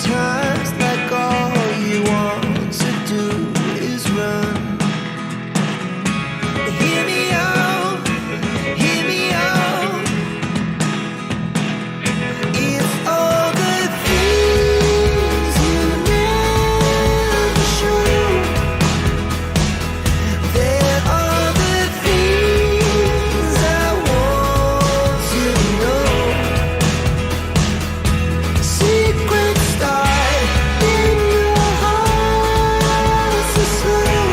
Sometimes like all you want to do is run. Hear me out, hear me out. If all the things you never show, there are the things I want you to know. Secrets start in your heart so slow.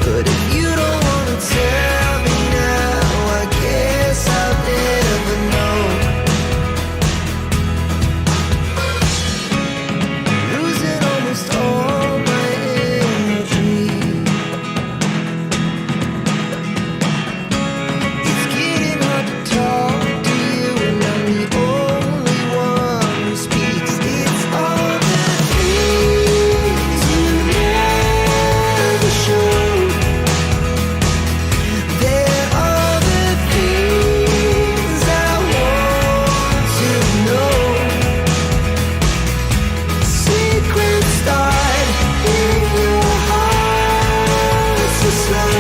But if you don't wanna tell me now, I guess I'll never know. Losing almost all my energy. It's getting hard to talk to you, and I'm the only one who speaks. It's all the things you never show. There are the things I want to know. Secrets start in your heart so slow.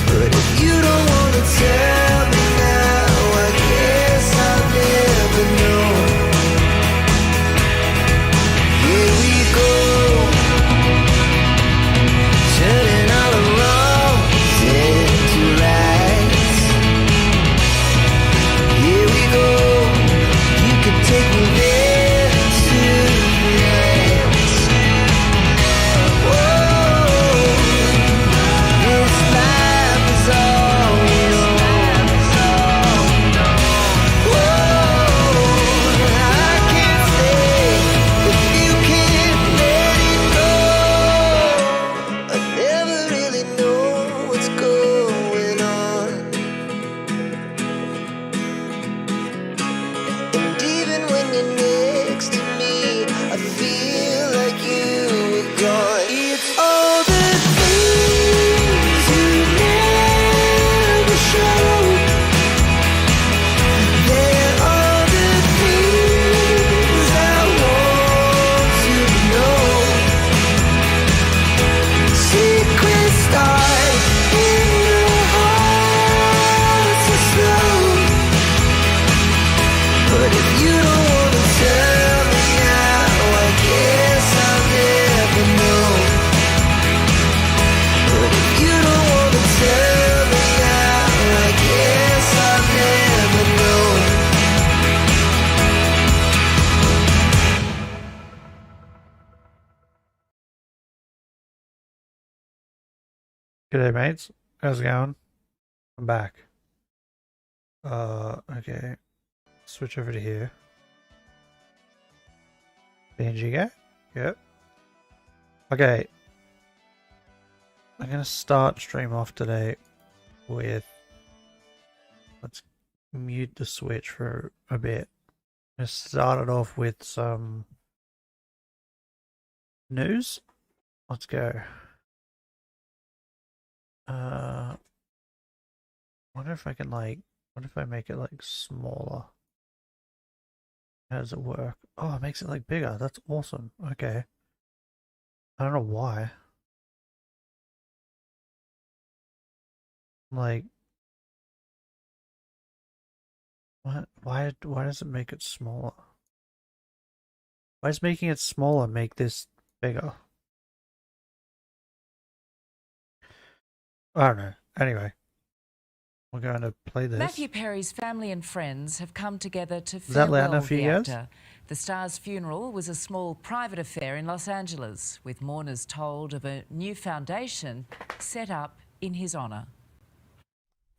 But if you don't wanna tell me now, I guess I'll never know. Here we go, turning all the wrongs into rights. Here we go, you can take me there tonight. Whoa, this life is all we know. Whoa, I can't stay if you can't let it go. I never really know what's going on. And even when you're next to me, I feel like you were gone. It's all the things you never show. There are the things I want to know. Secrets start in your heart so slow. But if you don't wanna tell me now, I guess I'll never know. But if you don't wanna tell me now, I guess I'll never know. G'day mates, how's it going? I'm back. Okay. Switch over to here. BNG guy? Yep. Okay. I'm gonna start stream off today with... Let's mute the switch for a bit. I'm gonna start it off with some news. Let's go. Wonder if I can what if I make it smaller? How does it work? Oh, it makes it bigger. That's awesome. Okay. I don't know why. What? Why does it make it smaller? Why is making it smaller make this bigger? I don't know. Anyway. We're going to play this. Matthew Perry's family and friends have come together to that loud farewell enough for the you guys? actor. The star's funeral was a small private affair in Los Angeles, with mourners told of a new foundation set up in his honour.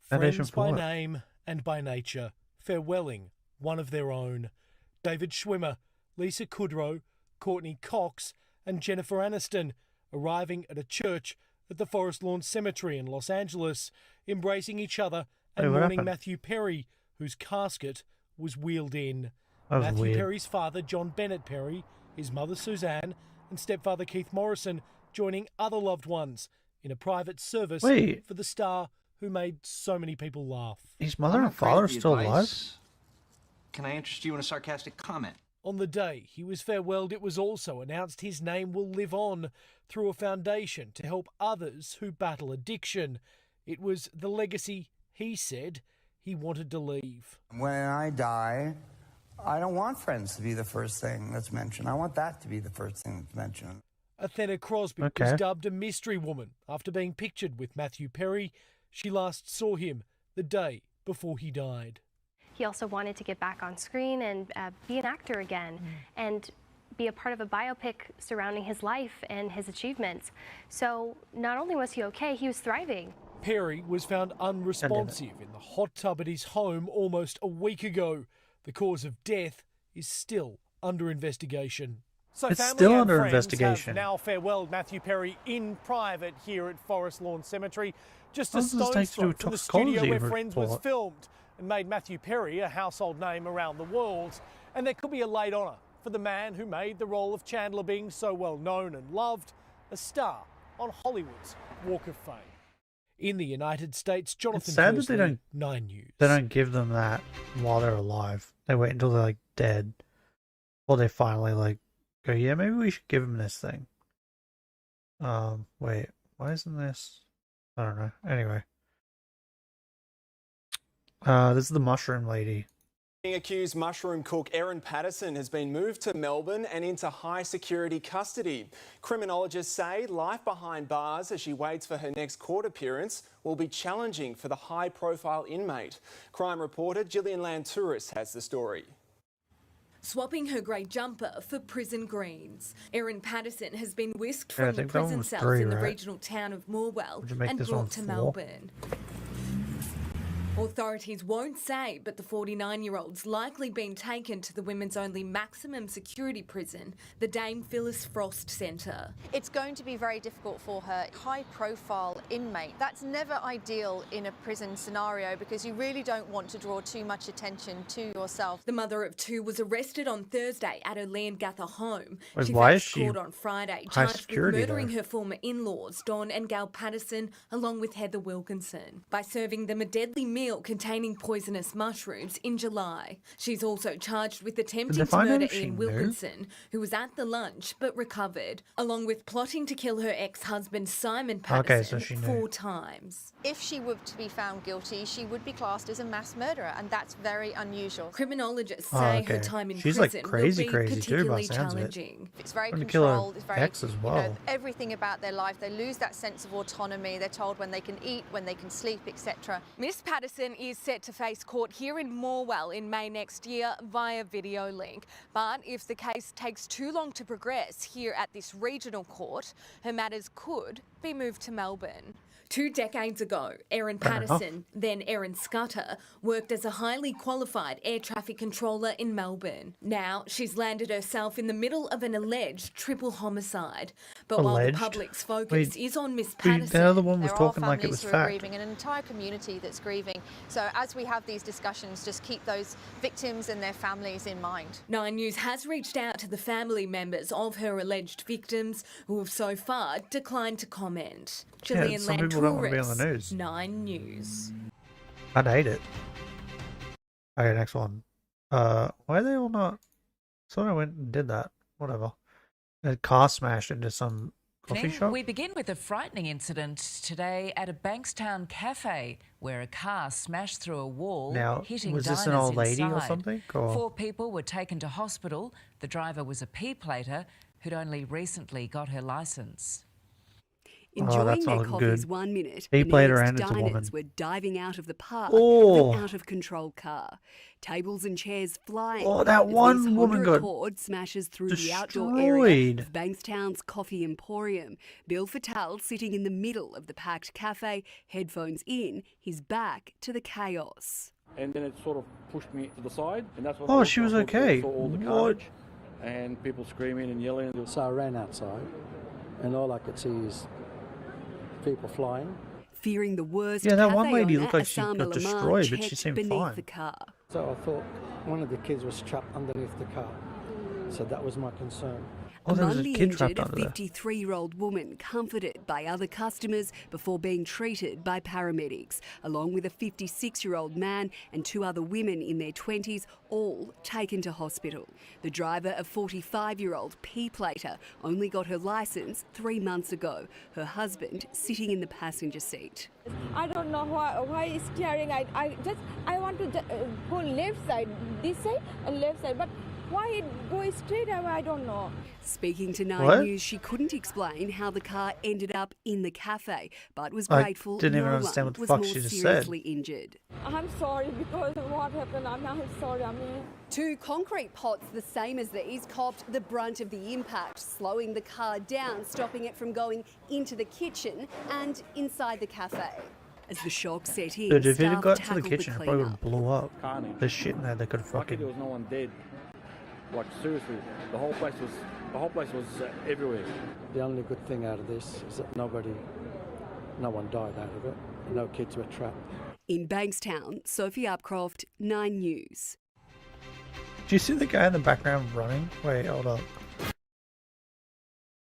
Foundation Friends for by what? name and by nature, farewelling one of their own. David Schwimmer, Lisa Kudrow, Courtney Cox and Jennifer Aniston arriving at a church at the Forest Lawn Cemetery in Los Angeles, embracing each other and Hey, what mourning happened? Matthew Perry, whose casket was wheeled in. That was Matthew weird. Perry's father, John Bennett Perry, his mother, Suzanne, and stepfather, Keith Morrison, joining other loved ones in a private service Wait. for the star who made so many people laugh. His mother I'm and afraid father are the still alive? advice- Can I interest you in a sarcastic comment? On the day he was farewelled, it was also announced his name will live on through a foundation to help others who battle addiction. It was the legacy he said he wanted to leave. When I die, I don't want friends to be the first thing that's mentioned. I want that to be the first thing that's mentioned. Athena Crosby was dubbed a mystery woman after being pictured with Matthew Perry. She last saw him the day before he died. He also wanted to get back on screen and be an actor again and be a part of a biopic surrounding his life and his achievements. So not only was he okay, he was thriving. Perry was found unresponsive in the hot tub at his home almost a week ago. The cause of death is still under investigation. So It's family still and under friends investigation. have now farewelled Matthew Perry in private here at Forest Lawn Cemetery, just a What does this stone's take to do throw with from the studio toxicology where Friends was report? filmed, and made Matthew Perry a household name around the world. And there could be a late honour for the man who made the role of Chandler Bing so well known and loved, a star on Hollywood's Walk of Fame. In the United States, Jonathan It's sad that Kersley, they don't 9 News. They don't give them that while they're alive. They wait until they're like dead, or they finally like go, yeah, maybe we should give him this thing. Wait, why isn't this? I don't know. Anyway, this is the mushroom lady. Being accused mushroom cook Erin Patterson has been moved to Melbourne and into high security custody. Criminologists say life behind bars as she waits for her next court appearance will be challenging for the high profile inmate. Crime reporter Gillian Lantouris has the story. Swapping her grey jumper for prison greens. Erin Patterson has been whisked Yeah, I from the think that one prison was cells 3, in the right? regional town of Morwell Would you make and this one brought to 4? Melbourne. Authorities won't say, but the 49-year-old's likely been taken to the women's only maximum security prison, the Dame Phyllis Frost Centre. It's going to be very difficult for her. High-profile inmate. That's never ideal in a prison scenario because you really don't want to draw too much attention to yourself. The mother of 2 was arrested on Thursday at her Leongatha home. Wait, She why is faced she court on Friday, high charged with security, murdering though? her former in-laws, Don and Gail Patterson, along with Heather Wilkinson, by serving them a deadly meal containing poisonous mushrooms in July. She's also charged with attempting to find out murder if she Ian knew? Wilkinson, who was at the lunch but recovered, along with plotting to kill her ex-husband Simon Patterson she knew. 4 times. If she were to be found guilty, she would be classed as a mass murderer, and that's very unusual. Criminologists Oh, say okay. her time in She's, like, prison crazy, will be crazy too, by particularly the sounds of it. challenging. It's very Trying to kill her controlled. It's very, ex as well. everything about their life. They lose that sense of autonomy. They're told when they can eat, when they can sleep, etc. Miss Patterson is set to face court here in Morwell in May next year via video link. But if the case takes too long to progress here at this regional court, her matters could be moved to Melbourne. 2 decades ago, Erin Fair enough. Patterson, then Erin Scudder, worked as a highly qualified air traffic controller in Melbourne. Now she's landed herself in the middle of an alleged triple homicide. But while Alleged? the public's focus Wait, is on Miss The Patterson, other one was There are talking like it families was who are fact. grieving and an entire community that's grieving. So as we have these discussions, just keep those victims and their families in mind. 9 News has reached out to the family members of her alleged victims, who have so far declined to comment. Gillian some people don't want to be on the Lantouris, news. 9 News. I'd hate it. Okay, next one. Why are they all not? Someone went and did that. Whatever. A car smashed into some coffee shop. We begin with a frightening incident today at a Bankstown cafe where a car smashed through a wall, Now, hitting was this an diners old lady or inside. something, or- 4 people were taken to hospital. The driver was a P-plater who'd only recently got her licence. Enjoying that's their not coffees good. 1 minute, He the played her next and it's a woman. diners were diving out of the park Oh. with an out-of-control car. Tables and chairs flying. Oh, that as one this woman Honda got Accord smashes through the outdoor area destroyed. of Bankstown's Coffee Emporium. Bill Fatal, sitting in the middle of the packed cafe, headphones in, his back to the chaos. And then it sort of pushed me to the side, and that's what Oh, she was okay. saw all the What? carnage and people screaming and yelling. So I ran outside, and all I could see is people flying. Fearing the worst, Yeah, that one cafe lady owner looked like she Osama got Lamar destroyed, but she checked seemed beneath fine. the car. So I thought one of the kids was trapped underneath the car. So that was my concern. Oh, there was a Among the kid trapped injured, a under there. 53-year-old woman comforted by other customers before being treated by paramedics, along with a 56-year-old man and 2 other women in their 20s, all taken to hospital. The driver, a 45-year-old P-plater, only got her licence 3 months ago. Her husband sitting in the passenger seat. I don't know why it's steering. I want to go left side, this side and left side, but why it goes straight away, I don't know. Speaking to 9 What? News, she couldn't explain how the car ended up in the cafe, but was I grateful didn't even no understand one what the was fuck more she just said. seriously injured. I'm sorry because what happened. I'm sorry. 2 concrete pots the same as these copped the brunt of the impact, slowing the car down, stopping it from going into the kitchen and inside the cafe. As the shock set in, Dude, if it had staff got to the tackled kitchen, it the probably would cleanup. have blew up. Carnage. There's shit in there that could have Lucky fucking... there was no one dead. Like seriously, the whole place was everywhere. The only good thing out of this is that no one died out of it. No kids were trapped. In Bankstown, Sophie Upcroft, 9 News. Do you see the guy in the background running? Wait, hold up.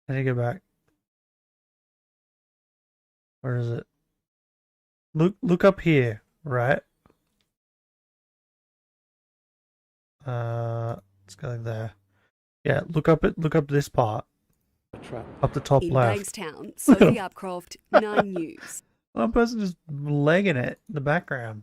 I need to go back. Where is it? Look up here, right? Let's go there. Yeah, look up this part. Up the top In left. Bankstown, Sophie Upcroft, 9 News. One person just legging it in the background.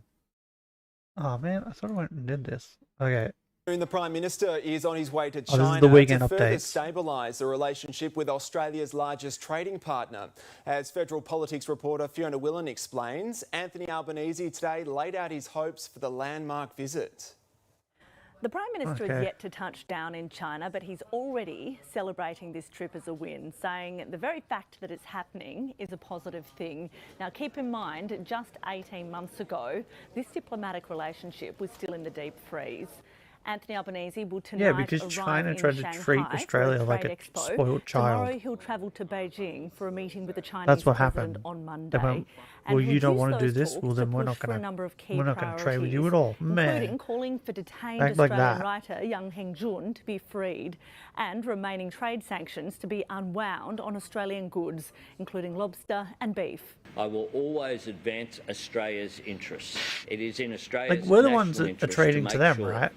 Oh man, I thought I went and did this. Okay. The Prime Minister is on his way to this is China the weekend to further updates. stabilise the relationship with Australia's largest trading partner. As federal politics reporter Fiona Willan explains, Anthony Albanese today laid out his hopes for the landmark visit. The Prime Minister Okay. is yet to touch down in China, but he's already celebrating this trip as a win, saying the very fact that it's happening is a positive thing. Now, keep in mind, just 18 months ago, this diplomatic relationship was still in the deep freeze. Anthony Albanese will tonight Yeah, because arrive China in tried to Shanghai treat for Australia like Trade a Expo. spoiled child. Tomorrow he'll travel to Beijing for a meeting with the Chinese That's what president happened. on They Monday. went, And well, he'll you don't use want to do those this. talks Well, then to we're push not for a going number of key to trade with you at all, including man. calling for detained Act like Australian that. writer Yang Hengjun to be freed and remaining trade sanctions to be unwound on Australian goods, including lobster and beef. I will always advance Australia's interests. It is in Australia's Like, we're the national ones that are interest trading to to make them, sure right?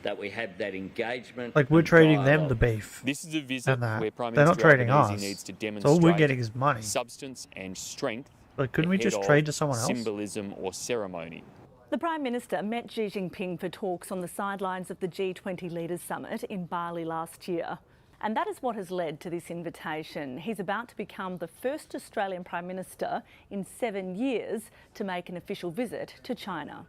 that we have that engagement. Like, we're and trading them dialogue. the beef. This is a visit and that. where Prime They're not Minister trading Albanese us. needs to So demonstrate all we're getting is money. substance and strength. Like, couldn't we ahead just of trade to someone else? Symbolism or ceremony. The Prime Minister met Xi Jinping for talks on the sidelines of the G20 Leaders Summit in Bali last year. And that is what has led to this invitation. He's about to become the first Australian Prime Minister in 7 years to make an official visit to China.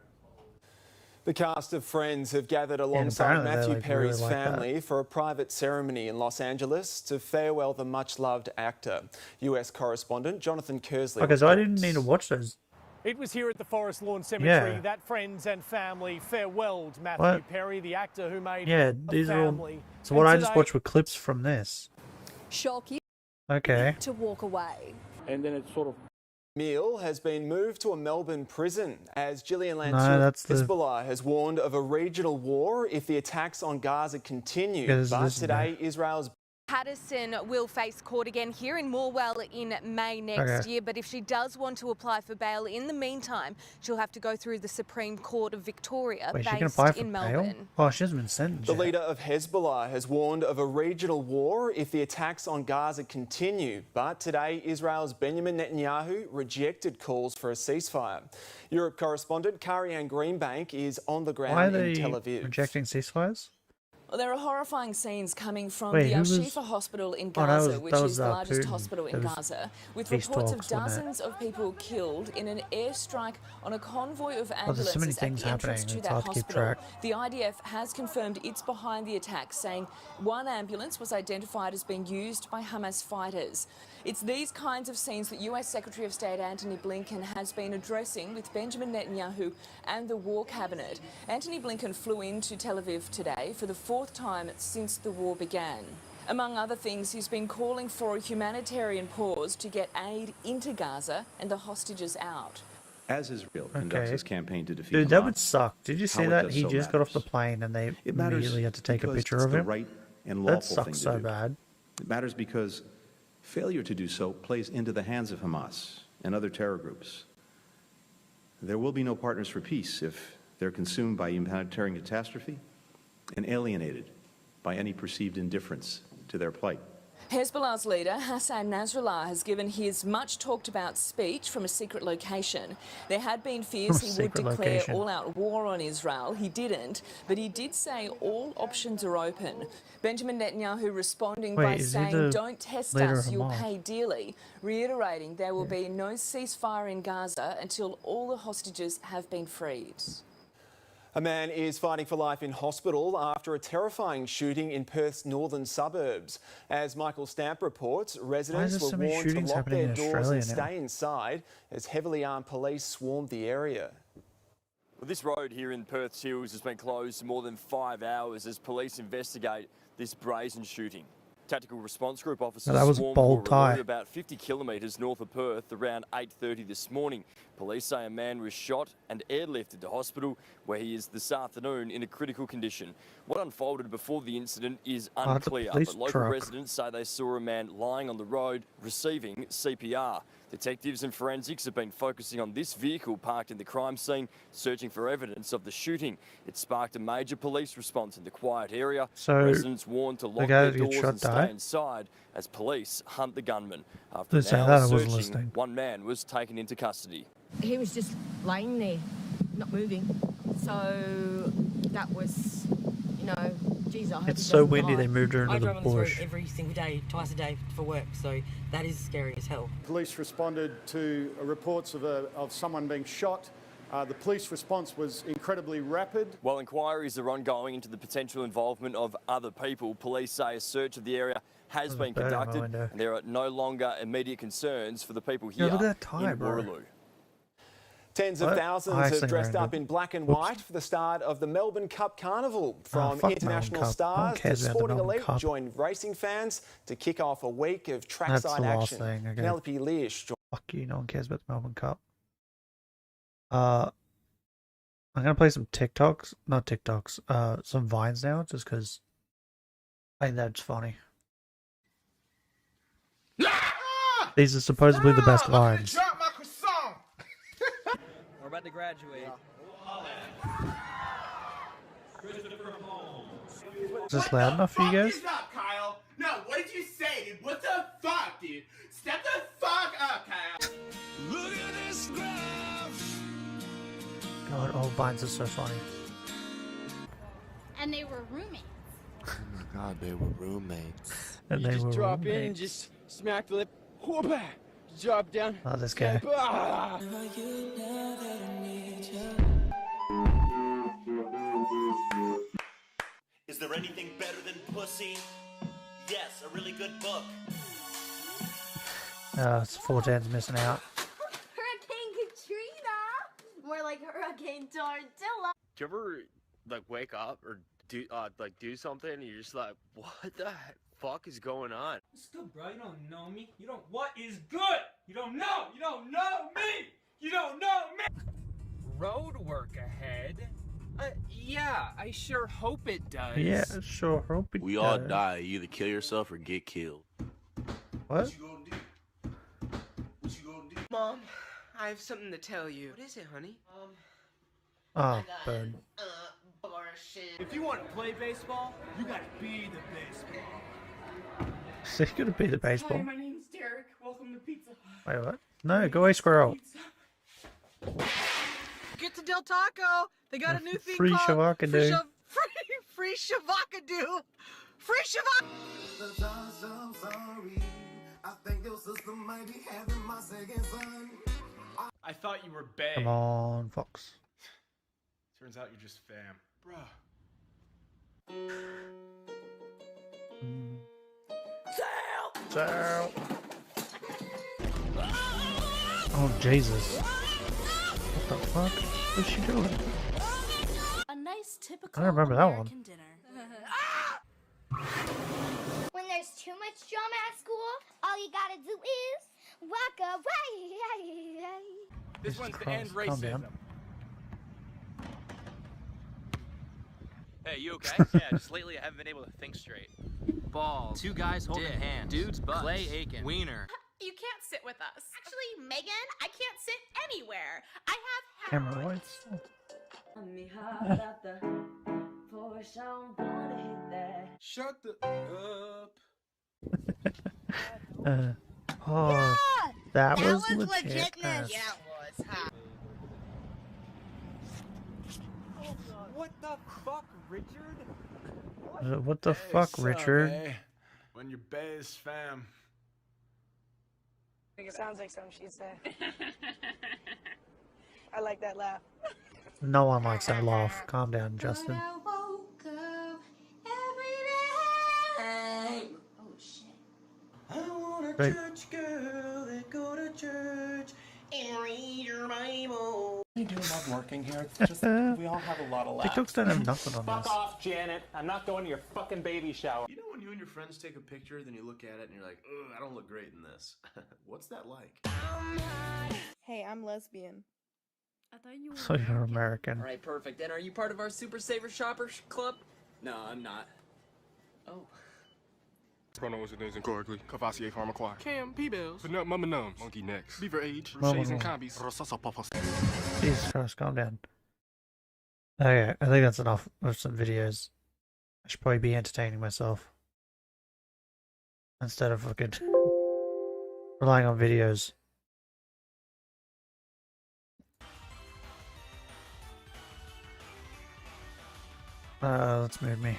The cast of Friends have gathered alongside apparently they, Matthew like, Perry's really like that. family for a private ceremony in Los Angeles to farewell the much-loved actor. US correspondent Jonathan Kersley. Okay, so I didn't reports. need to watch those. It was here at the Forest Lawn Cemetery Yeah. that friends and family farewelled Matthew What? Perry, the actor who made Yeah, a these are all... family. So what And I just today- watched were clips from this. Shock you Okay. to walk away. And then it sort of Meal has been moved to a Melbourne prison as Gillian No, Lansfield that's the- Hezbollah has warned of a regional war if the attacks on Gaza continue. Yeah, this but is today, Israel's Patterson will face court again here in Morwell in May next year, but if she does want to apply for bail in the meantime, she'll have to go through the Supreme Court of Victoria Wait, she can based apply for in bail? Melbourne. Oh, she hasn't been sentenced The yet. leader of Hezbollah has warned of a regional war if the attacks on Gaza continue. But today, Israel's Benjamin Netanyahu rejected calls for a ceasefire. Europe correspondent Kari-Anne Greenbank is on the Why are ground they in Tel Aviv. rejecting ceasefires? Well, there are horrifying scenes coming from Wait, the who was- Al-Shifa hospital in Oh, that Gaza, was- which that is was, the largest Putin. hospital in That was Gaza, with peace reports talks, of wasn't it? dozens of people killed in an airstrike on a convoy of Oh, there's so many ambulances things at the entrance happening, to it's that hard to keep hospital. track. The IDF has confirmed it's behind the attack, saying one ambulance was identified as being used by Hamas fighters. It's these kinds of scenes that US Secretary of State Antony Blinken has been addressing with Benjamin Netanyahu and the War Cabinet. Antony Blinken flew into Tel Aviv today for the 4th time since the war began. Among other things, he's been calling for a humanitarian pause to get aid into Gaza and the hostages out. As Israel conducts Okay. its campaign to defeat Dude, that Hamas, would suck. Did you see how it that? does He so just got off the matters. plane and they It matters immediately had to take a because picture it's of the him. right and That lawful thing sucks to so do. bad. It matters because failure to do so plays into the hands of Hamas and other terror groups. There will be no partners for peace if they're consumed by humanitarian catastrophe and alienated by any perceived indifference to their plight. Hezbollah's leader, Hassan Nasrallah, has given his much-talked-about speech from a secret location. There had been fears he would declare all-out war on Israel. He didn't, but he did say all options are open. Benjamin Netanyahu responding by saying, "Don't test us, you'll pay dearly," reiterating there will be no ceasefire in Gaza until all the hostages have been freed. A man is fighting for life in hospital after a terrifying shooting in Perth's northern suburbs. As Michael Stamp reports, residents were warned to lock their doors and stay inside as heavily armed police swarmed the area. Well, this road here in Perth's Hills has been closed for more than 5 hours as police investigate this brazen shooting. Tactical Response Group officers swarmed Porroloo, about 50 kilometres north of Perth, around 8:30 this morning. Police say a man was shot and airlifted to hospital, where he is this afternoon in a critical condition. What unfolded before the incident is unclear, but local residents say they saw a man lying on the road receiving CPR. Detectives and forensics have been focusing on this vehicle parked in the crime scene, searching for evidence of the shooting. It sparked a major police response in the quiet area. So residents warned to lock their doors and stay inside as police hunt the gunman. After an hour's searching, one man was taken into custody. He was just laying there, not moving. So that was, you know, geez, I hope it's so windy they moved her into the bush. Every single day, twice a day for work, so that is scary as hell. Police responded to reports of someone being shot. The police response was incredibly rapid. While inquiries are ongoing into the potential involvement of other people, police say a search of the area has been conducted and there are no longer immediate concerns for the people here in Porroloo. Tens of thousands have dressed up in black and white for the start of the Melbourne Cup Carnival. From international stars to sporting elite, join racing fans to kick off a week of trackside action. Penelope Leash. Fuck you, no one cares about the Melbourne Cup. I'm gonna play some TikToks, not TikToks, some Vines now, just because I think that's funny. These are supposedly the best Vines. We're about to graduate. Is this loud enough for you guys? Up, Kyle. No, what did you say, dude? What the fuck, dude? Step the fuck up, Kyle. Look at this graph. God, all Vines are so funny. And they were roommates. Oh my God, they were roommates. And you they just were drop roommates. in and just smack the lip. Whoop, drop down. Oh, this guy. Ah. Is there anything better than pussy? Yes, a really good book. It's 410's missing out. Hurricane Katrina! More like Hurricane Tortilla. Do you ever like wake up or do something and you're just like, what the fuck is going on? What's good, bro? You don't know me. You don't. What is good? You don't know. You don't know me. You don't know me. Road work ahead. Yeah, I sure hope it does. Yeah, sure hope it We all die. You either kill yourself or get killed. What? Mom, I have something to tell you. What is it, honey? Oh, burn. If you want to play baseball, you gotta be the baseball. So you're gonna be the baseball. Hi, my name's Derek. Welcome to Pizza Hut. Wait, what? No, go away, squirrel. Get to Del Taco. They got a new thing Free called Shavakadu. Free Shavakadu. Free Shavak. I thought you were bae. Come on, Fox. Turns out you're just fam. Bruh. Sal. Oh, Jesus. What the fuck? What's she doing? A nice typical I don't remember that one. American dinner. When there's too much drama at school, all you gotta do is walk away. This one's to end Calm down. racism. Hey, you okay? Yeah, just lately I haven't been able to think straight. ball, two guys holding hands, dude's butt, Clay Aiken, wiener. You can't sit with us. Actually, Megan, I can't sit anywhere. I have Hemorrhoids. Shut the up. Oh, that was Yeah, legit. it was. Huh? What the fuck, Richard? What the fuck, Richard? When your bae's fam. It sounds like something she'd say. I like that laugh. No one likes that laugh. Calm down, Justin. I want a Right. church girl that go to church and read your Bible. You do love working here. It's just we all have a lot of laughs. TikToks don't have nothing on Fuck this. off, Janet. I'm not going to your fucking baby shower. You know when you and your friends take a picture, then you look at it and you're like, ugh, I don't look great in this. What's that like? Hey, I'm lesbian. I thought you were. So you're American. All right, perfect. And are you part of our Super Saver Shoppers Club? No, I'm not. Oh. Pronouns and names incorrectly. Cavassier Pharmacloy. Cam, P-Bills. But not Mama Nums. Monkey Necks. Beaver Age. Mama Shades and Nums. Combis. Rosasa Papas. Jesus Christ, calm down. Okay, I think that's enough of some videos. I should probably be entertaining myself. Instead of fucking relying on videos. Let's move me.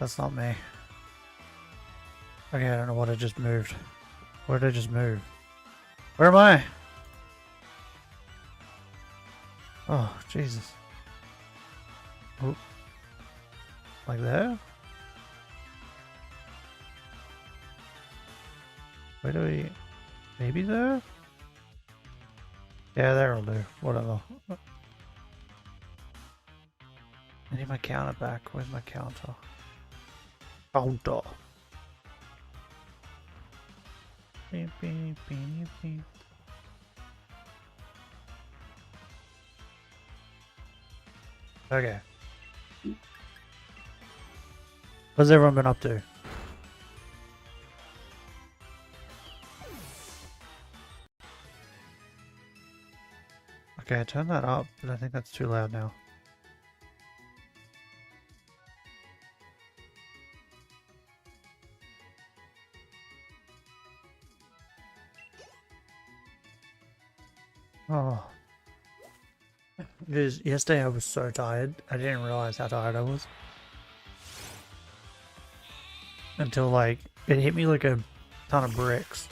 That's not me. Okay, I don't know what I just moved. Where did I just move? Where am I? Oh, Jesus. Oh. Like there? Where do we... Maybe there? Yeah, there'll do. Whatever. I need my counter back. Where's my counter? Counter. Beep, beep, beep, beep. Okay. What's everyone been up to? Okay, I turned that up, but I think that's too loud now. Oh. Because yesterday I was so tired, I didn't realize how tired I was. Until like, it hit me like a ton of bricks.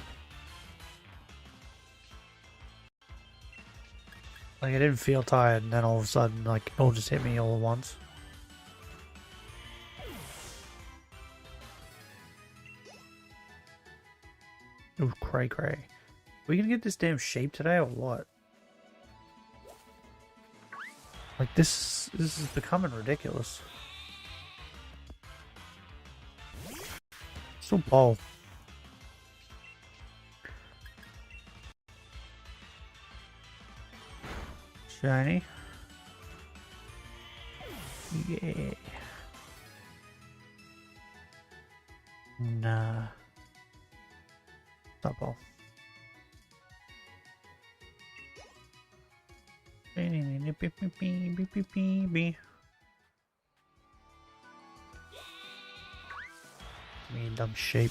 Like I didn't feel tired and then all of a sudden like it all just hit me all at once. Ooh, cray cray. Are we gonna get this damn shape today or what? Like this is becoming ridiculous. So bald. Shiny. Yeah. Nah. Not ball. Me dumb shape.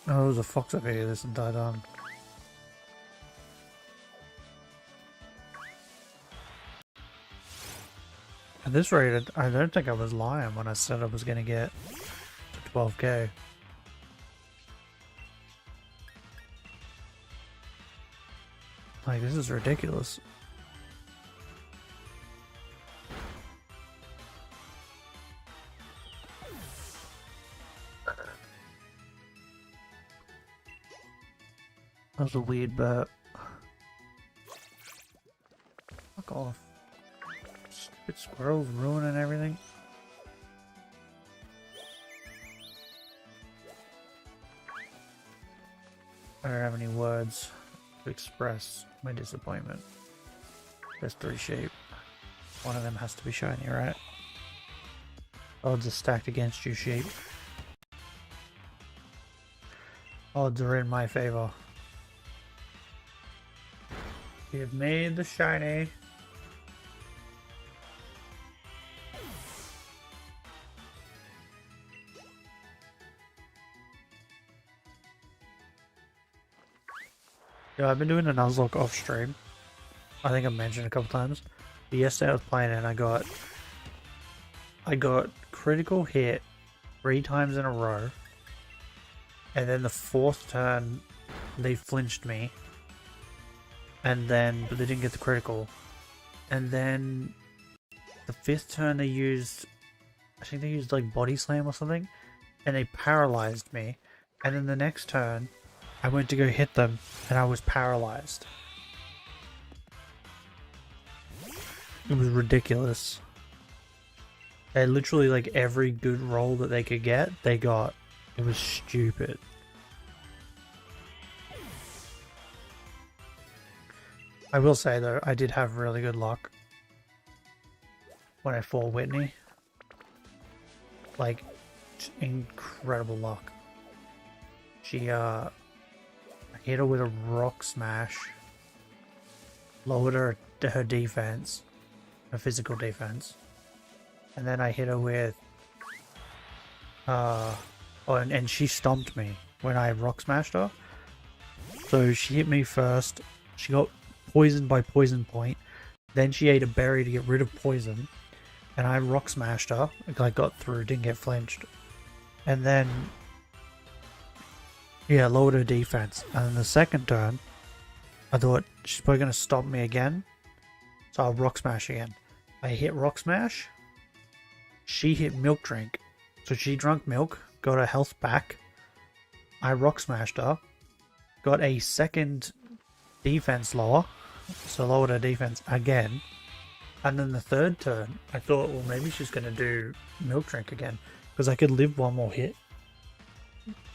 Oh, there was a fox up here this entire time. At this rate, I don't think I was lying when I said I was going to get to 12k. Like, this is ridiculous. That was a weird burp. Fuck off. Stupid squirrels ruining everything. I don't have any words to express my disappointment. There's 3 sheep. One of them has to be shiny, right? Odds are stacked against you, sheep. Odds are in my favor. Give me the shiny. Yeah, I've been doing a Nuzlocke off stream. I think I mentioned a couple times. But yesterday I was playing and I got critical hit 3 times in a row. And then the 4th turn they flinched me. And then, but they didn't get the critical. And then the 5th turn they used, I think they used like body slam or something. And they paralyzed me. And then the next turn I went to go hit them and I was paralyzed. It was ridiculous. They literally, like, every good roll that they could get, they got. It was stupid. I will say though, I did have really good luck when I fought Whitney. Like, incredible luck. She, I hit her with a rock smash, lowered her defense, her physical defense, and then I hit her with, and she stomped me when I rock smashed her. So she hit me first, she got poisoned by poison point, then she ate a berry to get rid of poison, and I rock smashed her, I got through, didn't get flinched, and then yeah, lowered her defense. And then the second turn, I thought she's probably going to stop me again. So I'll rock smash again. I hit rock smash. She hit milk drink. So she drank milk, got her health back. I rock smashed her. Got a second defense lower. So lowered her defense again. And then the third turn, I thought, well, maybe she's going to do milk drink again. Because I could live one more hit.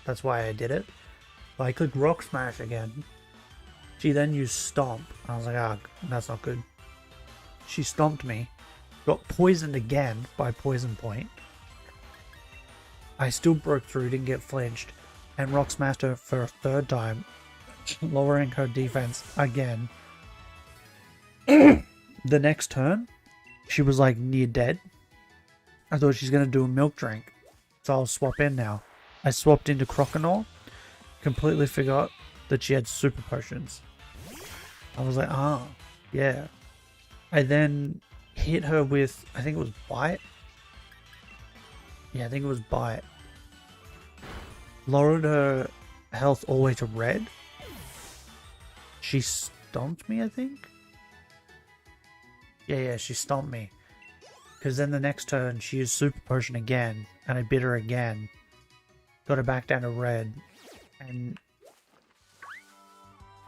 That's why I did it. But I clicked rock smash again. She then used stomp. I was like, ah, that's not good. She stomped me. Got poisoned again by poison point. I still broke through, didn't get flinched. And rock smashed her for a 3rd time. Lowering her defense again. The next turn, she was like near dead. I thought she's going to do a milk drink. So I'll swap in now. I swapped into Croconaw, completely forgot that she had super potions. I was like, ah, yeah. I then hit her with, I think it was Bite. Yeah, I think it was Bite. Lowered her health all the way to red. She stomped me, I think? Yeah, she stomped me. Because then the next turn, she used super potion again, and I bit her again. Got her back down to red, and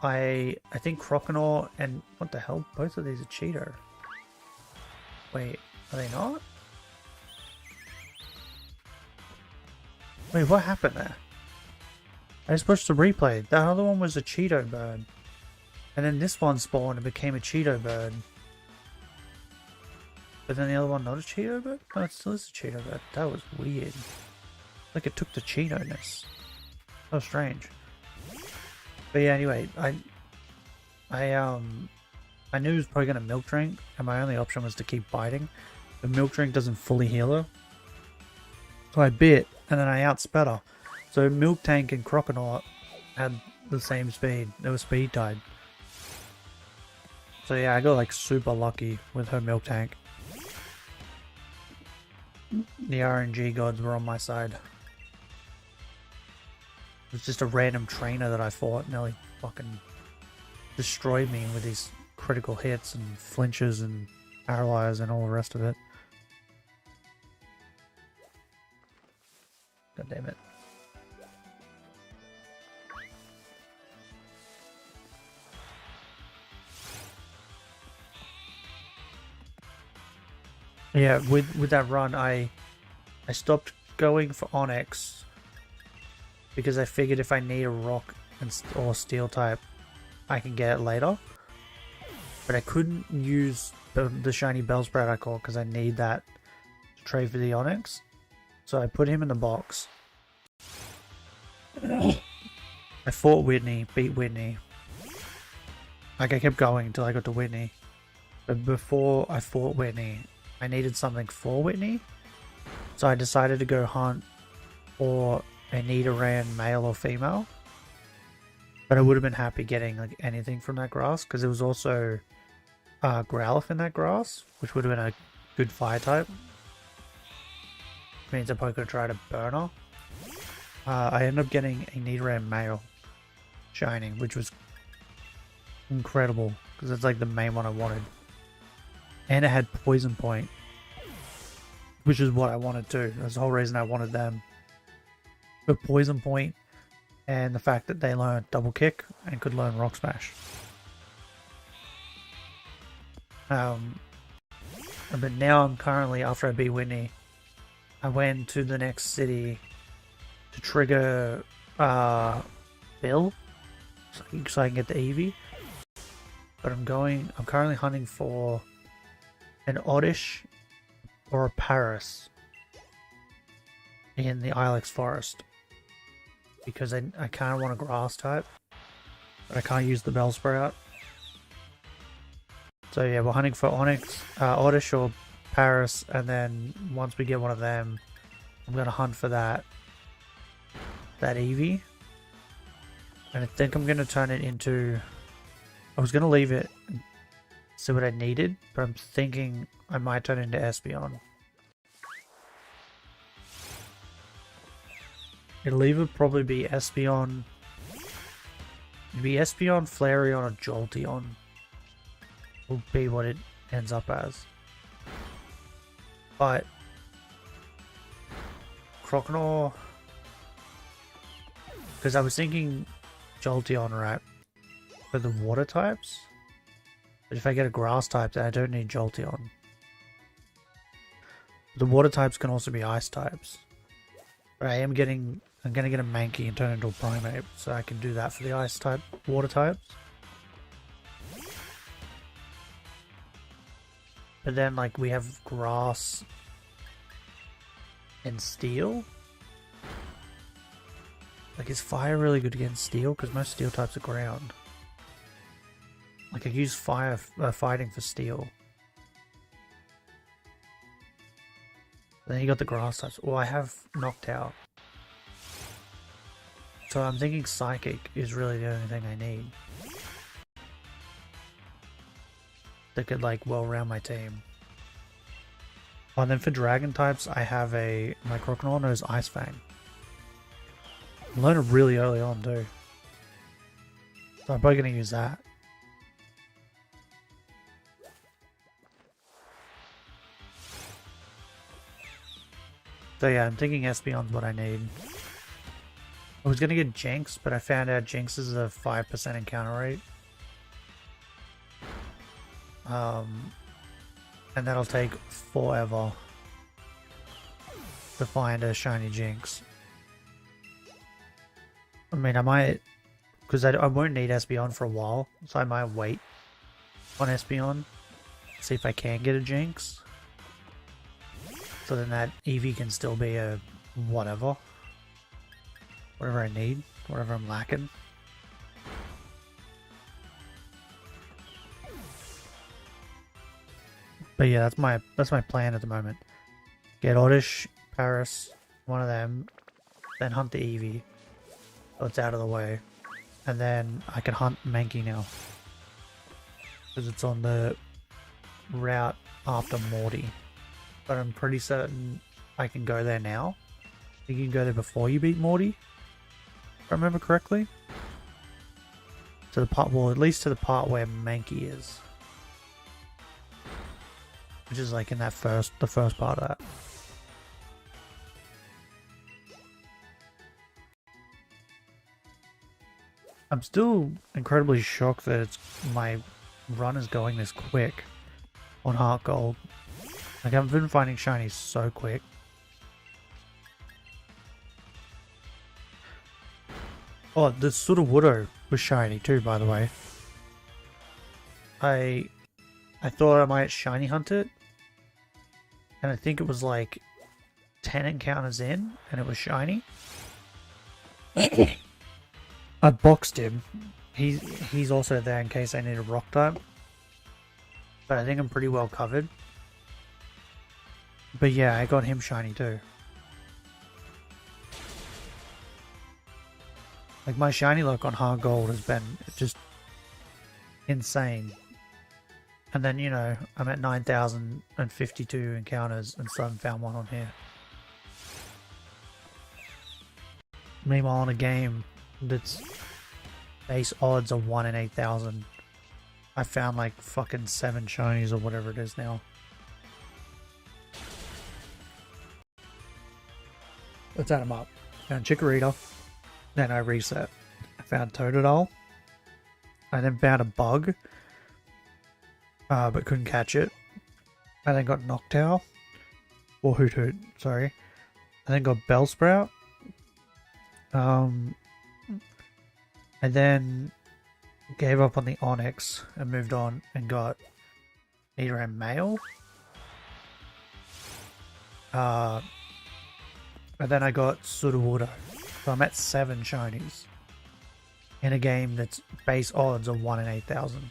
I think Croconaw and what the hell? Both of these are Cheeto. Wait, are they not? Wait, what happened there? I just pushed the replay. That other one was a Cheeto bird, and then this one spawned and became a Cheeto bird. But then the other one not a Cheeto bird? No, it still is a Cheeto bird. That was weird. Like it took the Cheeto-ness. So strange. But yeah, anyway, I knew he was probably gonna milk drink, and my only option was to keep biting. The milk drink doesn't fully heal her. So I bit, and then I outsped her. So Milk Tank and Croconaw had the same speed. They were speed tied. So yeah, I got like super lucky with her Milk Tank. The RNG gods were on my side. It was just a random trainer that I fought, nearly fucking destroyed me with these critical hits and flinches and paralyzed and all the rest of it. God damn it. Yeah, with that run, I stopped going for Onyx because I figured if I need a rock or steel type, I can get it later. But I couldn't use the shiny Bellsprout I caught because I need that to trade for the Onyx. So I put him in the box. I fought Whitney, beat Whitney. Like, I kept going until I got to Whitney. But before I fought Whitney, I needed something for Whitney. So I decided to go hunt for a Nidoran male or female. But I would have been happy getting like anything from that grass, because there was also Growlithe in that grass, which would have been a good fire type. Means I probably could try to burn her. I ended up getting a Nidoran male shining, which was incredible because it's like the main one I wanted. And it had Poison Point, which is what I wanted too. That's the whole reason I wanted them. But Poison Point and the fact that they learned Double Kick and could learn Rock Smash. But now I'm currently, after I beat Whitney, I went to the next city to trigger Bill so I can get the Eevee. But I'm currently hunting for an Oddish or a Paris in the Ilex Forest. Because I kind of want a grass type, but I can't use the Bellsprout. So yeah, we're hunting for Onyx, Oddish or Paris, and then once we get one of them, I'm gonna hunt for that Eevee. And I think I'm gonna turn it into. I was gonna leave it, and see what I needed, but I'm thinking I might turn it into Espeon. It'll either probably be Espeon. It'll be Espeon, Flareon, or Jolteon. Will be what it ends up as. But Croconaw, because I was thinking Jolteon, right, for the water types. But if I get a grass type, then I don't need Jolteon. The water types can also be ice types. But I'm gonna get a Mankey and turn it into a Primeape, so I can do that for the ice type, water types. But then, like, we have grass and steel. Like, is fire really good against steel? Because most steel types are ground. Like, I use fire fighting for steel. Then you got the grass types. Well, I have Noctowl. So I'm thinking Psychic is really the only thing I need. That could, like, well round my team. Oh, and then for dragon types, I have my Croconaw knows Ice Fang. I learned it really early on too. So I'm probably going to use that. So yeah, I'm thinking Espeon's what I need. I was going to get Jinx, but I found out Jinx is a 5% encounter rate. And that'll take forever to find a shiny Jinx. I mean, I might, because I won't need Espeon for a while, so I might wait on Espeon, see if I can get a Jinx. So then that Eevee can still be a whatever I need, whatever I'm lacking. But yeah, that's my plan at the moment. Get Oddish, Paris, one of them, then hunt the Eevee, so it's out of the way, and then I can hunt Mankey now, because it's on the route after Morty. But I'm pretty certain I can go there now. I think you can go there before you beat Morty, if I remember correctly. To the part, well, at least to the part where Mankey is. Which is like in that the first part of that. I'm still incredibly shocked that my run is going this quick on Heart Gold. Like, I've been finding shinies so quick. Oh, the Sudowoodo was shiny too, by the way. I thought I might shiny hunt it. And I think it was like 10 encounters in, and it was shiny. I boxed him. He's also there in case I need a rock type. But I think I'm pretty well covered. But yeah, I got him shiny too. Like, my shiny luck on hard gold has been just insane. And then, you know, I'm at 9,052 encounters and still haven't found one on here. Meanwhile, in a game that's base odds of 1 in 8,000, I found like fucking 7 shinies or whatever it is now. Let's add them up. Found Chikorita. Then I reset. I found Totodile. I then found a bug. But couldn't catch it. I then got Noctowl. Or Hoot Hoot, sorry. I then got Bellsprout. I then gave up on the Onyx and moved on and got either a male. And then I got Sudowoodo. So I'm at 7 shinies. In a game that's base odds of 1 in 8,000.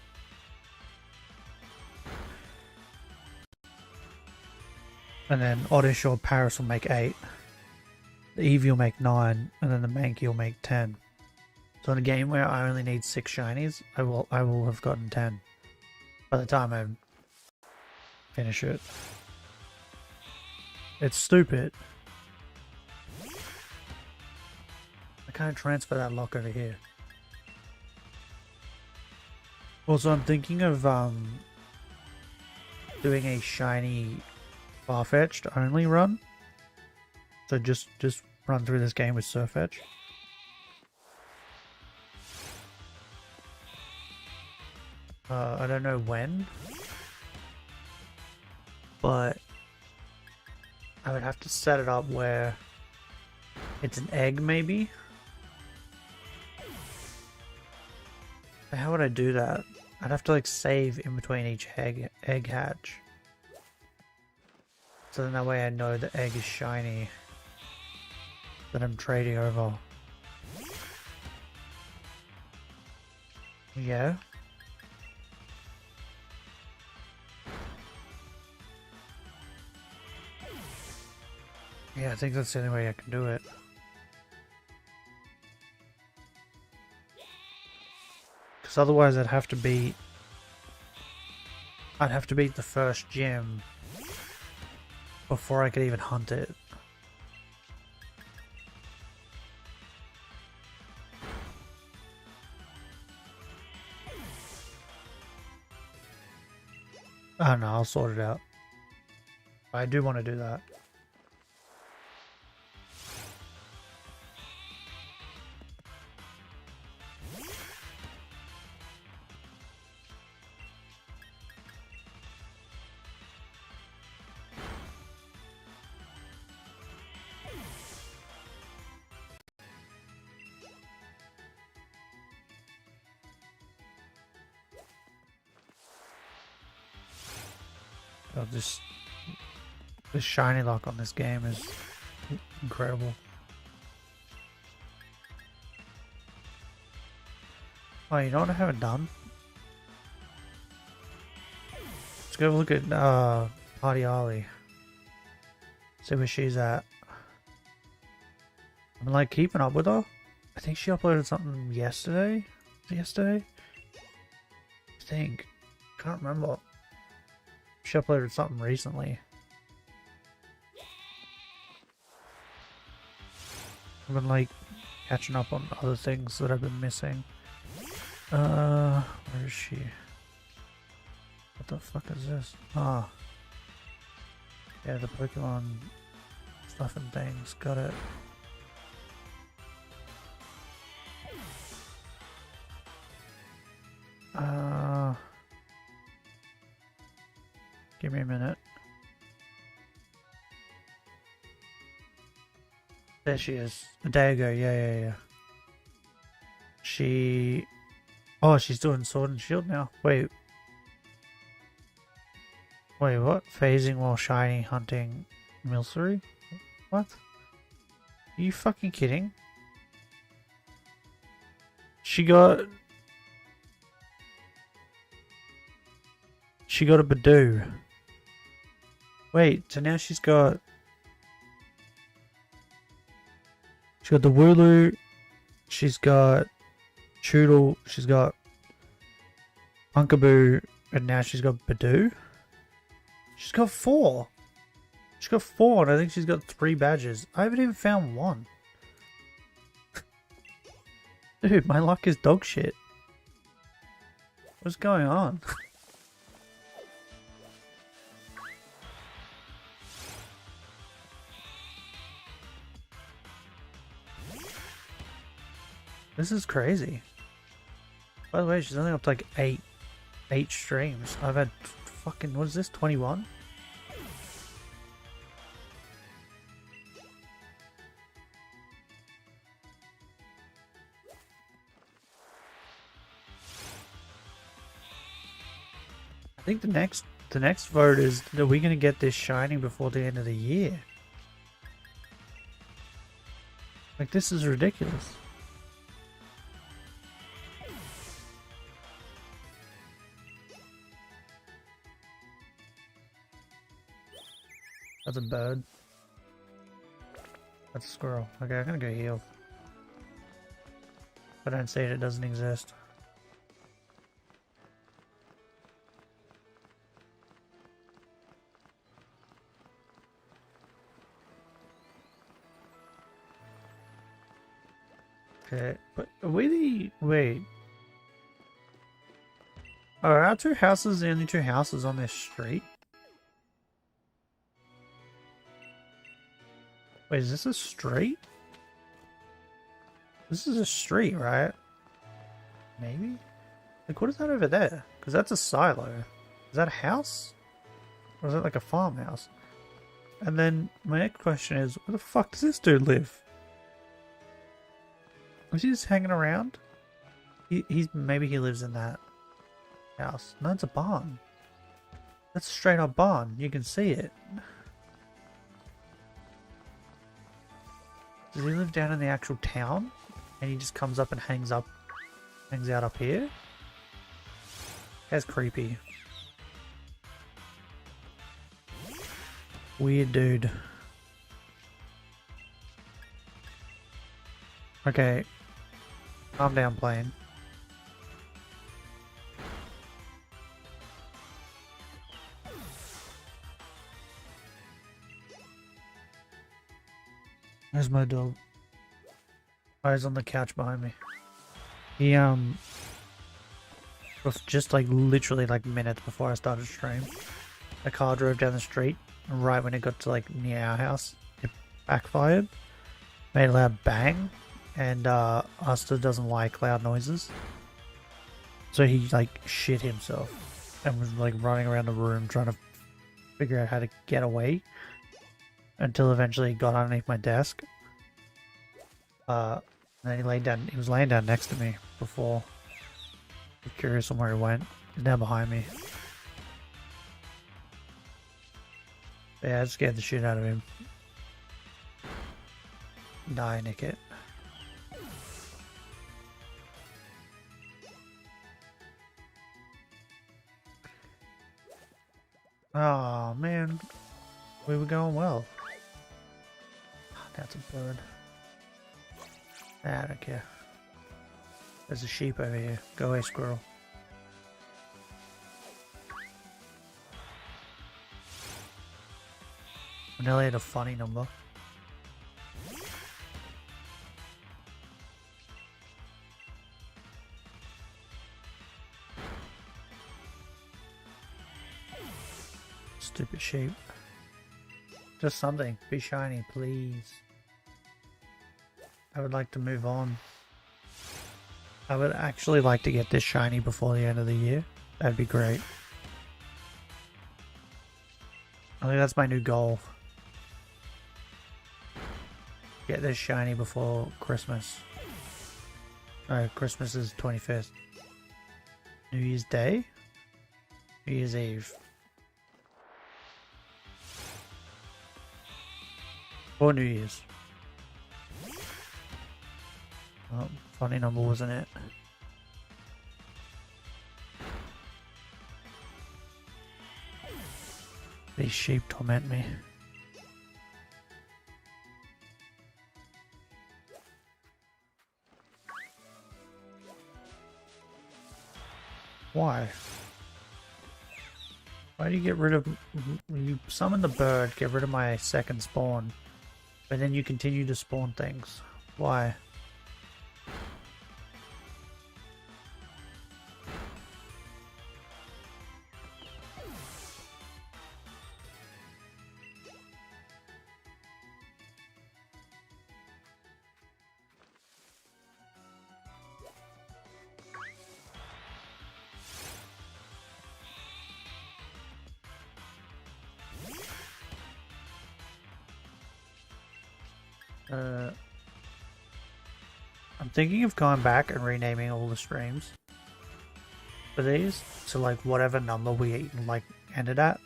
And then Oddish or Paris will make 8. The Eevee will make 9. And then the Mankey will make 10. So in a game where I only need 6 shinies, I will have gotten 10. By the time I finish it. It's stupid. I can't transfer that lock over here. Also, I'm thinking of doing a shiny Farfetch'd only run. So just run through this game with Surfetch. I don't know when, but I would have to set it up where it's an egg maybe. How would I do that? I'd have to like save in between each egg hatch. So then that way I know the egg is shiny that I'm trading over. Yeah. Yeah, I think that's the only way I can do it. Because otherwise I'd have to beat the first gym before I could even hunt it. I don't know, I'll sort it out. I do want to do that. Oh, this shiny lock on this game is incredible. Oh, you know what I haven't done? Let's go have a look at Party Ollie. See where she's at. I'm like keeping up with her. I think she uploaded something yesterday. Was it yesterday? I think. Can't remember. She uploaded something recently. I've been like catching up on other things that I've been missing. Where is she? What the fuck is this? Ah. Yeah, the Pokemon stuff and things. Got it. Give me a minute. There she is. A day ago, yeah. Oh, she's doing Sword and Shield now. Wait, what? Phasing while shiny, hunting, Milcery? What? Are you fucking kidding? She got a Badoo. Wait, so now she's got the Wooloo, she's got Choodle, she's got Unkaboo, and now she's got Badoo. She's got 4. She's got 4, and I think she's got 3 badges. I haven't even found one. Dude, my luck is dog shit. What's going on? This is crazy. By the way, she's only up to like 8 streams. I've had fucking, what is this, 21? I think the next vote is, are we gonna get this shiny before the end of the year? Like, this is ridiculous. That's a bird. That's a squirrel. Okay, I'm gonna go heal. If I don't see it, it doesn't exist. Okay, but are we the... Wait. Are our 2 houses the only 2 houses on this street? Wait, is this a street? This is a street, right? Maybe? Like, what is that over there? Because that's a silo. Is that a house? Or is that like a farmhouse? And then my next question is, where the fuck does this dude live? Is he just hanging around? Maybe he lives in that house. No, it's a barn. That's a straight up barn. You can see it. Does he live down in the actual town? And he just comes up and hangs out up here? That's creepy. Weird dude. Okay. Calm down, plane. Where's my dog? Oh, he's on the couch behind me. He, just like literally like minutes before I started stream, a car drove down the street, and right when it got to like near our house, it backfired, made a loud bang, and Asta doesn't like loud noises. So he like shit himself and was like running around the room trying to figure out how to get away. Until eventually he got underneath my desk. And then he was laying down next to me before. I'm curious on where he went. He's now behind me. Yeah, I scared the shit out of him. Die, Nickit. Oh man, we were going well. That's a bird. I don't care. There's a sheep over here. Go away, squirrel. We nearly had a funny number. Stupid sheep. Just something. Be shiny, please. I would like to move on. I would actually like to get this shiny before the end of the year. That'd be great. I think that's my new goal. Get this shiny before Christmas. Oh, Christmas is 25th. New Year's Day? New Year's Eve. Or New Year's. Oh, funny number, wasn't it? These sheep torment me. Why? Why do you get rid of... You summon the bird, get rid of my second spawn, but then you continue to spawn things. Why? I'm thinking of going back and renaming all the streams for these to like whatever number we like ended at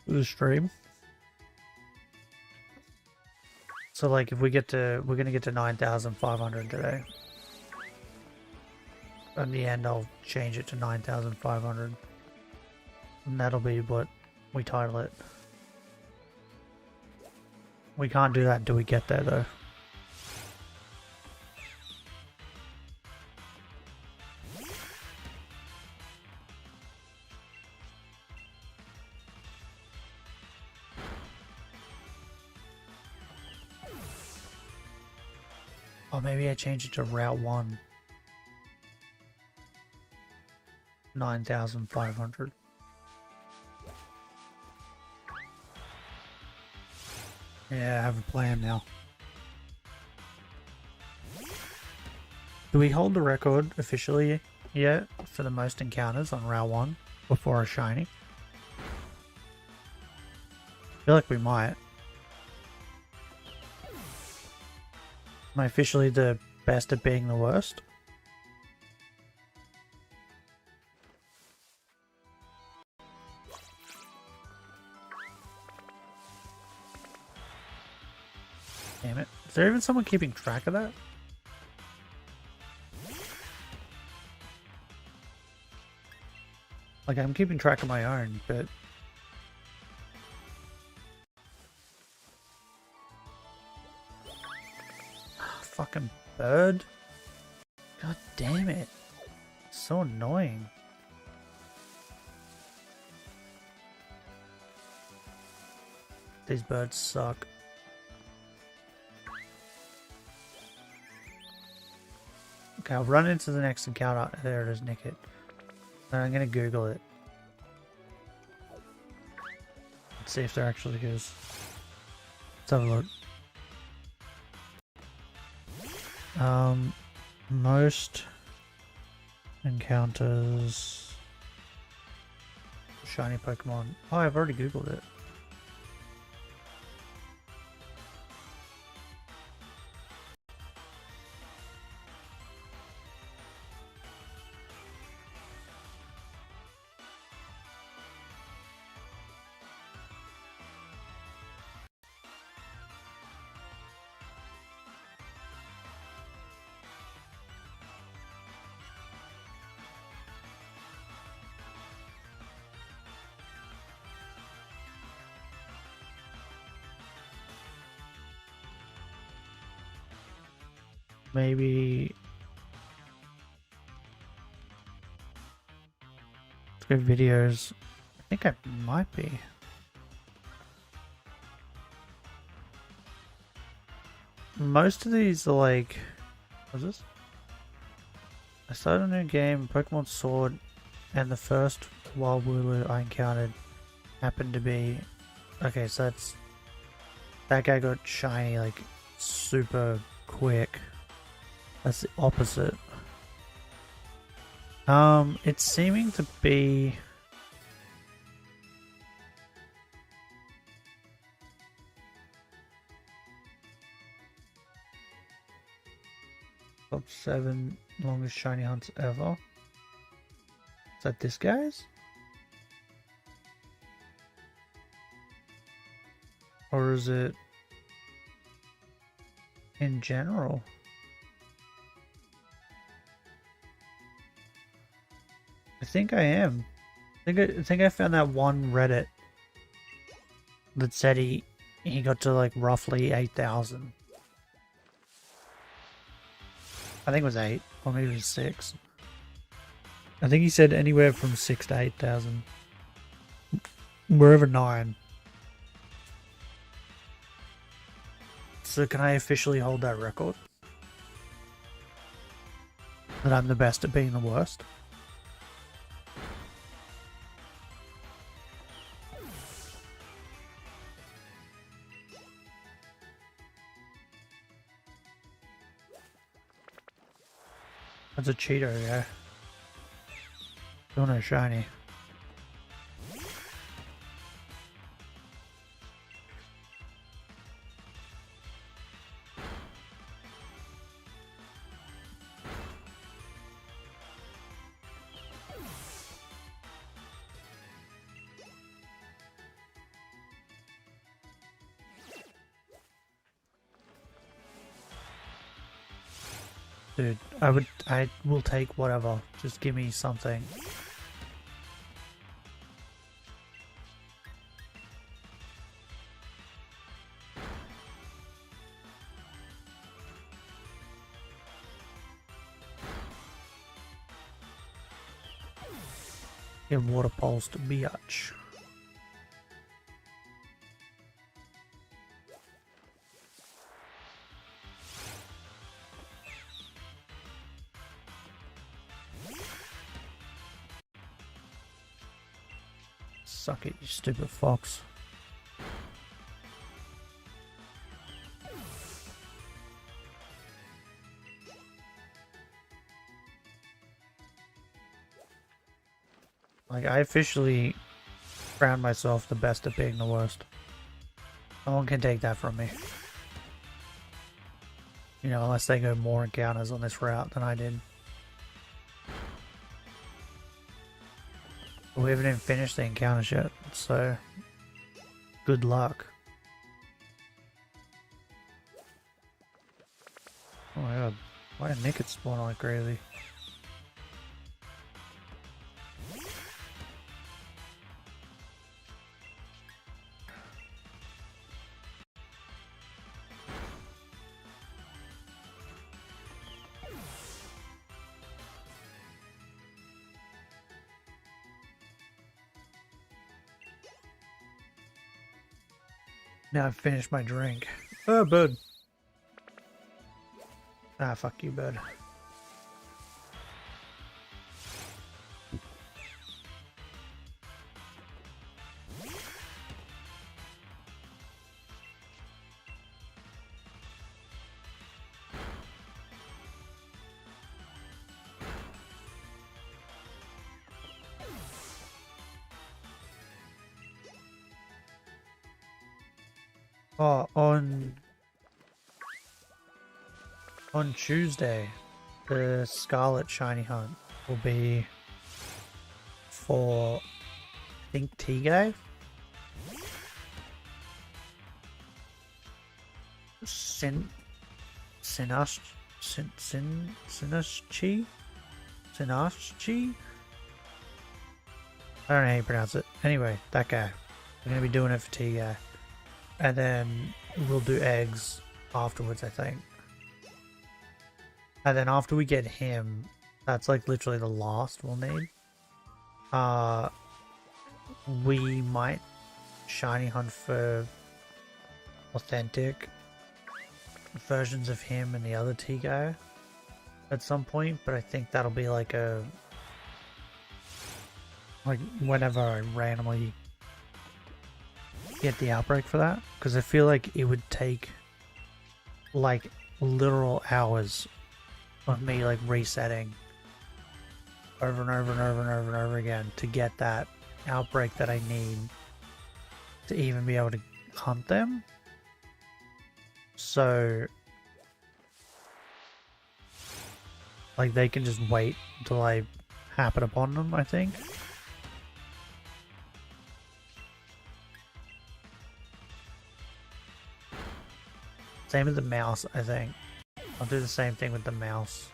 for the stream. So like if we get to, we're gonna get to 9,500 today. In the end, I'll change it to 9,500, and that'll be what we title it. We can't do that until we get there, though. Or maybe I change it to Route 1. 9,500. Yeah, I have a plan now. Do we hold the record officially yet for the most encounters on Route 1 before a shiny? I feel like we might. Am I officially the best at being the worst? Damn it. Is there even someone keeping track of that? Like, I'm keeping track of my own, but... Fucking bird. God damn it. So annoying. These birds suck. Okay, I'll run into the next encounter. There it is, nick it. Then I'm gonna Google it. Let's see if there actually is. Let's have a look. Most encounters shiny Pokemon. Oh, I've already Googled it. Maybe let's go videos. I think I might be. Most of these are like, what's this? I started a new game, Pokemon Sword, and the first wild Wooloo I encountered happened to be, okay, so that's, that guy got shiny like super quick. That's the opposite. It's seeming to be... Top 7 longest shiny hunts ever. Is that this guy's? Or is it in general? I think I am. I think I found that one Reddit that said he got to like roughly 8,000. I think it was 8, or maybe it was 6. I think he said anywhere from 6 to 8,000. We're over 9. So can I officially hold that record? That I'm the best at being the worst? That's a Cheeto, yeah. Still no shiny. Dude, I will take whatever. Just give me something. Get water pulse to biatch. Suck it, you stupid fox. Like, I officially crowned myself the best at being the worst. No one can take that from me. You know, unless they go more encounters on this route than I did. We haven't even finished the encounters yet, so good luck. Oh my god, why did Nickets spawn like crazy? Now I've finished my drink. Oh, bud. Ah, fuck you, bud. Oh, on Tuesday, the Scarlet Shiny Hunt will be for, I think, Tigay? Sinaschi? I don't know how you pronounce it. Anyway, that guy. We're going to be doing it for Tigay. And then we'll do eggs afterwards, I think. And then after we get him, that's like literally the last we'll need. We might shiny hunt for authentic versions of him and the other T-Guy at some point, but I think that'll be like whenever I randomly get the outbreak for that, because I feel like it would take like literal hours of me like resetting over and over and over and over and over again to get that outbreak that I need to even be able to hunt them. So Like, they can just wait until I happen upon them, I think. Same with the mouse, I think. I'll do the same thing with the mouse.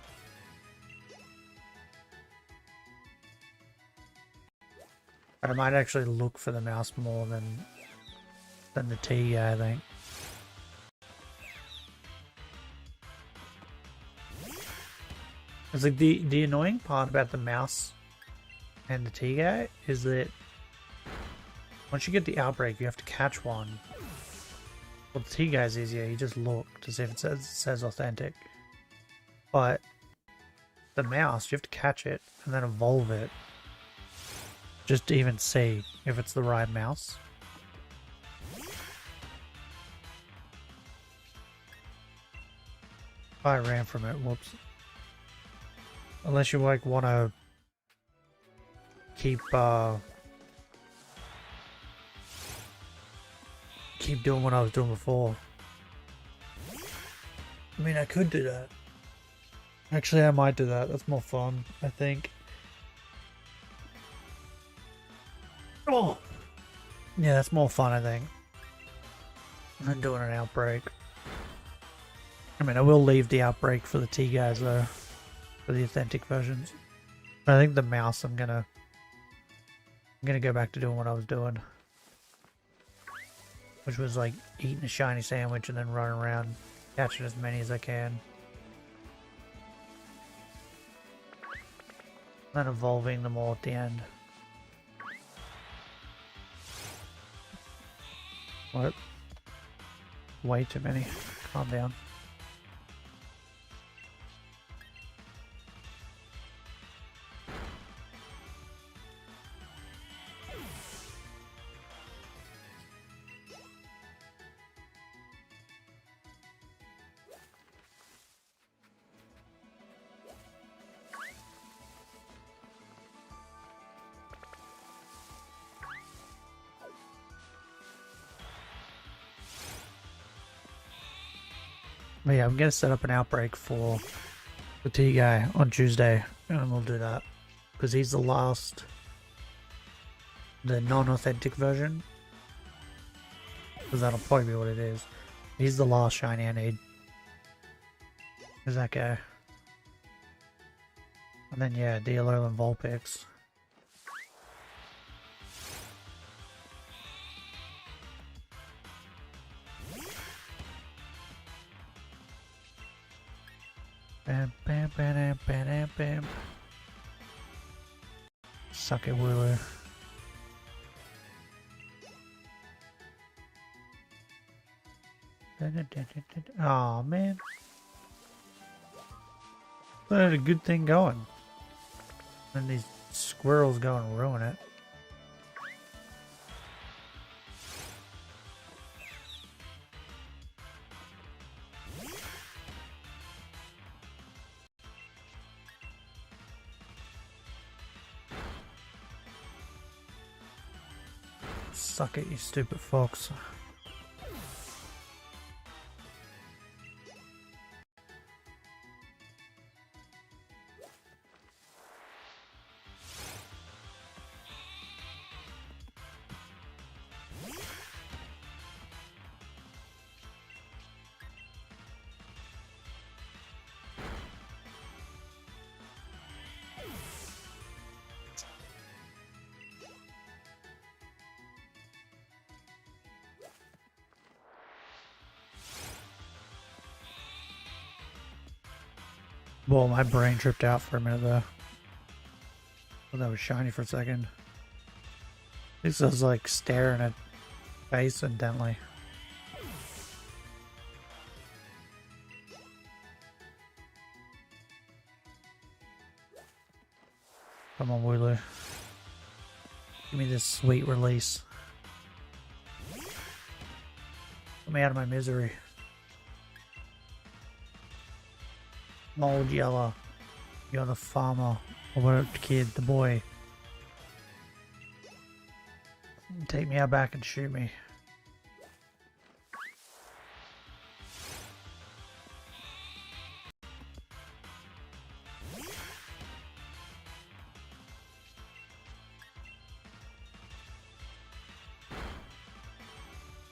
But I might actually look for the mouse more than the T guy, I think. It's like the annoying part about the mouse and the T guy is that once you get the outbreak, you have to catch one. Well, the T guy's easier. You just look to see if it says authentic. But the mouse, you have to catch it and then evolve it just to even see if it's the right mouse. I ran from it. Whoops. Unless you like want to keep doing what I was doing before. I mean, I could do that. Actually, I might do that. That's more fun, I think. Oh! Yeah, that's more fun, I think, than doing an outbreak. I mean, I will leave the outbreak for the T guys, though. For the authentic versions. I think the mouse I'm gonna go back to doing what I was doing. Which was like eating a shiny sandwich and then running around catching as many as I can. Then evolving them all at the end. What? Way too many. Calm down. But yeah, I'm gonna set up an outbreak for the T guy on Tuesday, and we'll do that because he's the last, the non-authentic version. Because that'll probably be what it is. He's the last shiny I need. Who's that guy? And then yeah, DLO and Vulpix. Bam, bam, bam, bam, bam, bam. Suck it, Woo-Woo. Aw, man. I had a good thing going. And these squirrels go and ruin it. Suck it, you stupid fox. Well, my brain tripped out for a minute though. Well, that was shiny for a second. At least I was like staring at face intently. Come on, Wooloo. Give me this sweet release. Let me out of my misery. Old Yellow, you're the farmer, or whatever, kid, the boy. Take me out back and shoot me.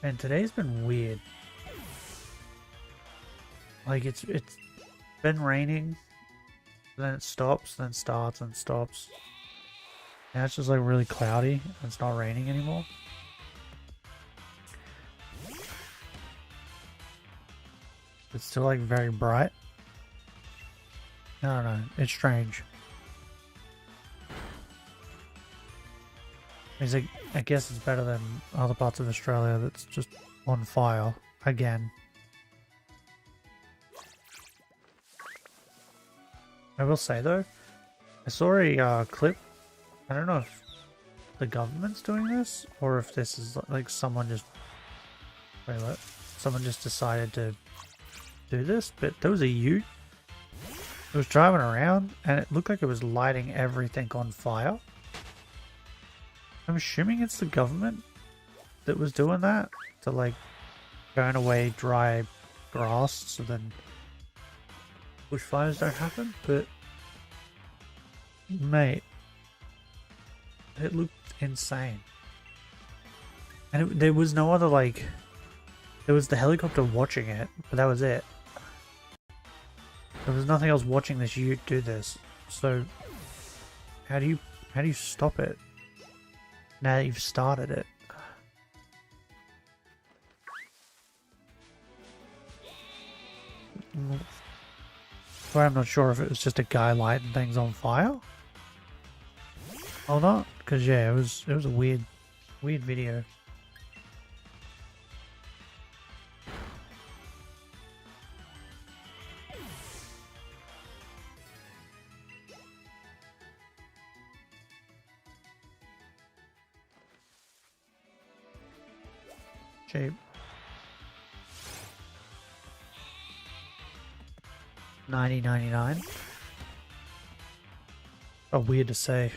And today's been weird. Like it's been raining, then it stops, then starts and stops. Now it's just like really cloudy and it's not raining anymore. It's still like very bright. I don't know, it's strange. I guess it's better than other parts of Australia that's just on fire again. I will say though, I saw a clip. I don't know if the government's doing this or if this is like someone just someone just decided to do this, but there was a ute. It was driving around and it looked like it was lighting everything on fire. I'm assuming it's the government that was doing that to like burn away dry grass so then bushfires don't happen, but mate, it looked insane. And there was no other like, there was the helicopter watching it, but that was it. There was nothing else watching this ute do this. So how do you stop it now that you've started it? Well, I'm not sure if it was just a guy lighting things on fire or not, because yeah, it was a weird video. Cheap. $90.99. Oh, weird to say.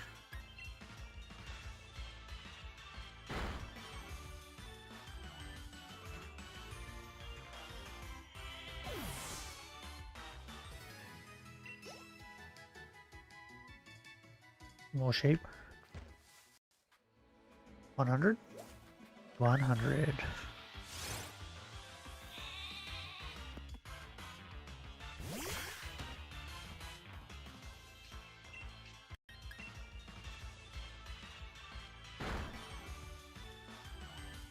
More sheep. 100. 100.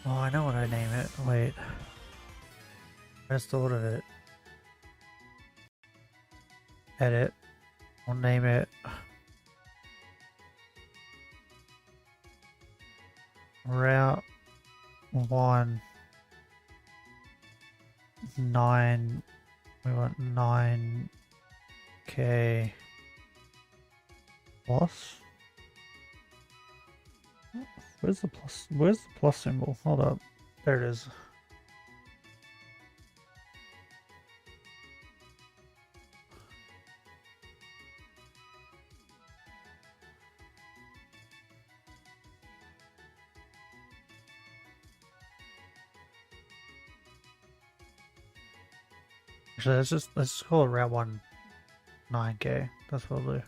Oh, I know what I name it. Wait. I just thought of it. Edit. I'll name it Route 1 9. We want 9K plus. Where's the plus? Where's the plus symbol? Hold up. There it is. Actually, let's call it Route 1 9K. That's what I'll do.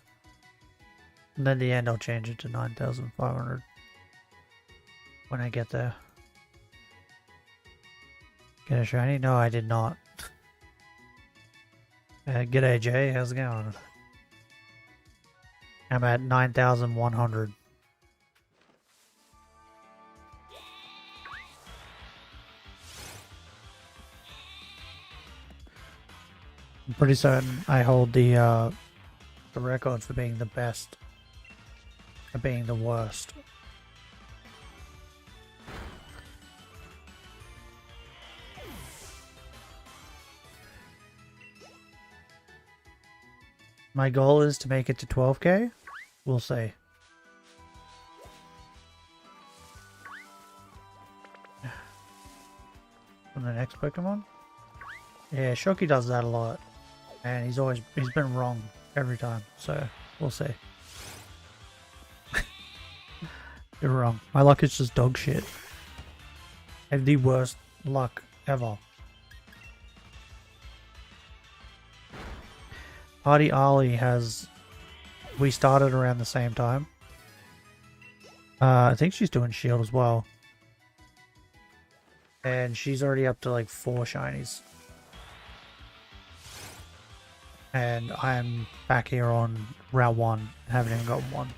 And then at the end I'll change it to 9,500 when I get there. Get a shiny? No, I did not. G'day Jay, how's it going? I'm at 9,100. I'm pretty certain I hold the record for being the best, for being the worst. My goal is to make it to 12K. We'll see. From the next Pokemon? Yeah, Shocky does that a lot. And he's been wrong every time, so we'll see. You're wrong. My luck is just dog shit. I have the worst luck ever. Party Ali has... We started around the same time. I think she's doing Shield as well. And she's already up to like 4 shinies. And I'm back here on Route 1 and haven't even gotten one.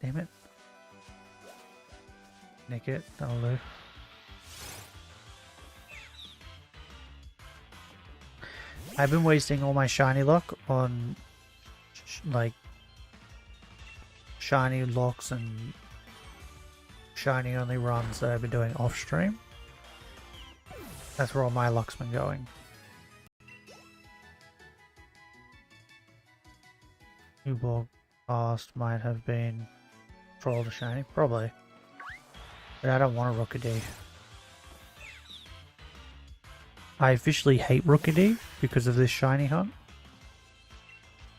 Damn it. Nick it, that'll do. I've been wasting all my Shinylocke on like shiny locks and shiny only runs that I've been doing off stream. That's where all my luck's been going. New ball past might have been for all the shiny, probably. But I don't want a Rookidee. I officially hate Rookidee because of this shiny hunt.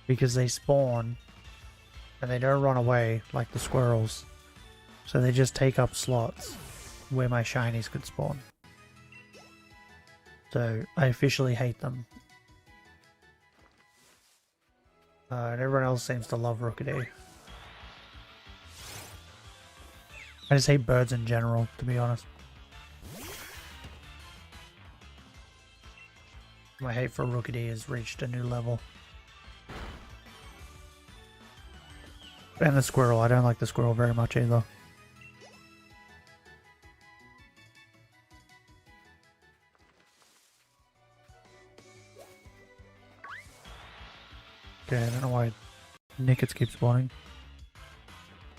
Because they spawn and they don't run away like the squirrels. So they just take up slots where my shinies could spawn. So I officially hate them. And everyone else seems to love Rookidee. I just hate birds in general, to be honest. My hate for Rookidee has reached a new level. And the squirrel, I don't like the squirrel very much either. Okay, I don't know why Nickets keep spawning.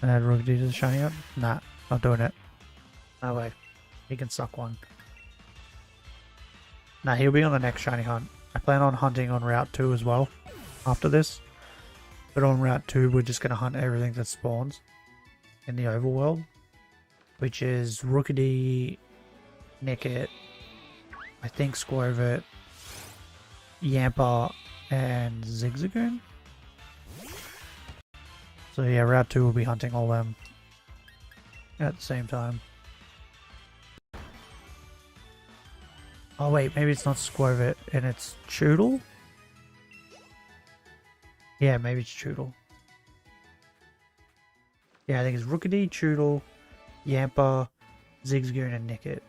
And add Rookidee to the shiny up? Nah, not doing it. No way. He can suck one. Nah, he'll be on the next shiny hunt. I plan on hunting on Route 2 as well after this. But on Route 2 we're just going to hunt everything that spawns in the overworld. Which is Rookidee, Nickit, I think Squirvit, Yamper, and Zigzagoon. So yeah, Route 2 will be hunting all them at the same time. Oh wait, maybe it's not Squirvit and it's Choodle? Yeah, maybe it's Choodle. Yeah, I think it's Rookidee, Choodle, Yamper, Zigzagoon, and Nickit.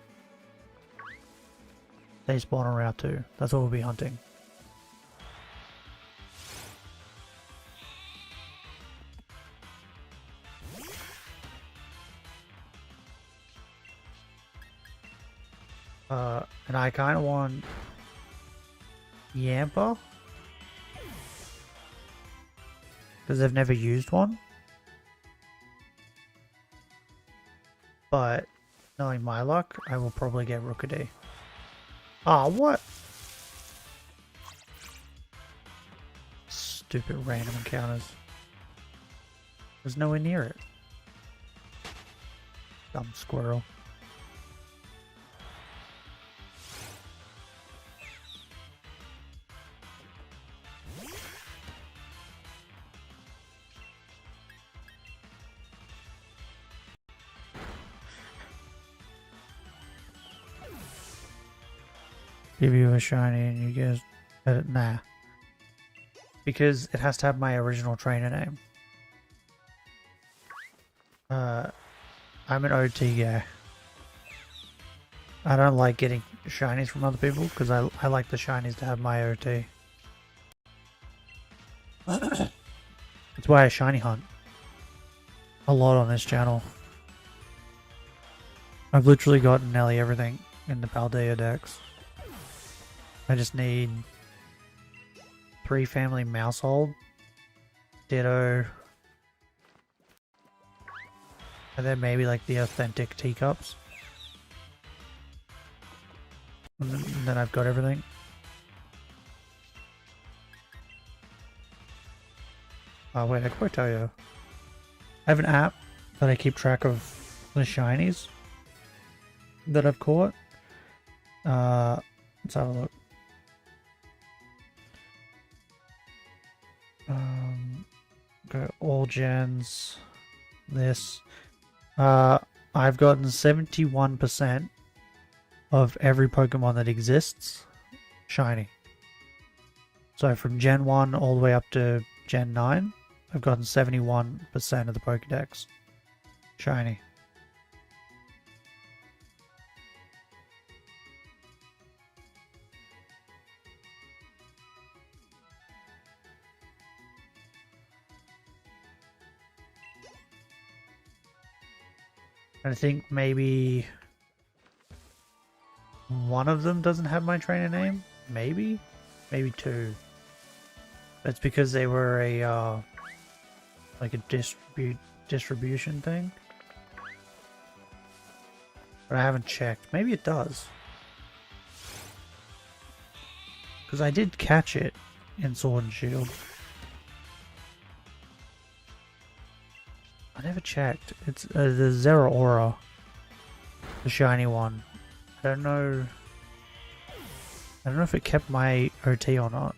They spawn on Route 2. That's what we'll be hunting. And I kind of want Yamper because they've never used one. But knowing my luck, I will probably get Rookidee. Ah, what? Stupid random encounters. There's nowhere near it. Dumb squirrel. Give you a shiny and you guys nah. Because it has to have my original trainer name. I'm an OT guy. I don't like getting shinies from other people because I like the shinies to have my OT. That's why I shiny hunt a lot on this channel. I've literally gotten nearly everything in the Paldea decks. I just need 3 family Mousehold, Ditto, and then maybe like the authentic teacups. And then I've got everything. Oh wait, I could probably tell you. I have an app that I keep track of the shinies that I've caught. Let's have a look. Go all gens. This. I've gotten 71% of every Pokemon that exists shiny. So from Gen 1 all the way up to Gen 9, I've gotten 71% of the Pokedex shiny. I think maybe one of them doesn't have my trainer name. Maybe? Maybe two. That's because they were a, like a distribution thing. But I haven't checked. Maybe it does. Because I did catch it in Sword and Shield. I never checked. It's the Zeraora, the shiny one. I don't know if it kept my OT or not,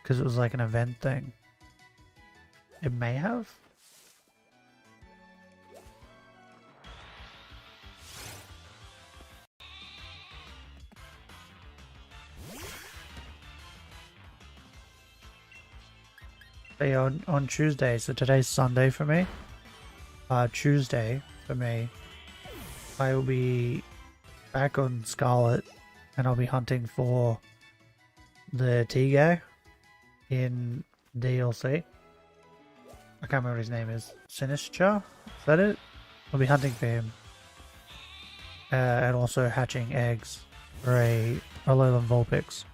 because it was like an event thing. It may have. Hey, on Tuesday, so today's Sunday for me. Tuesday for me, I will be back on Scarlet, and I'll be hunting for the T-Guy in DLC. I can't remember what his name is. Sinistra? Is that it? I'll be hunting for him. And also hatching eggs for a Alolan Vulpix.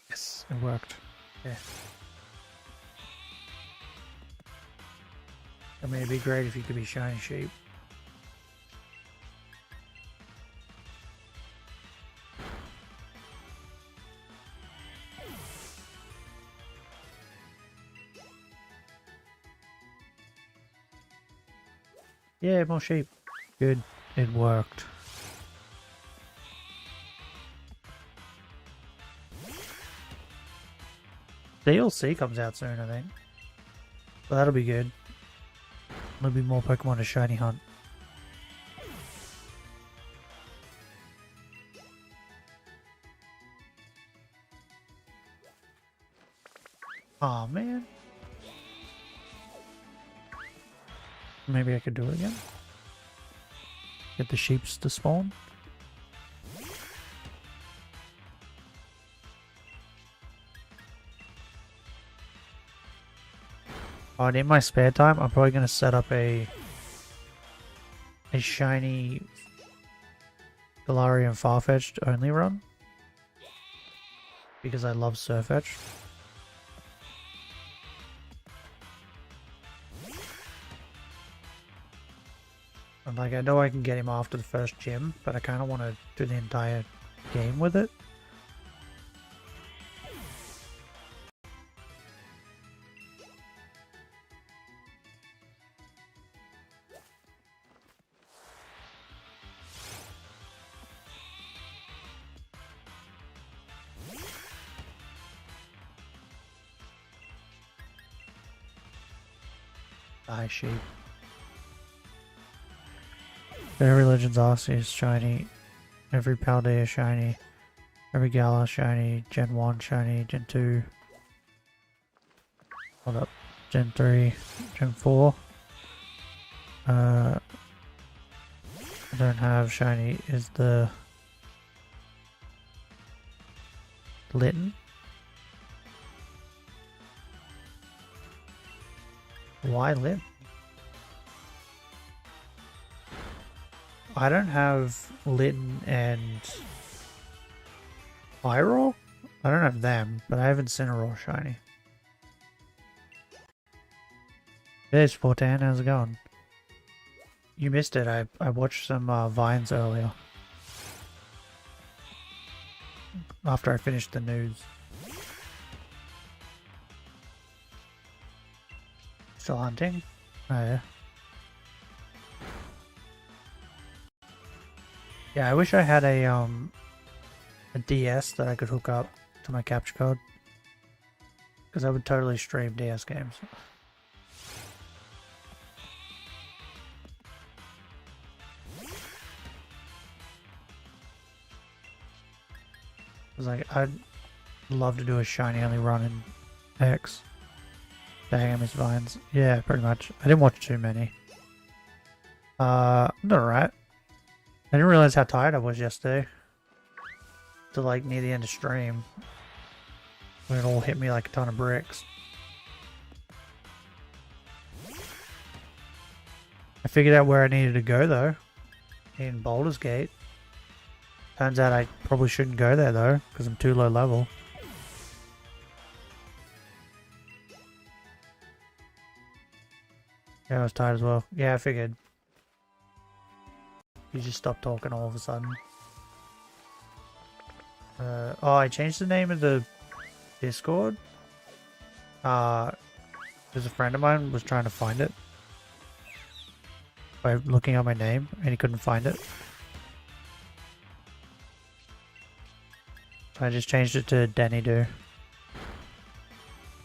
Yes, it worked. Yeah. I mean, it'd be great if you could be shiny sheep. Yeah, more sheep. Good. It worked. DLC comes out soon, I think. So that'll be good. There'll be more Pokemon to shiny hunt. Aw, man. Maybe I could do it again. Get the sheeps to spawn. Oh, and in my spare time, I'm probably going to set up a shiny Galarian Farfetch'd only run. Because I love Surfetch. And like, I know I can get him after the first gym, but I kind of want to do the entire game with it. Sheep. Every Legends Arceus is shiny. Every Paldea is shiny. Every Gala shiny. Gen 1 shiny. Gen 2. Hold up. Gen 3. Gen 4. I don't have shiny is the Litten. Why Litten? I don't have Litten and Pyro? I don't have them, but I have Incineroar shiny. Hey, Sportan, how's it going? You missed it. I watched some Vines earlier. After I finished the news. Still hunting? Oh yeah. Yeah, I wish I had a DS that I could hook up to my capture card. Because I would totally stream DS games. It's like, I'd love to do a shiny only run in X. Dang, I miss Vines. Yeah, pretty much. I didn't watch too many. I'm doing alright. I didn't realize how tired I was yesterday. Till like near the end of stream. When it all hit me like a ton of bricks. I figured out where I needed to go though. In Baldur's Gate. Turns out I probably shouldn't go there though, because I'm too low level. Yeah, I was tired as well. Yeah, I figured. You just stopped talking all of a sudden. Oh, I changed the name of the Discord. Because a friend of mine was trying to find it. By looking at my name, and he couldn't find it. So I just changed it to Danny Do.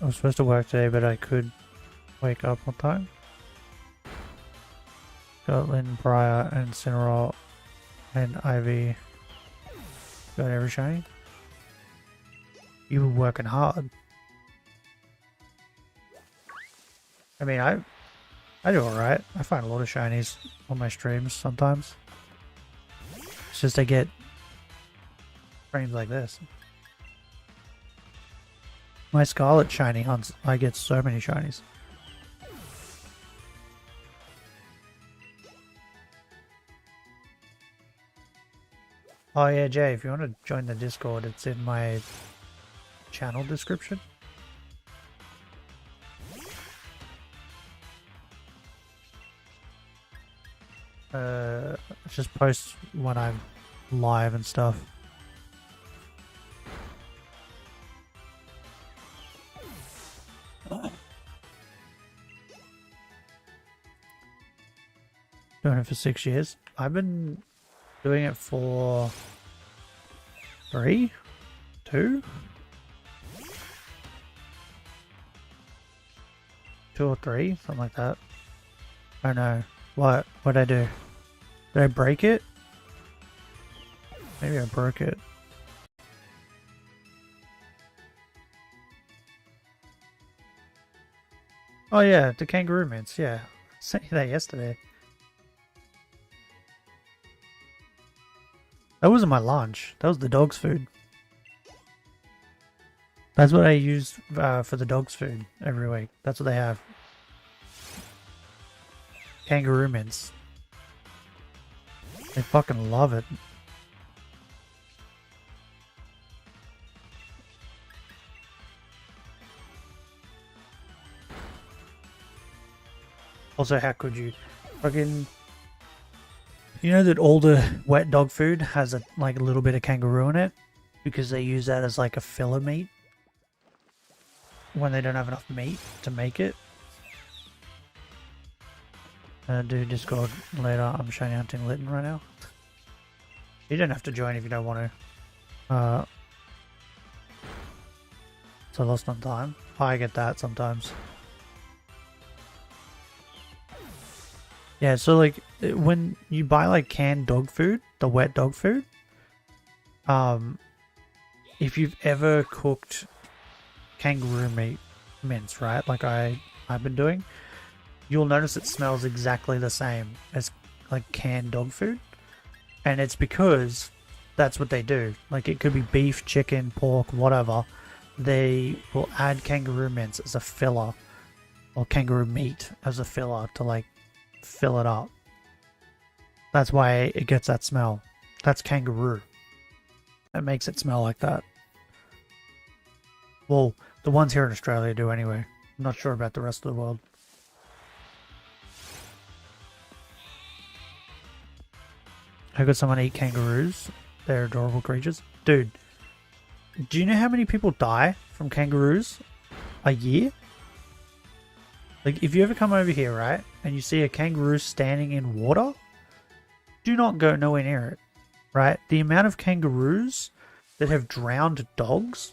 I was supposed to work today, but I could wake up on time. Got Lynn Pryor and Cineroll and Ivy. Got every shiny. You were working hard. I mean, I do alright. I find a lot of shinies on my streams sometimes. It's just I get frames like this. My Scarlet shiny hunts, I get so many shinies. Oh yeah, Jay, if you want to join the Discord, it's in my channel description. Just post when I'm live and stuff. Doing it for 6 years. I've been doing it for 3? 2? 2 or 3? Something like that. I don't know. What? What'd I do? Did I break it? Maybe I broke it. Oh yeah, the kangaroo mints, yeah. I sent you that yesterday. That wasn't my lunch. That was the dog's food. That's what I use for the dog's food every week. That's what they have. Kangaroo mints. They fucking love it. Also, how could you fucking... You know that all the wet dog food has like a little bit of kangaroo in it? Because they use that as like a filler meat. When they don't have enough meat to make it. Do Discord later. I'm shiny hunting Lytton right now. You don't have to join if you don't want to. So I lost on time. I get that sometimes. Yeah, so like when you buy like canned dog food, the wet dog food, if you've ever cooked kangaroo meat mince, right? Like I've been doing, you'll notice it smells exactly the same as like canned dog food. And it's because that's what they do. Like it could be beef, chicken, pork, whatever. They will add kangaroo mince as a filler, or kangaroo meat as a filler to like fill it up. That's why it gets that smell. That's kangaroo. That makes it smell like that. Well, the ones here in Australia do anyway. I'm not sure about the rest of the world. How could someone eat kangaroos? They're adorable creatures. Dude, do you know how many people die from kangaroos a year? Like, if you ever come over here, right, and you see a kangaroo standing in water, do not go nowhere near it. right? The amount of kangaroos that have drowned dogs,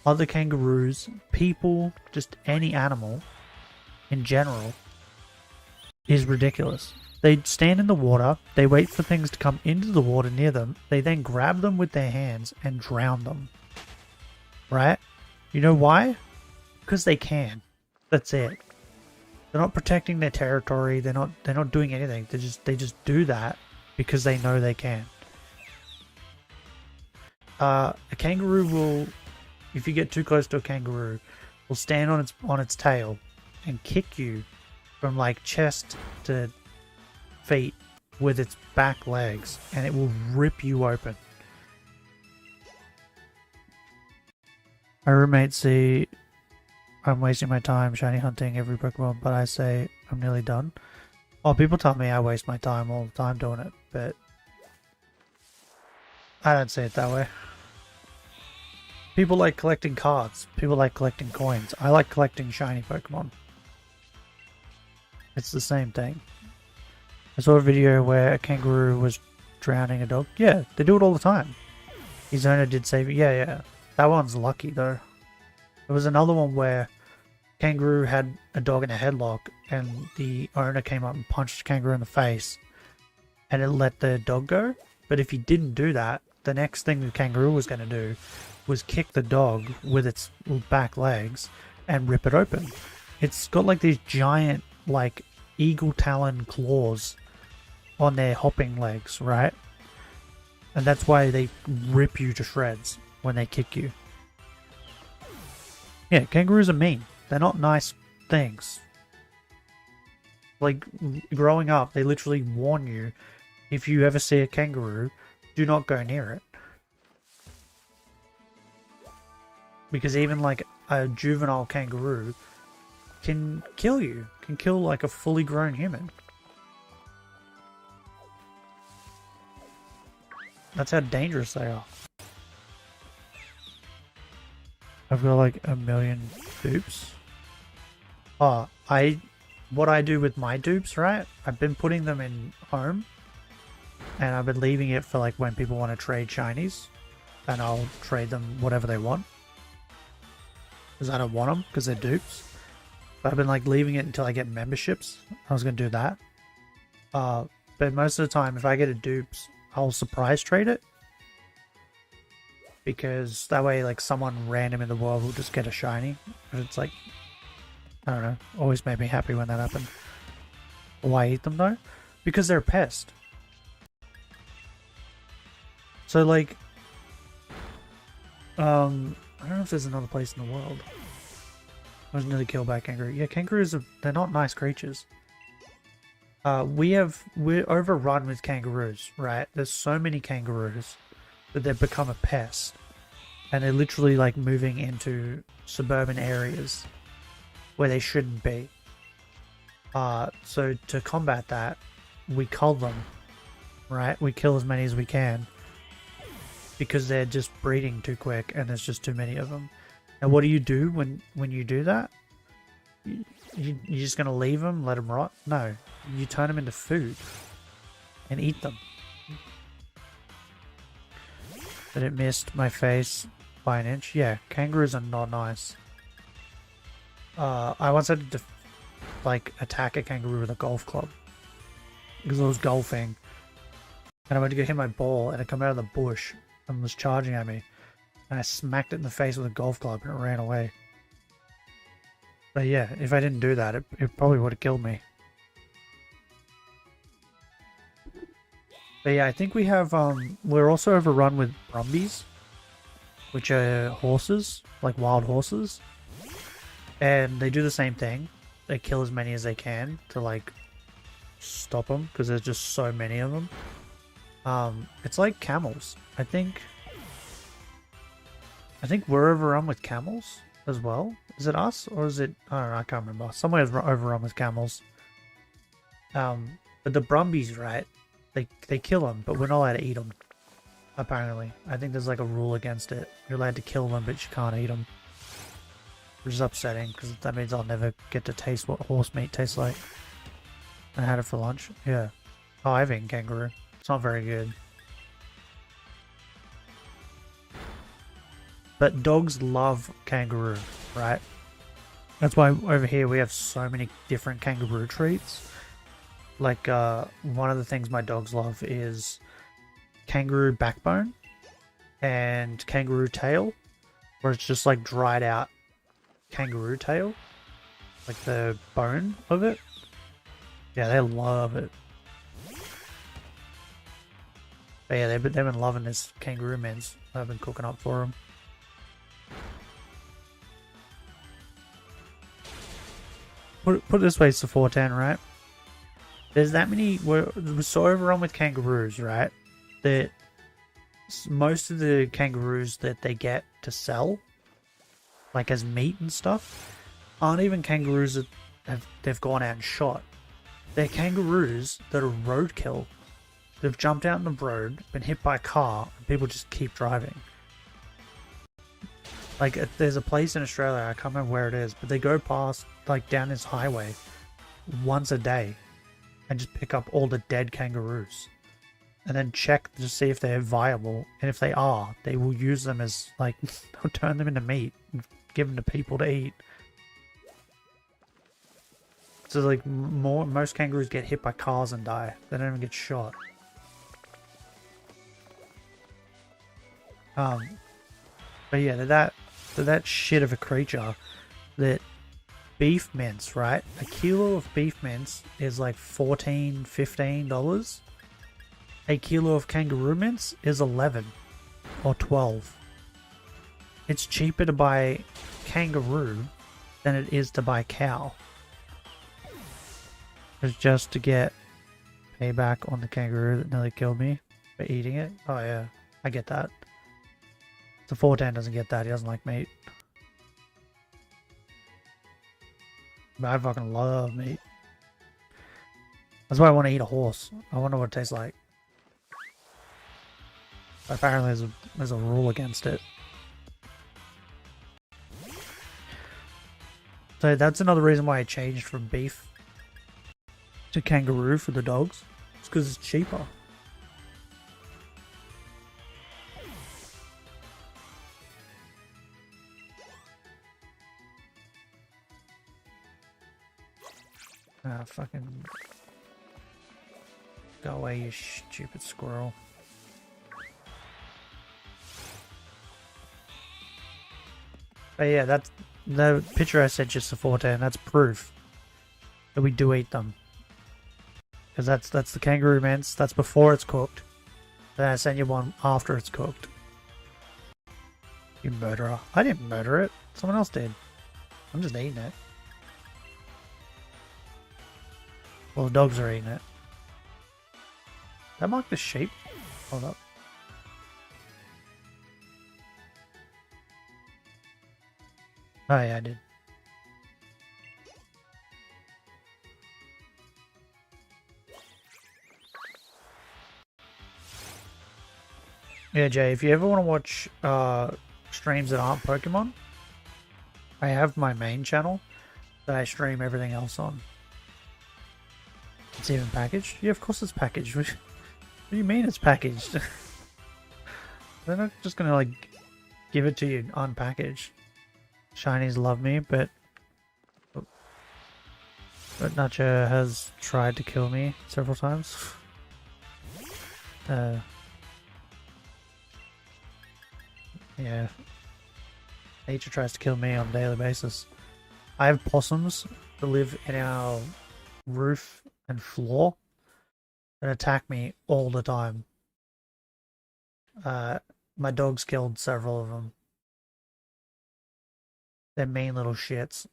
other kangaroos, people, just any animal in general, is ridiculous. They stand in the water, they wait for things to come into the water near them, they then grab them with their hands and drown them. Right? You know why? Because they can. That's it. They're not protecting their territory, they're not doing anything. They just do that because they know they can. A kangaroo will, if you get too close to a kangaroo, will stand on its tail and kick you from like chest to feet with its back legs, and it will rip you open. My roommates see I'm wasting my time shiny hunting every Pokemon, but I say I'm nearly done. Oh, people tell me I waste my time all the time doing it, but I don't see it that way. People like collecting cards. People like collecting coins. I like collecting shiny Pokemon. It's the same thing. I saw a video where a kangaroo was drowning a dog. Yeah, they do it all the time. His owner did save it. Yeah. That one's lucky though. There was another one where kangaroo had a dog in a headlock and the owner came up and punched the kangaroo in the face and it let the dog go. But if he didn't do that, the next thing the kangaroo was going to do was kick the dog with its back legs and rip it open. It's got like these giant like eagle talon claws on their hopping legs, right? And that's why they rip you to shreds when they kick you. Yeah, kangaroos are mean. They're not nice things. Like, growing up, they literally warn you, if you ever see a kangaroo, do not go near it. Because even like a juvenile kangaroo can kill you. Can kill like a fully grown human. That's how dangerous they are. I've got like 1 million dupes. Oh, what I do with my dupes, right? I've been putting them in home. And I've been leaving it for like when people want to trade shinies. And I'll trade them whatever they want. Because I don't want them, because they're dupes. But I've been like leaving it until I get memberships. I was going to do that. But most of the time, if I get a dupes, I'll surprise trade it. Because that way, like, someone random in the world will just get a shiny. And it's like, I don't know, always made me happy when that happened. Why eat them though? Because they're a pest. So like, I don't know if there's another place in the world. I was nearly killed by a kangaroo. Yeah, kangaroos they're not nice creatures. We're overrun with kangaroos, right? There's so many kangaroos that they've become a pest. And they're literally like moving into suburban areas where they shouldn't be. So to combat that, we cull them, right? We kill as many as we can. Because they're just breeding too quick and there's just too many of them. And what do you do when you do that? You're just going to leave them, let them rot? No. You turn them into food and eat them. But it missed my face by an inch. Yeah, kangaroos are not nice. I once had to like attack a kangaroo with a golf club because I was golfing and I went to go hit my ball and it came out of the bush and was charging at me and I smacked it in the face with a golf club and it ran away. But yeah, if I didn't do that, it probably would have killed me. But yeah, I think we have, we're also overrun with brumbies, which are horses, like wild horses. And they do the same thing. They kill as many as they can to like stop them because there's just so many of them. It's like camels. I think we're overrun with camels as well. Is it us or is it? I don't know. I can't remember. Somewhere's overrun with camels. But the brumbies, right? They kill them, but we're not allowed to eat them. Apparently, I think there's like a rule against it. You're allowed to kill them, but you can't eat them. Which is upsetting because that means I'll never get to taste what horse meat tastes like. I had it for lunch. Yeah. Oh, I've eaten kangaroo. It's not very good. but dogs love kangaroo, right? That's why over here we have so many different kangaroo treats. Like, one of the things my dogs love is kangaroo backbone and kangaroo tail, where it's just like dried out kangaroo tail, like the bone of it. Yeah, they love it. But yeah, they've been loving this kangaroo mince I've been cooking up for them. Put it this way, it's the 410, right? There's that many. We're so overrun with kangaroos, right? That most of the kangaroos that they get to sell, like as meat and stuff, aren't even kangaroos that they've gone out and shot. They're kangaroos that are roadkill. They've jumped out in the road, been hit by a car, and people just keep driving. Like, there's a place in Australia, I can't remember where it is, but they go past, like, down this highway once a day and just pick up all the dead kangaroos. And then check to see if they're viable. And if they are, they will use them as, like, they'll turn them into meat and give them to people to eat. So, like, most kangaroos get hit by cars and die. They don't even get shot. But yeah, that shit of a creature, that beef mince, right? A kilo of beef mince is like $14, $15. A kilo of kangaroo mince is $11 or $12. It's cheaper to buy kangaroo than it is to buy cow. It's just to get payback on the kangaroo that nearly killed me for eating it. Oh yeah, I get that. The 410 doesn't get that, he doesn't like meat. But I fucking love meat. That's why I want to eat a horse. I wonder what it tastes like. Apparently there's a rule against it. So that's another reason why I changed from beef to kangaroo for the dogs. It's because it's cheaper. Ah, fucking go away, you stupid squirrel. But yeah, that's the picture I sent just the 410. That's proof that we do eat them. Because that's the kangaroo mince. That's before it's cooked. Then I send you one after it's cooked. You murderer. I didn't murder it. Someone else did. I'm just eating it. Well, the dogs are eating it. Did I mark the sheep? Hold up. Oh yeah, I did. Yeah, Jay, if you ever want to watch streams that aren't Pokemon, I have my main channel that I stream everything else on. It's even packaged? Yeah, of course it's packaged. What do you mean it's packaged? They're not just gonna, like, give it to you unpackaged. Shinies love me, but Nacha has tried to kill me several times. Yeah. Nature tries to kill me on a daily basis. I have possums that live in our roof and floor that attack me all the time. My dog's killed several of them. They're mean little shits.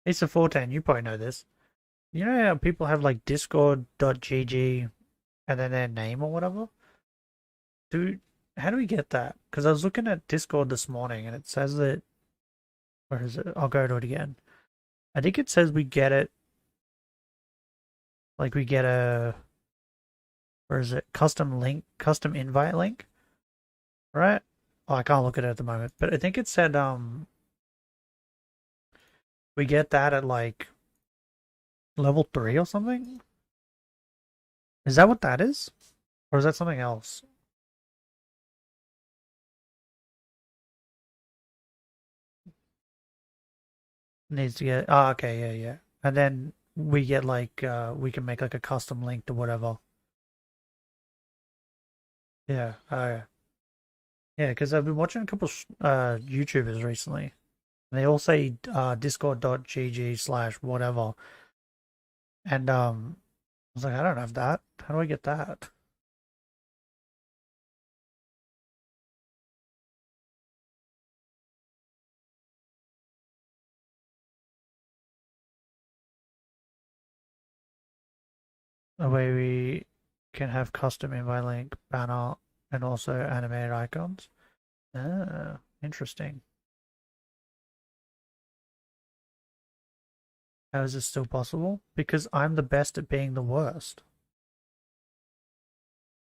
It's a 410, you probably know this. You know how people have like discord.gg and then their name or whatever? Dude, how do we get that? Because I was looking at Discord this morning and it says that... Where is it? I'll go to it again. I think it says we get it... Like we get a... Where is it? Custom link? Custom invite link? Right? Oh, I can't look at it at the moment, but I think it said we get that at like level 3 or something. Is that what that is? Or is that something else? Needs to get... Oh, okay, yeah, yeah. And then we get like, we can make like a custom link to whatever. Yeah, oh yeah. Yeah, because I've been watching a couple YouTubers recently. And they all say discord.gg/whatever. And I was like, I don't have that. How do I get that? A way we can have custom invite link, banner, and also animated icons. Ah, interesting. How is this still possible? Because I'm the best at being the worst.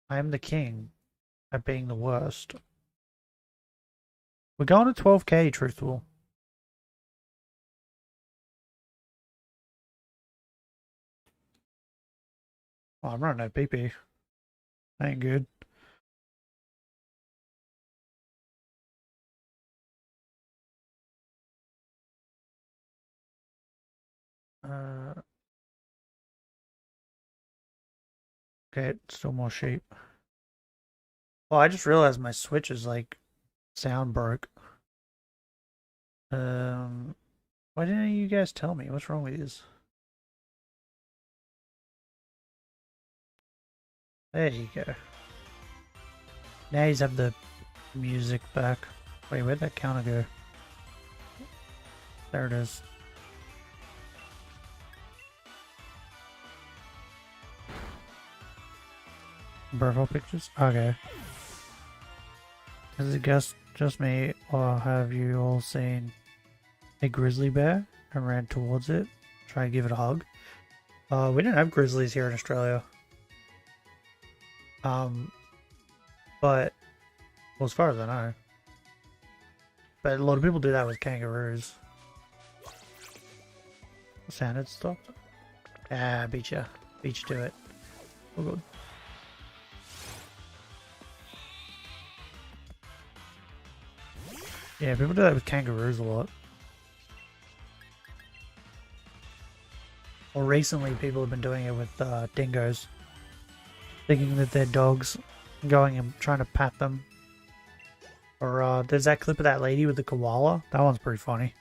I am the king at being the worst. We're going to 12k, truthful. Oh, I'm running out of PP. Ain't good. Okay, still more sheep. Oh, I just realized my Switch is like sound broke. Why didn't you guys tell me? What's wrong with these? There you go. Now you have the music back. Wait, where'd that counter go? There it is. Profile pictures? Okay. Is it just me, or have you all seen a grizzly bear and ran towards it? Try and give it a hug? We don't have grizzlies here in Australia. But, well, as far as I know. But a lot of people do that with kangaroos. The sound had stopped. Ah, beat you. Beat you to it. Oh, good. Yeah, people do that with kangaroos a lot. Or recently people have been doing it with dingoes. Thinking that they're dogs, going and trying to pat them. Or there's that clip of that lady with the koala. That one's pretty funny.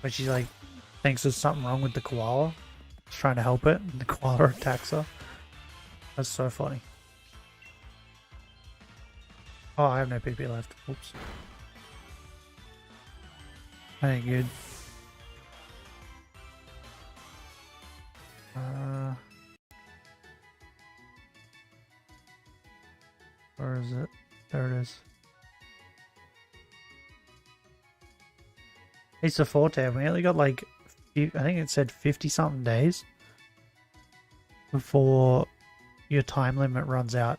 But she like thinks there's something wrong with the koala. She's trying to help it, and the koala attacks her. That's so funny. Oh, I have no PP left. Oops. That ain't good. Where is it? There it is. It's a 4-tab. We only got like, I think it said 50 something days before your time limit runs out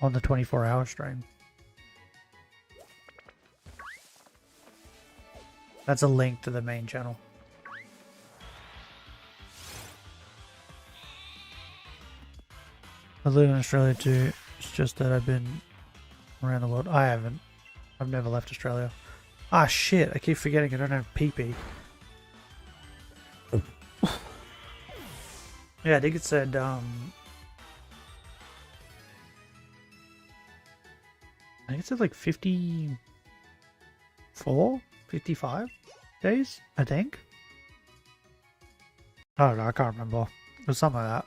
on the 24-hour stream. That's a link to the main channel. I live in Australia too. It's just that I've been around the world. I haven't. I've never left Australia. Ah, shit. I keep forgetting I don't have PP. Yeah, I think it said, I think it said like 54? 55 days, I think. I don't know, I can't remember. It was something like that.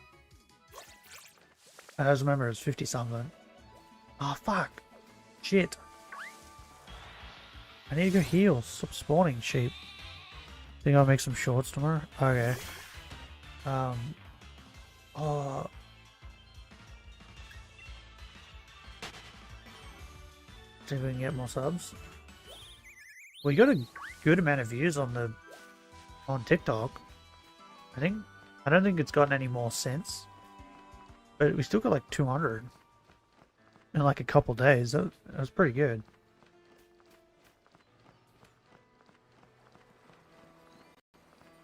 I just remember it was 50 something. Oh, fuck. Shit. I need to go heal. Stop spawning sheep. Think I'll make some shorts tomorrow? Okay. Oh. See if we can get more subs. We got a good amount of views on TikTok. I don't think it's gotten any more since. But we still got like 200. in like a couple days. That was pretty good.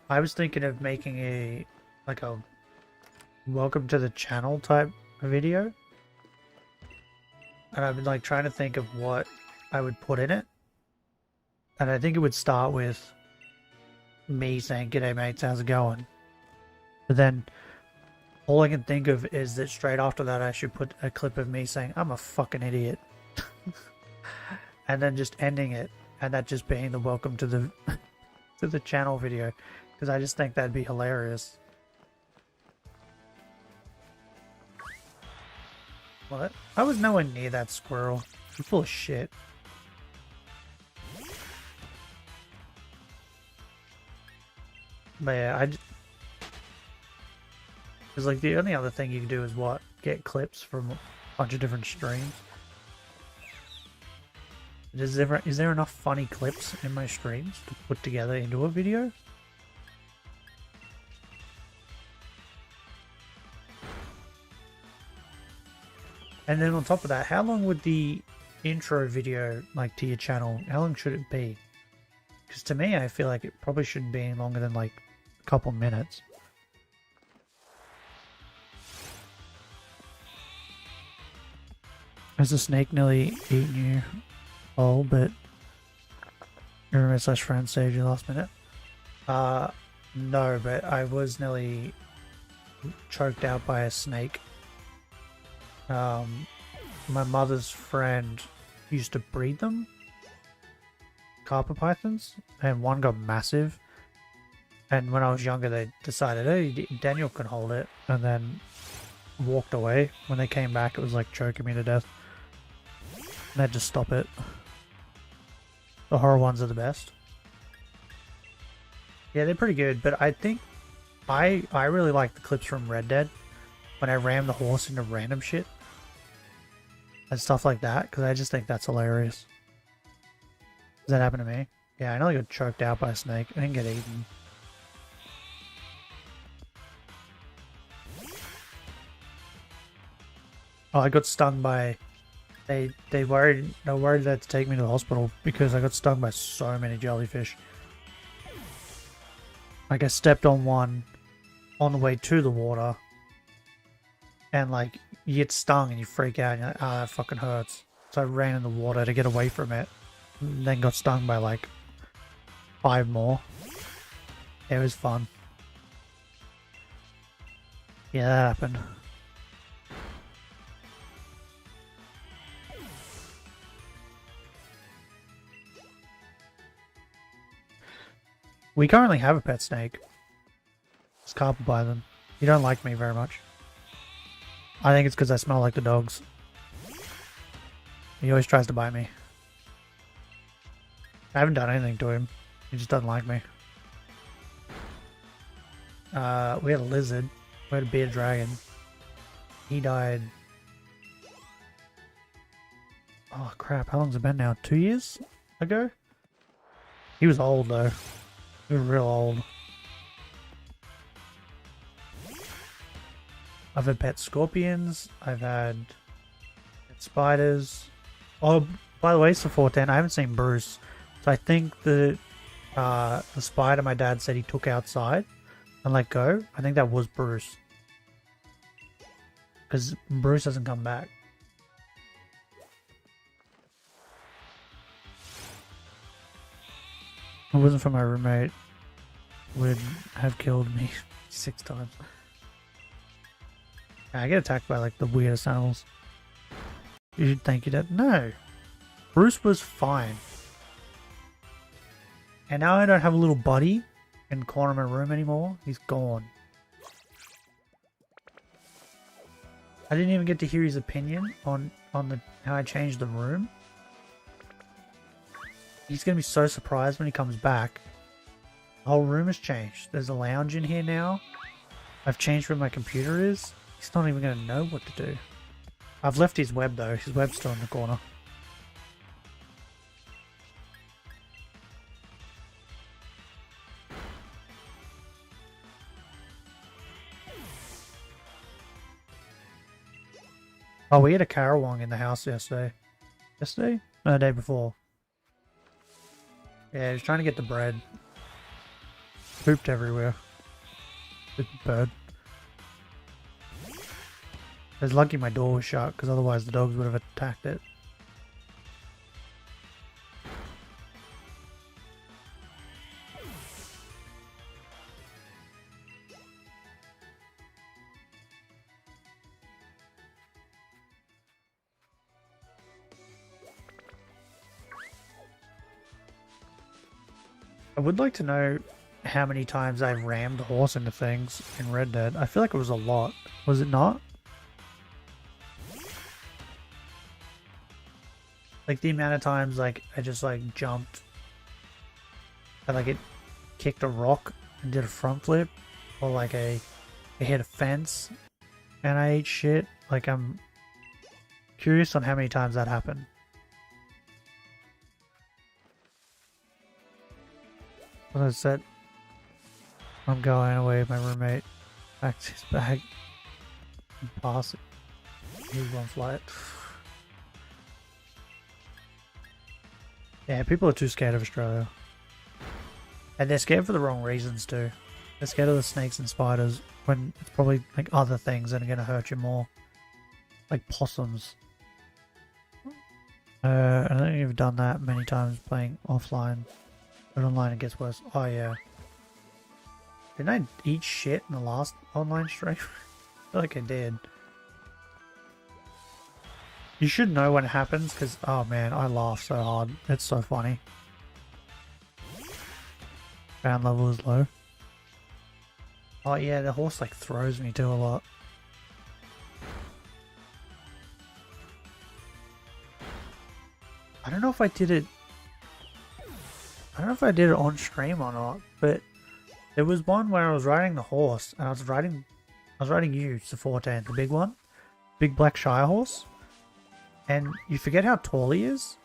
I was thinking of making a welcome to the channel type video. And I've been like trying to think of what I would put in it. And I think it would start with me saying, "G'day mates, how's it going?" But then all I can think of is that straight after that I should put a clip of me saying, "I'm a fucking idiot." And then just ending it, and that just being the welcome to the to the channel video. Because I just think that'd be hilarious. What? I was nowhere near that squirrel. You're full of shit. But yeah, it's like the only other thing you can do is what? Get clips from a bunch of different streams. Is there enough funny clips in my streams to put together into a video? And then on top of that, how long would the intro video, like, to your channel, how long should it be? Because to me, I feel like it probably shouldn't be any longer than, like, a couple minutes. Has the snake nearly eaten you? Oh, but your roommate / friend saved you last minute? No, but I was nearly choked out by a snake. My mother's friend used to breed them, carpet pythons, and one got massive. And when I was younger, they decided, "Hey, Daniel can hold it," and then walked away. When they came back, it was like choking me to death. And they had to stop it. The horror ones are the best. Yeah, they're pretty good, but I think I really like the clips from Red Dead when I ram the horse into random shit. And stuff like that, because I just think that's hilarious. Does that happen to me? Yeah, I nearly got choked out by a snake. I didn't get eaten. Oh, I got stung by... They were worried they had to take me to the hospital because I got stung by so many jellyfish. Like, I stepped on one on the way to the water. And, like, you get stung and you freak out and you're like, "Oh, that fucking hurts." So I ran in the water to get away from it. And then got stung by, like, 5 more. It was fun. Yeah, that happened. We currently have a pet snake. It's carpet python. You don't like me very much. I think it's because I smell like the dogs. He always tries to bite me. I haven't done anything to him. He just doesn't like me. We had a lizard. We had a bearded dragon. He died... Oh crap, how long's it been now? 2 years ago? He was old though. He was real old. I've had pet scorpions. I've had pet spiders. Oh, by the way, it's the 410. I haven't seen Bruce. So I think the spider my dad said he took outside and let go, I think that was Bruce. Because Bruce hasn't come back. If it wasn't for my roommate, would have killed me 6 times. I get attacked by like the weirdest animals. You should thank your dad. No! Bruce was fine. And now I don't have a little buddy in the corner of my room anymore. He's gone. I didn't even get to hear his opinion on how I changed the room. He's going to be so surprised when he comes back. The whole room has changed. There's a lounge in here now. I've changed where my computer is. He's not even going to know what to do. I've left his web though. His web's still in the corner. Oh, we had a Karawong in the house yesterday. Yesterday? No, the day before. Yeah, he was trying to get the bread. Pooped everywhere. Big bird. It's lucky my door was shut, because otherwise the dogs would have attacked it. I would like to know how many times I rammed the horse into things in Red Dead. I feel like it was a lot. Was it not? Like the amount of times like I just like jumped and like it kicked a rock and did a front flip, or like I hit a fence and I ate shit. Like I'm curious on how many times that happened. What is that? I'm going away with my roommate. Back to his bag. And pass it. He's one flight. Yeah, people are too scared of Australia. And they're scared for the wrong reasons too. They're scared of the snakes and spiders when it's probably like other things that are going to hurt you more. Like possums. I think you've done that many times playing offline. But online it gets worse. Oh yeah. Didn't I eat shit in the last online stream? I feel like I did. You should know when it happens because, oh man, I laugh so hard. It's so funny. Ground level is low. Oh yeah, the horse like throws me too a lot. I don't know if I did it. I don't know if I did it on stream or not, but there was one where I was riding the horse and I was riding you, Sefortan, the big one, big black Shire horse, and you forget how tall he is.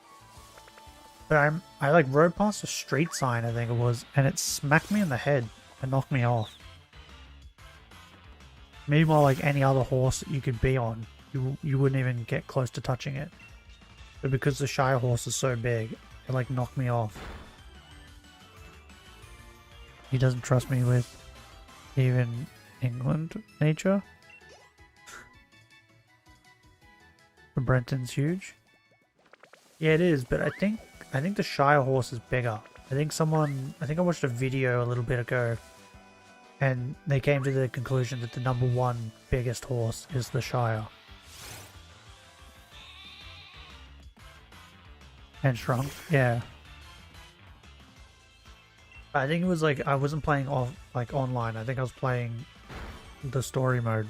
But I like rode past a street sign, I think it was, and it smacked me in the head and knocked me off. Meanwhile, like any other horse that you could be on, you wouldn't even get close to touching it. But because the Shire horse is so big, it like knocked me off. He doesn't trust me with even England nature. The Brenton's huge. Yeah, it is, but I think the Shire horse is bigger. I think I watched a video a little bit ago, and they came to the conclusion that the #1 biggest horse is the Shire. And shrunk, yeah. I think it was like I wasn't playing online. I think I was playing the story mode.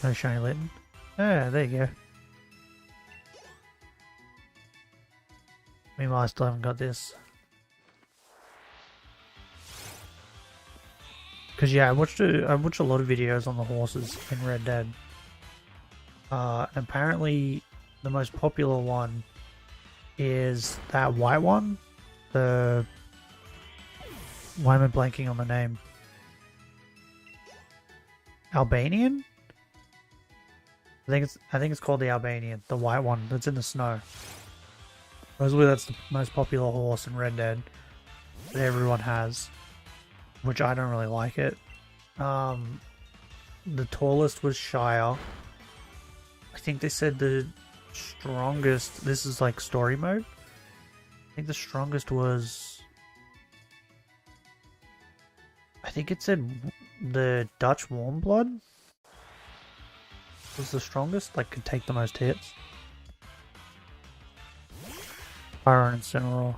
No shiny Litten. Yeah, there you go. Meanwhile, I still haven't got this. Cause yeah, I watched a lot of videos on the horses in Red Dead. Apparently, the most popular one is that white one. Why am I blanking on the name? Albanian? I think it's called the Albanian, the white one that's in the snow. Supposedly that's the most popular horse in Red Dead that everyone has, which I don't really like it. The tallest was Shire. I think they said the strongest, this is like story mode. I think the strongest was, I think it said the Dutch warm blood was the strongest, like could take the most hits. Fire and Incineroar.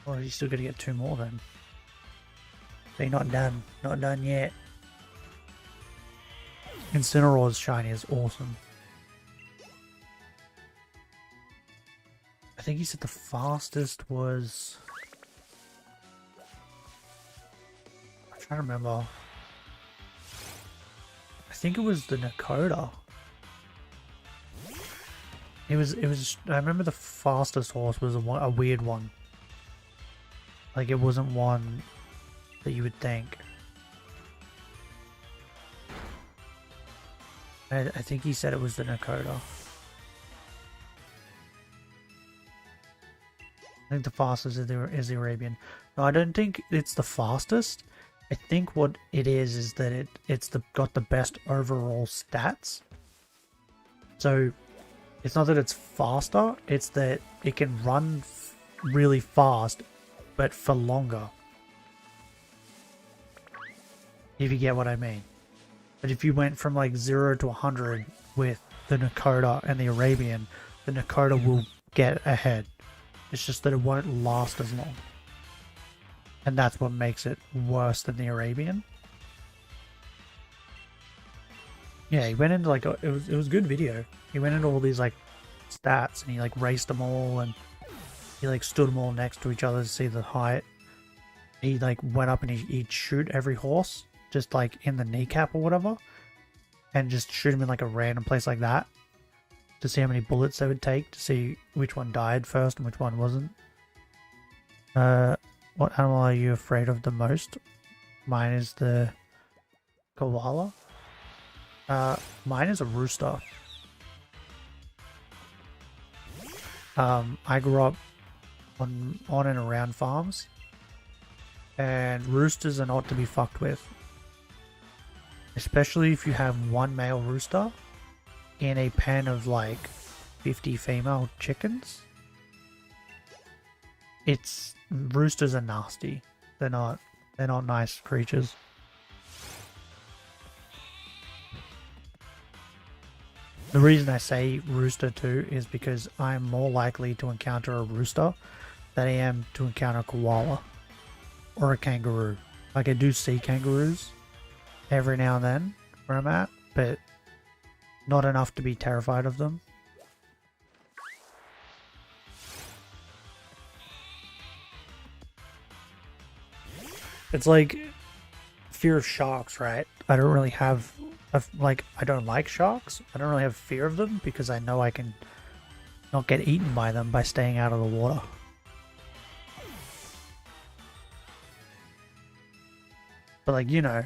Or you still gotta get 2 more then. So you're not done. Not done yet. Incineroar's shiny is awesome. I think he said the fastest was... I'm trying to remember. I think it was the Nakoda. It was. I remember the fastest horse was a weird one. Like it wasn't one that you would think. I think he said it was the Nakota. I think the fastest is the Arabian. No, I don't think it's the fastest. I think what it is that it's got the best overall stats. So it's not that it's faster, it's that it can run really fast, but for longer. If you get what I mean. But if you went from like 0 to 100 with the Nakota and the Arabian, the Nakota will get ahead. It's just that it won't last as long. And that's what makes it worse than the Arabian. Yeah, he went into like, it was good video. He went into all these like stats and he like raced them all and he like stood them all next to each other to see the height. He like went up and he'd shoot every horse just like in the kneecap or whatever. And just shoot him in like a random place like that. To see how many bullets they would take, to see which one died first and which one wasn't. What animal are you afraid of the most? Mine is the koala. Mine is a rooster. I grew up on and around farms, and roosters are not to be fucked with. Especially if you have one male rooster in a pen of like 50 female chickens. Roosters are nasty. They're not nice creatures. The reason I say rooster too is because I'm more likely to encounter a rooster than I am to encounter a koala or a kangaroo. Like I do see kangaroos every now and then where I'm at, but not enough to be terrified of them. It's like fear of sharks, right? I don't really have, I don't like sharks. I don't really have fear of them because I know I can not get eaten by them by staying out of the water. But like, you know,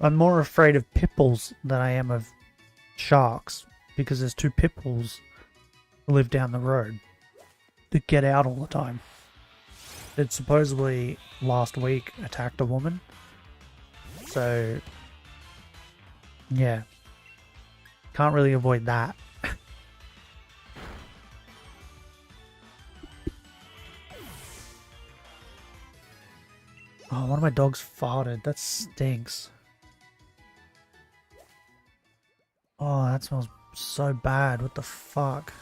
I'm more afraid of pit bulls than I am of sharks because there's 2 pit bulls that live down the road that get out all the time. It supposedly last week attacked a woman. So yeah, can't really avoid that. Oh, one of my dogs farted. That stinks. Oh, that smells so bad. What the fuck?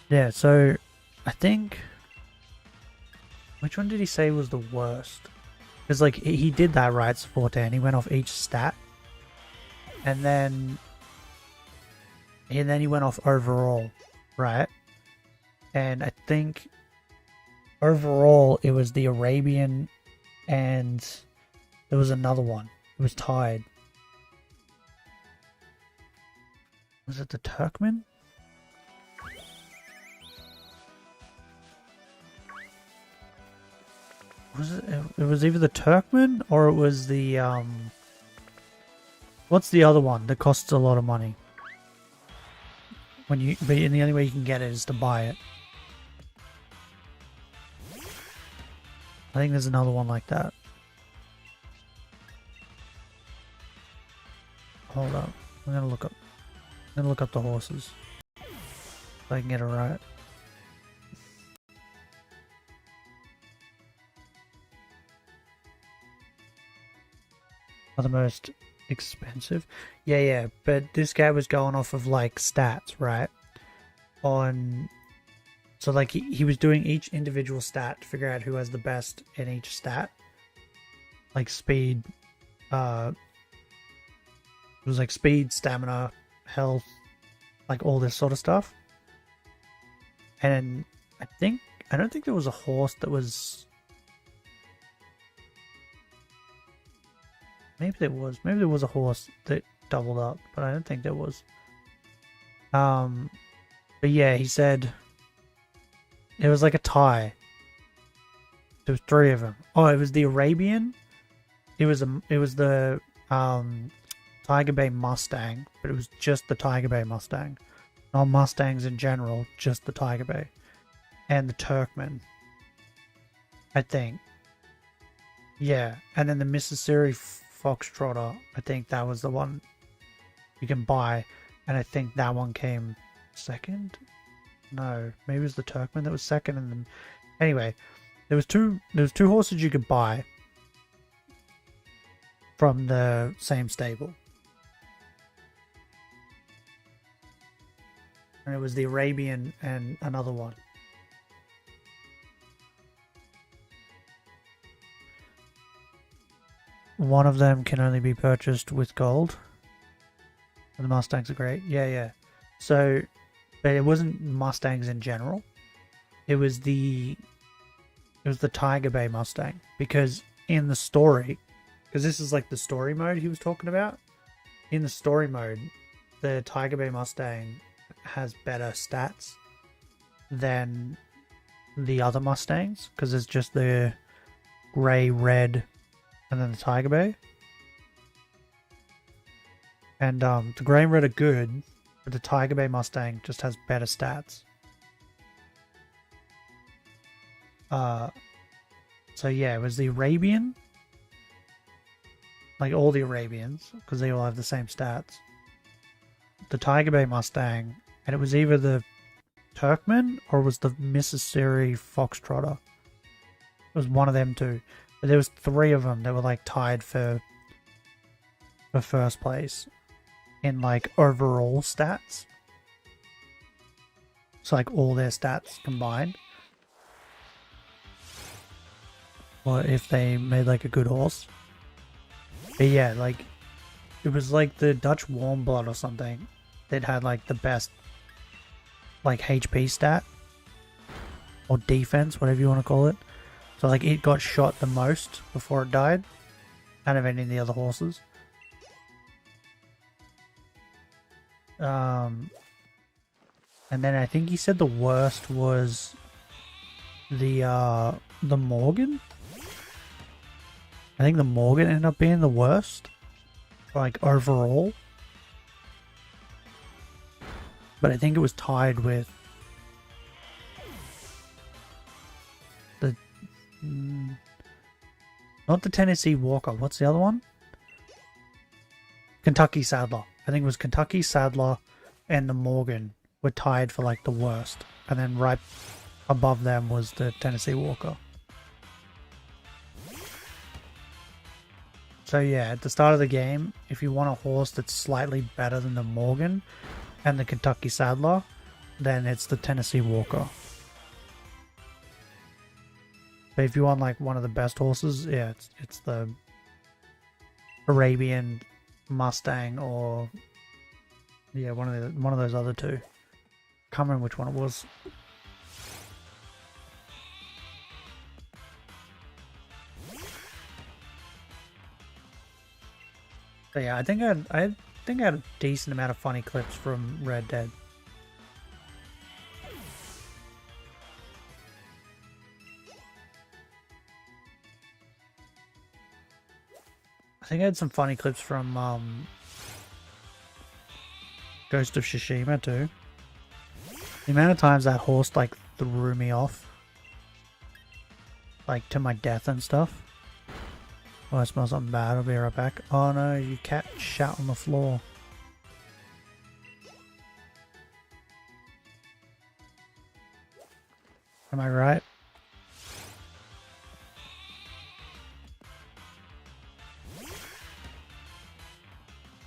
Yeah, so I think... Which one did he say was the worst? Because like he did that right, Forte, and he went off each stat. And then he went off overall, right? And I think overall it was the Arabian and there was another one. It was tied. Was it the Turkmen? Was it? It was either the Turkmen or it was the what's the other one that costs a lot of money? But the only way you can get it is to buy it. I think there's another one like that. Hold up. I'm gonna look up the horses. If I can get it right. Are the most expensive? Yeah, but this guy was going off of like stats, right? So like he was doing each individual stat to figure out who has the best in each stat. Like speed, it was like speed, stamina, health, like all this sort of stuff. And I don't think there was a horse that was... Maybe there was a horse that doubled up, but I don't think there was. But yeah, he said It was like a tie. There was 3 of them. Oh, it was the Arabian. It was the Tiger Bay Mustang, but it was just the Tiger Bay Mustang. Not Mustangs in general, just the Tiger Bay. And the Turkmen, I think. Yeah, and then the Mississippi Foxtrotter, I think that was the one you can buy, and I think that one came second? No, maybe it was the Turkmen that was second, and then... Anyway, there was two horses you could buy from the same stable. And it was the Arabian and another one. One of them can only be purchased with gold. And the Mustangs are great. Yeah. So, but it wasn't Mustangs in general. It was the Tiger Bay Mustang. Because in the story, because this is like the story mode he was talking about. In the story mode, the Tiger Bay Mustang has better stats than the other Mustangs. Because it's just the grey, red, and then the Tiger Bay. And the grey and red are good, but the Tiger Bay Mustang just has better stats. So yeah, it was the Arabian. Like all the Arabians, because they all have the same stats. The Tiger Bay Mustang, and it was either the Turkmen or it was the Mississippi Foxtrotter. It was one of them two. But there was 3 of them that were like tied for first place in like overall stats. So like all their stats combined. Or if they made like a good horse. But yeah, like it was like the Dutch Warm Blood or something that had like the best like HP stat or defense, whatever you want to call it. So like it got shot the most before it died out of any of the other horses. And then I think he said the worst was the Morgan. I think the Morgan ended up being the worst, like overall. But I think it was tied with the not the Tennessee Walker. What's the other one? Kentucky Saddler. I think it was Kentucky Saddler and the Morgan were tied for like the worst, and then right above them was the Tennessee Walker. So yeah, at the start of the game, if you want a horse that's slightly better than the Morgan and the Kentucky Saddler, then it's the Tennessee Walker. But if you want like one of the best horses, yeah, it's the Arabian Mustang, or yeah, one of those other two. Can't remember which one it was. But yeah, I think I had a decent amount of funny clips from Red Dead. I think I had some funny clips from Ghost of Tsushima too. The amount of times that horse like threw me off, like to my death and stuff. Oh, I smell something bad. I'll be right back. Oh no, you cat shat on the floor. Am I right?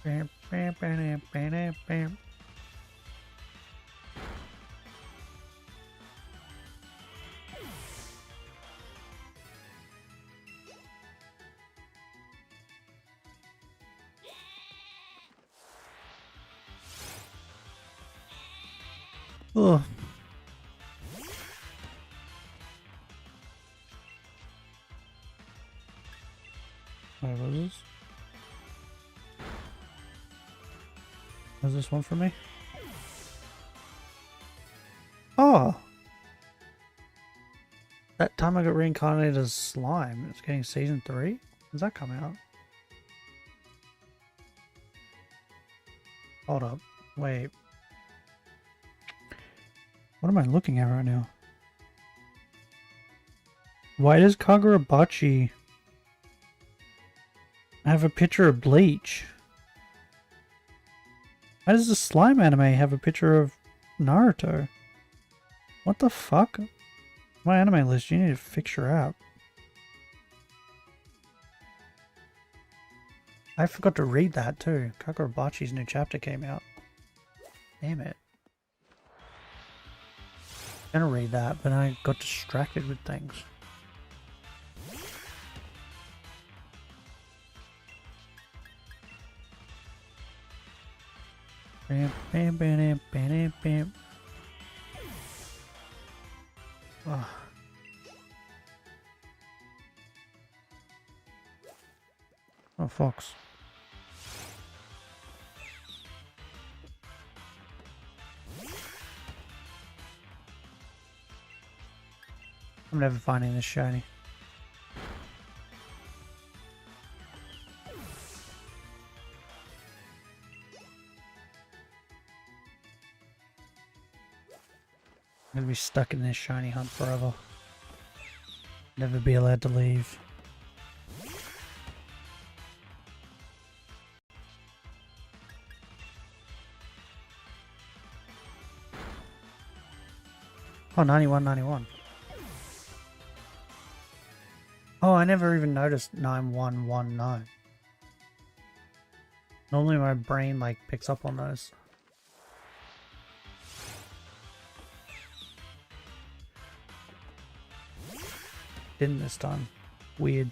Bam, bam, bam, bam, bam, bam. Ugh. Wait, what is this? Was this one for me? Oh! That time I got reincarnated as slime. It's getting season 3? Does that come out? Hold up. Wait. What am I looking at right now? Why does Kagurabachi have a picture of Bleach? Why does the slime anime have a picture of Naruto? What the fuck? My anime list, you need to fix your app. I forgot to read that too. Kagurabachi's new chapter came out. Damn it. I'm gonna read that, but I got distracted with things. Bam, bam, bam, bam, bam. Oh. Oh, Fox. I'm never finding this shiny. I'm gonna be stuck in this shiny hunt forever. Never be allowed to leave. Oh, 91. Oh, I never even noticed 9119. Normally my brain like picks up on those. Didn't this time. Weird.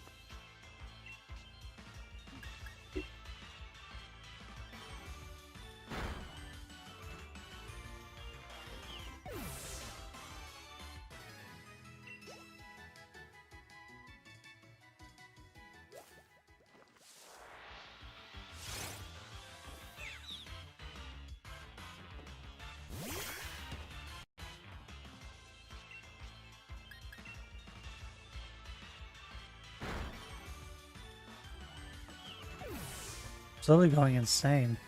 Slowly going insane.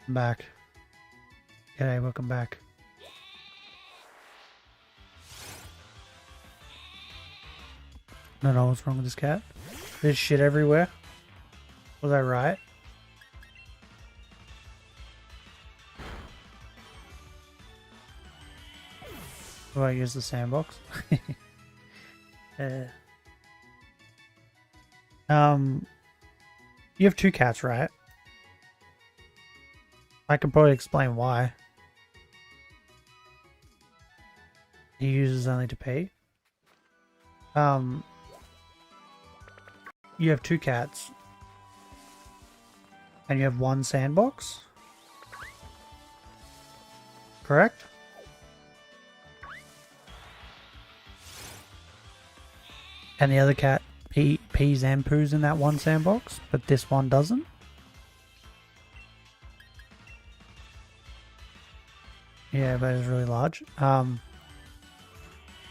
I'm back. G'day, welcome back. I don't know what's wrong with this cat. There's shit everywhere. Was I right? Do I use the sandbox? You have 2 cats, right? I can probably explain why. He uses only to pee. You have 2 cats. And you have 1 sandbox? Correct? And the other cat pees and poos in that 1 sandbox, but this one doesn't? Yeah, but it's really large.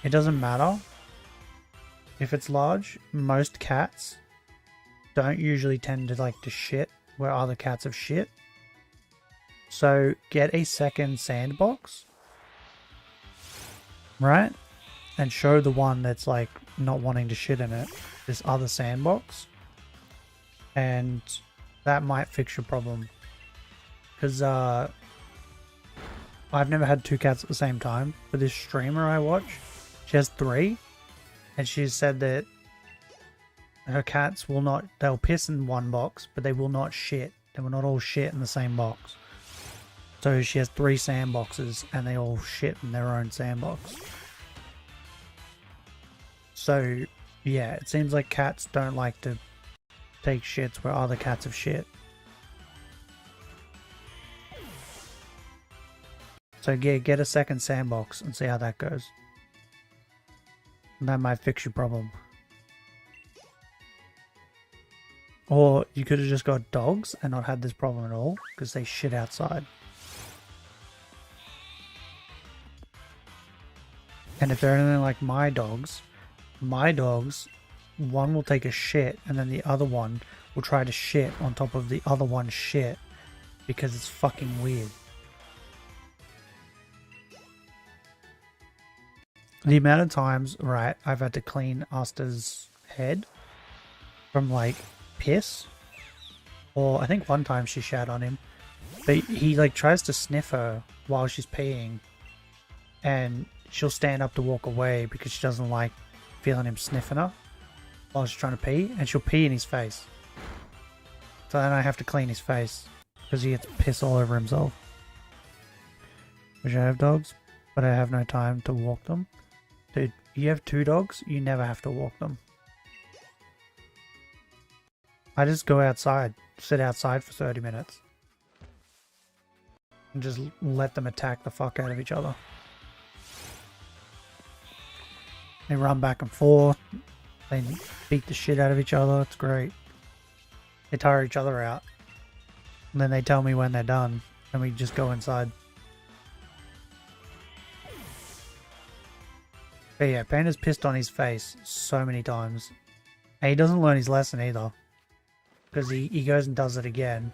It doesn't matter if it's large. Most cats don't usually tend to like to shit where other cats have shit. So get a second sandbox, right? And show the one that's like not wanting to shit in it this other sandbox, and that might fix your problem. Because I've never had 2 cats at the same time. For this streamer I watch, she has 3, and she said that her cats will not, they'll piss in 1 box, but they will not shit. They will not all shit in the same box. So she has 3 sandboxes and they all shit in their own sandbox. So yeah, it seems like cats don't like to take shits where other cats have shit. So yeah, get a second sandbox and see how that goes. And that might fix your problem. Or you could have just got dogs and not had this problem at all, because they shit outside. And if they're anything like my dogs, one will take a shit and then the other one will try to shit on top of the other one's shit because it's fucking weird. The amount of times, right, I've had to clean Asta's head from like piss, or I think one time she shat on him, but he like tries to sniff her while she's peeing and she'll stand up to walk away because she doesn't like feeling him sniffing her while she's trying to pee, and she'll pee in his face. So then I have to clean his face because he gets piss all over himself. Wish I have dogs, but I have no time to walk them. Dude, you have 2 dogs, you never have to walk them. I just go outside, sit outside for 30 minutes. And just let them attack the fuck out of each other. They run back and forth. They beat the shit out of each other. It's great. They tire each other out. And then they tell me when they're done. And we just go inside. But yeah, Panda's pissed on his face so many times. And he doesn't learn his lesson either. Because he goes and does it again.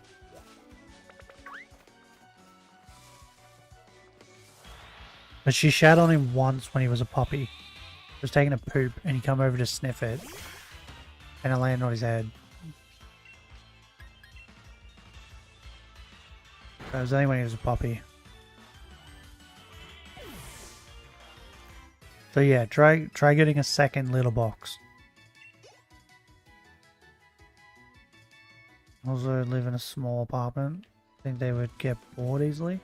But she shat on him once when he was a puppy. He was taking a poop and he come over to sniff it. And it landed on his head. That was only when he was a puppy. So yeah, try getting a second litter box. Also live in a small apartment. I think they would get bored easily.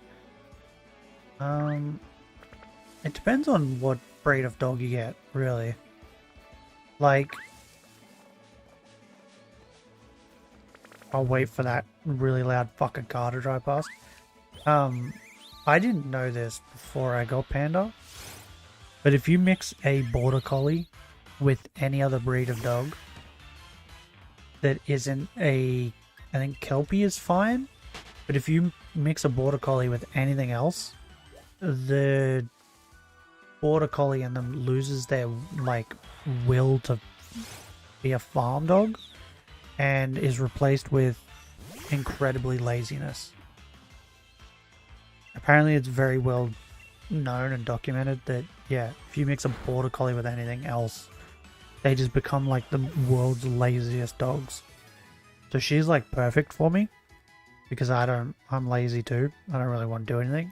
It depends on what breed of dog you get, really. Like, I'll wait for that really loud fucking car to drive past. I didn't know this before I got Panda, but if you mix a border collie with any other breed of dog that isn't a, I think Kelpie is fine, but if you mix a border collie with anything else, the border collie in them loses their like will to be a farm dog and is replaced with incredibly laziness. Apparently it's very well known and documented that, yeah, if you mix a border collie with anything else, they just become like the world's laziest dogs. So she's like perfect for me because I'm lazy too. I don't really want to do anything.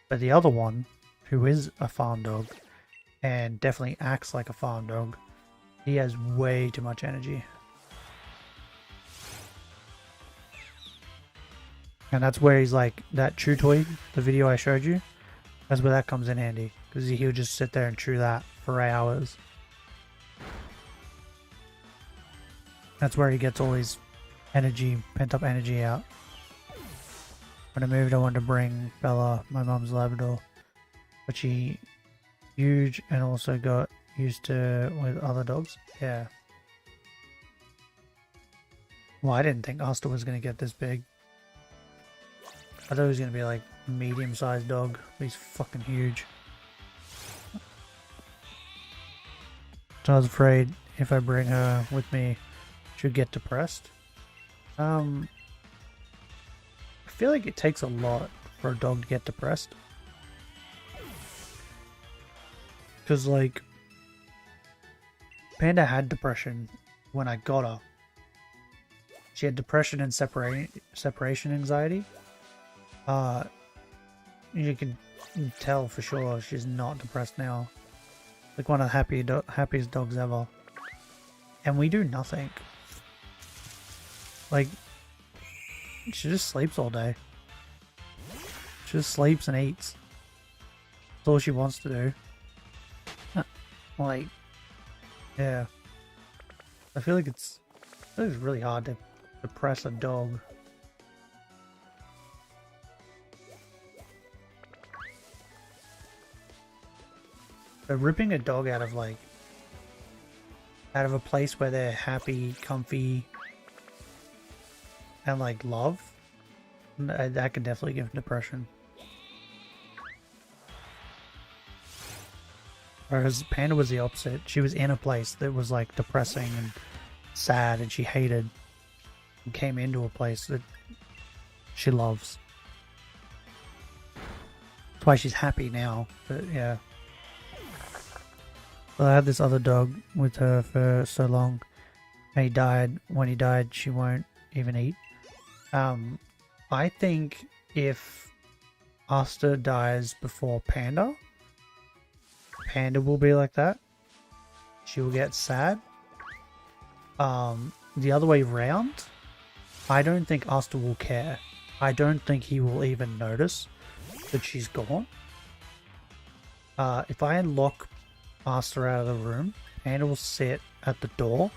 But the other one, who is a farm dog and definitely acts like a farm dog, he has way too much energy. And that's where he's like, that chew toy, the video I showed you, that's where that comes in handy. Because he'll just sit there and chew that for hours. That's where he gets all his energy, pent up energy out. When I moved, I wanted to bring Bella, my mum's Labrador. But she huge and also got used to with other dogs. Yeah. Well, I didn't think Asta was going to get this big. I thought he was going to be like a medium-sized dog. But he's fucking huge. So I was afraid if I bring her with me, she'll get depressed. I feel like it takes a lot for a dog to get depressed. Because, like, Panda had depression when I got her. She had depression and separation anxiety. You can tell for sure she's not depressed now. Like one of the happiest dogs ever. And we do nothing. Like, she just sleeps all day. She just sleeps and eats. That's all she wants to do. Like, yeah. I feel like it's really hard to depress a dog. But ripping a dog out of a place where they're happy, comfy, and like love, that can definitely give depression. Whereas Panda was the opposite. She was in a place that was like depressing and sad and she hated, and came into a place that she loves. That's why she's happy now, but yeah. Well, I had this other dog with her for so long. And he died. When he died, she won't even eat. I think if Asta dies before Panda, Panda will be like that. She will get sad. The other way round, I don't think Asta will care. I don't think he will even notice that she's gone. If I lock Asta out of the room, Panda will sit at the door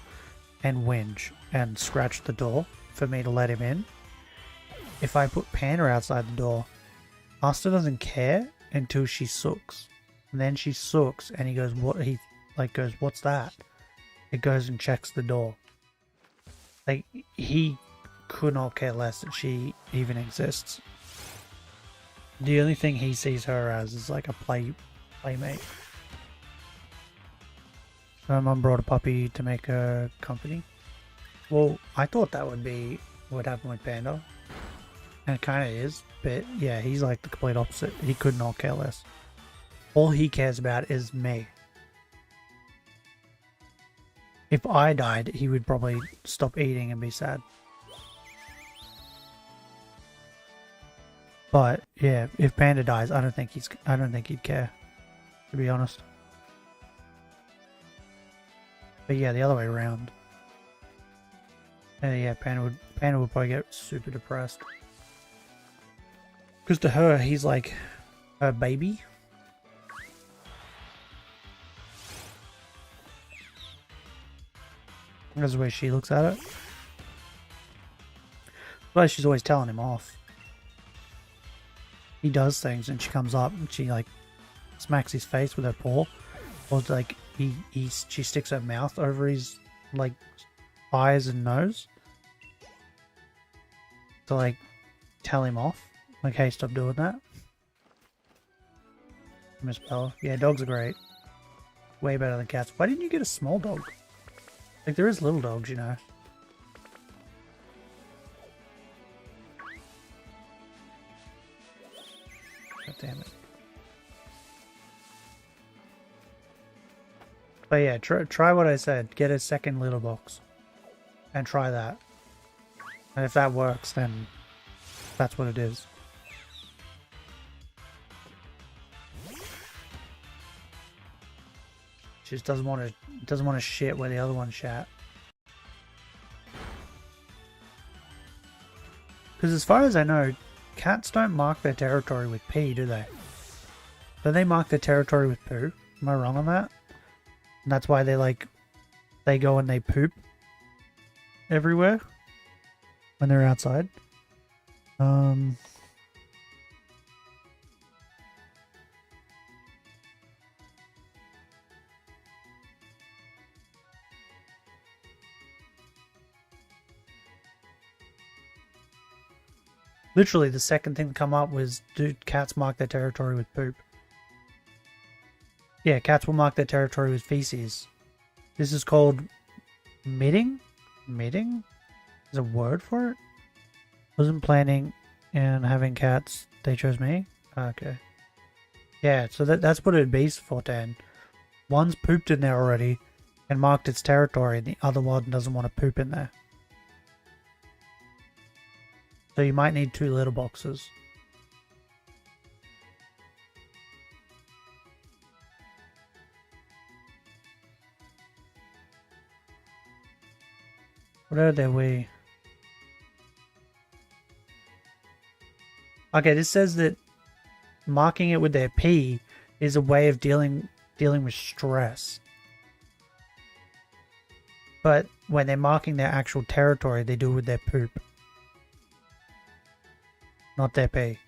and whinge and scratch the door for me to let him in. If I put Panda outside the door, Asta doesn't care until she sooks. And then she sooks and he goes, what's that? It goes and checks the door. Like, he could not care less that she even exists. The only thing he sees her as is like a playmate. My mum brought a puppy to make her company. Well, I thought that would be what happened with Panda. And it kind of is, but yeah, he's like the complete opposite. He could not care less. All he cares about is me. If I died, he would probably stop eating and be sad. But yeah, if Panda dies, I don't think he'd care, to be honest. But yeah, the other way around. Yeah, Panda would probably get super depressed. Because to her, he's like her baby. That's the way she looks at it. That's why she's always telling him off. He does things and she comes up and she like smacks his face with her paw. Or like she sticks her mouth over his like eyes and nose. To like tell him off. Like, hey, stop doing that. Miss Bella. Yeah, dogs are great. Way better than cats. Why didn't you get a small dog? Like, there is little dogs, you know. God damn it. But yeah, try what I said. Get a second litter box. And try that. And if that works, then that's what it is. She just doesn't want to shit where the other one shat. Because as far as I know, cats don't mark their territory with pee, do they? Do they mark their territory with poo? Am I wrong on that? And that's why they go and they poop everywhere when they're outside. Literally, the second thing to come up was, do cats mark their territory with poop? Yeah, cats will mark their territory with feces. This is called mitting? Mitting? Is a word for it? Wasn't planning and having cats. They chose me? Okay. Yeah, so that's what it'd be, Fortan. One's pooped in there already and marked its territory, and the other one doesn't want to poop in there. So you might need 2 litter boxes. What are they? Okay, this says that marking it with their pee is a way of dealing with stress. But when they're marking their actual territory, they do it with their poop. Not their pee.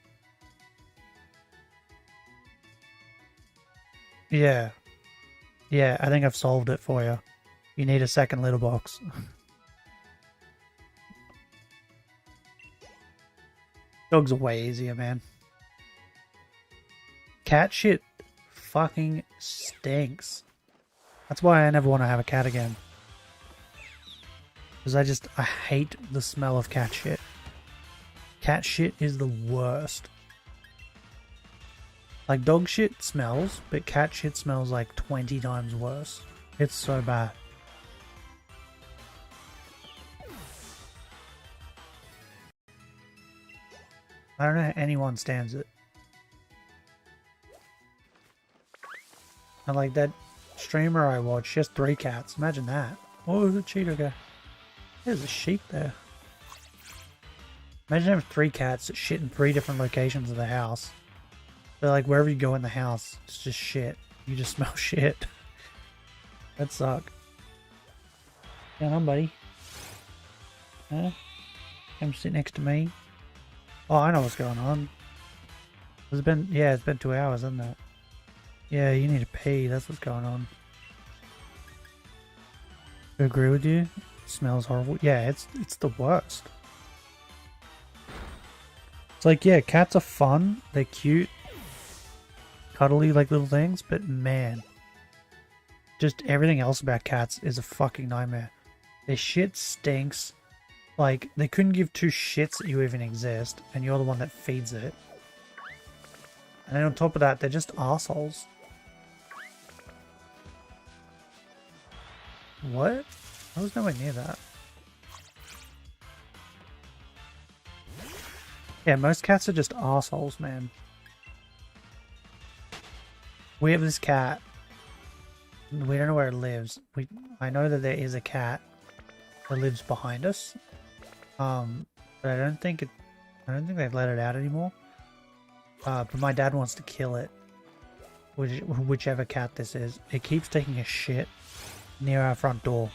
Yeah. Yeah, I think I've solved it for you. You need a second litter box. Dogs are way easier, man. Cat shit fucking stinks. That's why I never want to have a cat again. Because I hate the smell of cat shit. Cat shit is the worst. Like dog shit smells, but cat shit smells like 20 times worse. It's so bad. I don't know how anyone stands it. And like that streamer I watched, she has 3 cats. Imagine that. Oh, the cheetah guy. There's a sheep there. Imagine having 3 cats that shit in 3 different locations of the house. But like wherever you go in the house, it's just shit. You just smell shit. That'd suck. Come on, buddy. Huh? Come sit next to me. Oh, I know what's going on. It's been 2 hours, hasn't it? Yeah, you need to pee. That's what's going on. I agree with you. It smells horrible. Yeah, it's the worst. It's like, yeah, cats are fun. They're cute. Cuddly like little things, but man. Just everything else about cats is a fucking nightmare. Their shit stinks. Like, they couldn't give 2 shits that you even exist, and you're the one that feeds it. And then on top of that, they're just assholes. What? I was nowhere near that. Yeah, most cats are just assholes, man. We have this cat. We don't know where it lives. I know that there is a cat that lives behind us. But I don't think they've let it out anymore. But my dad wants to kill it. Whichever cat this is. It keeps taking a shit near our front door.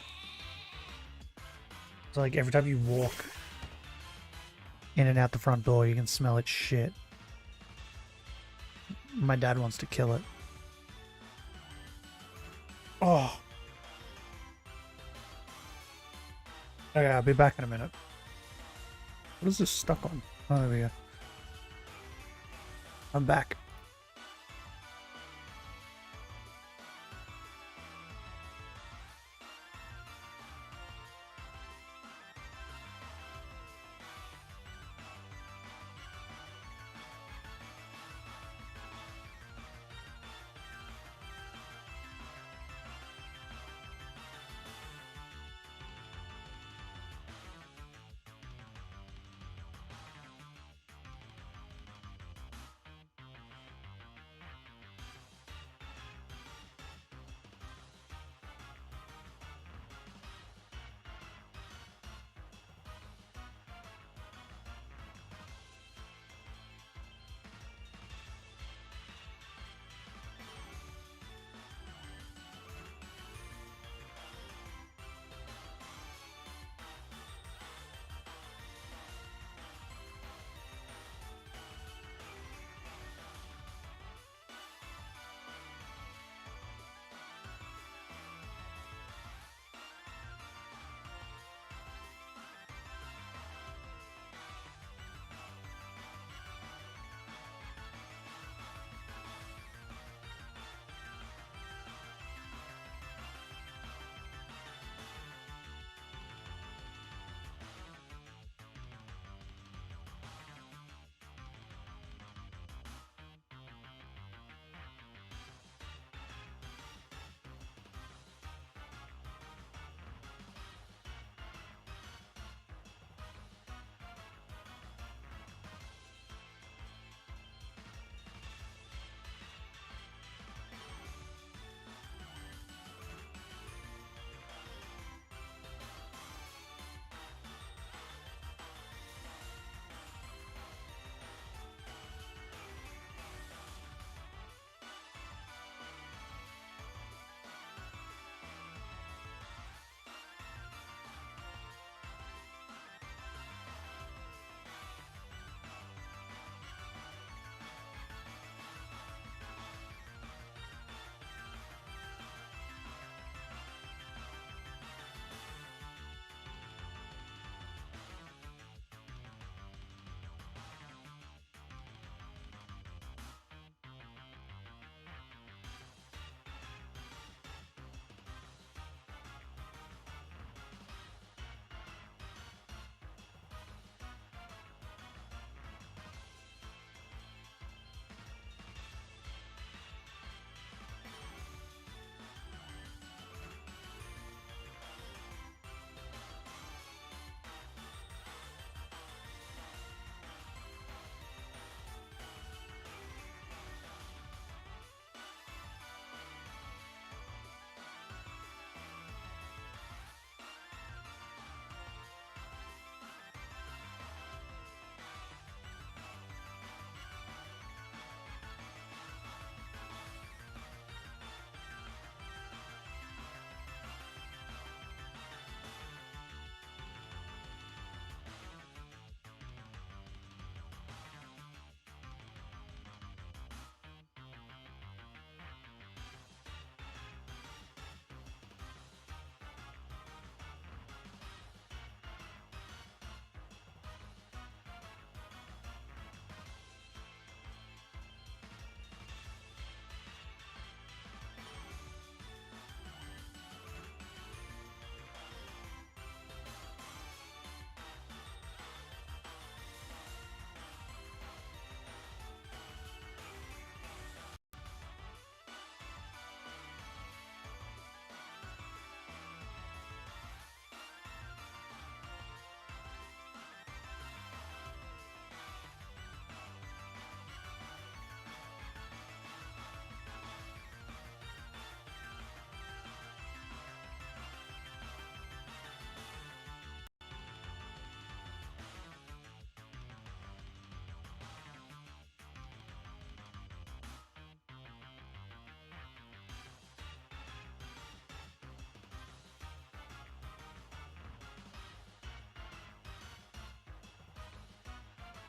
So like every time you walk in and out the front door, you can smell its shit. My dad wants to kill it. Oh. Okay, I'll be back in a minute. What is this stuck on? Oh, there we go. I'm back.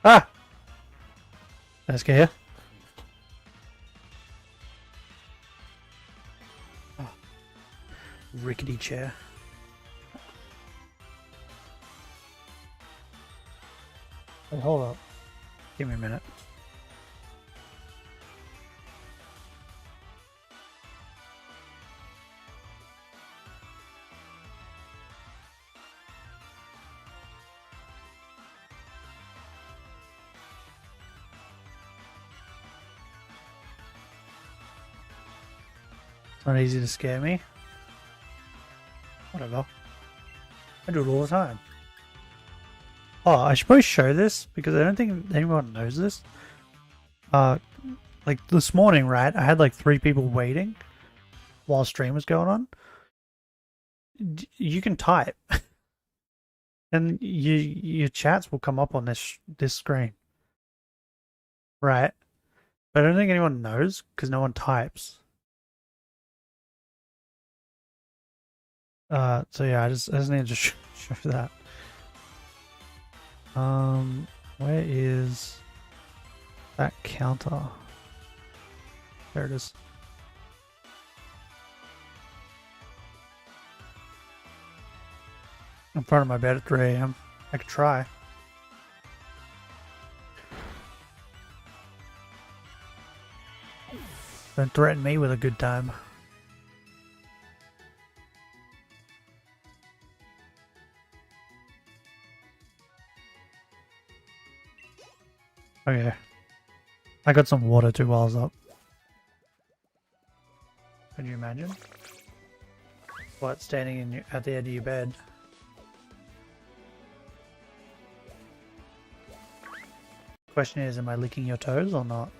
Ah! Let's get here. Oh. Rickety chair. Hey, hold up. Give me a minute. It's not easy to scare me. Whatever. I do it all the time. Oh, I should probably show this because I don't think anyone knows this. Like this morning, right? I had like 3 people waiting while stream was going on. You can type, and your chats will come up on this screen, right? But I don't think anyone knows because no one types. So yeah, I just need to show that. Where is that counter? There it is. In front of my bed at 3 AM. I could try. Don't threaten me with a good time. Okay. I got some water too while I was up. Can you imagine? What, standing at the end of your bed? Question is, am I licking your toes or not?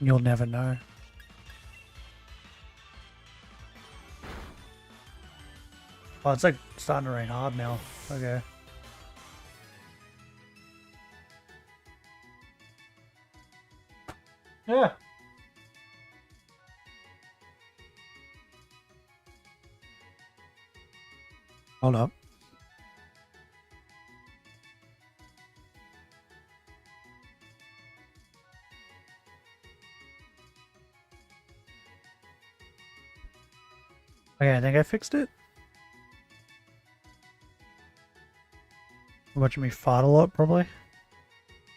You'll never know. Oh, it's like starting to rain hard now. Okay. Yeah. Hold up. Okay, I think I fixed it. Watching me fart a lot, probably.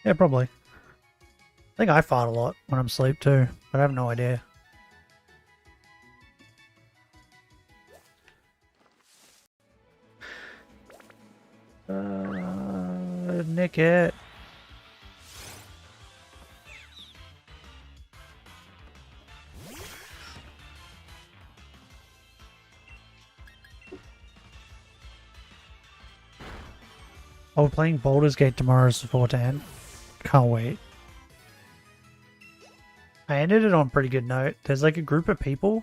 Yeah, probably. I think I fart a lot when I'm asleep too, but I have no idea. Nick it. Oh, we're playing Baldur's Gate tomorrow, so 410. Can't wait. I ended it on a pretty good note. There's like a group of people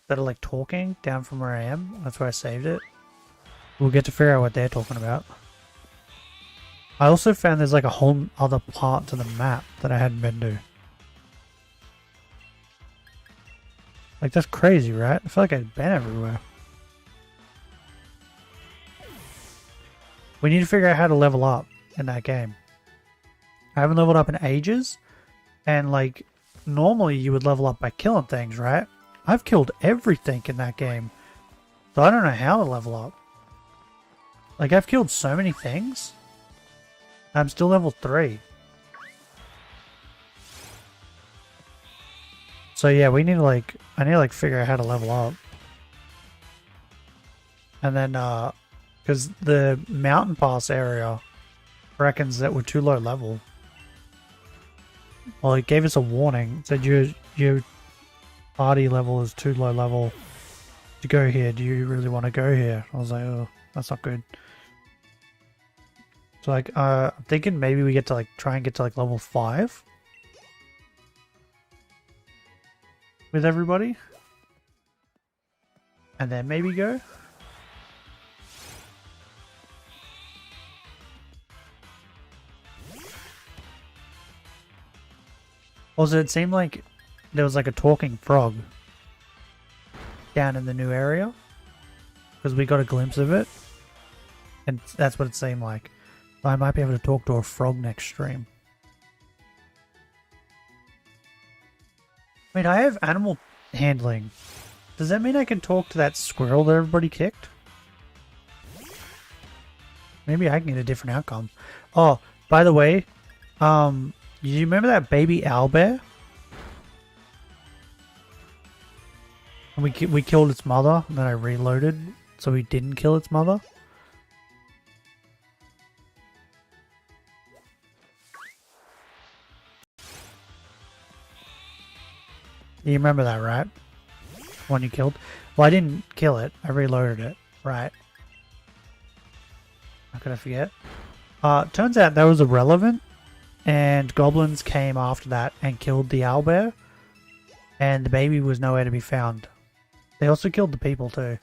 that are like talking down from where I am. That's where I saved it. We'll get to figure out what they're talking about. I also found there's like a whole other part to the map that I hadn't been to. Like, that's crazy, right? I feel like I've been everywhere. We need to figure out how to level up in that game. I haven't leveled up in ages. And like, normally you would level up by killing things, right? I've killed everything in that game. So I don't know how to level up. Like, I've killed so many things. I'm still level 3. So yeah, we need to like, I need to like figure out how to level up. And then, because the mountain pass area reckons that we're too low level. Well, it gave us a warning. It said your party level is too low level to go here. Do you really want to go here? I was like, oh, that's not good. So like, I'm thinking maybe we get to like, try and get to like level 5. With everybody. And then maybe go. Also, it seemed like there was like a talking frog down in the new area. Because we got a glimpse of it. And that's what it seemed like. I might be able to talk to a frog next stream. Wait, I have animal handling. Does that mean I can talk to that squirrel that everybody kicked? Maybe I can get a different outcome. Oh, by the way, do you remember that baby owlbear? And we killed its mother, and then I reloaded, so we didn't kill its mother. You remember that, right? One you killed? Well, I didn't kill it. I reloaded it. Right. How could I forget? Turns out that was irrelevant. And goblins came after that and killed the owlbear. And the baby was nowhere to be found. They also killed the people too.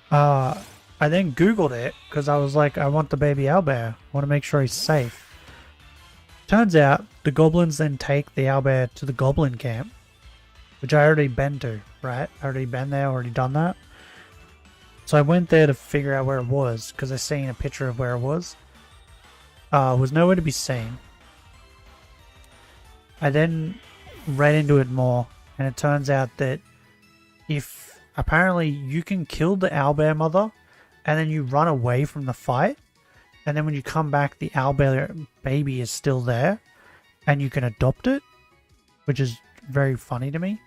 I then Googled it because I was like, I want the baby owlbear. I want to make sure he's safe. Turns out the goblins then take the owlbear to the goblin camp, which I already been to, right? I already been there, already done that. So I went there to figure out where it was because I seen a picture of where it was. It was nowhere to be seen. I then read into it more, and it turns out that if apparently you can kill the owlbear mother, and then you run away from the fight. And then when you come back, the owlbear baby is still there. And you can adopt it. Which is very funny to me.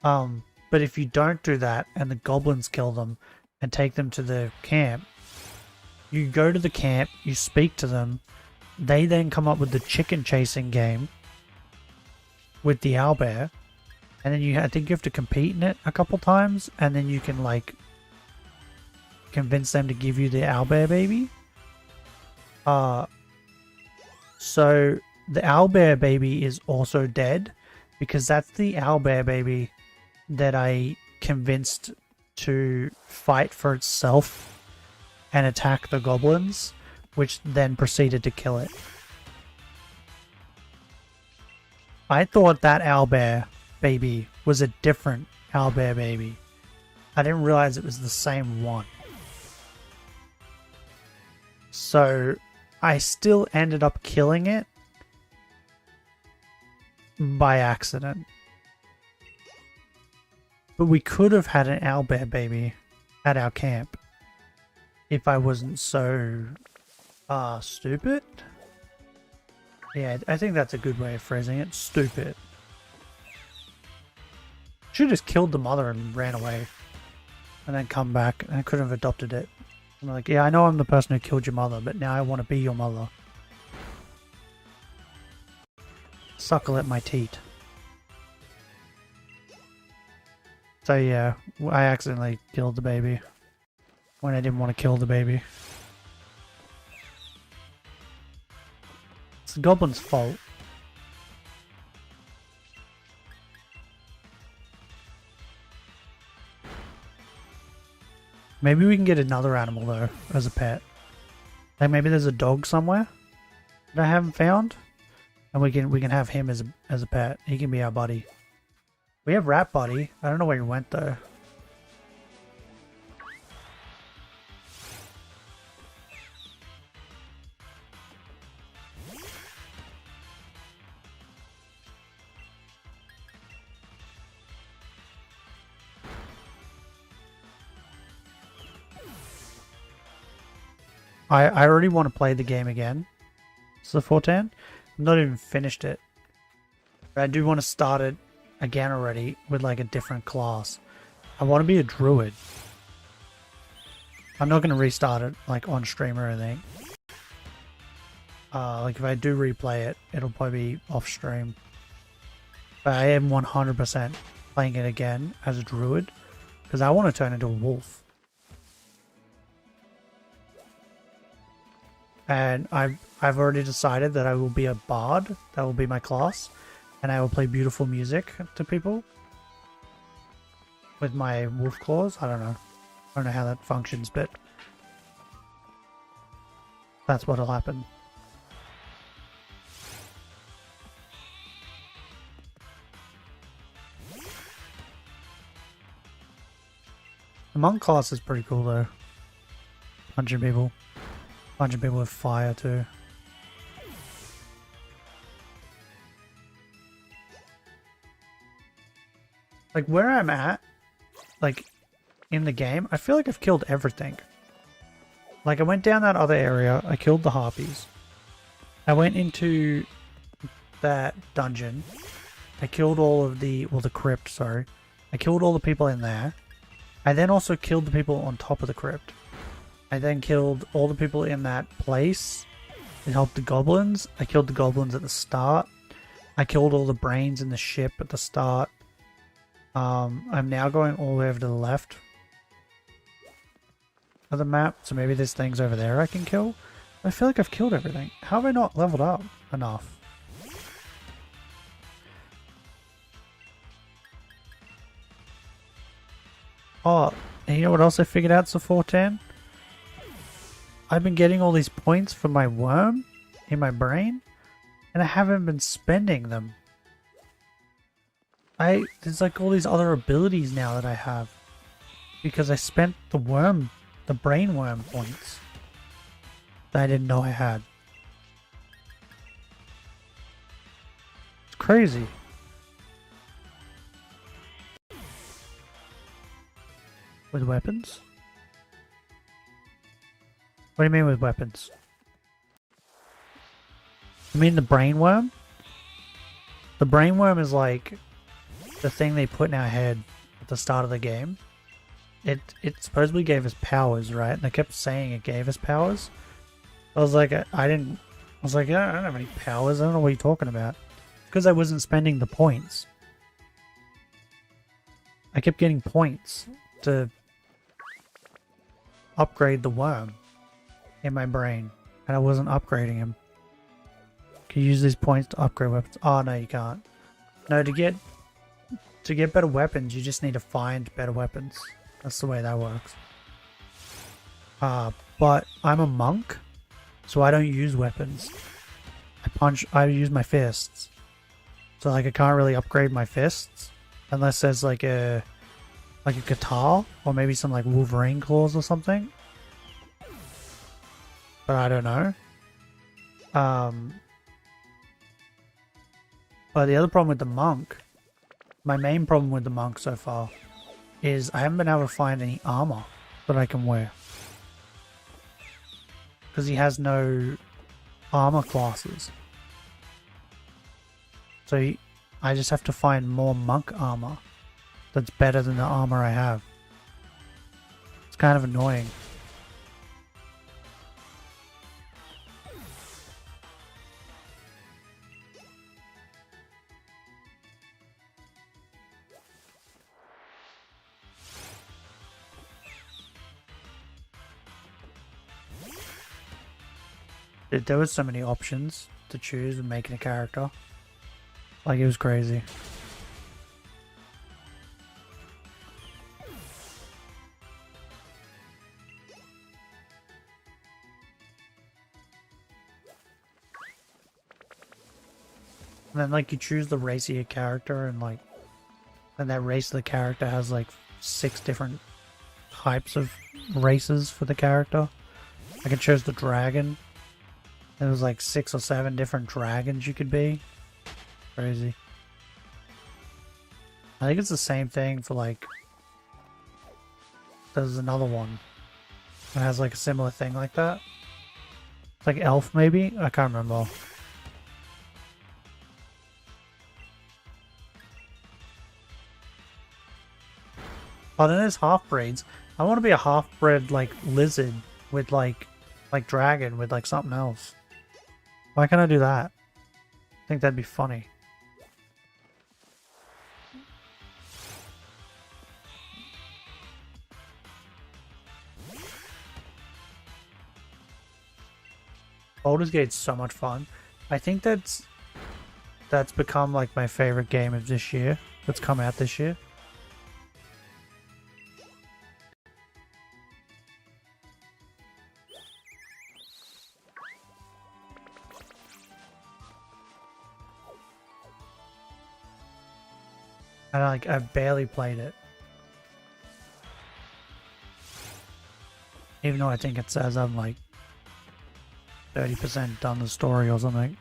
But if you don't do that and the goblins kill them and take them to the camp, you go to the camp, you speak to them. They then come up with the chicken chasing game with the owlbear. And then I think you have to compete in it a couple times. And then you can like convince them to give you the owlbear baby. So the owlbear baby is also dead because that's the owlbear baby that I convinced to fight for itself and attack the goblins, which then proceeded to kill it. I thought that owlbear baby was a different owlbear baby. I didn't realize it was the same one. So I still ended up killing it by accident. But we could have had an owlbear baby at our camp if I wasn't so stupid. Yeah, I think that's a good way of phrasing it. Stupid. Should have just killed the mother and ran away. And then come back, and I could have adopted it. I'm like, yeah, I know I'm the person who killed your mother, but now I want to be your mother. Suckle at my teat. So yeah, I accidentally killed the baby. When I didn't want to kill the baby. It's the goblin's fault. Maybe we can get another animal though, as a pet. Like maybe there's a dog somewhere that I haven't found, and we can have him as a pet. He can be our buddy. We have Rat Buddy. I don't know where he went though. I already want to play the game again. It's the Fortan. I've not even finished it. But I do want to start it again already with like a different class. I want to be a druid. I'm not going to restart it like on stream or anything. Like if I do replay it, it'll probably be off stream. But I am 100% playing it again as a druid because I want to turn into a wolf. And I've already decided that I will be a bard. That will be my class. And I will play beautiful music to people. With my wolf claws. I don't know. I don't know how that functions, but that's what'll happen. The monk class is pretty cool though. Punching people with fire too. Like where I'm at, like in the game, I feel like I've killed everything. Like I went down that other area, I killed the harpies. I went into that dungeon. I killed all of the, well, the crypt, sorry. I killed all the people in there. I then also killed the people on top of the crypt. I then killed all the people in that place. It helped the goblins. I killed the goblins at the start. I killed all the brains in the ship at the start. I'm now going all the way over to the left of the map, so maybe there's things over there I can kill. I feel like I've killed everything. How have I not leveled up enough? Oh, and you know what else I figured out so 410? I've been getting all these points for my worm in my brain, and I haven't been spending them. There's like all these other abilities now that I have because I spent the brain worm points that I didn't know I had. It's crazy. With weapons? What do you mean with weapons? You mean the brain worm? The brain worm is like the thing they put in our head at the start of the game. It supposedly gave us powers, right? And they kept saying it gave us powers. I was like, I don't have any powers. I don't know what you're talking about. Because I wasn't spending the points. I kept getting points to upgrade the worm in my brain. And I wasn't upgrading him. Can you use these points to upgrade weapons? Oh, no, you can't. No, to get better weapons, you just need to find better weapons. That's the way that works. But I'm a monk, so I don't use weapons. I use my fists. So like I can't really upgrade my fists unless there's like a guitar or maybe some like Wolverine claws or something. But I don't know. But the other problem with the monk, my main problem with the monk so far, is I haven't been able to find any armor that I can wear. Because he has no armor classes. So I just have to find more monk armor that's better than the armor I have. It's kind of annoying. There was so many options to choose when making a character. Like, it was crazy. And then, like, you choose the race of your character, and, like, and that race of the character has, like, 6 different types of races for the character. Like, I chose the dragon. There was like 6 or 7 different dragons you could be. Crazy. I think it's the same thing for like... There's another one that has like a similar thing like that. It's like elf maybe? I can't remember. Oh, then there's half-breeds. I want to be a half-bred like lizard with like dragon with like something else. Why can't I do that? I think that'd be funny. Baldur's Gate's so much fun. I think that's become like my favorite game of this year. That's come out this year. And I've barely played it. Even though I think it says I'm like 30% done the story or something.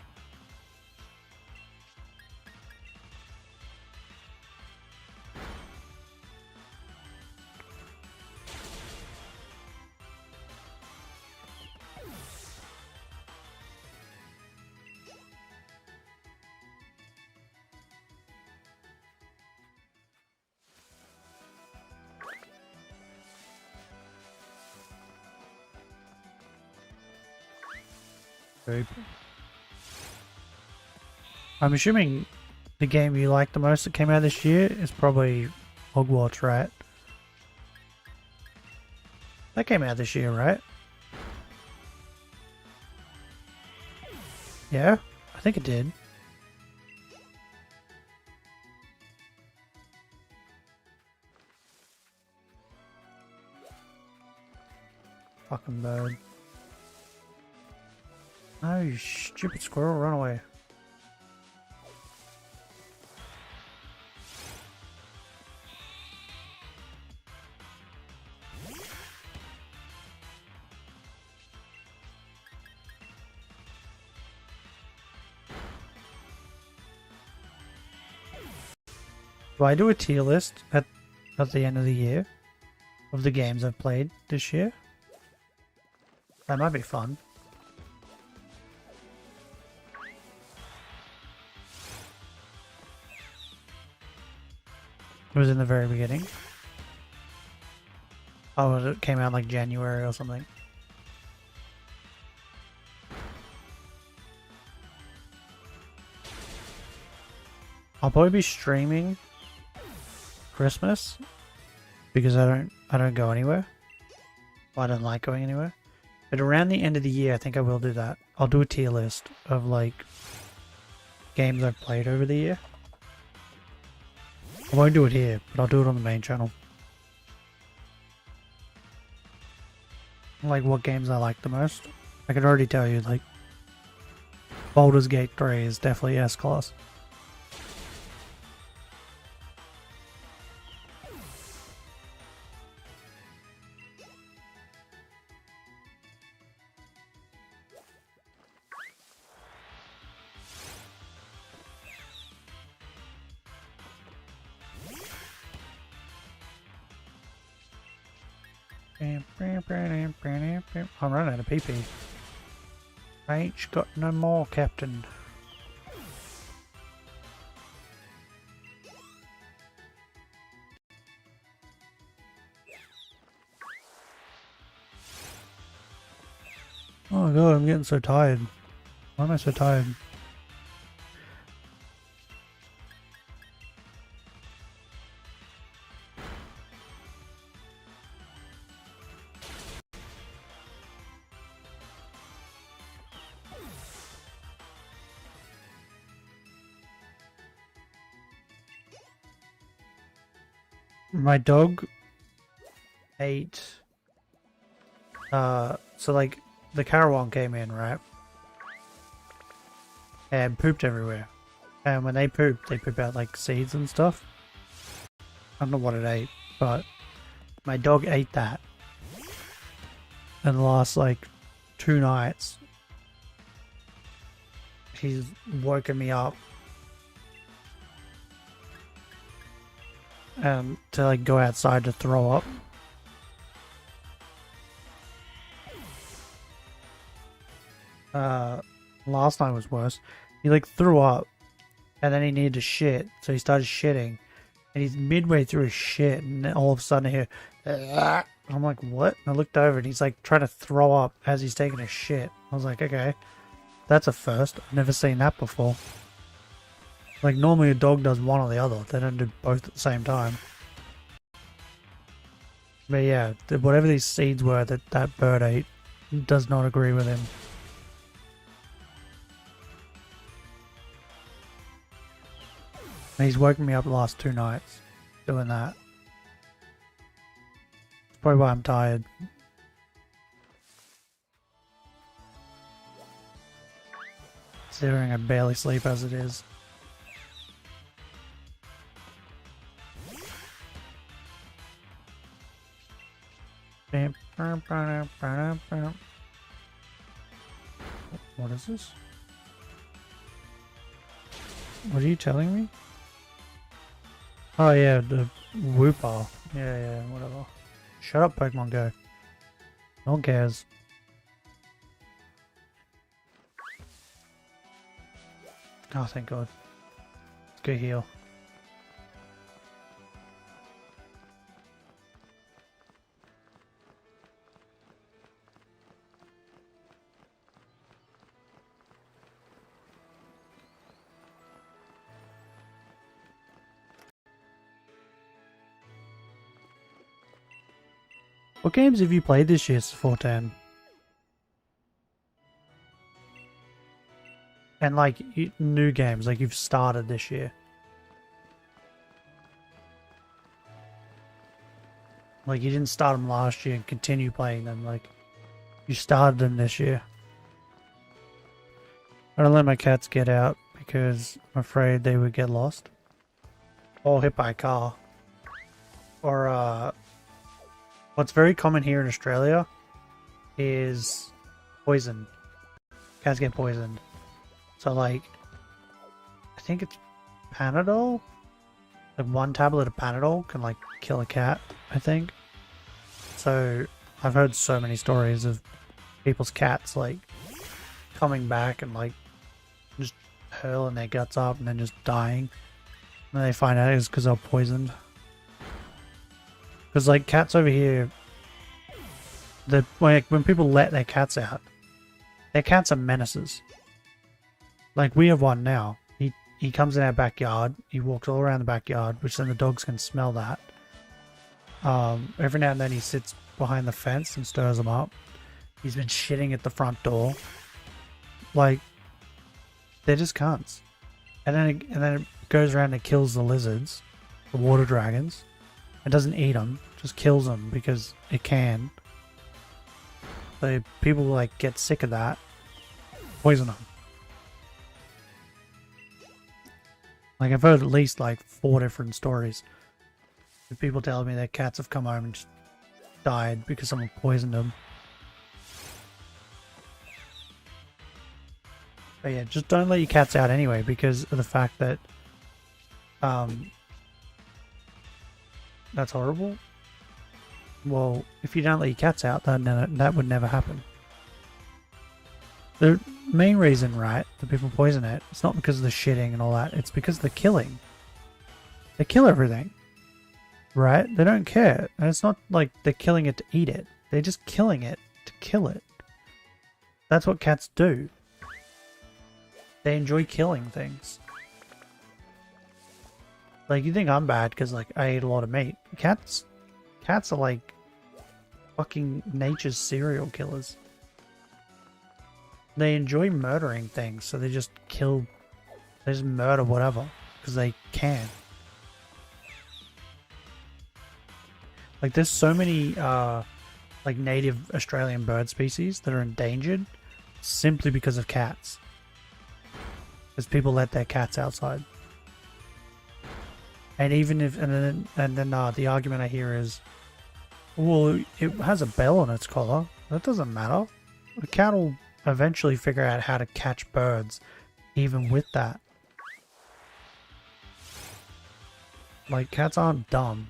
I'm assuming the game you like the most that came out this year is probably Hogwarts, right? That came out this year, right? Yeah, I think it did. Fucking bird. Oh, you stupid squirrel, run away. Do I do a tier list at the end of the year of the games I've played this year? That might be fun. It was in the very beginning. Oh, it came out like January or something. I'll probably be streaming Christmas because I don't go anywhere. Well, I don't like going anywhere. But around the end of the year, I think I will do that. I'll do a tier list of like games I've played over the year. I won't do it here, but I'll do it on the main channel. Like what games I like the most. I can already tell you, like Baldur's Gate 3 is definitely S-Class. I'm running out of PP. I ain't got no more, Captain. Oh god, I'm getting so tired. Why am I so tired? My dog ate, so like the Carawan came in, right? And pooped everywhere. And when they poop out like seeds and stuff. I don't know what it ate, but my dog ate that. And the last like 2 nights, he's woken me up. To like go outside to throw up. Last night was worse. He like threw up and then he needed to shit, so he started shitting and he's midway through his shit and then all of a sudden I hear I'm like, what? And I looked over and he's like trying to throw up as he's taking a shit. I was like, okay, that's a first. I've never seen that before. Like normally a dog does one or the other, they don't do both at the same time. But yeah, whatever these seeds were that bird ate does not agree with him. And he's woken me up the last 2 nights doing that. That's probably why I'm tired. Considering I barely sleep as it is. What is this? What are you telling me? Oh yeah, the Wooper. Yeah, whatever. Shut up, Pokemon Go. No one cares. Oh, thank God. Let's go heal. What games have you played this year, 410? And like new games, like you've started this year. Like you didn't start them last year and continue playing them. Like you started them this year. I don't let my cats get out because I'm afraid they would get lost or hit by a car. Or what's very common here in Australia is poison. Cats get poisoned. So like, I think it's Panadol? Like one tablet of Panadol can like kill a cat, I think. So I've heard so many stories of people's cats like coming back and like just hurling their guts up and then just dying. And then they find out it's because they're poisoned. Because like cats over here, when people let their cats out, their cats are menaces. Like we have one now. He comes in our backyard. He walks all around the backyard, which then the dogs can smell that. Every now and then he sits behind the fence and stirs them up. He's been shitting at the front door. Like they're just cunts. And then it goes around and kills the lizards, the water dragons. It doesn't eat them, just kills them because it can. So people like get sick of that, poison them. Like I've heard at least like 4 different stories of people telling me their cats have come home and just died because someone poisoned them. But yeah, just don't let your cats out anyway because of the fact that that's horrible. Well, if you don't let your cats out, that would never happen. The main reason, right, that people poison it, it's not because of the shitting and all that, it's because of the killing. They kill everything. Right? They don't care. And it's not like they're killing it to eat it. They're just killing it to kill it. That's what cats do. They enjoy killing things. Like, you think I'm bad because, like, I ate a lot of meat. Cats are like fucking nature's serial killers. They enjoy murdering things, so they just murder whatever, because they can. Like, there's so many, like, native Australian bird species that are endangered simply because of cats. Because people let their cats outside. And even if, and then the argument I hear is, well, it has a bell on its collar. That doesn't matter. A cat will eventually figure out how to catch birds, even with that. Like, cats aren't dumb.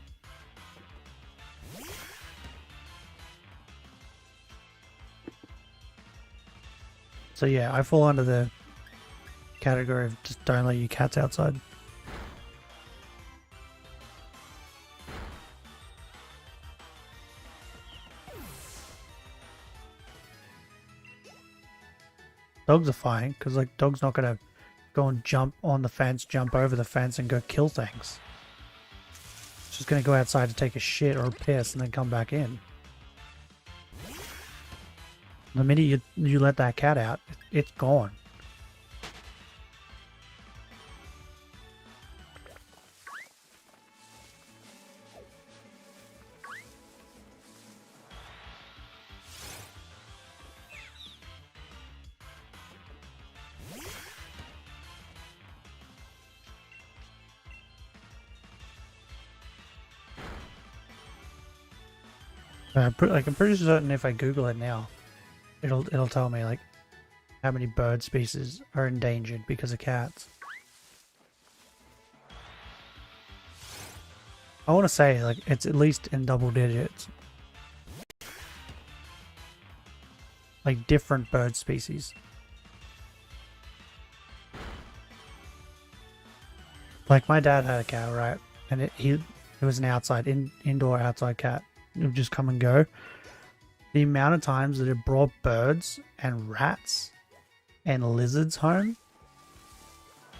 So yeah, I fall under the category of just don't let your cats outside. Dogs are fine, because like dog's not gonna go and jump on the fence, jump over the fence and go kill things. It's just gonna go outside to take a shit or a piss and then come back in. The minute you let that cat out, it's gone. I'm pretty certain if I Google it now, it'll tell me like how many bird species are endangered because of cats. I want to say like it's at least in double digits. Like different bird species. Like my dad had a cat, right? And it was an indoor outside cat. It would just come and go. The amount of times that it brought birds and rats and lizards home,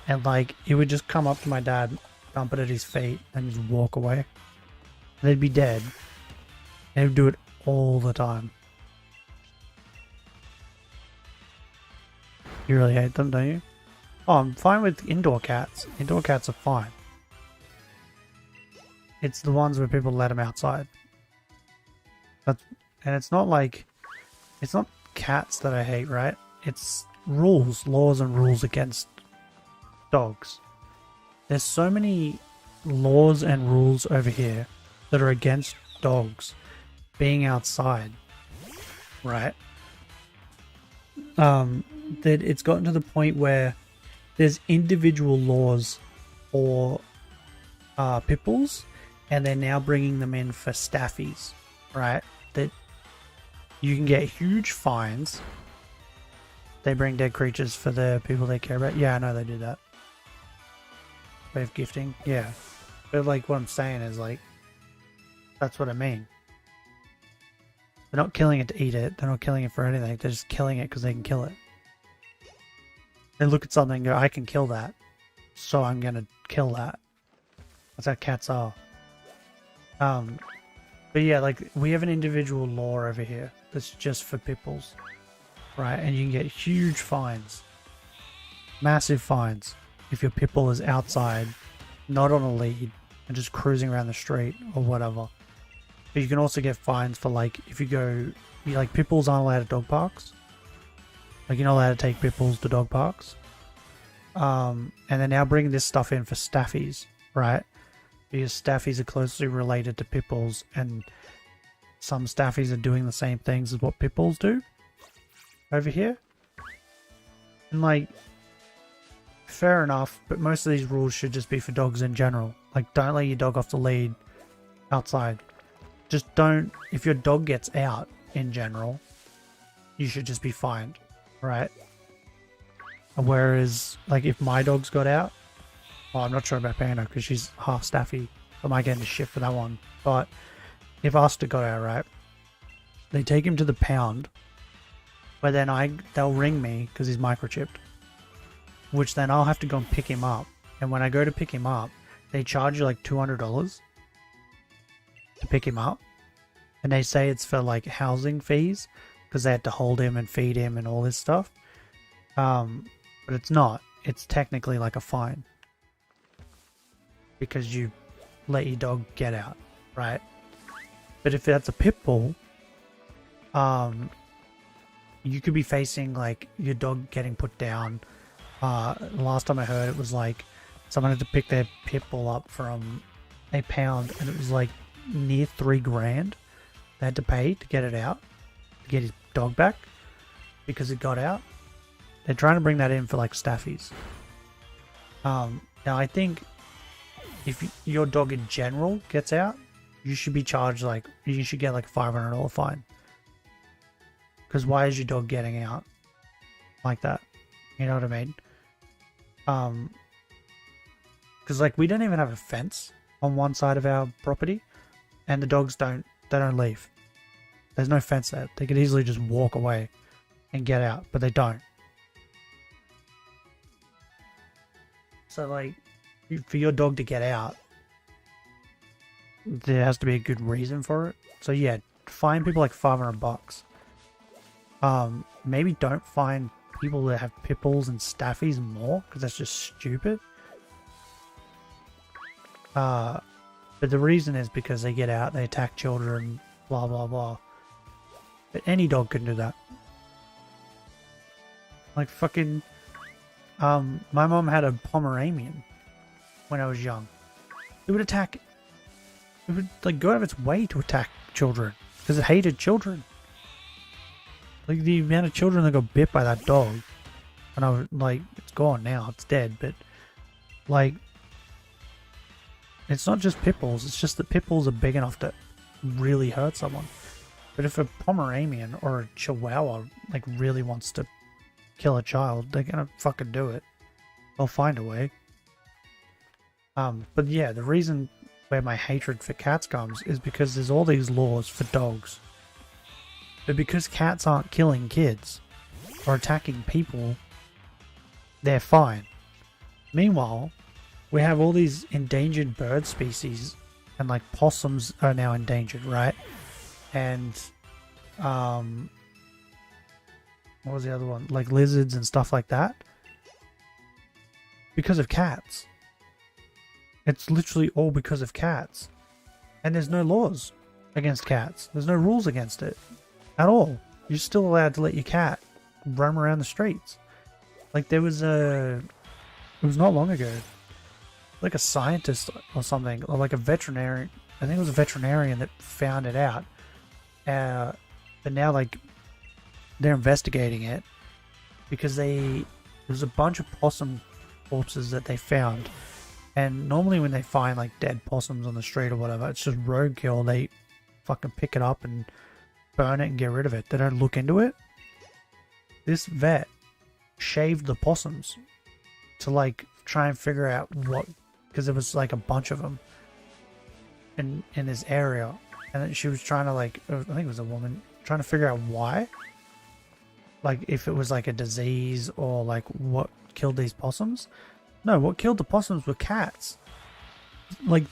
and like it would just come up to my dad, dump it at his feet, and just walk away. And they'd be dead. And he would do it all the time. You really hate them, don't you? Oh, I'm fine with indoor cats. Indoor cats are fine. It's the ones where people let them outside. And it's not like... It's not cats that I hate, right? It's laws and rules against dogs. There's so many laws and rules over here that are against dogs being outside, right? That it's gotten to the point where there's individual laws for pit bulls, and they're now bringing them in for staffies, right? That you can get huge fines. They bring dead creatures for the people they care about. Yeah, I know they do that. Way of gifting, yeah. But like what I'm saying is like, that's what I mean. They're not killing it to eat it. They're not killing it for anything. They're just killing it because they can kill it. They look at something and go, I can kill that, so I'm gonna kill that. That's how cats are. But yeah, like we have an individual law over here that's just for pit bulls, right? And you can get huge fines, massive fines, if your pit bull is outside, not on a lead, and just cruising around the street or whatever. But you can also get fines for like if you go, like pit bulls aren't allowed at dog parks. Like you're not allowed to take pit bulls to dog parks. And they're now bringing this stuff in for staffies, right? Because staffies are closely related to pit bulls, and some staffies are doing the same things as what pit bulls do over here. And like, fair enough, but most of these rules should just be for dogs in general. Like, don't let your dog off the lead outside. Just don't, if your dog gets out in general, you should just be fined. Right? Whereas, like, if my dogs got out, well, I'm not sure about Panda because she's half staffy. I might get into shit for that one. But if Asta got out, right, they take him to the pound, where then they'll ring me because he's microchipped, which then I'll have to go and pick him up. And when I go to pick him up, they charge you like $200 to pick him up, and they say it's for like housing fees, because they had to hold him and feed him and all this stuff. But it's not. It's technically like a fine. Because you let your dog get out, right? But if that's a pit bull, you could be facing like your dog getting put down. Last time I heard it was like someone had to pick their pit bull up from a pound, and it was like near $3,000 they had to pay to get it out, to get his dog back because it got out. They're trying to bring that in for like staffies. Now I think if your dog in general gets out, you should be charged like, you should get like a $500 fine. Because why is your dog getting out like that? You know what I mean? Because like we don't even have a fence on one side of our property, and the dogs don't leave. There's no fence there. They could easily just walk away and get out, but they don't. So like, for your dog to get out, there has to be a good reason for it. So yeah, fine people like $500. Maybe don't find people that have pit bulls and staffies more, because that's just stupid. But the reason is because they get out, they attack children, blah blah blah. But any dog can do that. Like fucking, my mom had a Pomeranian when I was young. It would attack, it would like go out of its way to attack children. Because it hated children. Like the amount of children that got bit by that dog. And I was like, it's gone now, it's dead, but like, it's not just pit bulls, it's just that pit bulls are big enough to really hurt someone. But if a Pomeranian or a Chihuahua like really wants to kill a child, they're gonna fucking do it. They'll find a way. But yeah, the reason where my hatred for cats comes is because there's all these laws for dogs. But because cats aren't killing kids or attacking people, they're fine. Meanwhile, we have all these endangered bird species, and like possums are now endangered, right? And what was the other one? Like lizards and stuff like that. Because of cats. It's literally all because of cats. And there's no laws against cats. There's no rules against it. At all. You're still allowed to let your cat roam around the streets. Like there was it was not long ago. Like a scientist or something. Or like a veterinarian. I think it was a veterinarian that found it out. But now like they're investigating it. Because there's a bunch of possum corpses that they found. And normally when they find like dead possums on the street or whatever, it's just roadkill. They fucking pick it up and burn it and get rid of it. They don't look into it. This vet shaved the possums to like try and figure out what, because there was like a bunch of them in this area, and then she was trying to like, I think it was a woman trying to figure out why, like if it was like a disease or like what killed these possums. No, what killed the possums were cats. Like,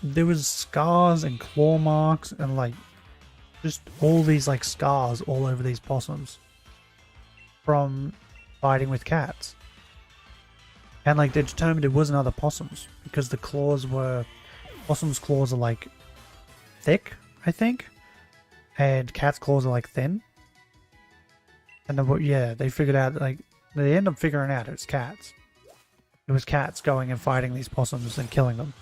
there was scars and claw marks and, like, just all these, like, scars all over these possums from fighting with cats. And, like, they determined it wasn't other possums because the claws were... Possums' claws are, like, thick, I think. And cats' claws are, like, thin. And, yeah, they figured out, like, they end up figuring out it's cats. It was cats going and fighting these possums and killing them.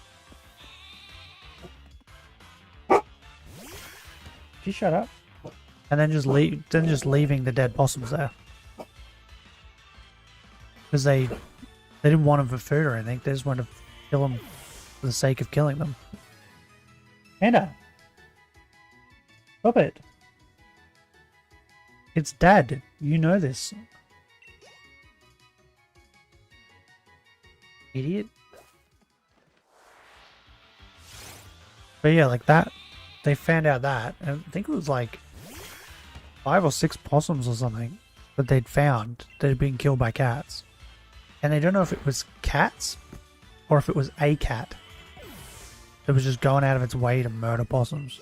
You shut up. And then just leaving the dead possums there. Because they didn't want them for food or anything. They just wanted to kill them for the sake of killing them. Anna! Stop it! It's Dad. You know this. Idiot. But yeah, like that, they found out that, and I think it was like 5 or 6 possums or something that they'd found that had been killed by cats. And they don't know if it was cats or if it was a cat that was just going out of its way to murder possums.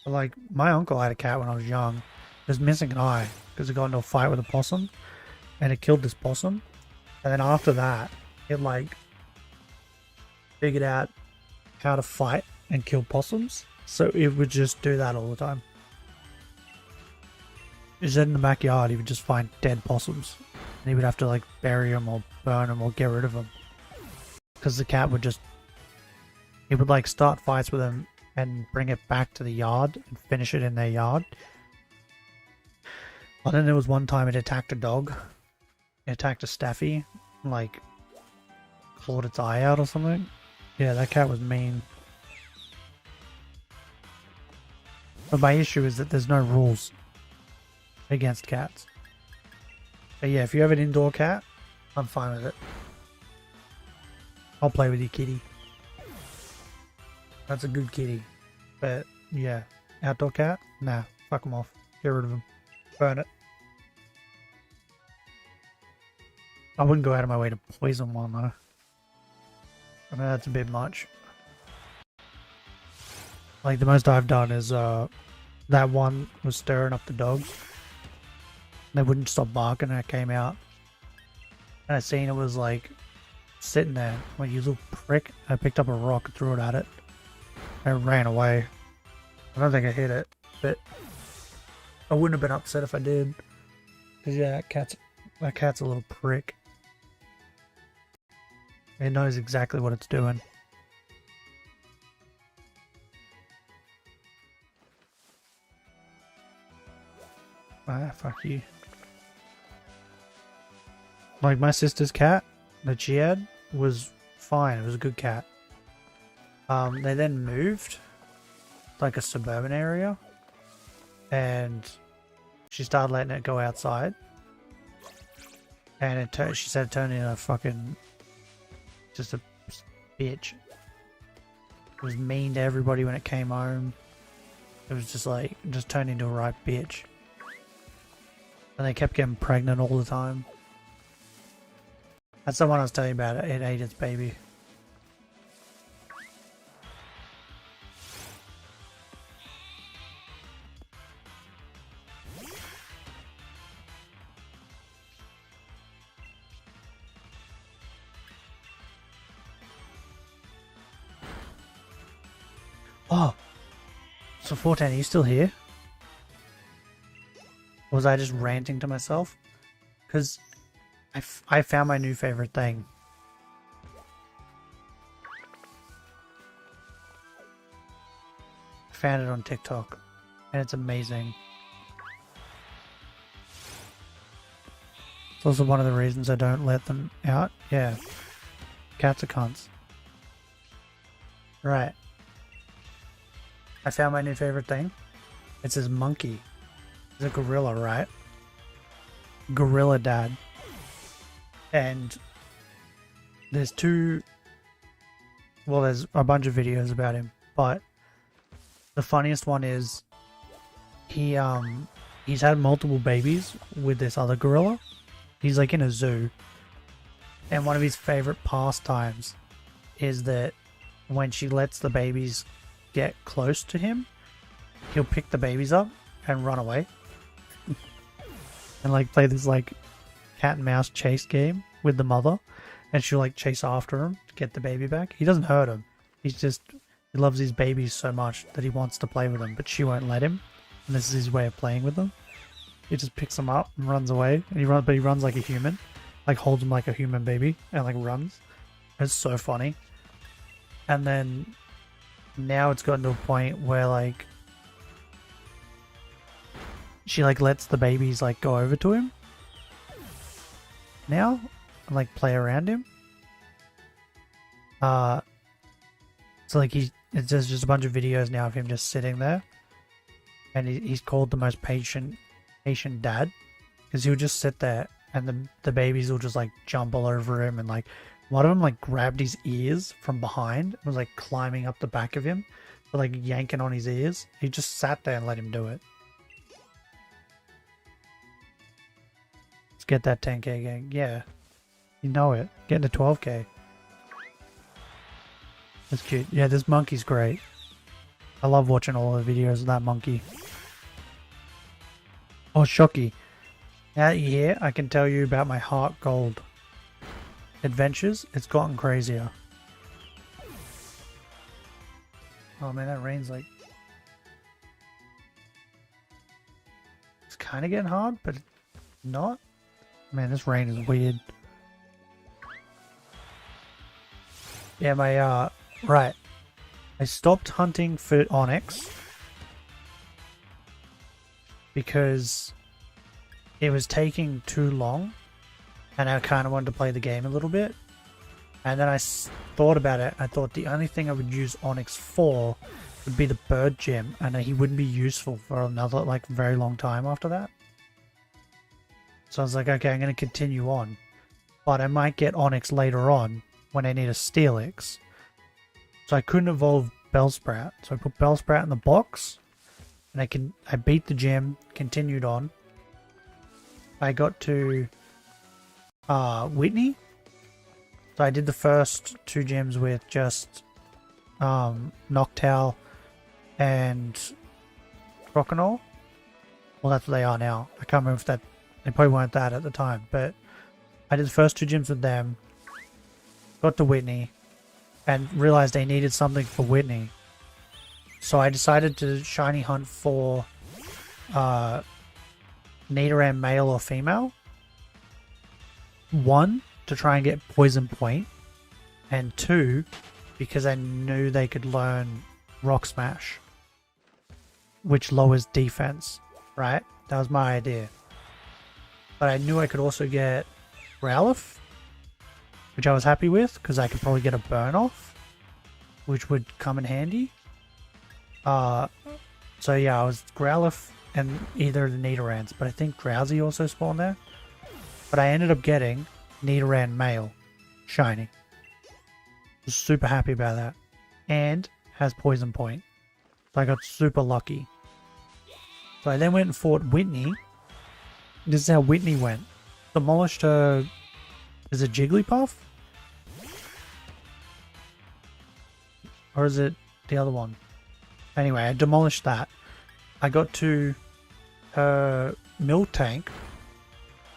But like, my uncle had a cat when I was young. It was missing an eye because it got into a fight with a possum. And it killed this possum. And then after that, it like figured out how to fight and kill possums. So it would just do that all the time. Just in the backyard, he would just find dead possums. And he would have to like bury them or burn them or get rid of them. Because the cat would just... He would like start fights with them and bring it back to the yard and finish it in their yard. And then there was one time it attacked a dog. It attacked a staffy, like clawed its eye out or something. Yeah, that cat was mean. But my issue is that there's no rules against cats. But yeah, if you have an indoor cat, I'm fine with it. I'll play with your kitty. That's a good kitty. But yeah, outdoor cat? Nah, fuck them off. Get rid of them. Burn it. I wouldn't go out of my way to poison one though. I mean, that's a bit much. Like the most I've done is that one was stirring up the dogs. They wouldn't stop barking and I came out. And I seen it was like sitting there. Like, you little prick. I picked up a rock and threw it at it. And it ran away. I don't think I hit it, but I wouldn't have been upset if I did. Cause yeah, that cat's a little prick. It knows exactly what it's doing. Ah, fuck you. Like my sister's cat that she had was fine. It was a good cat. They then moved like a suburban area, and she started letting it go outside, and she said it turned into a fucking just a bitch. It was mean to everybody when it came home. It was just like just turned into a right bitch, and they kept getting pregnant all the time. That's the one I was telling you about. It ate its baby. Oh, so 14, are you still here? Or was I just ranting to myself? Because I found my new favorite thing. I found it on TikTok, and it's amazing. It's also one of the reasons I don't let them out. Yeah, cats are cunts. Right. I found my new favorite thing. It's this monkey. It's a gorilla, right? Gorilla Dad. And there's there's a bunch of videos about him, but the funniest one is he's had multiple babies with this other gorilla. He's like in a zoo, and one of his favorite pastimes is that when she lets the babies get close to him, he'll pick the babies up and run away and like play this like cat and mouse chase game with the mother, and she'll like chase after him to get the baby back. He doesn't hurt him. He loves his babies so much that he wants to play with them, but she won't let him, and this is his way of playing with them. He just picks them up and runs away, and he runs like a human, like holds him like a human baby and like runs. It's so funny. And then now it's gotten to a point where like she like lets the babies like go over to him now and like play around him. So like there's just a bunch of videos now of him just sitting there, and he's called the most patient dad, because he'll just sit there and the babies will just like jump all over him, and like one of them like grabbed his ears from behind and was like climbing up the back of him, but like yanking on his ears. He just sat there and let him do it. Let's get that 10k gang. Yeah, you know it. Getting to 12k. That's cute. Yeah, this monkey's great. I love watching all the videos of that monkey. Oh, Shocky. Now that you're here, I can tell you about my Heart Gold adventures. It's gotten crazier. Oh man, that rain's like... It's kind of getting hard, but not. Man, this rain is weird. Yeah, my, right. I stopped hunting for Onyx because it was taking too long, and I kind of wanted to play the game a little bit. And then I thought about it. I thought the only thing I would use Onyx for would be the bird gem, and he wouldn't be useful for another like very long time after that. So I was like, okay, I'm going to continue on, but I might get Onyx later on when I need a Steelix. So I couldn't evolve Bellsprout, so I put Bellsprout in the box, and I beat the gym, continued on. I got to Whitney. So I did the first 2 gyms with just Noctowl and Croconaw. Well, that's what they are now. I can't remember if that... They probably weren't that at the time, but I did the first 2 gyms with them. Got to Whitney and realized they needed something for Whitney. So I decided to shiny hunt for Nidoran male or female. 1, to try and get Poison Point, and 2, because I knew they could learn Rock Smash, which lowers defense, right? That was my idea. But I knew I could also get Growlithe, which I was happy with because I could probably get a burn off, which would come in handy. So yeah, I was Growlithe and either the Nidorans, but I think Drowsy also spawned there. But I ended up getting Nidoran male, shiny. Was super happy about that. And has Poison Point. So I got super lucky. So I then went and fought Whitney. This is how Whitney went. Demolished her... Is it Jigglypuff? Or is it the other one? Anyway, I demolished that. I got to her Milk Tank.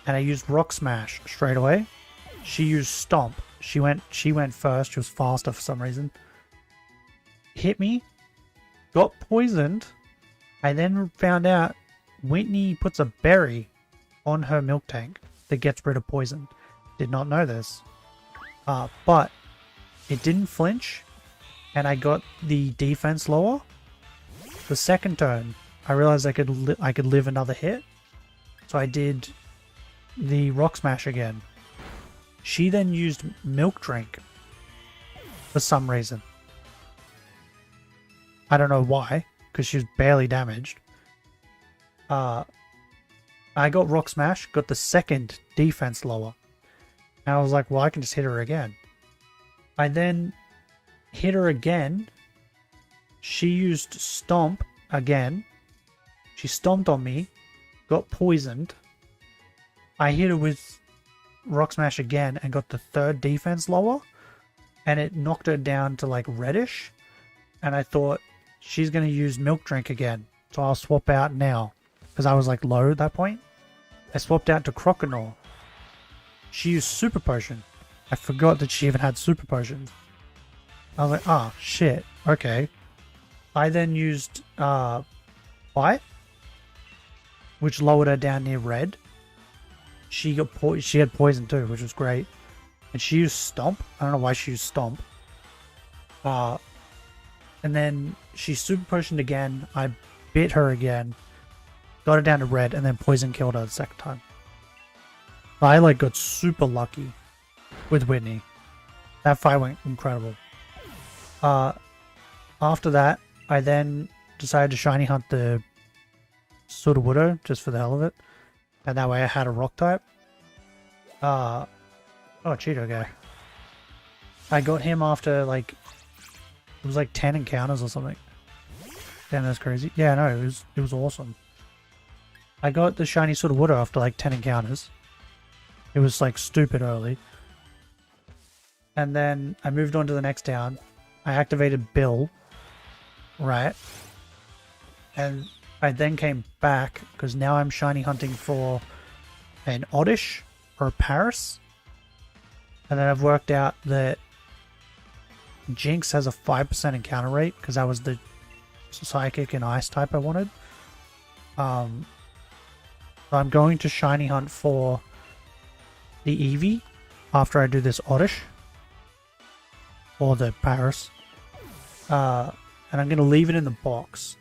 And I used Rock Smash straight away. She used Stomp. She went first. She was faster for some reason. Hit me. Got poisoned. I then found out Whitney puts a berry on her Milk Tank that gets rid of poison. Did not know this. But it didn't flinch. And I got the defense lower. The second turn, I realized I could live another hit. So I did the Rock Smash again. She then used Milk Drink for some reason. I don't know why, because she was barely damaged. I got Rock Smash, got the second defense lower. And I was like, well, I can just hit her again. I then hit her again. She used Stomp again. She stomped on me, got poisoned. I hit her with Rock Smash again and got the third defense lower. And it knocked her down to like reddish. And I thought, she's going to use Milk Drink again. So I'll swap out now. Because I was like low at that point. I swapped out to Croconaw. She used Super Potion. I forgot that she even had Super Potions. I was like, ah, shit. Okay. I then used Bite. Which lowered her down near red. She had poison too, which was great. And she used Stomp. I don't know why she used Stomp. And then she Super Potioned again. I bit her again. Got her down to red, and then poison killed her the second time. I like got super lucky with Whitney. That fight went incredible. After that, I then decided to shiny hunt the Sudowoodo just for the hell of it. And that way I had a rock type. Oh, Cheeto guy. I got him after like, it was like 10 encounters or something. Damn, that's crazy. Yeah, no, it was awesome. I got the shiny Sudowoodo after like 10 encounters. It was like stupid early. And then I moved on to the next town. I activated Bill. Right. And I then came back because now I'm shiny hunting for an Oddish or a Paris. And then I've worked out that Jinx has a 5% encounter rate because that was the Psychic and Ice type I wanted. So I'm going to shiny hunt for the Eevee after I do this Oddish. Or the Paris. And I'm going to leave it in the box.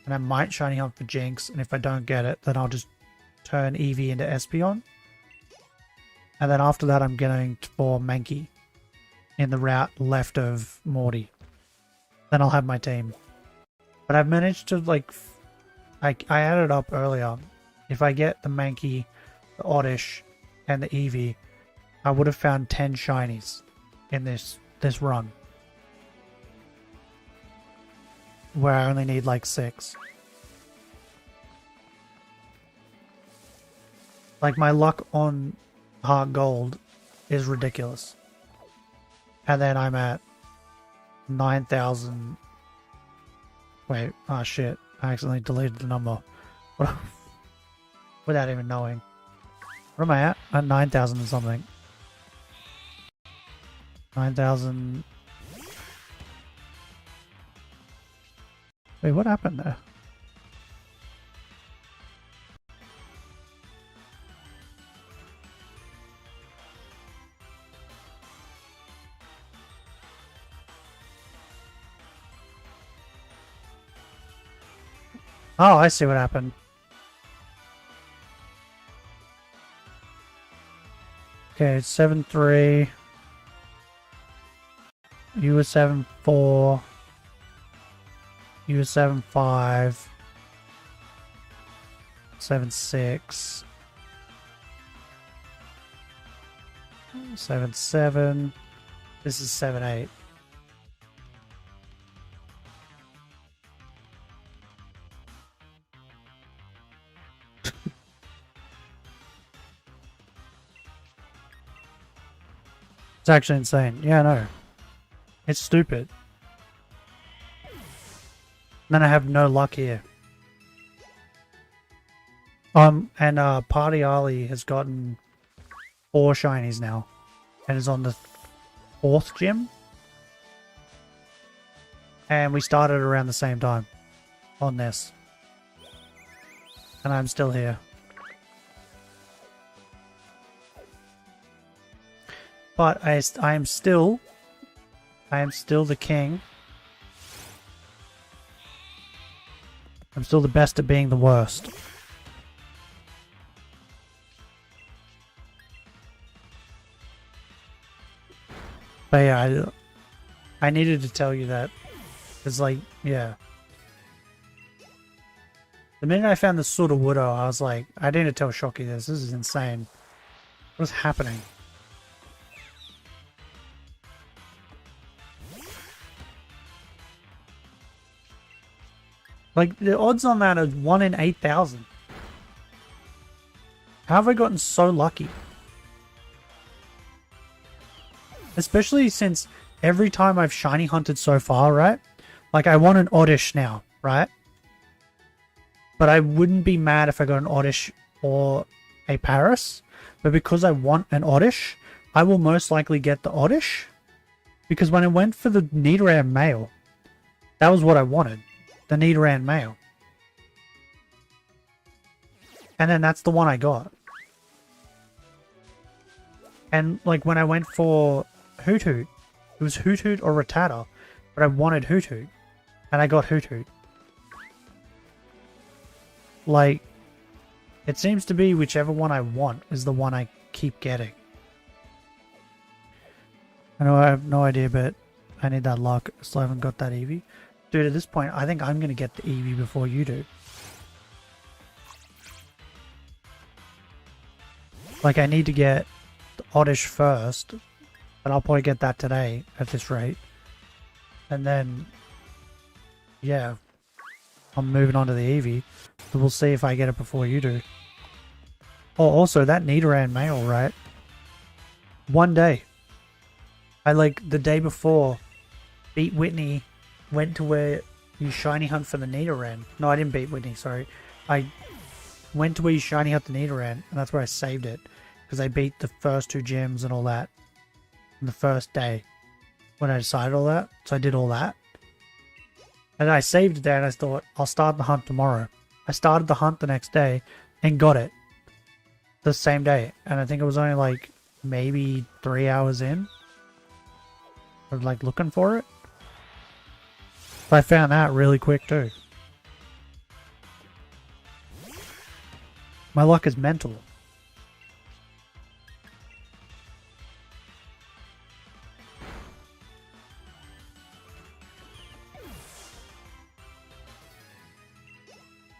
And I might shiny hunt for Jinx. And if I don't get it, then I'll just turn Eevee into Espeon. And then after that, I'm going for Mankey in the route left of Morty. Then I'll have my team. But I've managed to, like, I added up earlier. If I get the Mankey, the Oddish, and the Eevee, I would have found 10 shinies in this run. Where I only need like 6. Like my luck on Heart Gold is ridiculous. And then I'm at 9,000. Wait, oh shit. I accidentally deleted the number. Without even knowing. What am I at? At 9,000 and something. 9,000. Wait, what happened there? Oh, I see what happened. Okay, 7-3. You were 7-4. You were 7-5. 7-6. 7-7. This is 7-8. It's actually insane. Yeah, I know. It's stupid. Then I have no luck here. And Party Ali has gotten 4 shinies now. And is on the 4th gym. And we started around the same time on this. And I'm still here. But I am still the king. I'm still the best at being the worst. But yeah, I needed to tell you that. It's like, yeah. The minute I found the Sudowoodo, I was like, I need to tell Shocky this. This is insane. What is happening? Like, the odds on that are 1 in 8,000. How have I gotten so lucky? Especially since every time I've shiny hunted so far, right? Like, I want an Oddish now, right? But I wouldn't be mad if I got an Oddish or a Paris. But because I want an Oddish, I will most likely get the Oddish. Because when I went for the Nidoran male, that was what I wanted. The Nidoran male. And then that's the one I got. And like when I went for Hoot Hoot, it was Hoot Hoot or Rattata, but I wanted Hoot Hoot. And I got Hoot Hoot. Like, it seems to be whichever one I want is the one I keep getting. I know I have no idea, but I need that luck. Still haven't got that Eevee. Dude, at this point, I think I'm going to get the Eevee before you do. Like, I need to get the Oddish first, but I'll probably get that today at this rate. And then, yeah, I'm moving on to the Eevee. So we'll see if I get it before you do. Oh, also, that Nidoran male, right? One day. I, like, the day before, beat Whitney, went to where you shiny hunt for the Nidoran. No, I didn't beat Whitney, sorry. I went to where you shiny hunt the Nidoran, and that's where I saved it. Because I beat the first 2 gyms and all that on the first day when I decided all that. So I did all that. And I saved it there and I thought, I'll start the hunt tomorrow. I started the hunt the next day and got it the same day. And I think it was only like maybe 3 hours in of like looking for it. But I found that really quick too. My luck is mental.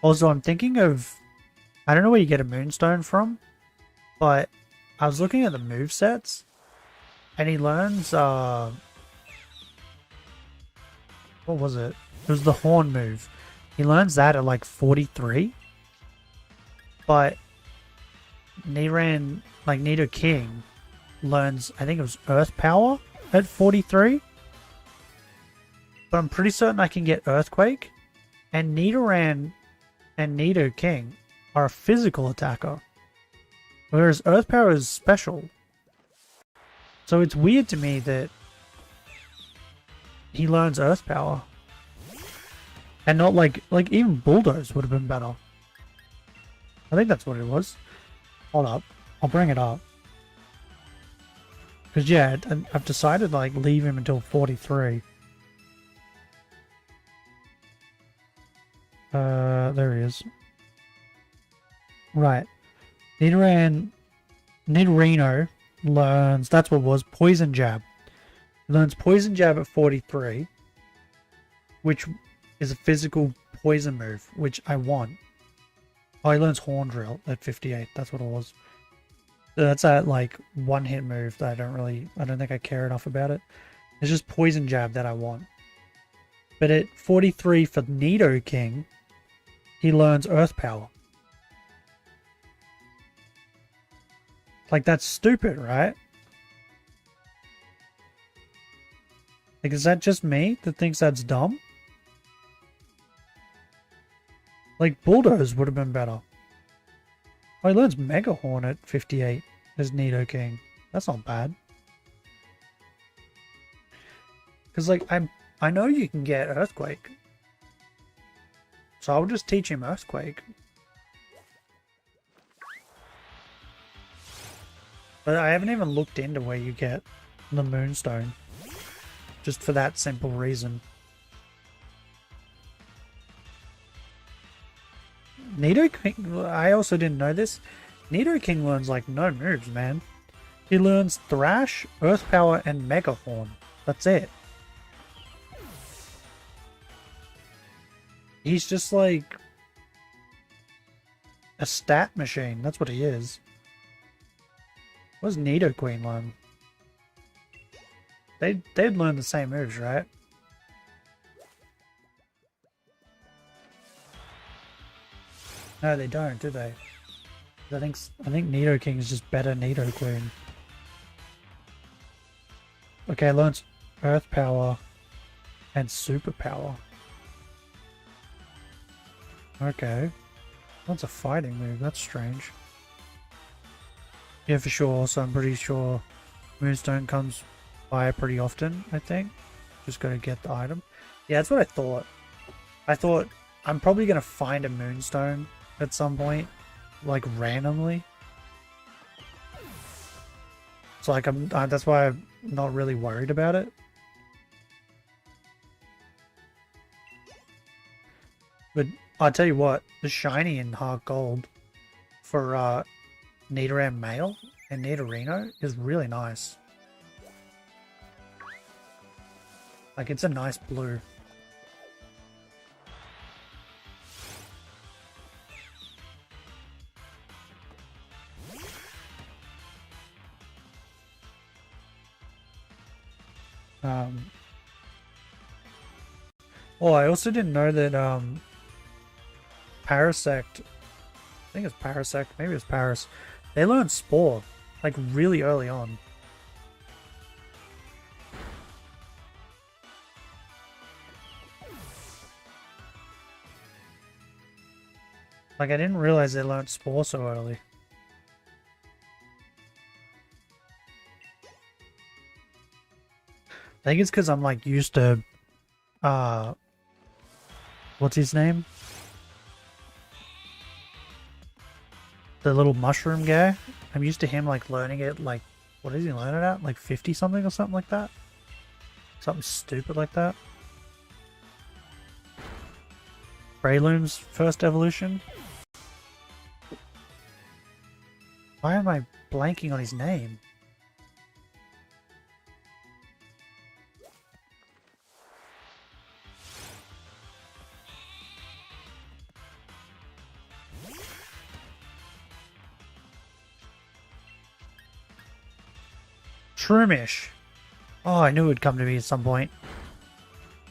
Also, I'm thinking of... I don't know where you get a Moonstone from, but I was looking at the movesets, and he learns... what was it? It was the Horn move. He learns that at like 43, but Nidoran, like Nidoking, learns, I think it was Earth Power at 43, but I'm pretty certain I can get Earthquake, and Nidoran and Nidoking are a physical attacker, whereas Earth Power is special. So it's weird to me that he learns Earth Power. And not like even Bulldoze would have been better. I think that's what it was. Hold up. I'll bring it up. Because yeah, I've decided like leave him until 43. There he is. Right. Nidorino learns, that's what it was, Poison Jab. He learns Poison Jab at 43, which is a physical poison move, which I want. Oh, he learns Horn Drill at 58, that's what it was. So that's that, like, one-hit move that I don't think I care enough about it. It's just Poison Jab that I want. But at 43 for Nidoking, he learns Earth Power. Like, that's stupid, right? Like, is that just me that thinks that's dumb? Like, Bulldoze would have been better. Oh, he learns Mega Horn at 58 as Nidoking. That's not bad. Because, like, I know you can get Earthquake. So I'll just teach him Earthquake. But I haven't even looked into where you get the Moonstone. Just for that simple reason. Nidoking, I also didn't know this. Nidoking learns like no moves, man. He learns Thrash, Earth Power, and Mega Horn. That's it. He's just like a stat machine. That's what he is. What does Nidoqueen learn? They'd learn the same moves, right? No, they don't, do they? I think Nidoking is just better Nidoqueen. Okay, learns Earth Power and Super Power. Okay. That's a fighting move, that's strange. Yeah, for sure, so I'm pretty sure Moonstone comes by pretty often, I think. Just gotta get the item. Yeah, that's what I thought. I thought I'm probably gonna find a Moonstone at some point, like randomly. So like that's why I'm not really worried about it. But I'll tell you what, the shiny in Heart Gold for Nidoran Male and Nidorino is really nice. Like, it's a nice blue. Oh, I also didn't know that Parasect, I think it's Parasect, maybe it's Paris, they learn Spore, like really early on. Like, I didn't realize they learned Spore so early. I think it's because I'm like used to, what's his name? The little mushroom guy. I'm used to him like learning it like, what is he learning at? Like 50 something or something like that? Something stupid like that. Breloom's first evolution. Why am I blanking on his name? Shroomish. Oh, I knew it would come to me at some point.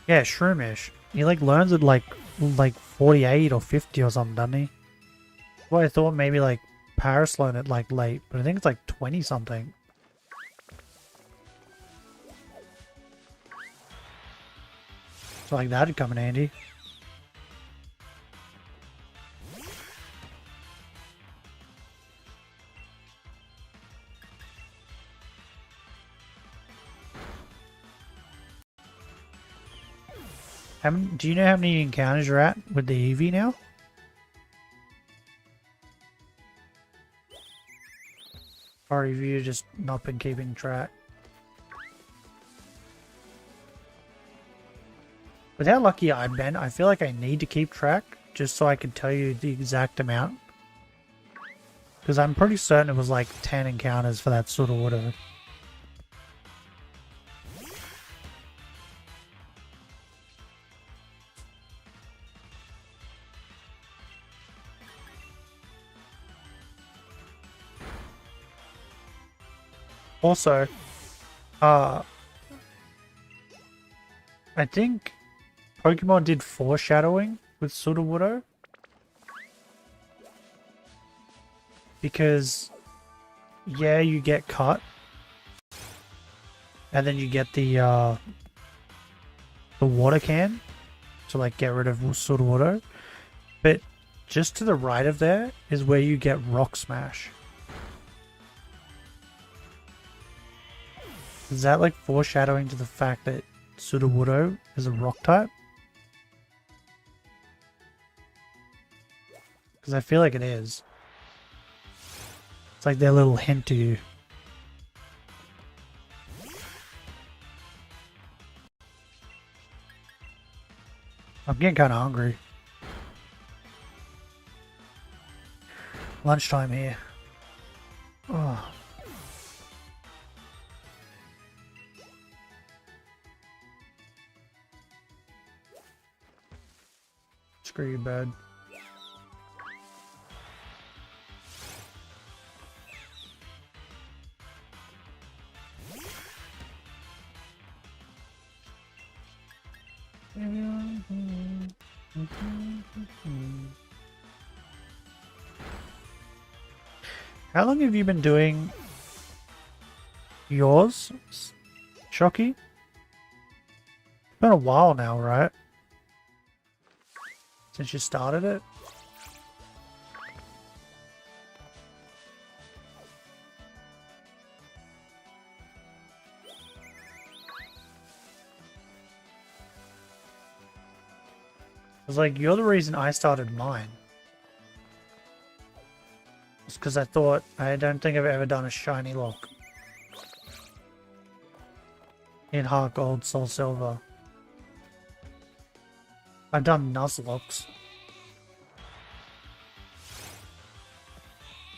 Yeah, Shroomish. He like learns it like 48 or 50 or something, doesn't he? Well, I thought maybe like Paris learned it like late, but I think it's like 20 something. So like that'd come in handy. Do you know how many encounters you're at with the Eevee now? Or have you just not been keeping track? With how lucky I've been, I feel like I need to keep track just so I can tell you the exact amount. Because I'm pretty certain it was like 10 encounters for that Sudowoodo. Also, I think Pokemon did foreshadowing with Sudowoodo. Because, yeah, you get cut. And then you get the water can to like get rid of Sudowoodo. But just to the right of there is where you get Rock Smash. Is that like foreshadowing to the fact that Sudowoodo is a rock type? Because I feel like it is. It's like their little hint to you. I'm getting kind of hungry. Lunchtime here. Oh. Screw you, bud. How long have you been doing yours, Shocky? It's been a while now, right? Since you started it? I was like, you're the reason I started mine. It's because I thought, I don't think I've ever done a Shinylocke in Heart Gold, Soul Silver. I've done Nuzlocks.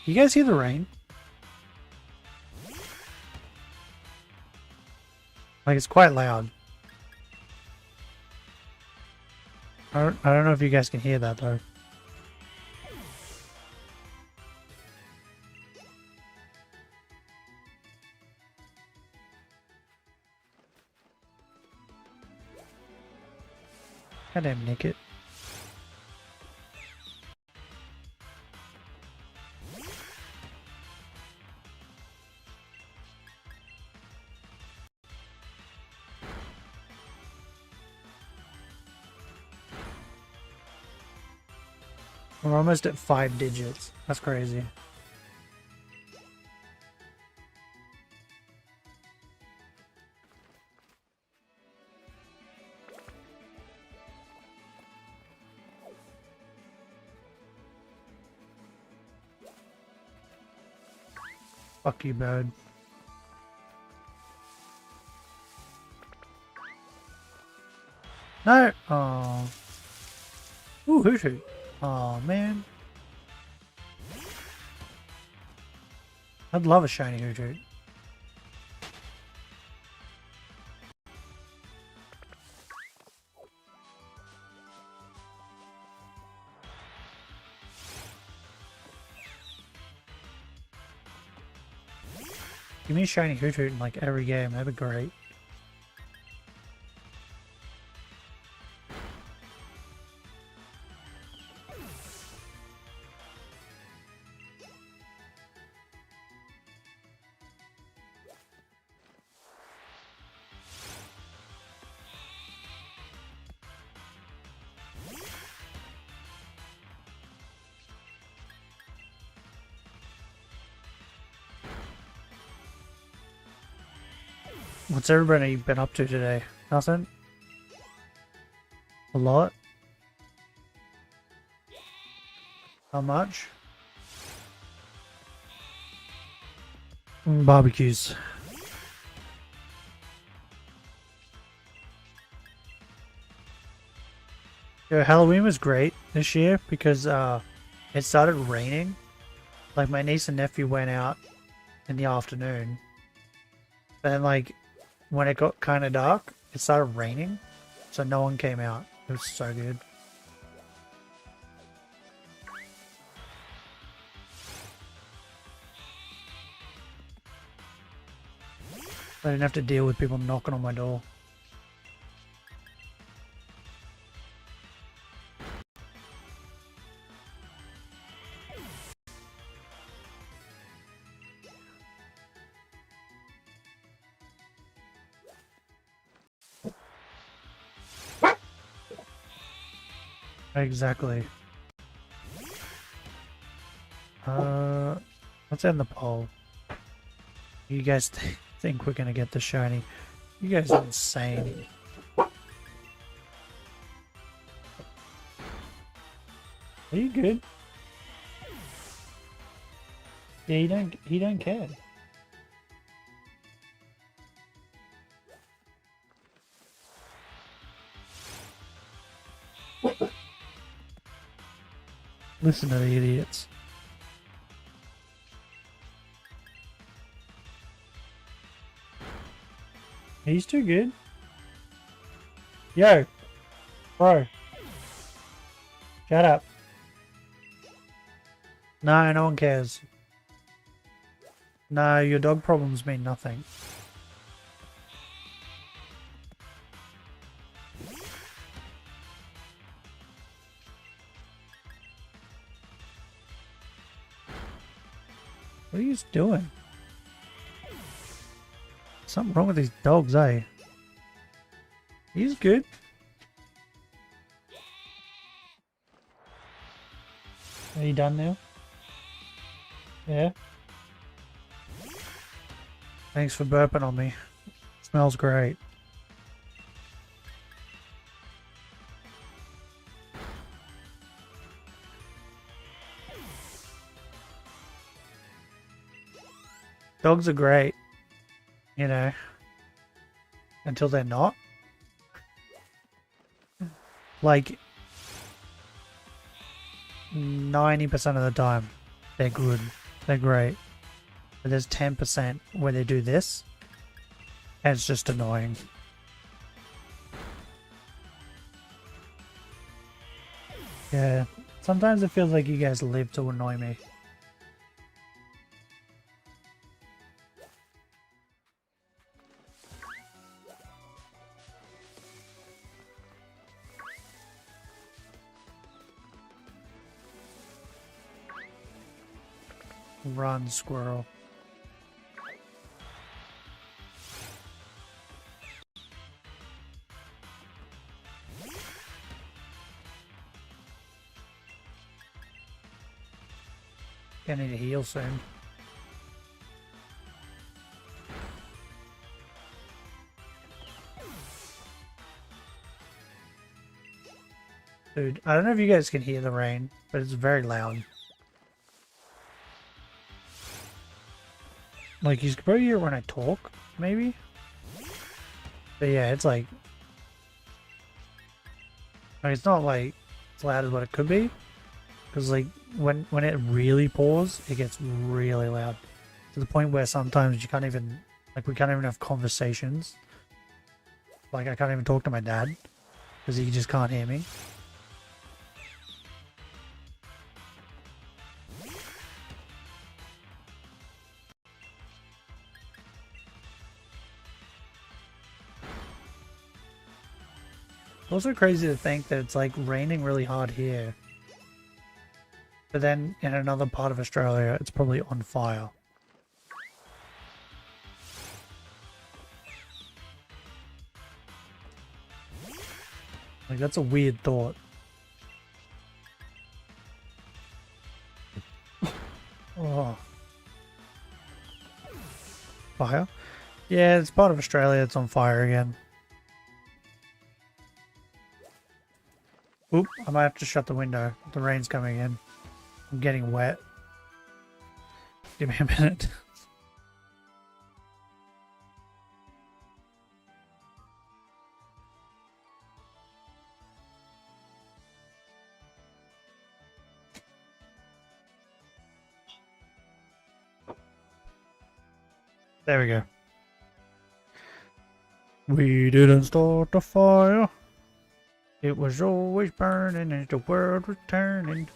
You guys hear the rain? Like, it's quite loud. I don't know if you guys can hear that though. Goddamn nick it. We're almost at 5 digits. That's crazy. Fuck you, bird. No! Oh. Ooh, hoot hoot. Oh man. I'd love a shiny hoot hoot. Give me a shiny hoot hoot in like every game, that'd be great. What's everybody been up to today? Nothing? A lot? How much? Barbecues. Yeah, Halloween was great this year because it started raining Like, my niece and nephew went out in the afternoon. Then, like, when it got kind of dark, it started raining. So no one came out. It was so good. I didn't have to deal with people knocking on my door. Exactly. Let's end the poll. You guys think we're gonna get the shiny? You guys are insane. Are you good? Yeah, he don't care. Listen to the idiots. He's too good. Yo, bro. Shut up. No, no one cares. No, your dog problems mean nothing. What are you doing? Something wrong with these dogs, eh? He's good. Are you done now? Yeah? Thanks for burping on me. Smells great. Dogs are great, you know, until they're not. Like, 90% of the time, they're good, they're great. But there's 10% where they do this, and it's just annoying. Yeah, sometimes it feels like you guys live to annoy me. Run, squirrel. Gonna need to heal soon. Dude, I don't know if you guys can hear the rain, but it's very loud. Like, you can probably hear when I talk, maybe? But yeah, it's like it's not like as loud as what it could be. Because like, when it really pours, it gets really loud. To the point where sometimes you can't even, like, we can't even have conversations. Like, I can't even talk to my dad. Because he just can't hear me. It's also crazy to think that it's like raining really hard here. But then in another part of Australia, it's probably on fire. Like, that's a weird thought. Oh. Fire? Yeah, it's part of Australia, it's on fire again. Oop, I might have to shut the window. The rain's coming in. I'm getting wet. Give me a minute. There we go. We didn't start the fire. It was always burning as the world was turning.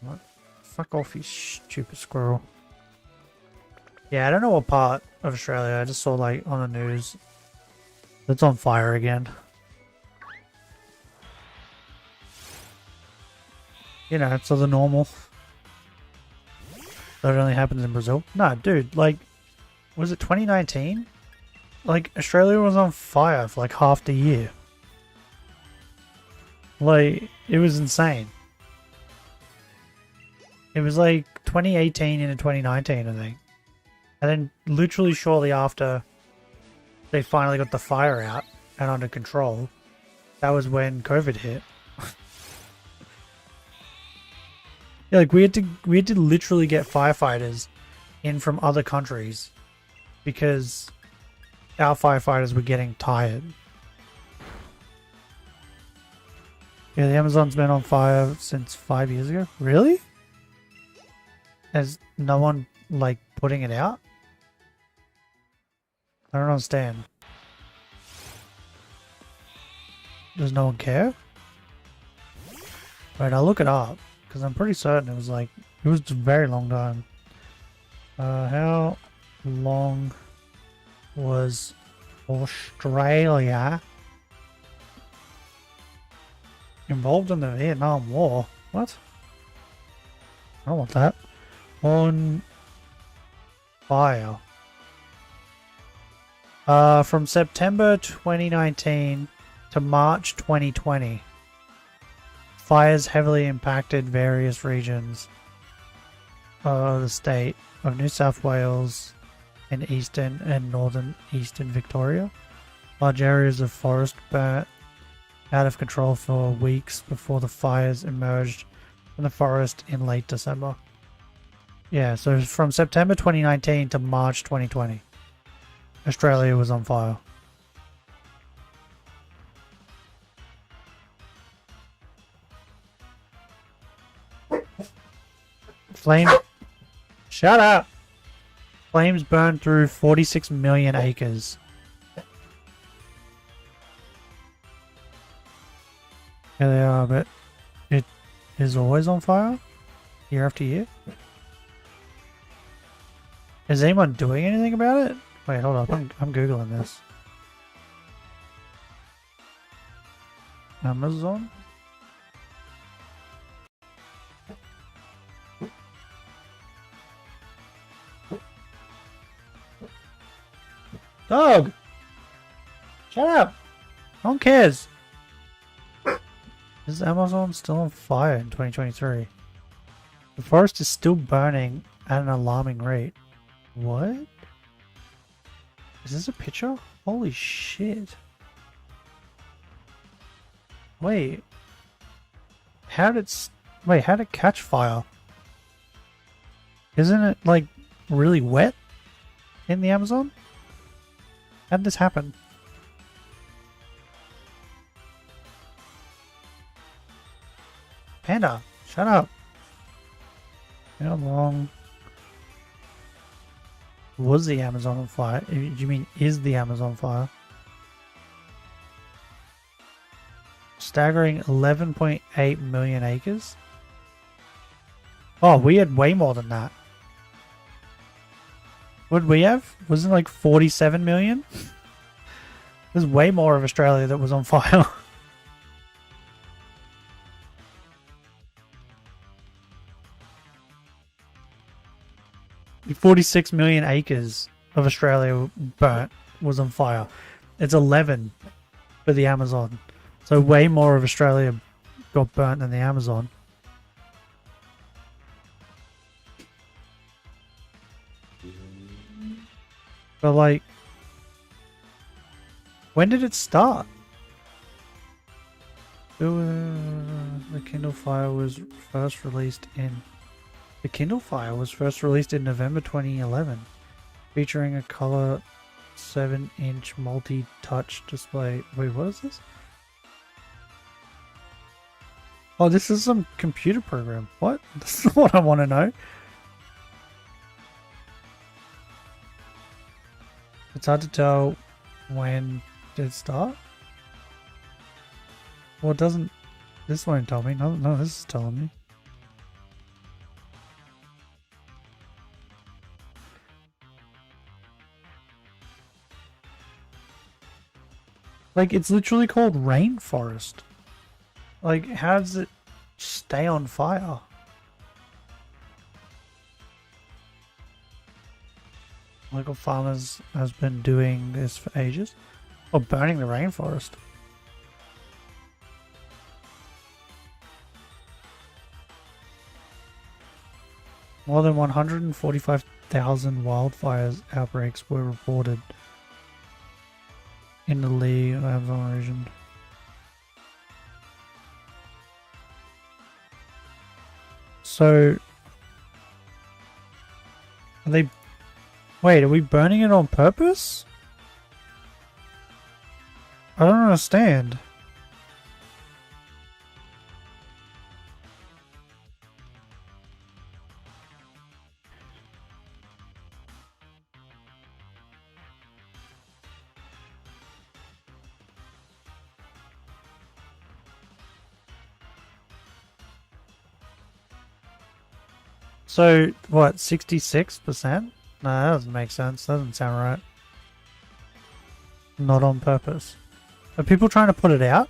What? Fuck off, you stupid squirrel. Yeah, I don't know what part of Australia. I just saw like on the news. It's on fire again. You know, so the normal. That only happens in Brazil. No, dude, like, was it 2019? Like, Australia was on fire for like half the year. Like, it was insane. It was like 2018 into 2019, I think. And then literally shortly after they finally got the fire out and under control, that was when COVID hit. Yeah, like we had to literally get firefighters in from other countries because our firefighters were getting tired. Yeah, the Amazon's been on fire since 5 years ago. Really? Has no one like putting it out? I don't understand. Does no one care? Right, I'll look it up. Because I'm pretty certain it was like, it was a very long time. How long was Australia involved in the Vietnam War? What? I don't want that. On fire. From September 2019 to March 2020. Fires heavily impacted various regions of the state of New South Wales and eastern and northern eastern Victoria. Large areas of forest burnt out of control for weeks before the fires emerged from the forest in late December. Yeah, so from September 2019 to March 2020, Australia was on fire. Flame. Shut up! Flames burned through 46 million acres. Here they are, but it is always on fire? Year after year? Is anyone doing anything about it? Wait, hold up. I'm Googling this. Amazon? Dog! Shut up! No one cares! Is Amazon still on fire in 2023? The forest is still burning at an alarming rate. What? Is this a picture? Holy shit. Wait. How did it catch fire? Isn't it like really wet in the Amazon? How did this happen? Panda, shut up. How long was the Amazon on fire? Do you mean is the Amazon fire? Staggering 11.8 million acres? Oh, we had way more than that. What did we have? Wasn't it like 47 million? There's way more of Australia that was on fire. The 46 million acres of Australia burnt was on fire. It's 11 for the Amazon. So way more of Australia got burnt than the Amazon. But like, when did it start? The Kindle Fire was first released in November 2011, featuring a color 7-inch multi-touch display. Wait, what is this? Oh, this is some computer program. What? This is what I want to know. It's hard to tell when did it start. Well, it doesn't. This won't tell me. No, no, this is telling me. Like, it's literally called rainforest. Like, how does it stay on fire? Local farmers has been doing this for ages. Or burning the rainforest. More than 145,000 wildfires outbreaks were reported in the Lee Amazon region. So, are they... Wait, are we burning it on purpose? I don't understand. So, what, 66%? No, that doesn't make sense. Doesn't sound right. Not on purpose. Are people trying to put it out?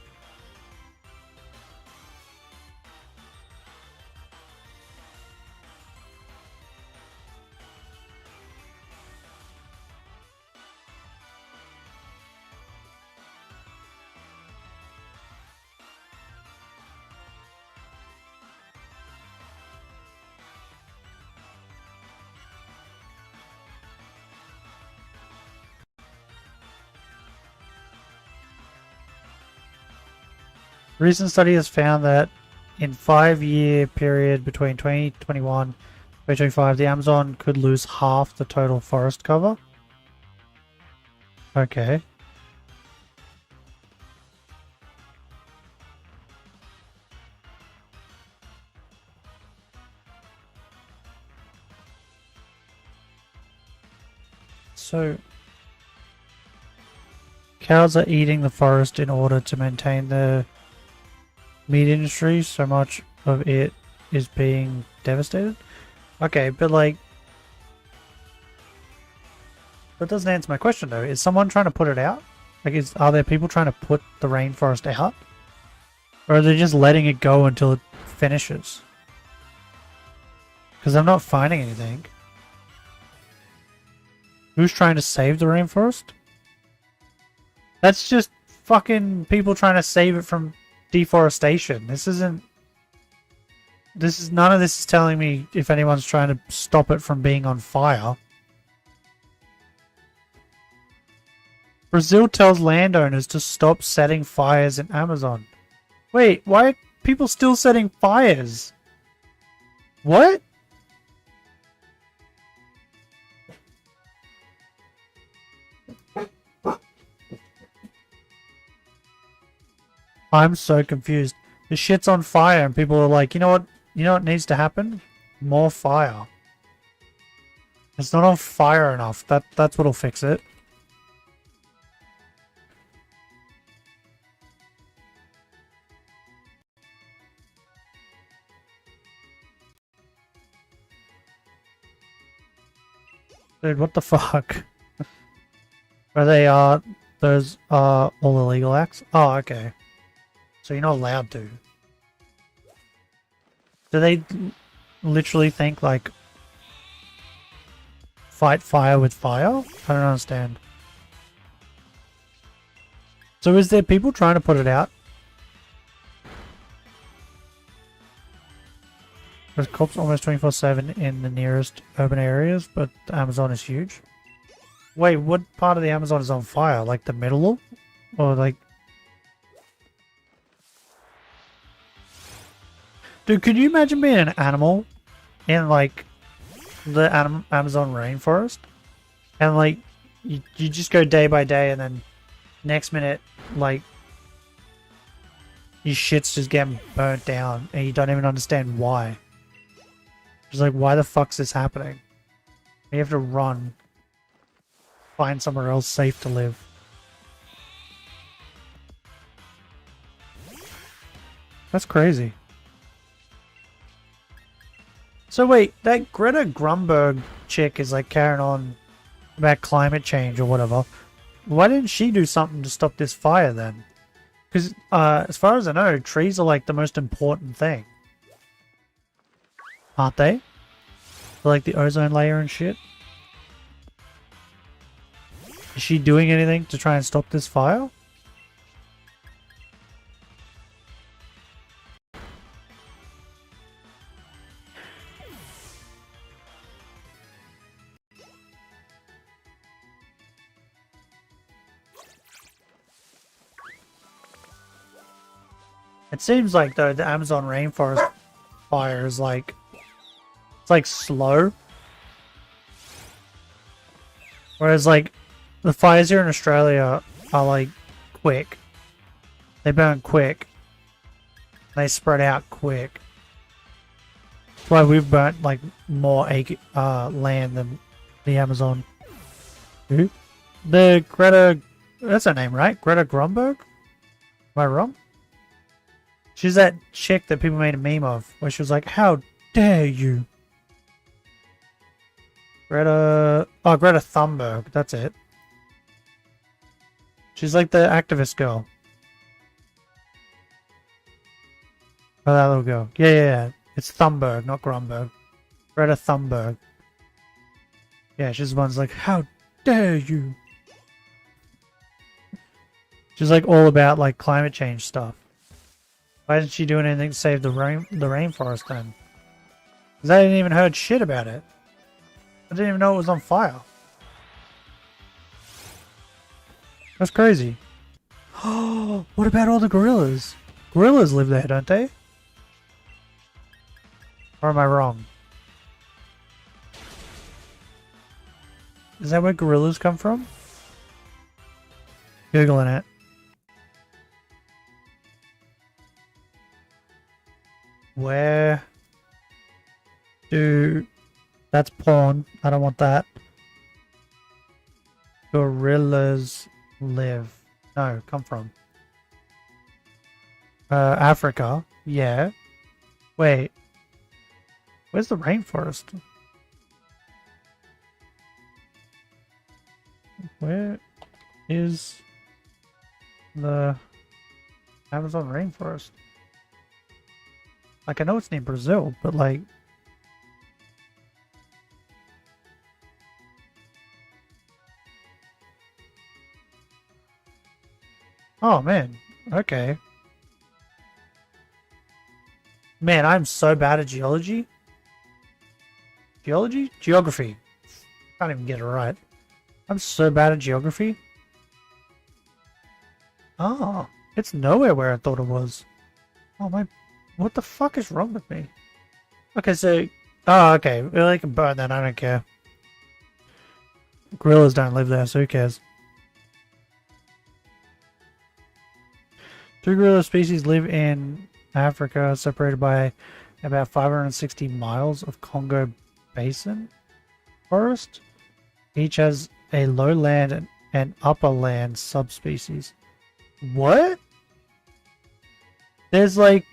A recent study has found that in 5-year period between 2021 and 2025, the Amazon could lose half the total forest cover. Okay. So, cows are eating the forest in order to maintain the meat industry, so much of it is being devastated. Okay, but like, that doesn't answer my question though. Is someone trying to put it out? Like, are there people trying to put the rainforest out? Or are they just letting it go until it finishes? Because I'm not finding anything. Who's trying to save the rainforest? That's just fucking people trying to save it from deforestation. This isn't... None of this is telling me if anyone's trying to stop it from being on fire. Brazil tells landowners to stop setting fires in Amazon. Wait, why are people still setting fires? What? I'm so confused. The shit's on fire and people are like, you know what? You know what needs to happen? More fire. It's not on fire enough. That's what'll fix it. Dude, what the fuck? Are they, those are all illegal acts? Oh, okay. So you're not allowed to. Do they literally think, like, fight fire with fire? I don't understand. So is there people trying to put it out? There's cops almost 24/7 in the nearest urban areas, but the Amazon is huge. Wait, what part of the Amazon is on fire? Like the middle? Or like... Dude, could you imagine being an animal in, like, the Amazon rainforest? And, like, you just go day by day and then next minute, like, your shit's just getting burnt down and you don't even understand why. Just like, why the fuck's this happening? You have to run. find somewhere else safe to live. That's crazy. So wait, that Greta Grunberg chick is like carrying on about climate change or whatever. Why didn't she do something to stop this fire then? Because as far as I know, trees are like the most important thing. Aren't they? For like the ozone layer and shit. Is she doing anything to try and stop this fire? It seems like though the Amazon rainforest fire is like, it's like slow. Whereas like the fires here in Australia are like quick. They burn quick. They spread out quick. That's why we've burnt like more land than the Amazon. Who? The Greta, that's her name, right? Greta Grunberg? Am I wrong? She's that chick that people made a meme of, where she was like, "How dare you?" Greta Thunberg, that's it. She's like the activist girl. Oh, that little girl. Yeah. It's Thunberg, not Grunberg. Greta Thunberg. Yeah, she's the one's like, "How dare you?" She's like all about like climate change stuff. Why isn't she doing anything to save the rainforest then? Because I didn't even heard shit about it. I didn't even know it was on fire. That's crazy. Oh, what about all the gorillas? Gorillas live there, don't they? Or am I wrong? Is that where gorillas come from? Googling it. Where do... That's porn. I don't want that. Gorillas live. No, come from. Africa. Yeah. Wait. Where's the rainforest? Where is the Amazon rainforest? Like, I know it's near Brazil, but like... Oh, man. Okay. Man, I'm so bad at geology. Geology? Geography. Can't even get it right. I'm so bad at geography. Oh, it's nowhere where I thought it was. Oh, my... What the fuck is wrong with me? Okay, so... Oh, okay. Well, they can burn that. I don't care. Gorillas don't live there, so who cares? 2 gorilla species live in Africa, separated by about 560 miles of Congo Basin forest. Each has a lowland and upper land subspecies. What? There's like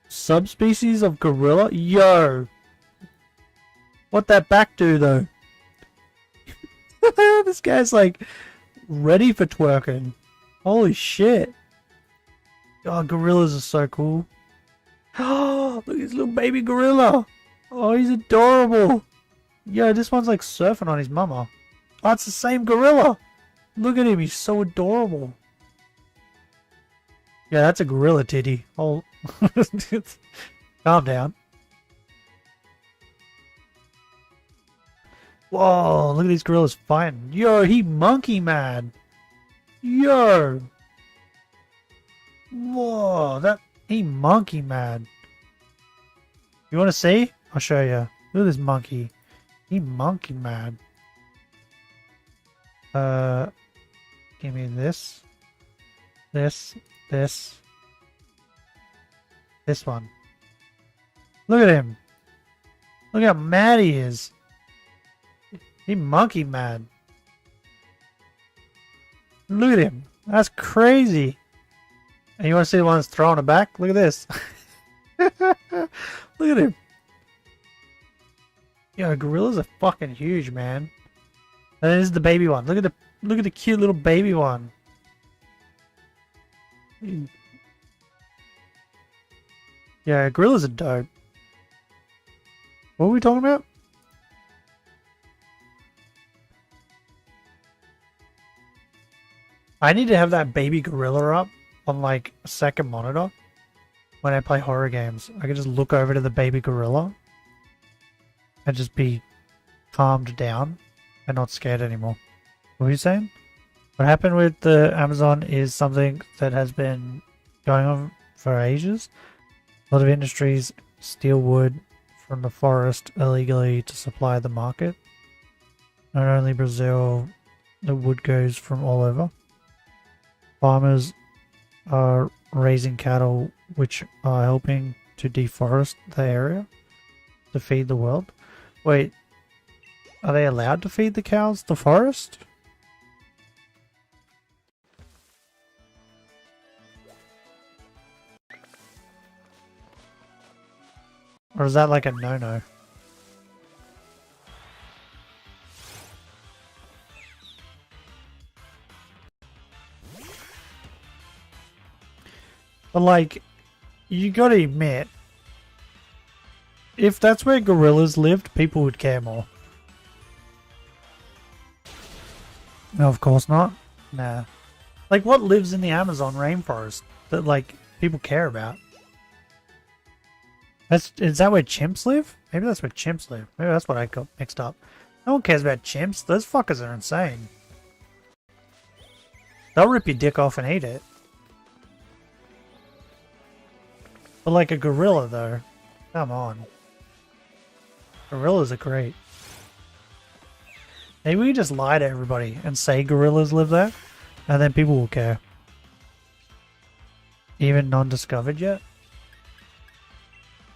subspecies of gorilla? Yo! What that back do though? This guy's like ready for twerking. Holy shit. Oh, gorillas are so cool. Oh, look at this little baby gorilla. Oh, he's adorable. Yo, this one's like surfing on his mama. Oh, it's the same gorilla. Look at him, he's so adorable. Yeah, that's a gorilla titty. Oh, calm down. Whoa, look at these gorillas fighting. Yo, he monkey mad. Yo. Whoa, he monkey mad. You want to see? I'll show you. Look at this monkey. He monkey mad. Give me this. This one. Look at him. Look how mad he is. He monkey mad. Look at him. That's crazy. And you want to see the one that's throwing it back? Look at this. Look at him. Yo, gorillas are fucking huge, man. And this is the baby one. Look at the cute little baby one. Yeah, gorillas are dope. What were we talking about? I need to have that baby gorilla up on like a second monitor when I play horror games. I can just look over to the baby gorilla and just be calmed down and not scared anymore. What were you saying? What happened with the Amazon is something that has been going on for ages. A lot of industries steal wood from the forest illegally to supply the market. Not only Brazil, the wood goes from all over. Farmers are raising cattle which are helping to deforest the area to feed the world. Wait, are they allowed to feed the cows the forest? Or is that like a no-no? But like, you gotta admit, if that's where gorillas lived, people would care more. No, of course not. Nah. Like, what lives in the Amazon rainforest that, like, people care about? Is that where chimps live? Maybe that's where chimps live. Maybe that's what I got mixed up. No one cares about chimps. Those fuckers are insane. They'll rip your dick off and eat it. But like a gorilla, though. Come on. Gorillas are great. Maybe we just lie to everybody and say gorillas live there, and then people will care. Even non-discovered yet?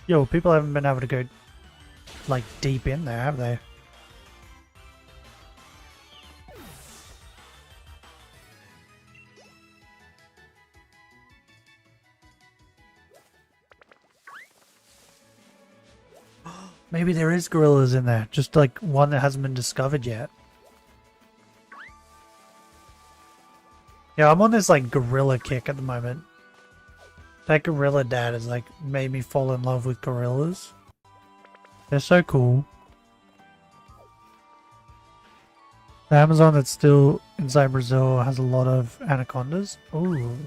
Yo, people haven't been able to go, like, deep in there, have they? Maybe there is gorillas in there, just like one that hasn't been discovered yet. Yeah, I'm on this like gorilla kick at the moment. That gorilla dad has like made me fall in love with gorillas. They're so cool. The Amazon that's still inside Brazil has a lot of anacondas. Ooh.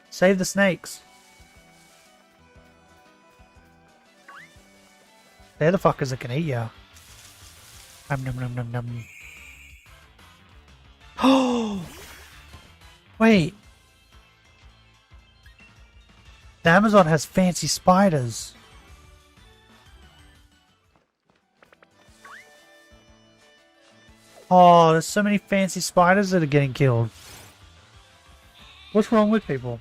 Save the snakes. They're the fuckers that can eat ya. Nom nom nom nom nom. Oh! Wait. The Amazon has fancy spiders. Oh, there's so many fancy spiders that are getting killed. What's wrong with people?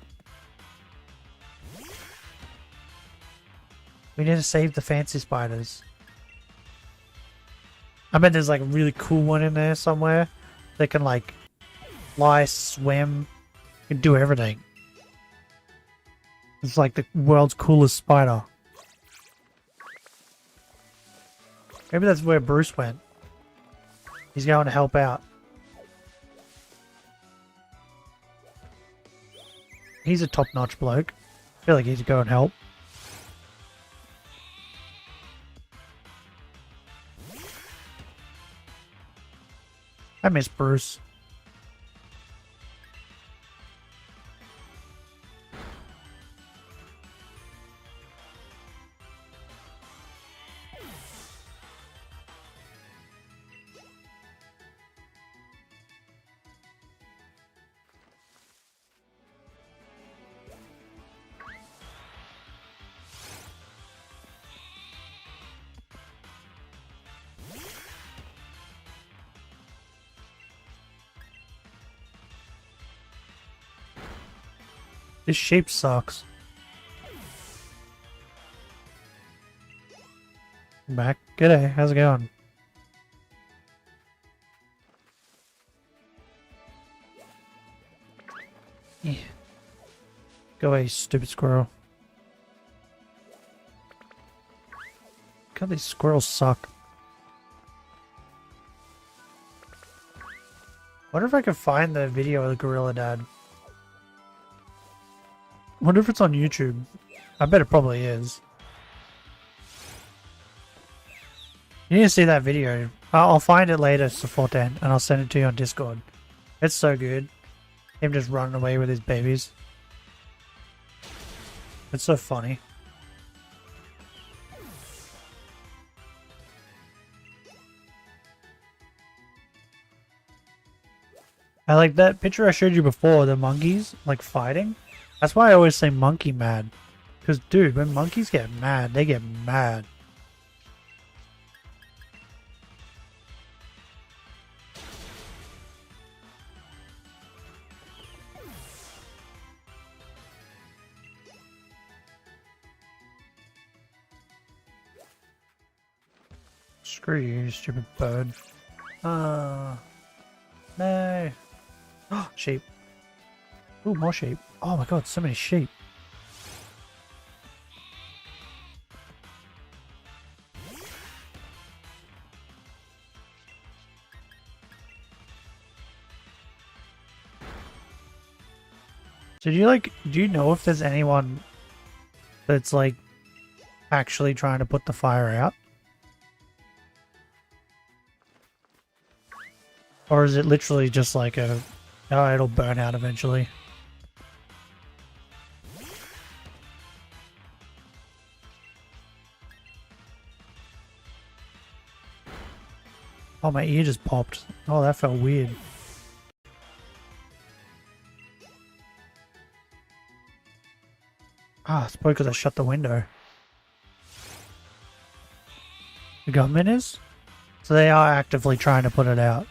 We need to save the fancy spiders. I bet there's like a really cool one in there somewhere. That can like fly, swim, and do everything. It's like the world's coolest spider. Maybe that's where Bruce went. He's going to help out. He's a top-notch bloke. I feel like he'd go and help. I miss Bruce. This shape sucks. Back. G'day, how's it going? Go away, stupid squirrel. God, these squirrels suck. Wonder if I can find the video of the Gorilla Dad. Wonder if it's on YouTube. I bet it probably is. You need to see that video. I'll find it later, Fortan, and I'll send it to you on Discord. It's so good. Him just running away with his babies. It's so funny. I like that picture I showed you before, the monkeys, like, fighting. That's why I always say monkey mad. Because, dude, when monkeys get mad, they get mad. Screw you, you stupid bird. No. Sheep. Ooh, more sheep. Oh my god, so many sheep. So do you know if there's anyone that's like actually trying to put the fire out? Or is it literally just like a, oh, it'll burn out eventually? Oh, my ear just popped. Oh, that felt weird. Ah, it's probably because I shut the window. The government is? So they are actively trying to put it out.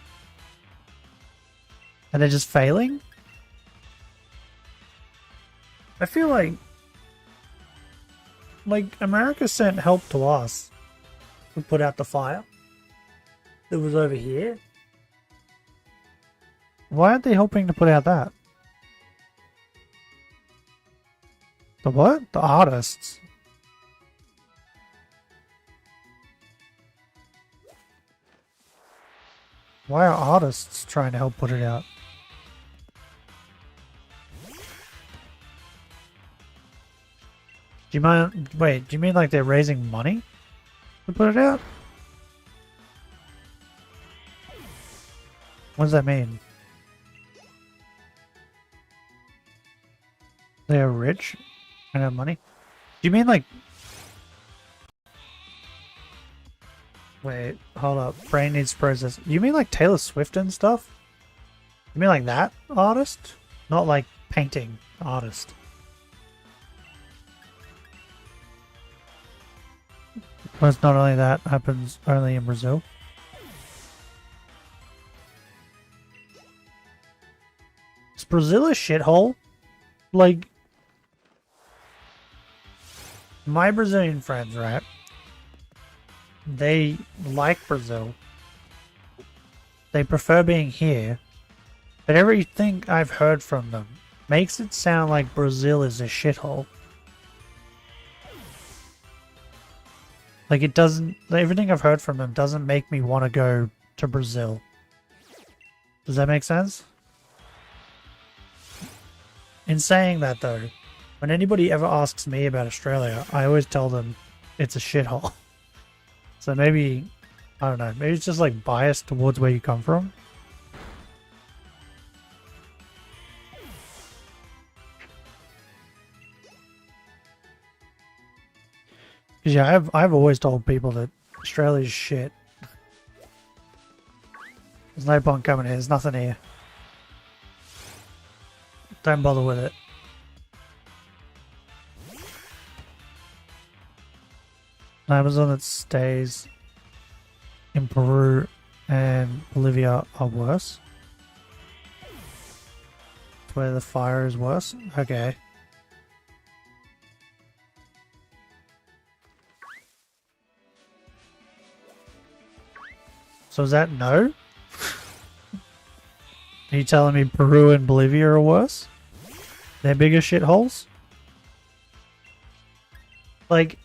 And they're just failing? I feel like America sent help to us to put out the fire that was over here. Why aren't they helping to put out that? The what? The artists. Why are artists trying to help put it out? Do you mind? Wait, do you mean like they're raising money to put it out? What does that mean? They are rich and have money? Do you mean like... Wait, hold up. Brain needs to process. You mean like Taylor Swift and stuff? You mean like that artist? Not like painting artist. Well, it's not only that, happens only in Brazil. Is Brazil a shithole? Like, my Brazilian friends, right? They like Brazil. They prefer being here. But everything I've heard from them makes it sound like Brazil is a shithole. Like, it doesn't... Everything I've heard from them doesn't make me want to go to Brazil. Does that make sense? In saying that, though, when anybody ever asks me about Australia, I always tell them it's a shithole. So maybe... I don't know. Maybe it's just, like, biased towards where you come from. Because, yeah, I've always told people that Australia's shit. There's no point coming here. There's nothing here. Don't bother with it. An Amazon that stays in Peru and Bolivia are worse. It's where the fire is worse? Okay. So is that no? Are you telling me Peru and Bolivia are worse? They're bigger shitholes? Like,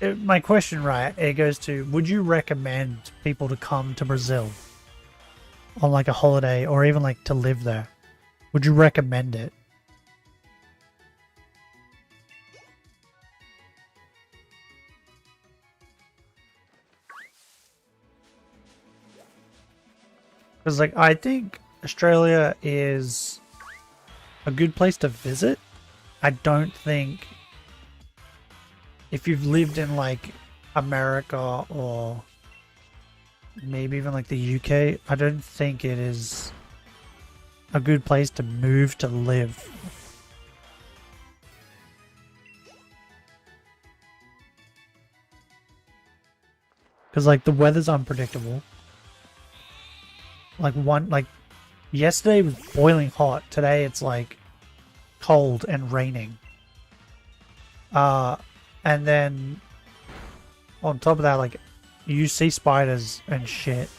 my question, right, it goes to, would you recommend people to come to Brazil on like a holiday or even like to live there? Would you recommend it? Because like, I think Australia is a good place to visit. I don't think if you've lived in like America or maybe even like the UK, I don't think it is a good place to move to live. Because like the weather's unpredictable. Like yesterday was boiling hot. Today it's like cold and raining. And then on top of that, like you see spiders and shit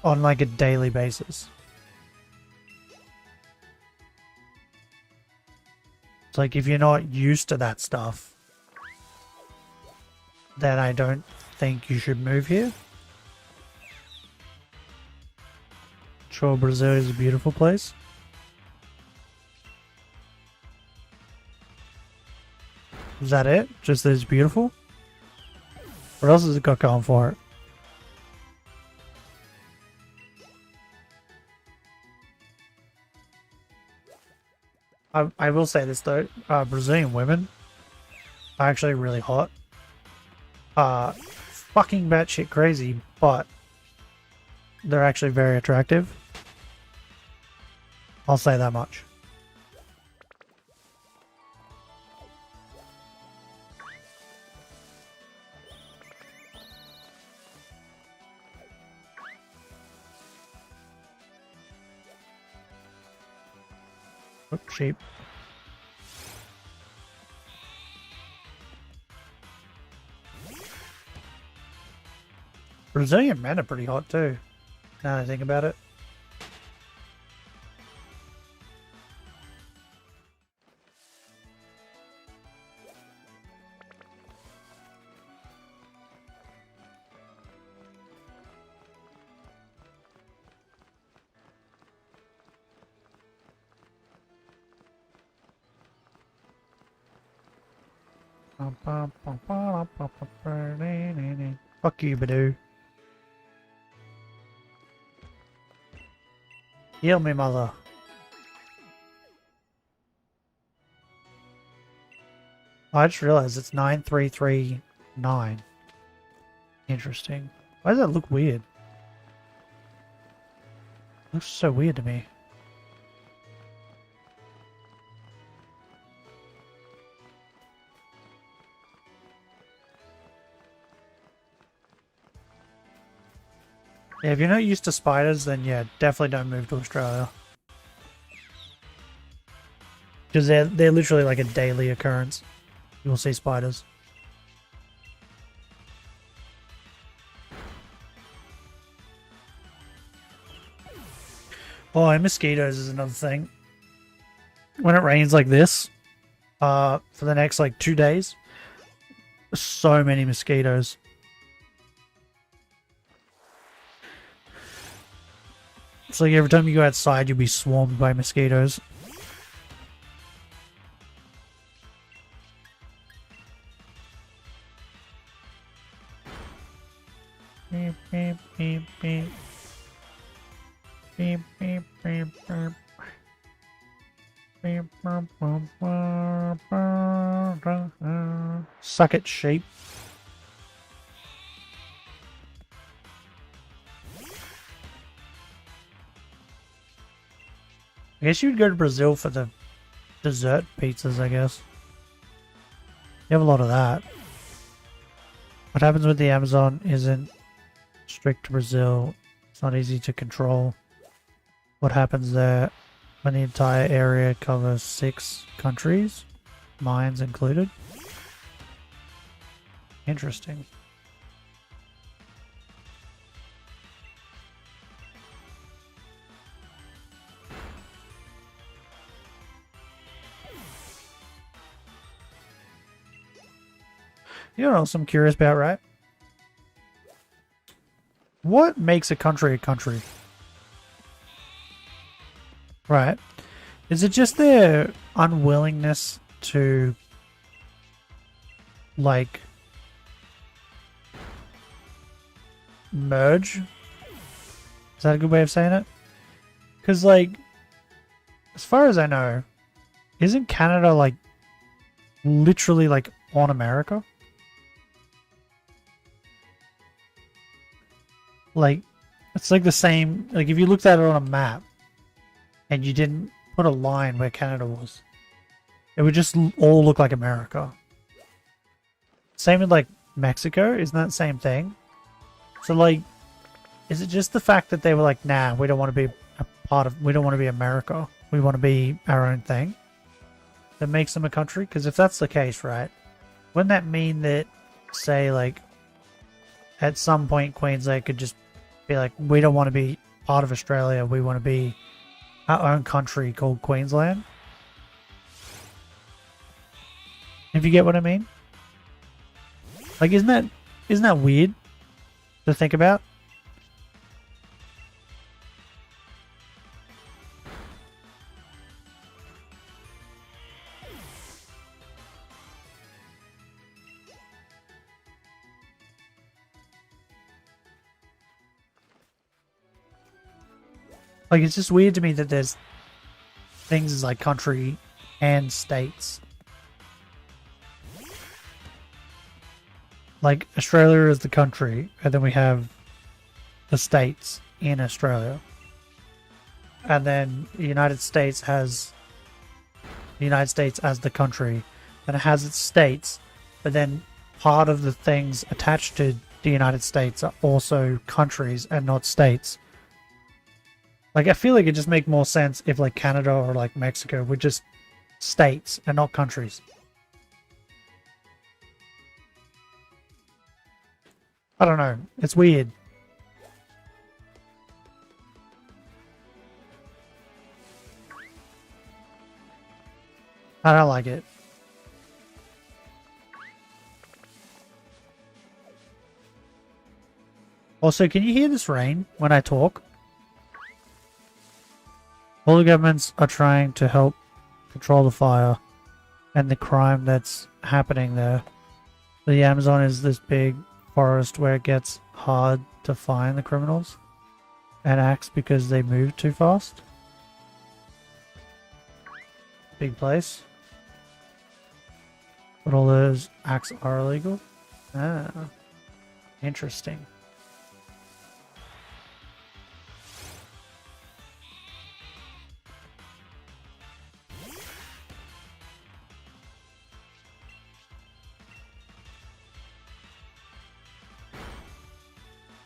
on like a daily basis. It's like if you're not used to that stuff, then I don't think you should move here. Sure, Brazil is a beautiful place. Is that it? Just that it's beautiful? What else has it got going for it? I will say this though, Brazilian women are actually really hot. Fucking batshit crazy, but they're actually very attractive. I'll say that much. Oh, sheep. Brazilian men are pretty hot too, now that I think about it. Fuck you, Badoo. Heal me, mother. I just realized it's 9339. Interesting. Why does that look weird? Looks so weird to me. Yeah, if you're not used to spiders, then yeah, definitely don't move to Australia. Because they're literally like a daily occurrence. You'll see spiders. Oh, and mosquitoes is another thing. When it rains like this, for the next like 2 days, so many mosquitoes. It's like every time you go outside, you'll be swarmed by mosquitoes. Beep, beep, beep, beep. Beep, beep, beep, beep. Beep, bum, bum, bum, bum, bum. Suck it, sheep. I guess you'd go to Brazil for the dessert pizzas, I guess. You have a lot of that. What happens with the Amazon isn't strict to Brazil. It's not easy to control. What happens there when the entire area covers 6 countries, mines included? Interesting. You know what I'm curious about, right? What makes a country a country? Right. Is it just their unwillingness to, like, merge? Is that a good way of saying it? Because, like, as far as I know, isn't Canada, like, literally, like, on America? Like, it's like the same, like, if you looked at it on a map and you didn't put a line where Canada was, it would just all look like America. Same with, like, Mexico, isn't that the same thing? So, like, is it just the fact that they were like, nah, we don't want to be a part of, we don't want to be America, we want to be our own thing, that makes them a country? Because if that's the case, right, wouldn't that mean that, say, like, at some point Queensland could just be like, we don't want to be part of Australia, we want to be our own country called Queensland? If you get what I mean? Like, isn't that weird to think about? Like, it's just weird to me that there's things as, like, country and states. Like, Australia is the country, and then we have the states in Australia. And then the United States has the United States as the country, and it has its states, but then part of the things attached to the United States are also countries and not states. Like, I feel like it just make more sense if, like, Canada or, like, Mexico were just states and not countries. I don't know. It's weird. I don't like it. Also, can you hear this rain when I talk? All the governments are trying to help control the fire and the crime that's happening there. The Amazon is this big forest where it gets hard to find the criminals and acts because they move too fast. Big place. But all those acts are illegal. Ah, interesting.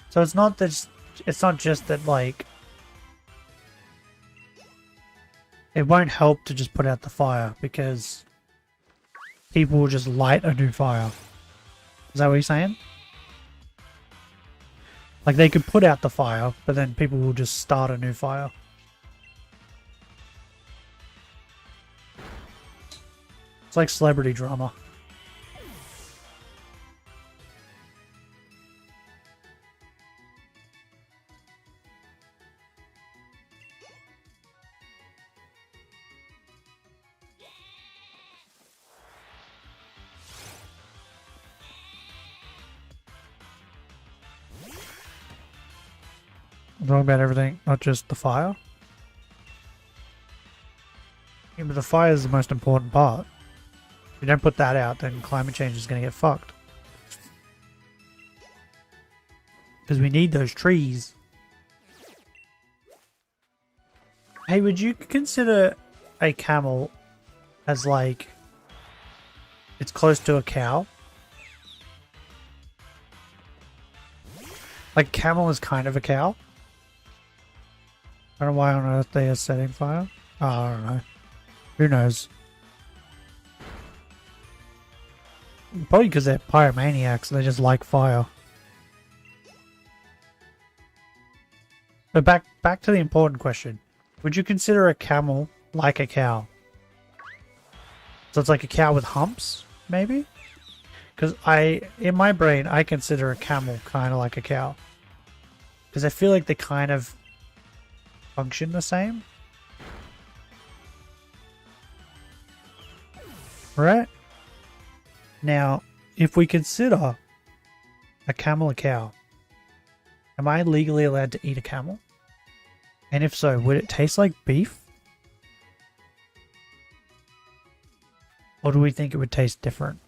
So it's not just that, like, it won't help to just put out the fire because people will just light a new fire. Is that what you're saying? Like, they could put out the fire, but then people will just start a new fire. It's like celebrity drama. I'm talking about everything, not just the fire. Yeah, but the fire is the most important part. If you don't put that out, then climate change is going to get fucked. Because we need those trees. Hey, would you consider a camel as, like, it's close to a cow? Like, camel is kind of a cow. I don't know why on earth they are setting fire. Oh, I don't know. Who knows? Probably because they're pyromaniacs. They just like fire. But back to the important question. Would you consider a camel like a cow? So it's like a cow with humps, maybe? Because in my brain, I consider a camel kind of like a cow. Because I feel like they kind of function the same. Right? Now, if we consider a camel a cow, am I legally allowed to eat a camel? And if so, would it taste like beef? Or do we think it would taste different?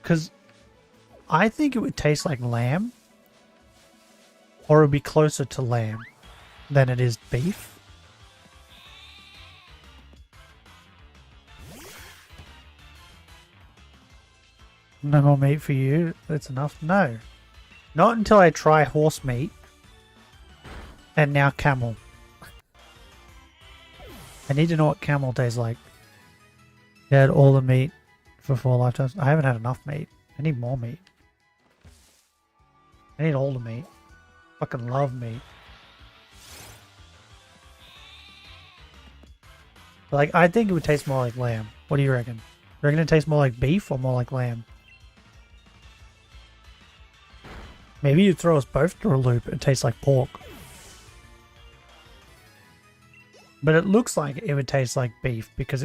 Because I think it would taste like lamb. Or it would be closer to lamb than it is beef. No more meat for you? That's enough? No. Not until I try horse meat. And now camel. I need to know what camel tastes like. You had all the meat for 4 lifetimes. I haven't had enough meat. I need more meat. I need all the meat. Fucking love meat. But like, I think it would taste more like lamb. What do you reckon? You reckon it tastes more like beef or more like lamb? Maybe you'd throw us both through a loop and taste like pork. But it looks like it would taste like beef because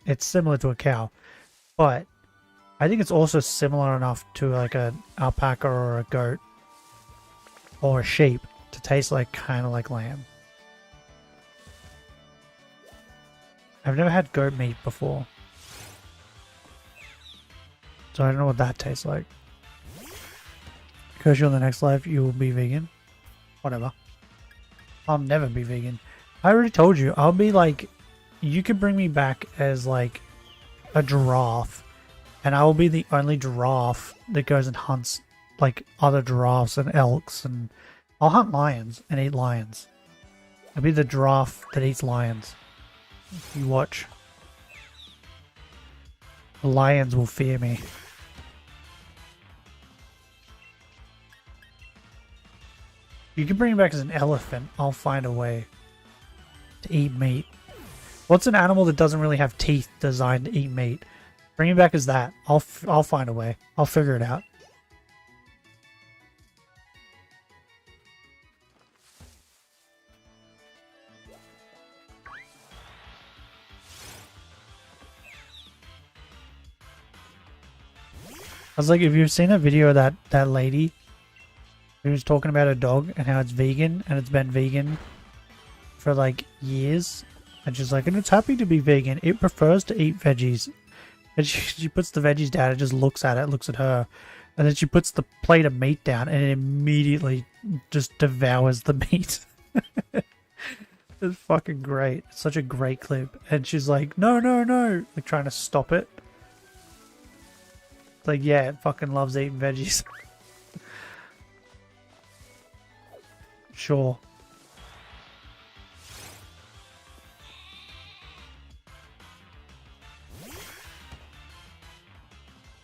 it's similar to a cow. But I think it's also similar enough to like an alpaca or a goat or a sheep to taste like kind of like lamb. I've never had goat meat before. So I don't know what that tastes like. Because you're in the next life, you will be vegan. Whatever. I'll never be vegan. I already told you, I'll be like, you could bring me back as like a giraffe. And I will be the only giraffe that goes and hunts like other giraffes and elks. And I'll hunt lions and eat lions. I'll be the giraffe that eats lions. You watch. The lions will fear me. You can bring me back as an elephant. I'll find a way to eat meat. What's an animal that doesn't really have teeth designed to eat meat? Bring me back as that. I'll find a way. I'll figure it out. I was like, if you've seen a video of that lady who was talking about her dog and how it's vegan and it's been vegan for like years, and she's like, and it's happy to be vegan. It prefers to eat veggies. And she puts the veggies down and just looks at it, looks at her, and then she puts the plate of meat down and it immediately just devours the meat. It's fucking great. It's such a great clip. And she's like, no, no, no, like trying to stop it. It's like, yeah, it fucking loves eating veggies. Sure.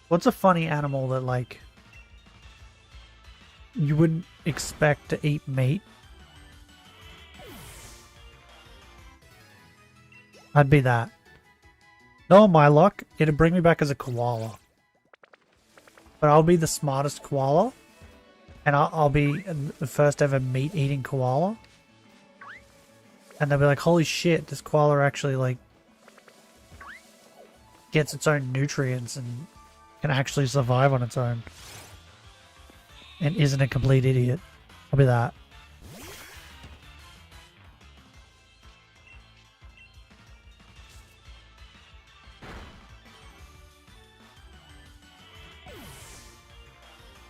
What's a funny animal that, like, you wouldn't expect to eat meat? I'd be that. No, my luck, it'd bring me back as a koala. But I'll be the smartest koala. And I'll be the first ever meat-eating koala. And they'll be like, holy shit, this koala actually, like, gets its own nutrients and can actually survive on its own. And isn't a complete idiot. I'll be that.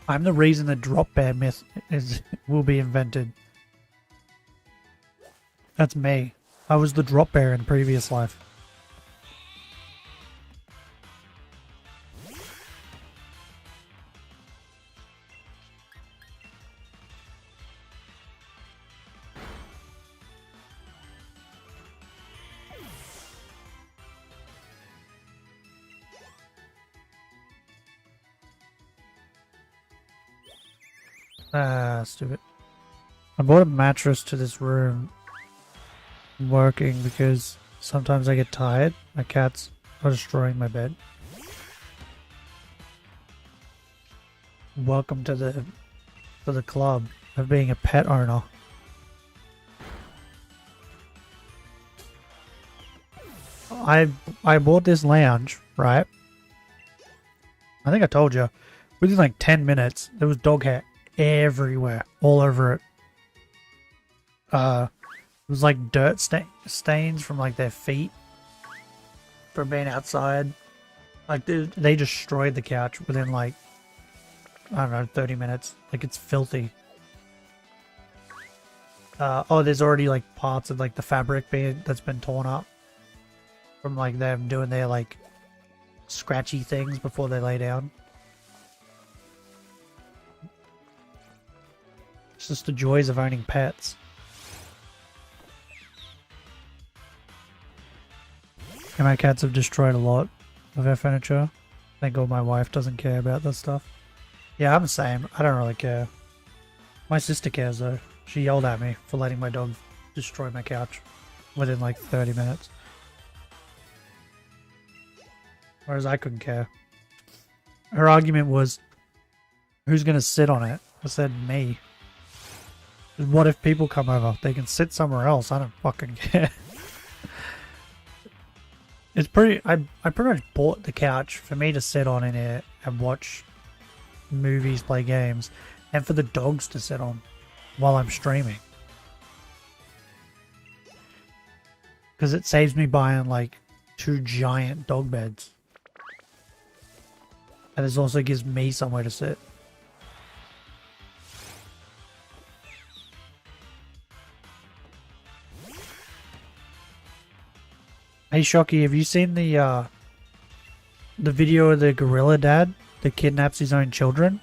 I'm the reason the drop bear myth will be invented. That's me. I was the drop bear in a previous life. Ah, stupid. I bought a mattress to this room. I'm working because sometimes I get tired. My cats are destroying my bed. Welcome to the club of being a pet owner. I bought this lounge, right? I think I told you. Within like 10 minutes, there was dog hair everywhere, all over it. It was like dirt stains from like their feet from being outside. Like they destroyed the couch within like, I don't know, 30 minutes. Like it's filthy. Oh, there's already like parts of like the fabric that's been torn up from like them doing their like scratchy things before they lay down. It's just the joys of owning pets. And my cats have destroyed a lot of our furniture. Thank God my wife doesn't care about that stuff. Yeah, I'm the same. I don't really care. My sister cares though. She yelled at me for letting my dog destroy my couch within like 30 minutes. Whereas I couldn't care. Her argument was, who's going to sit on it? I said, me. What if people come over? They can sit somewhere else. I don't fucking care. It's pretty... I pretty much bought the couch for me to sit on in here and watch movies, play games, and for the dogs to sit on while I'm streaming. Because it saves me buying like 2 giant dog beds. And this also gives me somewhere to sit. Hey Shocky, have you seen the video of the gorilla dad that kidnaps his own children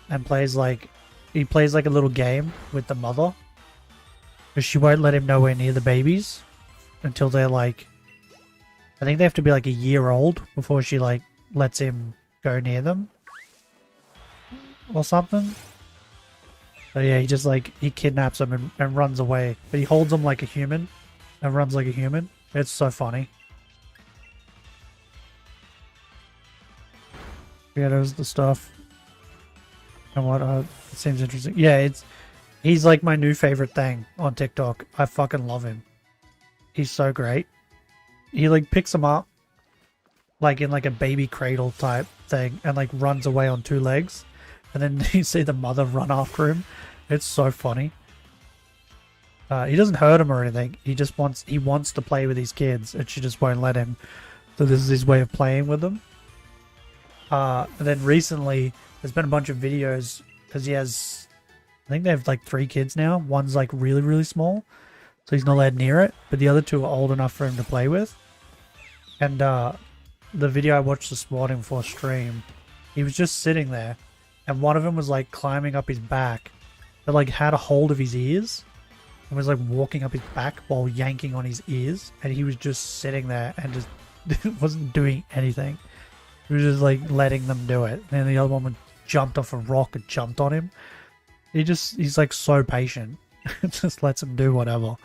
and plays like a little game with the mother, because she won't let him nowhere near the babies until they're like, I think they have to be like a year old before she like lets him go near them or something. So yeah, he just like he kidnaps them and runs away, but he holds them like a human and runs like a human. It's so funny. Yeah, there's the stuff. And what? It seems interesting. Yeah, he's like my new favorite thing on TikTok. I fucking love him. He's so great. He like picks him up, like in like a baby cradle type thing, and like runs away on 2 legs, and then you see the mother run after him. It's so funny. He doesn't hurt him or anything. He just wants to play with his kids, and she just won't let him. So this is his way of playing with them. And then recently, there's been a bunch of videos because he has, I think they have like 3 kids now. One's like really, really small, so he's not allowed near it. But the other 2 are old enough for him to play with. And the video I watched this morning before stream, he was just sitting there, and one of them was like climbing up his back, but like had a hold of his ears. And was like walking up his back while yanking on his ears, and he was just sitting there and just wasn't doing anything. He was just like letting them do it. And then the other one jumped off a rock and jumped on him. He's like so patient. Just lets him do whatever.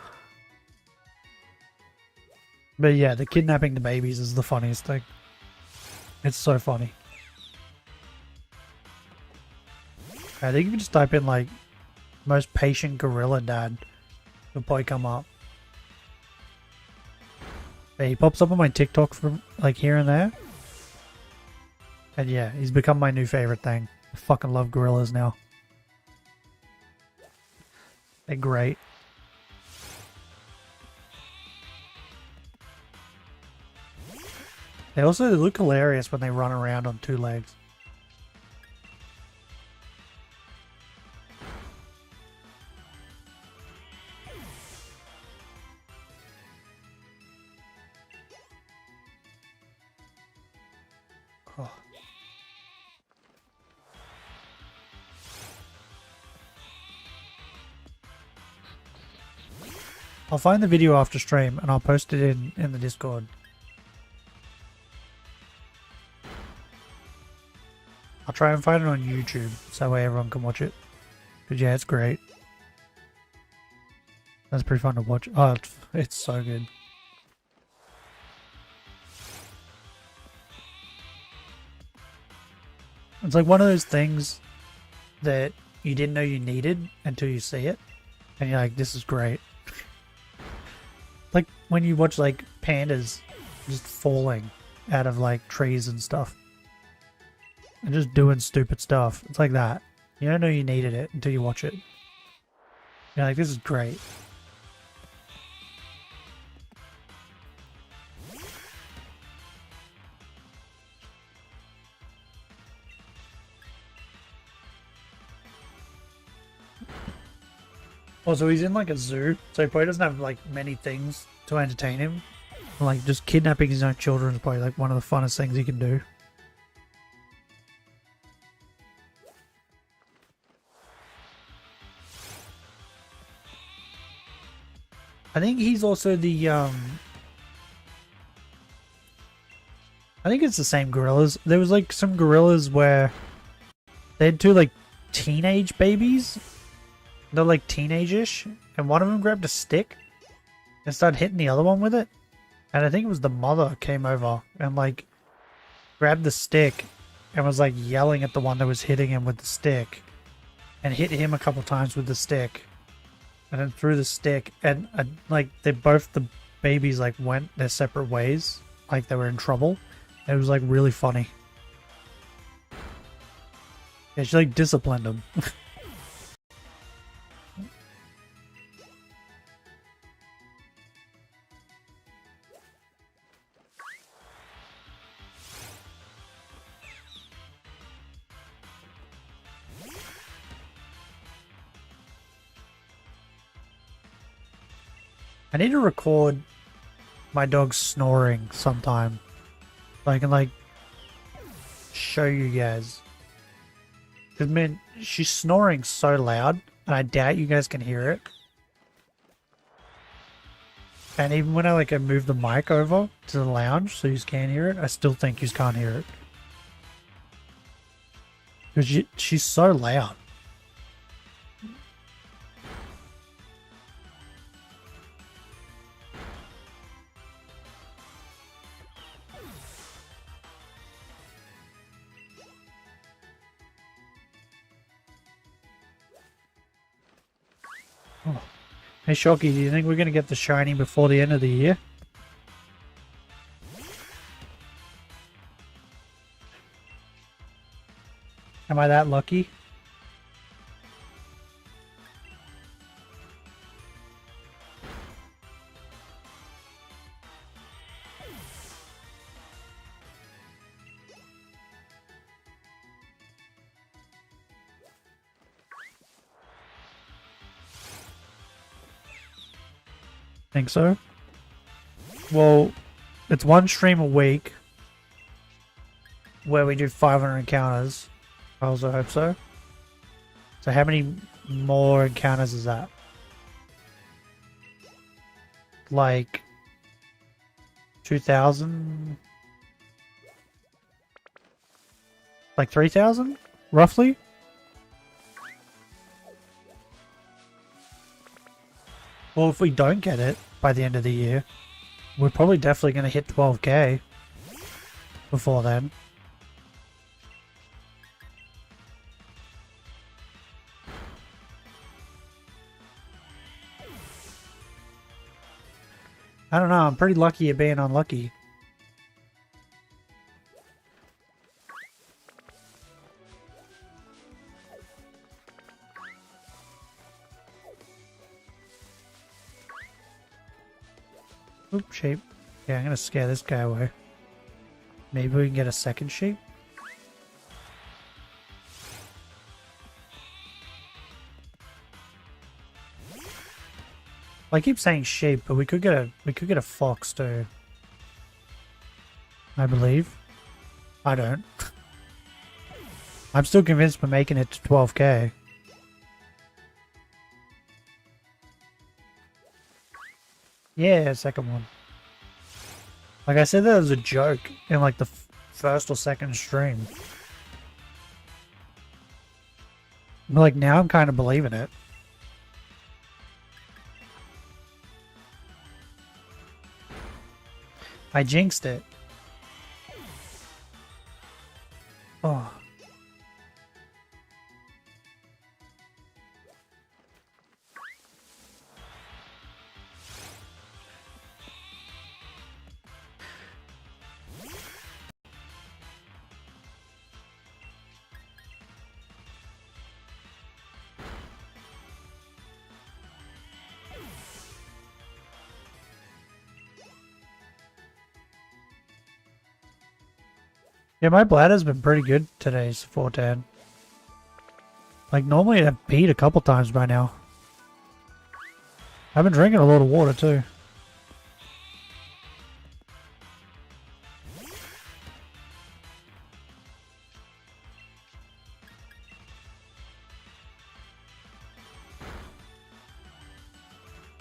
But yeah, the kidnapping the babies is the funniest thing. It's so funny. I think if you just type in like most patient gorilla dad, it'll probably come up. But he pops up on my TikTok from like here and there. And yeah, he's become my new favorite thing. I fucking love gorillas now. They're great. They look hilarious when they run around on 2 legs. Oh. I'll find the video after stream and I'll post it in the Discord. I'll try and find it on YouTube so that way everyone can watch it. But yeah, it's great. That's pretty fun to watch. Oh, it's so good. It's like one of those things that you didn't know you needed until you see it. And you're like, this is great. Like when you watch like pandas just falling out of like trees and stuff. And just doing stupid stuff. It's like that. You don't know you needed it until you watch it. You're like, this is great. Also, he's in like a zoo, so he probably doesn't have like many things to entertain him. Like just kidnapping his own children is probably like one of the funnest things he can do. I think he's also the I think it's the same gorillas. There was like some gorillas where they had two like teenage babies. They're like teenage-ish, and one of them grabbed a stick and started hitting the other one with it. And I think it was the mother came over and like grabbed the stick and was like yelling at the one that was hitting him with the stick and hit him a couple times with the stick and then threw the stick and like they both, the babies like went their separate ways, like they were in trouble. And it was like really funny. Yeah, she like disciplined them. I need to record my dog snoring sometime. So I can like show you guys. Cause man, she's snoring so loud and I doubt you guys can hear it. And even when I move the mic over to the lounge so you can hear it, I still think you can't hear it. Cause she's so loud. Oh. Hey Shocky, do you think we're going to get the shiny before the end of the year? Am I that lucky? Think so? Well, it's one stream a week where we do 500 encounters. I also hope so. So how many more encounters is that? Like 2,000? Like 3,000? Roughly? Well, if we don't get it by the end of the year, we're probably definitely going to hit 12k before then. I don't know, I'm pretty lucky at being unlucky. Oop, sheep. Yeah, I'm gonna scare this guy away. Maybe we can get a second sheep? I keep saying sheep, but we could get a fox too. I believe. I don't. I'm still convinced we're making it to 12k. Yeah, second one. Like I said, that was a joke in like the first or second stream. But like now I'm kind of believing it. I jinxed it. Oh. Yeah, my bladder's been pretty good today, 410. Like, normally I've peed a couple times by now. I've been drinking a lot of water, too.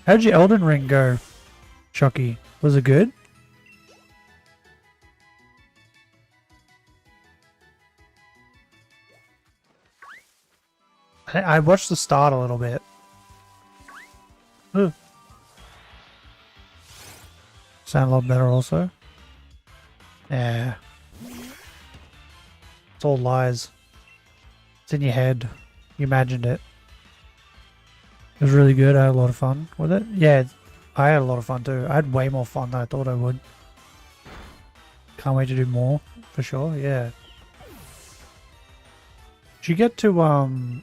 How'd your Elden Ring go, Chucky? Was it good? I watched the start a little bit. Ooh. Sound a lot better also. Yeah. It's all lies. It's in your head. You imagined it. It was really good. I had a lot of fun with it. Yeah, I had a lot of fun too. I had way more fun than I thought I would. Can't wait to do more, for sure. Yeah. Did you get to,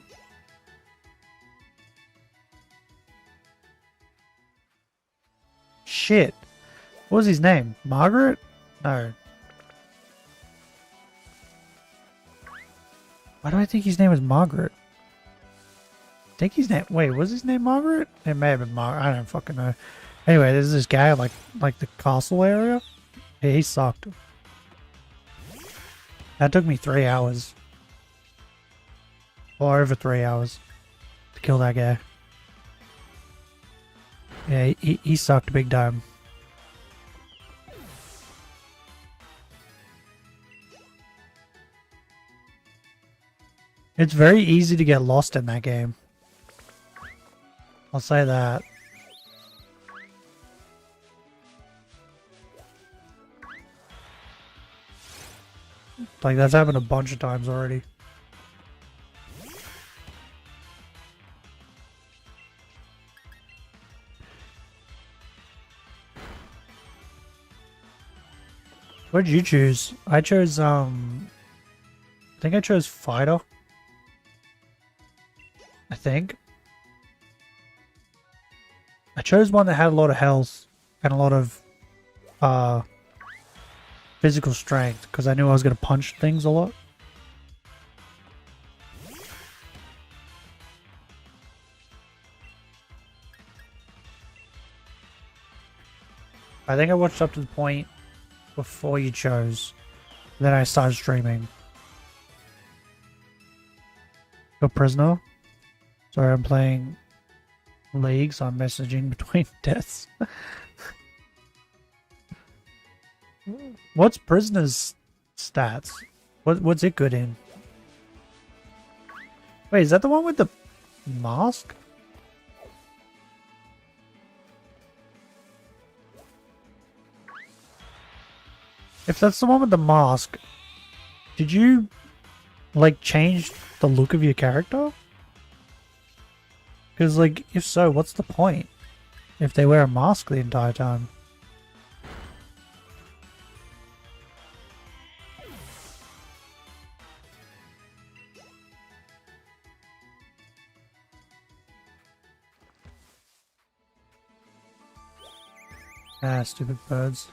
Shit. What was his name? Margaret? No. Why do I think his name was Margaret? I think his name... Wait, was his name Margaret? It may have been Margaret. I don't fucking know. Anyway, there's this guy like the castle area. Yeah, he sucked. That took me 3 hours. Or over 3 hours to kill that guy. Yeah, he sucked big time. It's very easy to get lost in that game. I'll say that. Like, that's happened a bunch of times already. What did you choose? I chose, I think I chose Fighter. I think. I chose one that had a lot of health and a lot of, physical strength, because I knew I was going to punch things a lot. I think I watched up to the point before you chose. Then I started streaming. You're prisoner? Sorry, I'm playing League, so I'm messaging between deaths. What's prisoner's stats? What's it good in? Wait, is that the one with the mask? If that's the one with the mask, did you, like, change the look of your character? Because, like, if so, what's the point? If they wear a mask the entire time? Ah, stupid birds.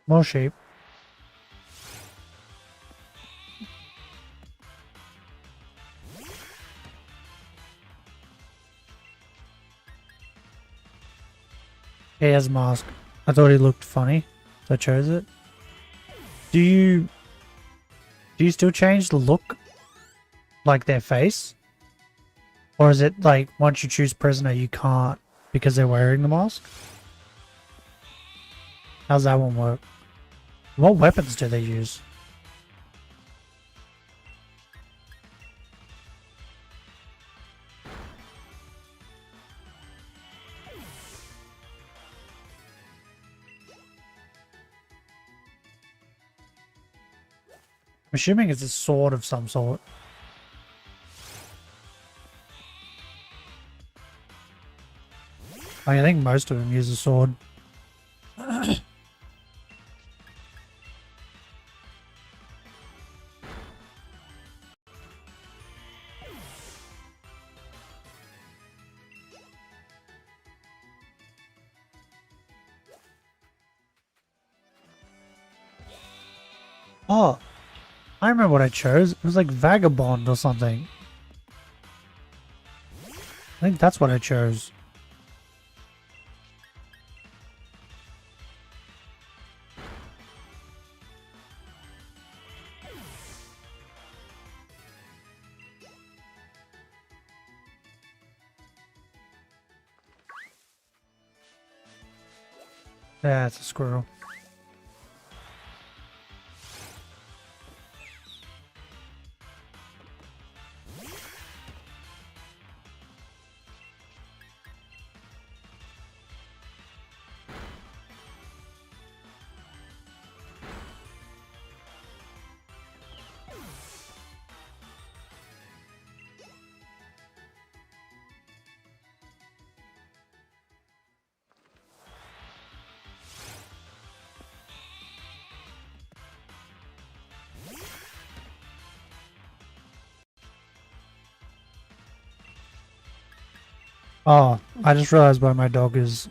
More sheep. He has a mask. I thought he looked funny, so I chose it. Do you still change the look, like their face? Or is it like once you choose prisoner you can't because they're wearing the mask? How's that one work? What weapons do they use? I'm assuming it's a sword of some sort. I think most of them use a sword. Oh, I remember what I chose. It was like Vagabond or something. I think that's what I chose. Yeah, it's a squirrel. Oh, I just realized why my dog is...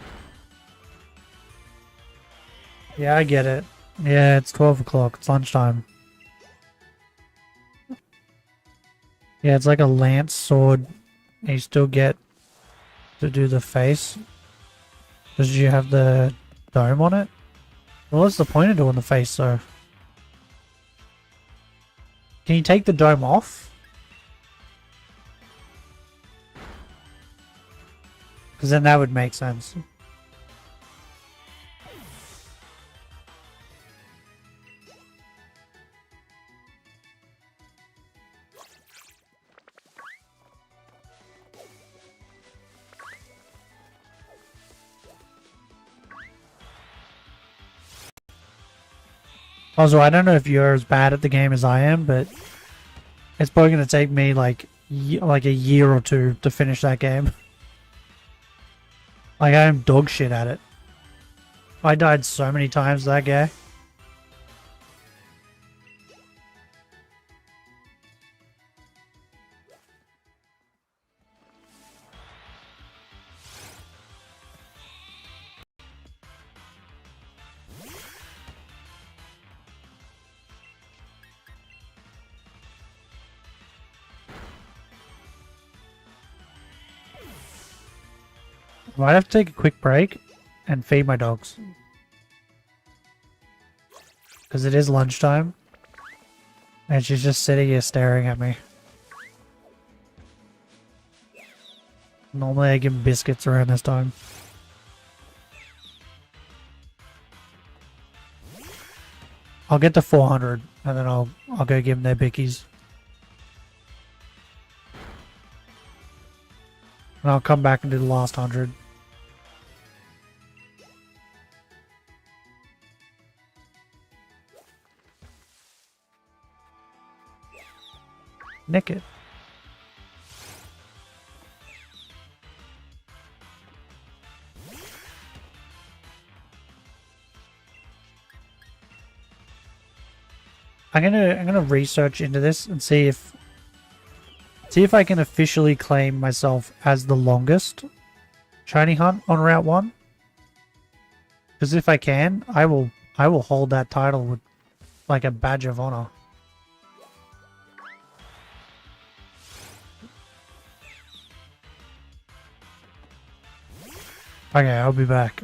Yeah, I get it. Yeah, it's 12 o'clock. It's lunchtime. Yeah, it's like a lance sword. You still get to do the face. Does you have the dome on it? Well, what's the point of doing the face, though? Can you take the dome off? Because then that would make sense. Also, I don't know if you're as bad at the game as I am, but it's probably going to take me like a year or two to finish that game. Like, I am dog shit at it. I died so many times that guy. I might have to take a quick break and feed my dogs. Because it is lunchtime. And she's just sitting here staring at me. Normally I give them biscuits around this time. I'll get to 400 and then I'll go give them their bickies. And I'll come back and do the last 100. Nick it. I'm gonna research into this and see if I can officially claim myself as the longest shiny hunt on Route 1. Because if I can, I will hold that title with like a badge of honor. Okay, I'll be back.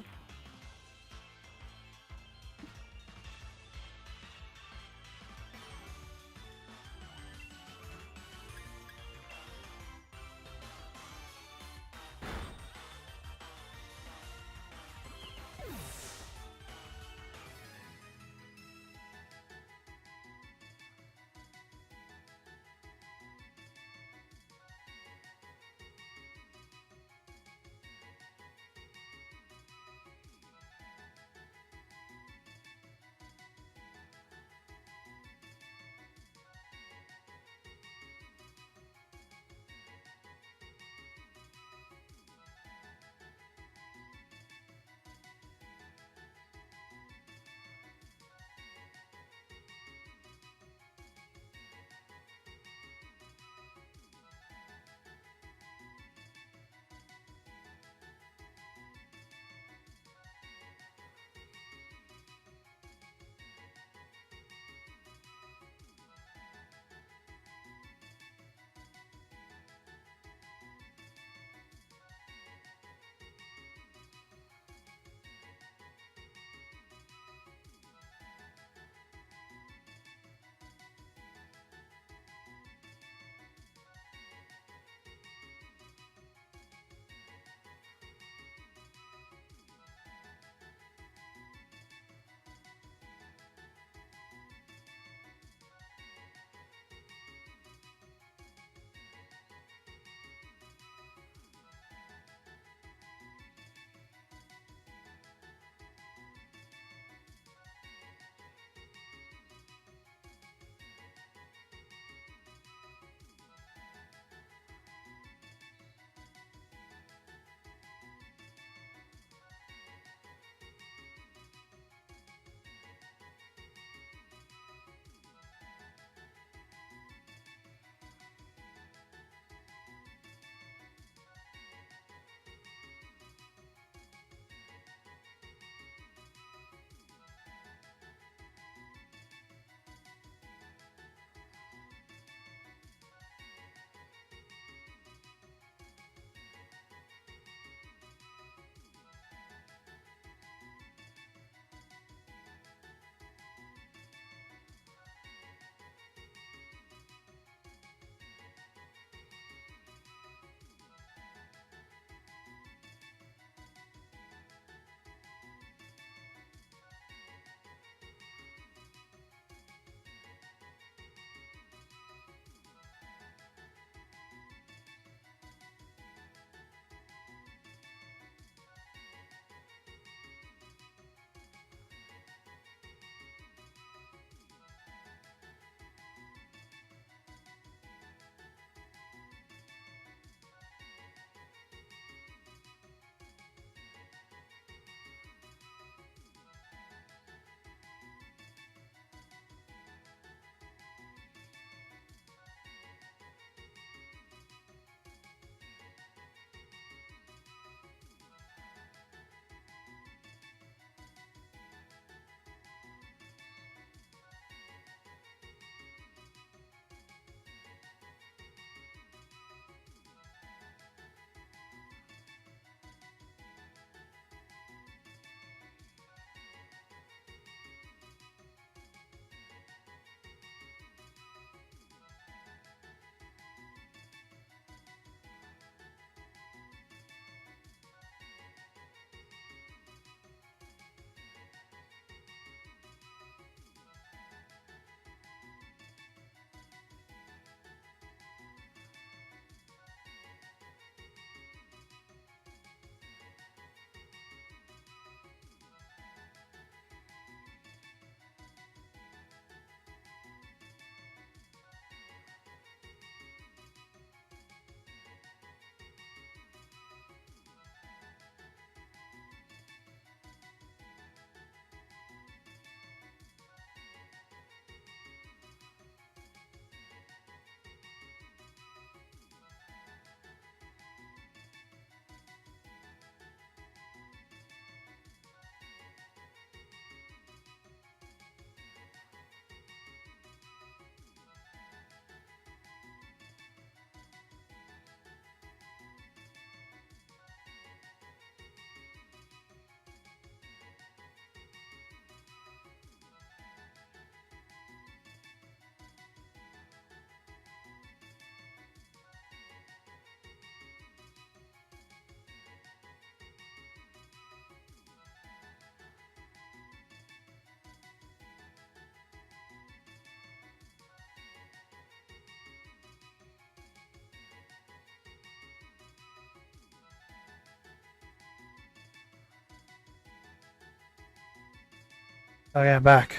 Okay, I'm back.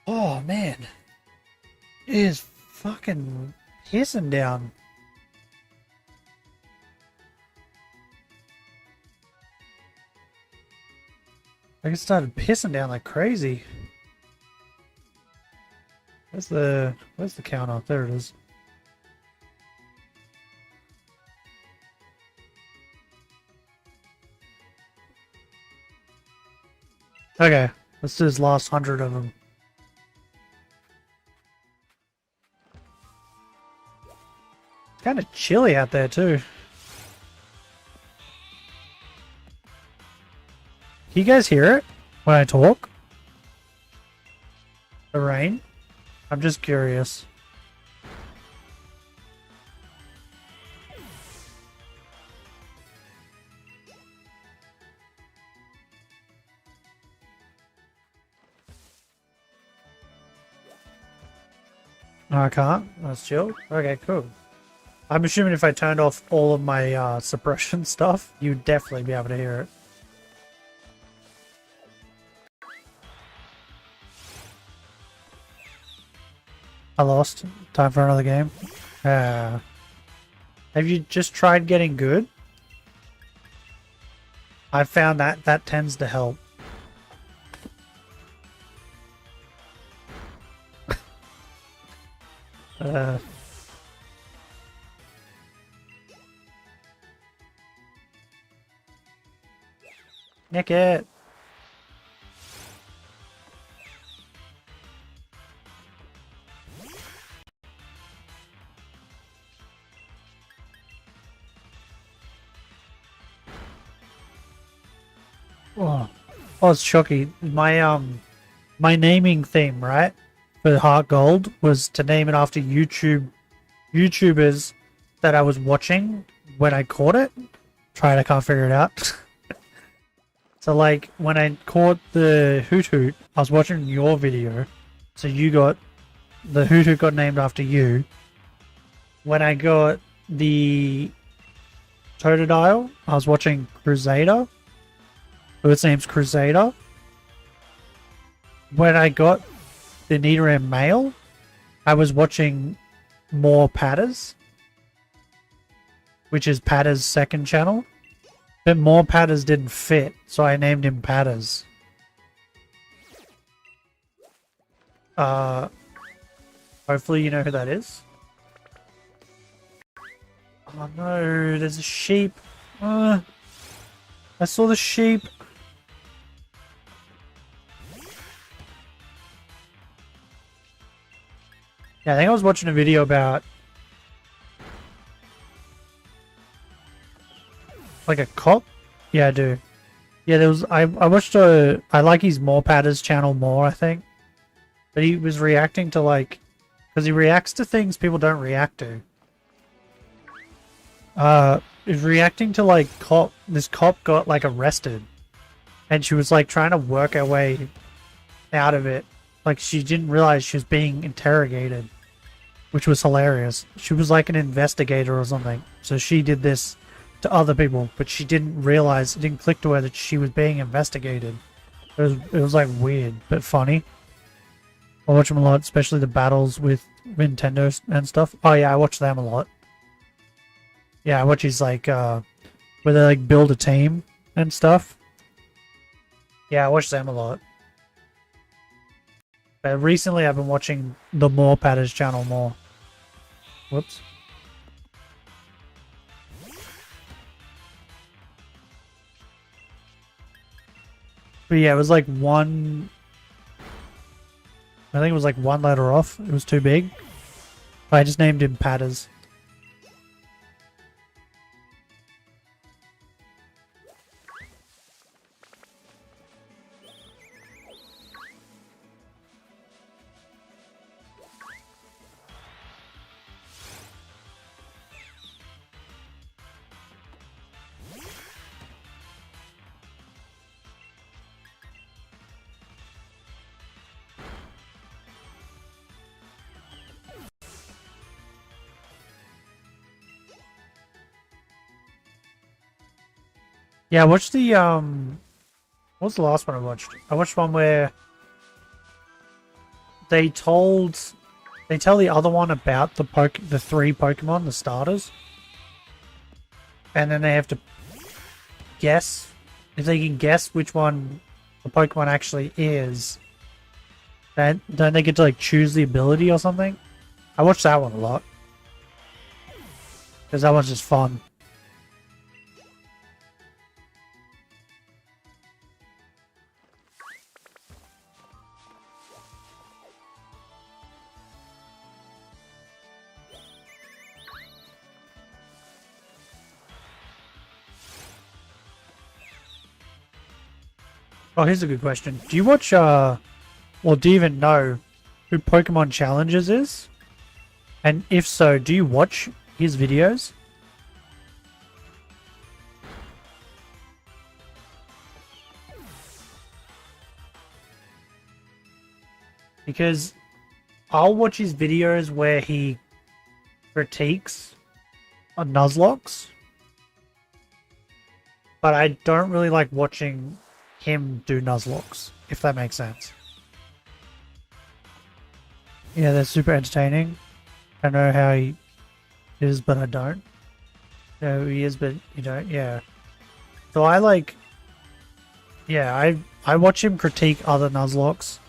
Oh man, it is fucking pissing down. Like it started pissing down like crazy. Where's the counter? There it is. Okay, let's do this last 100 of them. It's kind of chilly out there too. Can you guys hear it when I talk? The rain? I'm just curious. No, I can't. That's chill. Okay, cool. I'm assuming if I turned off all of my suppression stuff, you'd definitely be able to hear it. I lost. Time for another game. Have you just tried getting good? I found that tends to help. Nick it. Oh, it's shocking. My naming theme, right, for Heart Gold was to name it after YouTubers that I was watching when I caught it. I can't figure it out. So like when I caught the Hoot Hoot, I was watching your video, so the Hoot Hoot got named after you. When I got the Totodile, I was watching Crusader. Its name's Crusader. When I got the Nidoran male, I was watching More Patters, which is Patter's second channel. But More Patters didn't fit, so I named him Patters. Hopefully you know who that is. Oh no, there's a sheep. I saw the sheep. Yeah, I think I was watching a video about like a cop. Yeah, I do. Yeah, there was. I watched I like his More Patters channel more, I think. But he was reacting to like, because he reacts to things people don't react to. He's reacting to like this cop got like arrested, and she was like trying to work her way out of it. Like she didn't realize she was being interrogated, which was hilarious. She was like an investigator or something. So she did this to other people, but she didn't realize, it didn't click to her that she was being investigated. It was like weird, but funny. I watch them a lot, especially the battles with Nintendo and stuff. Oh yeah, I watch them a lot. Yeah, I watch his like, where they like build a team and stuff. Yeah, I watch them a lot. But recently I've been watching the More Patters channel more. Whoops. But yeah, it was like one... I think it was like one letter off. It was too big. I just named him Patters. Yeah, watch the What was the last one I watched? I watched one where they tell the other one about the 3 Pokemon, the starters. And then they have to guess. If they can guess which one the Pokemon actually is, then don't they get to like choose the ability or something? I watched that one a lot. Because that one's just fun. Oh, here's a good question. Do you watch, or do you even know who Pokemon Challenges is? And if so, do you watch his videos? Because I'll watch his videos where he critiques on Nuzlocke, but I don't really like watching him do Nuzlocke, if that makes sense. Yeah, they're super entertaining. I know how he is, but I don't. I know who he is, but you don't. Yeah. So I like... Yeah, I watch him critique other Nuzlocke.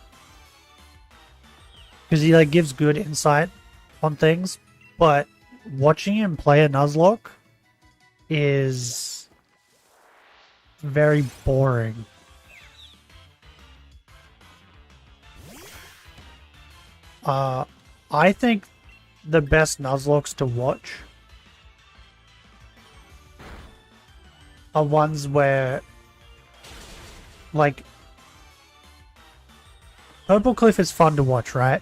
Because he like gives good insight on things. But watching him play a Nuzlocke is very boring. I think the best Nuzlocke to watch are ones where, like, Purple Cliff is fun to watch, right?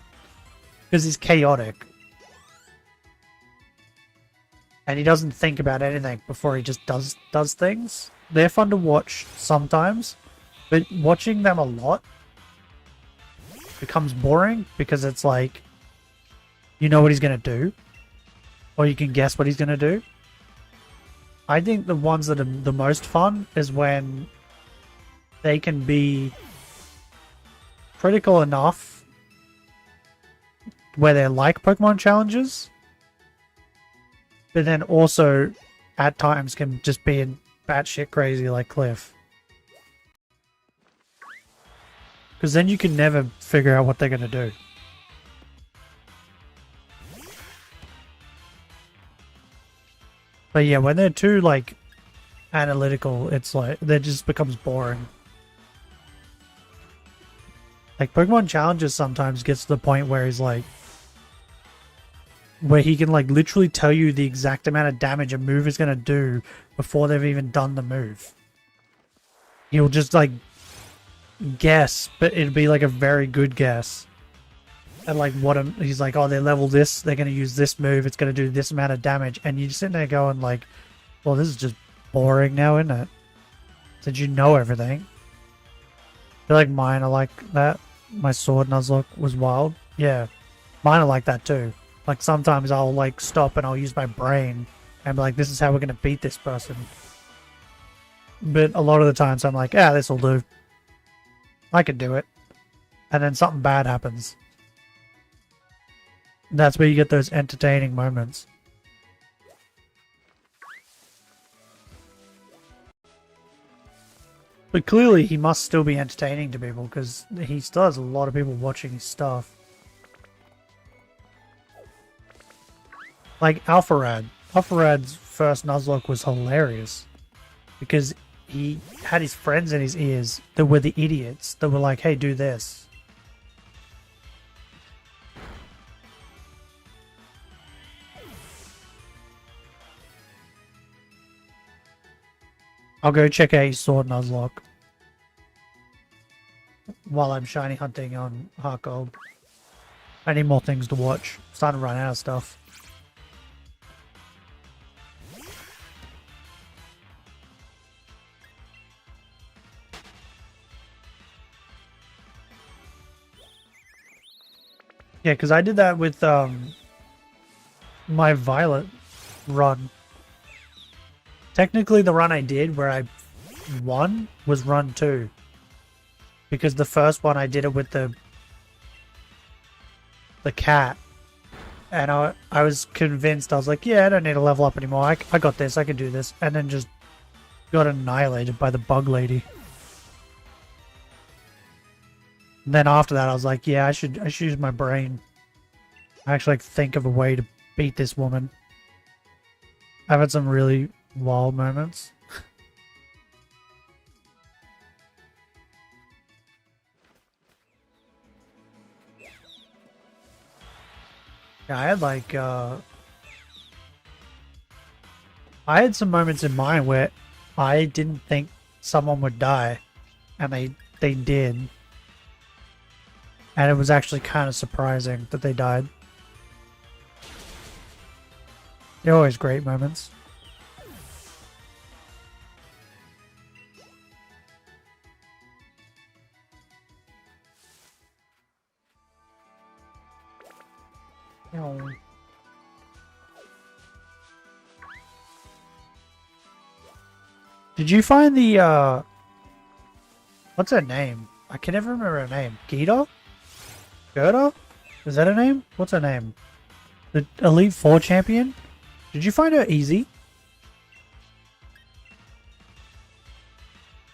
Because he's chaotic. And he doesn't think about anything before he just does things. They're fun to watch sometimes, but watching them a lot becomes boring because it's like, you know what he's going to do, or you can guess what he's going to do. I think the ones that are the most fun is when they can be critical enough where they're like Pokemon challenges, but then also at times can just be batshit crazy like Cliff. Because then you can never figure out what they're going to do. But yeah, when they're too, like, analytical, it's like, that just becomes boring. Like, Pokemon Challenges sometimes gets to the point where he's like, where he can, like, literally tell you the exact amount of damage a move is going to do before they've even done the move. He'll just, like, guess, but it'd be, like, a very good guess. And, like, he's like, oh, they level this, they're going to use this move, it's going to do this amount of damage. And you're just sitting there going, like, well, this is just boring now, isn't it? Did you know everything? I feel like mine are like that. My Sword Nuzlocke was wild. Yeah, mine are like that too. Like, sometimes I'll, like, stop and I'll use my brain and be like, this is how we're going to beat this person. But a lot of the times I'm like, yeah, this'll do. I can do it. And then something bad happens. That's where you get those entertaining moments. But clearly he must still be entertaining to people because he still has a lot of people watching his stuff. Like Alpharad. Alpharad's first Nuzlocke was hilarious. Because he had his friends in his ears that were the idiots that were like, hey, do this. I'll go check out his Sword Nuzlocke while I'm shiny hunting on Heart Gold. I need more things to watch. I'm starting to run out of stuff. Yeah, because I did that with my Violet run. Technically, the run I did where I won was run 2. Because the first one I did it with the cat. And I was convinced, I was like, yeah, I don't need to level up anymore. I got this, I can do this. And then just got annihilated by the bug lady. And then after that, I was like, yeah, I should use my brain. I actually think of a way to beat this woman. I've had some really wild moments. Yeah, I had like, I had some moments in mine where I didn't think someone would die, and they did. And it was actually kind of surprising that they died. They're always great moments. Oh. Did you find the, what's her name? I can never remember her name. Gita? Gerda? Is that her name? What's her name? The Elite Four champion? Did you find her easy?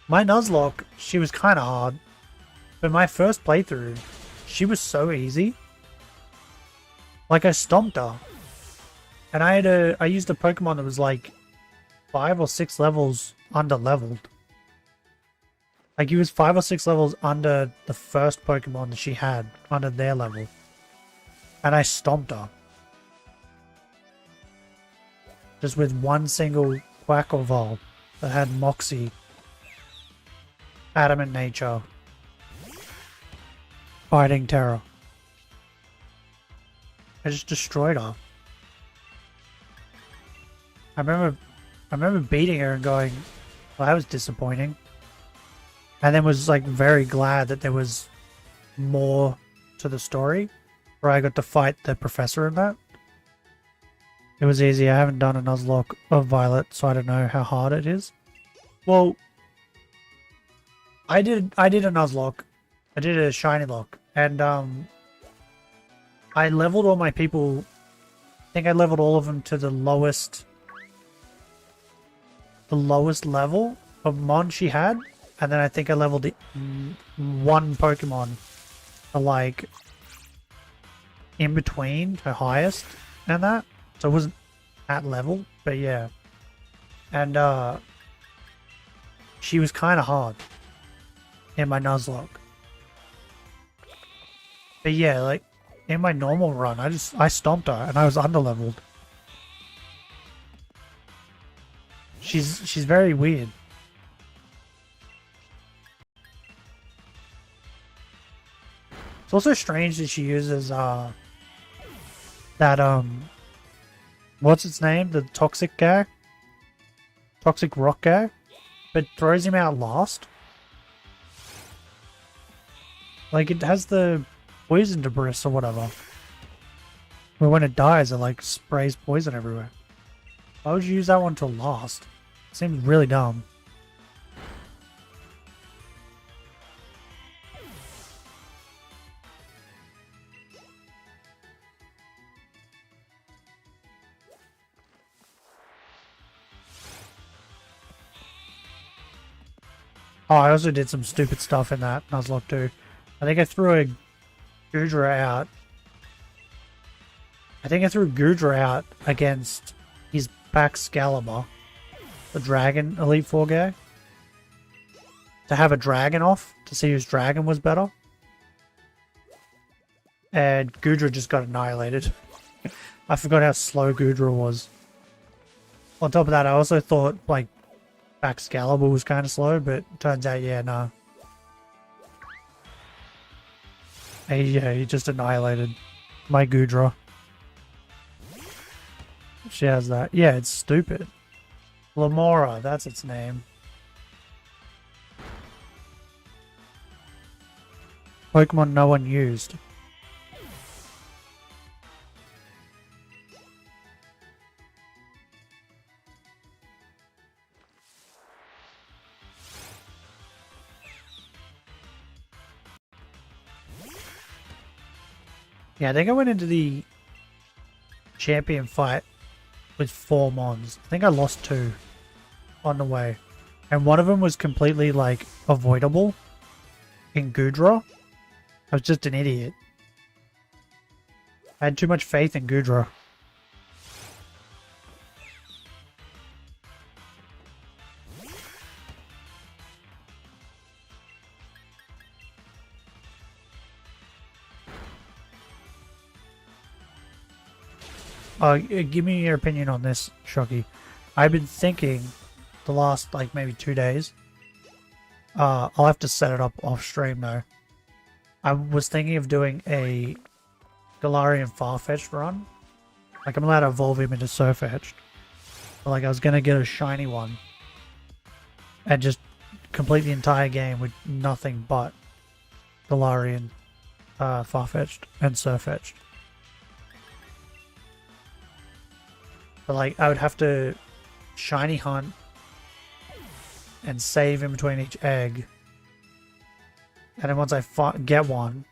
My Nuzlocke, she was kind of hard. But my first playthrough, she was so easy. Like, I stomped her. And I used a Pokemon that was like 5 or 6 levels under-leveled. Like, he was 5 or 6 levels under the first Pokemon that she had, under their level. And I stomped her. Just with one single Quackleval that had Moxie, Adamant Nature, Fighting Terror. I just destroyed her. I remember beating her and going, well, that was disappointing. And then was like very glad that there was more to the story, where I got to fight the professor in that. It was easy. I haven't done a Nuzlocke of Violet, so I don't know how hard it is. Well, I did a Nuzlocke. I did a Shinylocke, and I leveled all my people. I think I leveled all of them to the lowest level of Mon she had, and then I think I leveled one Pokemon to like in between her highest and that. So it wasn't at level, but yeah. And she was kind of hard in my Nuzlocke. But yeah, like in my normal run, I stomped her and I was underleveled. She's very weird. It's also strange that she uses that what's its name? The toxic guy? Toxic rock guy? But throws him out last. Like, it has the poison debris or whatever. But when it dies, it like sprays poison everywhere. Why would you use that one till last? Seems really dumb. Oh, I also did some stupid stuff in that Nuzlocke too. I think I threw a Goodra out. I think I threw Goodra out against his Baxcalibur, the Dragon Elite Four guy. To have a dragon off, to see whose dragon was better. And Goodra just got annihilated. I forgot how slow Goodra was. On top of that, I also thought, like, Baxcalibur was kind of slow, but turns out, yeah, no. He just annihilated my Goodra. She has that. Yeah, it's stupid. Lamora, that's its name. Pokemon no one used. Yeah, I think I went into the champion fight with 4 mons. I think I lost 2 on the way. And one of them was completely, like, avoidable in Gudra. I was just an idiot. I had too much faith in Gudra. Give me your opinion on this, Shocky. I've been thinking the last, like, maybe 2 days. I'll have to set it up off stream, though. I was thinking of doing a Galarian Farfetch'd run. Like, I'm allowed to evolve him into Surfetch'd. But, like, I was gonna get a shiny one. And just complete the entire game with nothing but Galarian Farfetch'd and Surfetch'd. But, like, I would have to shiny hunt and save in between each egg. And then once I get one,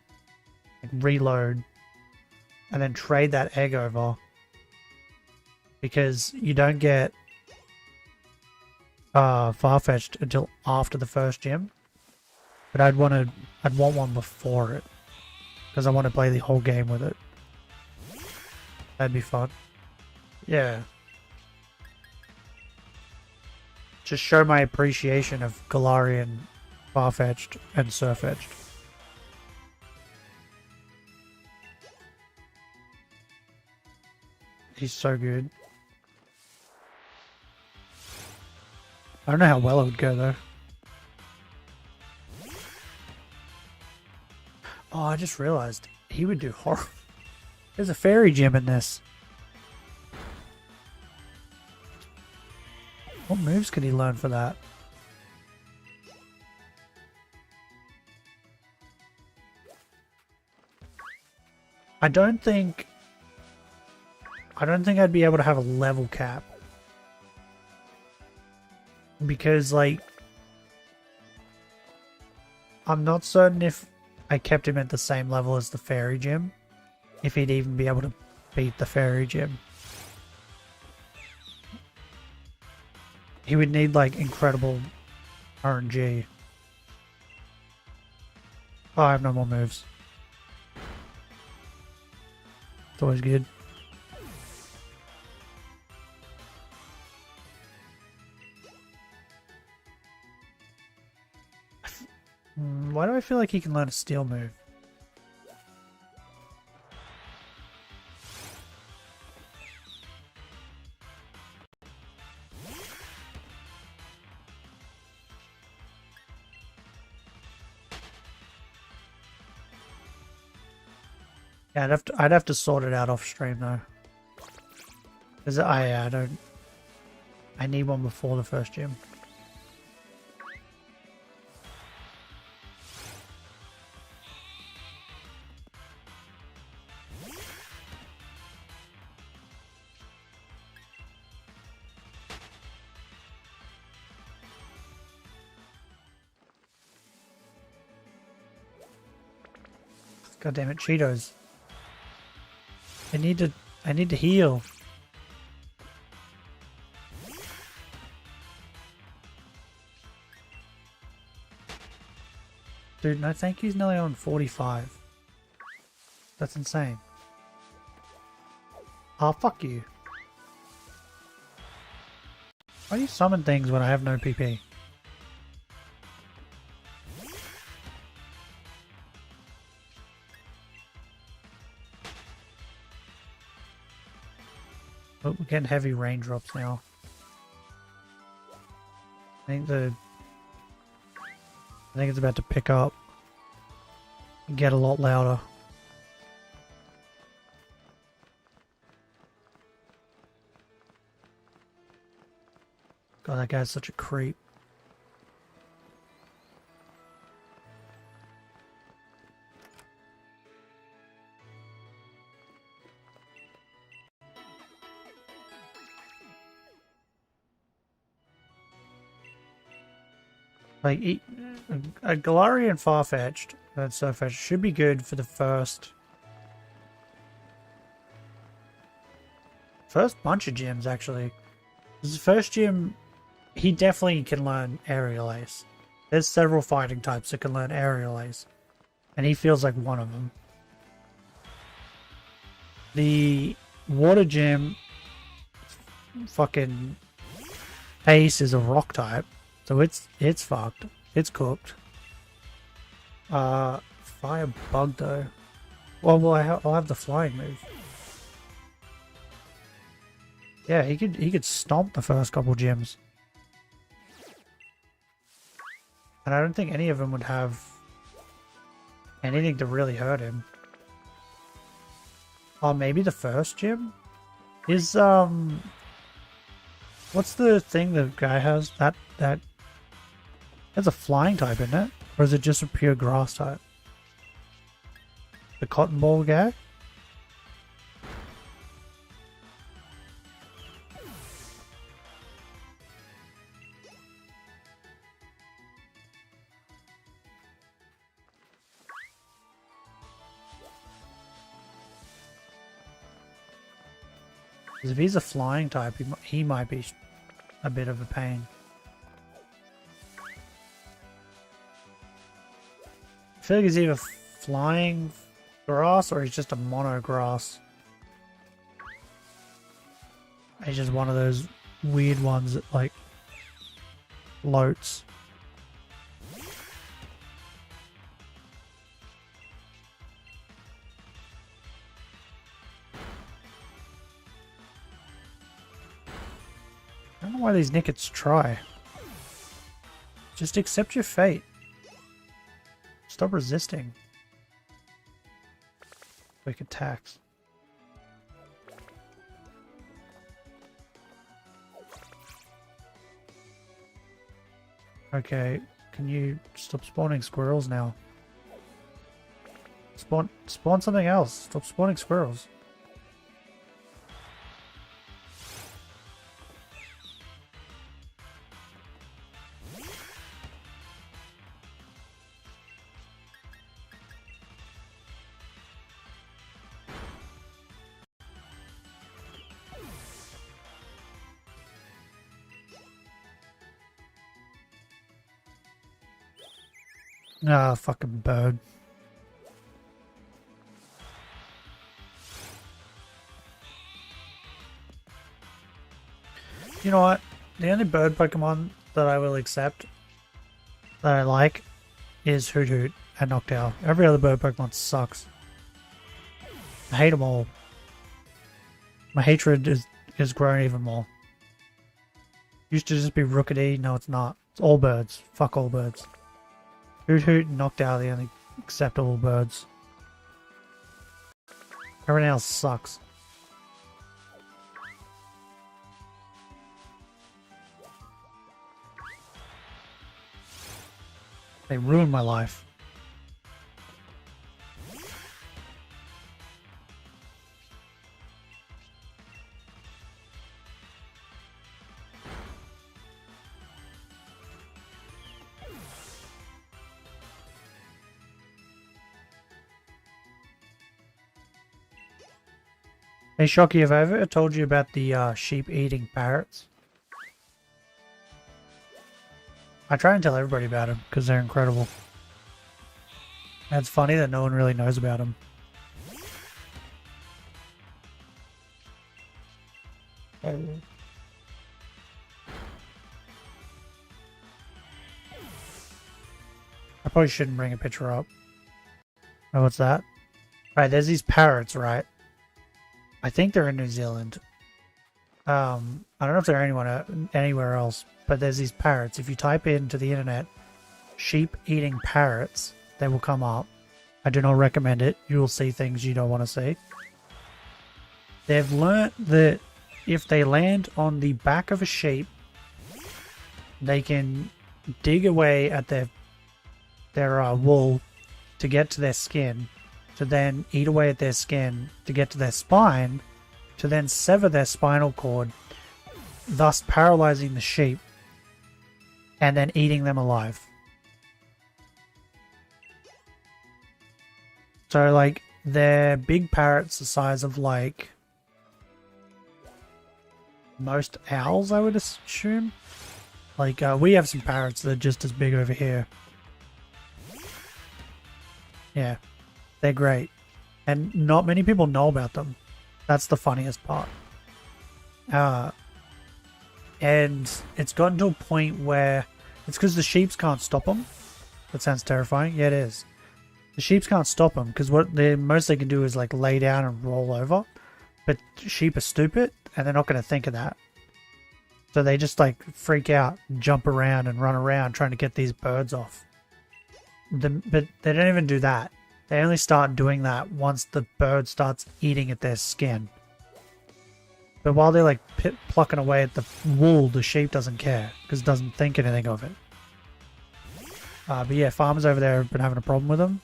reload, and then trade that egg over. Because you don't get Farfetch'd until after the first gym. But I'd want one before it. Because I want to play the whole game with it. That'd be fun. Yeah. Just show my appreciation of Galarian, Farfetch'd, and Surfetch'd. He's so good. I don't know how well it would go though. Oh, I just realized he would do horror. There's a fairy gym in this. What moves could he learn for that? I don't think I'd be able to have a level cap. Because, like, I'm not certain if I kept him at the same level as the fairy gym, if he'd even be able to beat the fairy gym. He would need, like, incredible RNG. Oh, I have no more moves. It's always good. Why do I feel like he can learn a steel move? Yeah, I'd have to sort it out off stream though. Cause I need one before the first gym. God damn it, Cheetos. I need to heal. Dude, no thank you's nearly on 45. That's insane. Oh, fuck you. Why do you summon things when I have no PP? Oh, we're getting heavy raindrops now. I think it's about to pick up and get a lot louder. God, that guy's such a creep. Like, a Galarian Farfetch'd, that's Surfetch'd, should be good for the first First bunch of gyms, actually. This is the first gym, he definitely can learn Aerial Ace. There's several fighting types that can learn Aerial Ace. And he feels like one of them. The water gym, fucking Ace is a rock type. So it's fucked. It's cooked. Fire bug though. Well, I'll have the flying move. Yeah, he could stomp the first couple gyms. And I don't think any of them would have anything to really hurt him. Oh, maybe the first gym? Is, what's the thing the guy has? That that's a flying type, isn't it? Or is it just a pure grass type? The cotton ball guy? If he's a flying type, he might be a bit of a pain. I feel like he's either flying grass or he's just a mono grass. He's just one of those weird ones that like floats. I don't know why these Nickets try. Just accept your fate. Stop resisting. Quick attacks. Okay, can you stop spawning squirrels now? Spawn something else. Stop spawning squirrels. Ah, fucking bird. You know what? The only bird Pokemon that I will accept that I like is Hoot Hoot and Noctowl. Every other bird Pokemon sucks. I hate them all. My hatred is grown even more. Used to just be Rookity, no it's not. It's all birds. Fuck all birds. Hoot Hoot and Noctowl are the only acceptable birds. Everything else sucks. They ruined my life. Hey Shocky, have I ever told you about the sheep eating parrots? I try and tell everybody about them because they're incredible. And it's funny that no one really knows about them. I probably shouldn't bring a picture up. Oh, what's that? Alright, there's these parrots, right? I think they're in New Zealand. I don't know if they're anywhere else, but there's these parrots. If you type into the internet, sheep eating parrots, they will come up. I do not recommend it. You will see things you don't want to see. They've learnt that if they land on the back of a sheep, they can dig away at their wool to get to their skin, to then eat away at their skin to get to their spine, to then sever their spinal cord, thus paralyzing the sheep, and then eating them alive. So, like, they're big parrots the size of, like, most owls, I would assume. Like, we have some parrots that are just as big over here. Yeah, they're great. And not many people know about them. That's the funniest part. And it's gotten to a point where it's because the sheeps can't stop them. That sounds terrifying. Yeah, it is. The sheeps can't stop them because what they most they can do is like lay down and roll over. But sheep are stupid and they're not going to think of that. So they just like freak out and jump around and run around trying to get these birds off. But they don't even do that. They only start doing that once the bird starts eating at their skin. But while they're like plucking away at the wool, the sheep doesn't care because it doesn't think anything of it. But yeah, farmers over there have been having a problem with them.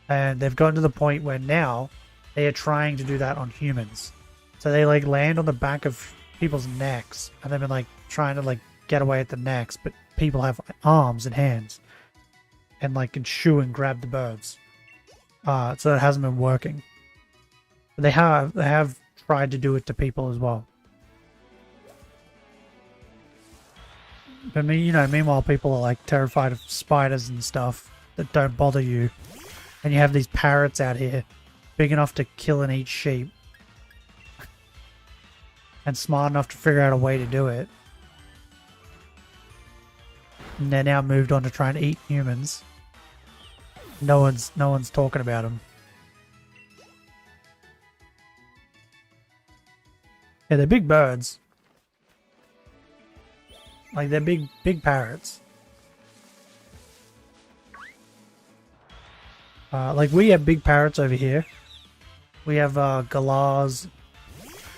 And they've gotten to the point where now they are trying to do that on humans. So they like land on the back of people's necks and they've been like trying to like get away at the necks, but people have arms and hands and like can shoo and grab the birds. So it hasn't been working. But they have tried to do it to people as well. But meanwhile people are like terrified of spiders and stuff that don't bother you. And you have these parrots out here big enough to kill and eat sheep. And smart enough to figure out a way to do it. And they're now moved on to try and eat humans. No one's talking about them. Yeah, they're big birds. Like they're big parrots. Like we have big parrots over here. We have galahs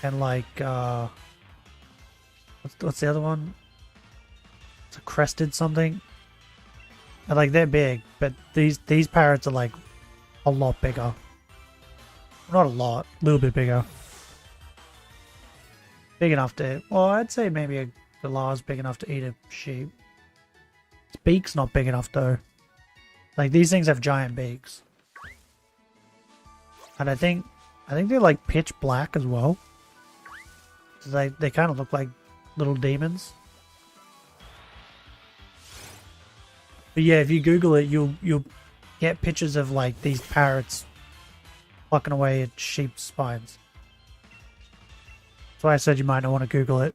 and like what's the other one? It's a crested something. And like they're big, but these parrots are like a lot bigger. Not a lot, a little bit bigger. Big enough to, well, I'd say maybe a galah is big enough to eat a sheep. Its beak's not big enough though. Like these things have giant beaks. And I think they're like pitch black as well. So they kind of look like little demons. But yeah, if you Google it, you'll get pictures of like these parrots plucking away at sheep's spines. That's why I said you might not want to Google it.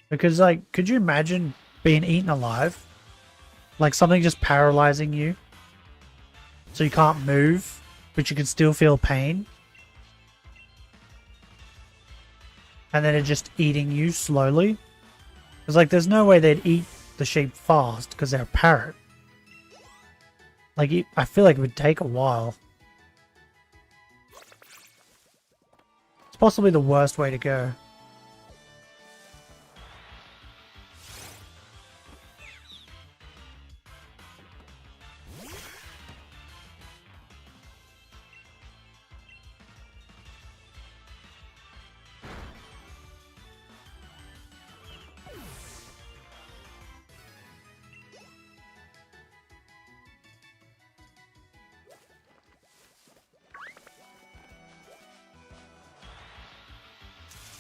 Because like, could you imagine being eaten alive? Like something just paralyzing you? So you can't move, but you can still feel pain? And then it's just eating you slowly? Because like there's no way they'd eat the sheep fast because they're a parrot. Like I feel like it would take a while. It's possibly the worst way to go.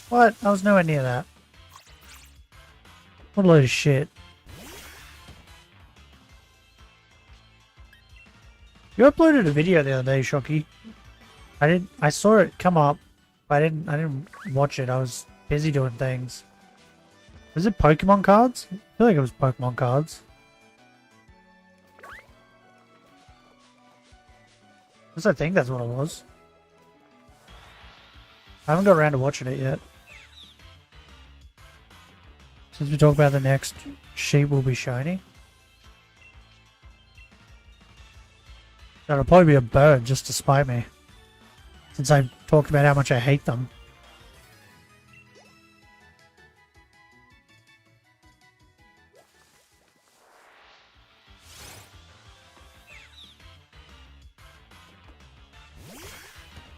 What? I was nowhere near that. What a load of shit. You uploaded a video the other day, Shocky. I saw it come up, but I didn't watch it. I was busy doing things. Was it Pokemon cards? I feel like it was Pokemon cards. I think that's what it was. I haven't got around to watching it yet. Since we talk about the next sheep will be shiny. That'll probably be a bird just to spite me. Since I've talked about how much I hate them.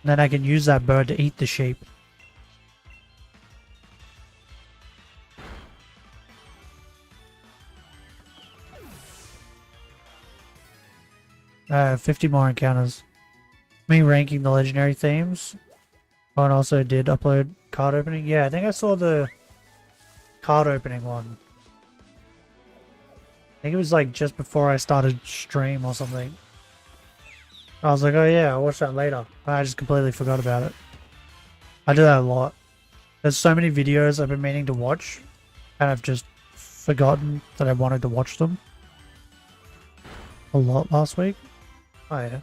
And then I can use that bird to eat the sheep. 50 more encounters. Me ranking the legendary themes. Oh, and also did upload card opening. Yeah, I think I saw the card opening one. I think it was like just before I started stream or something. I was like, oh yeah, I'll watch that later. I just completely forgot about it. I do that a lot. There's so many videos I've been meaning to watch, and I've just forgotten that I wanted to watch them. A lot last week. Oh yeah.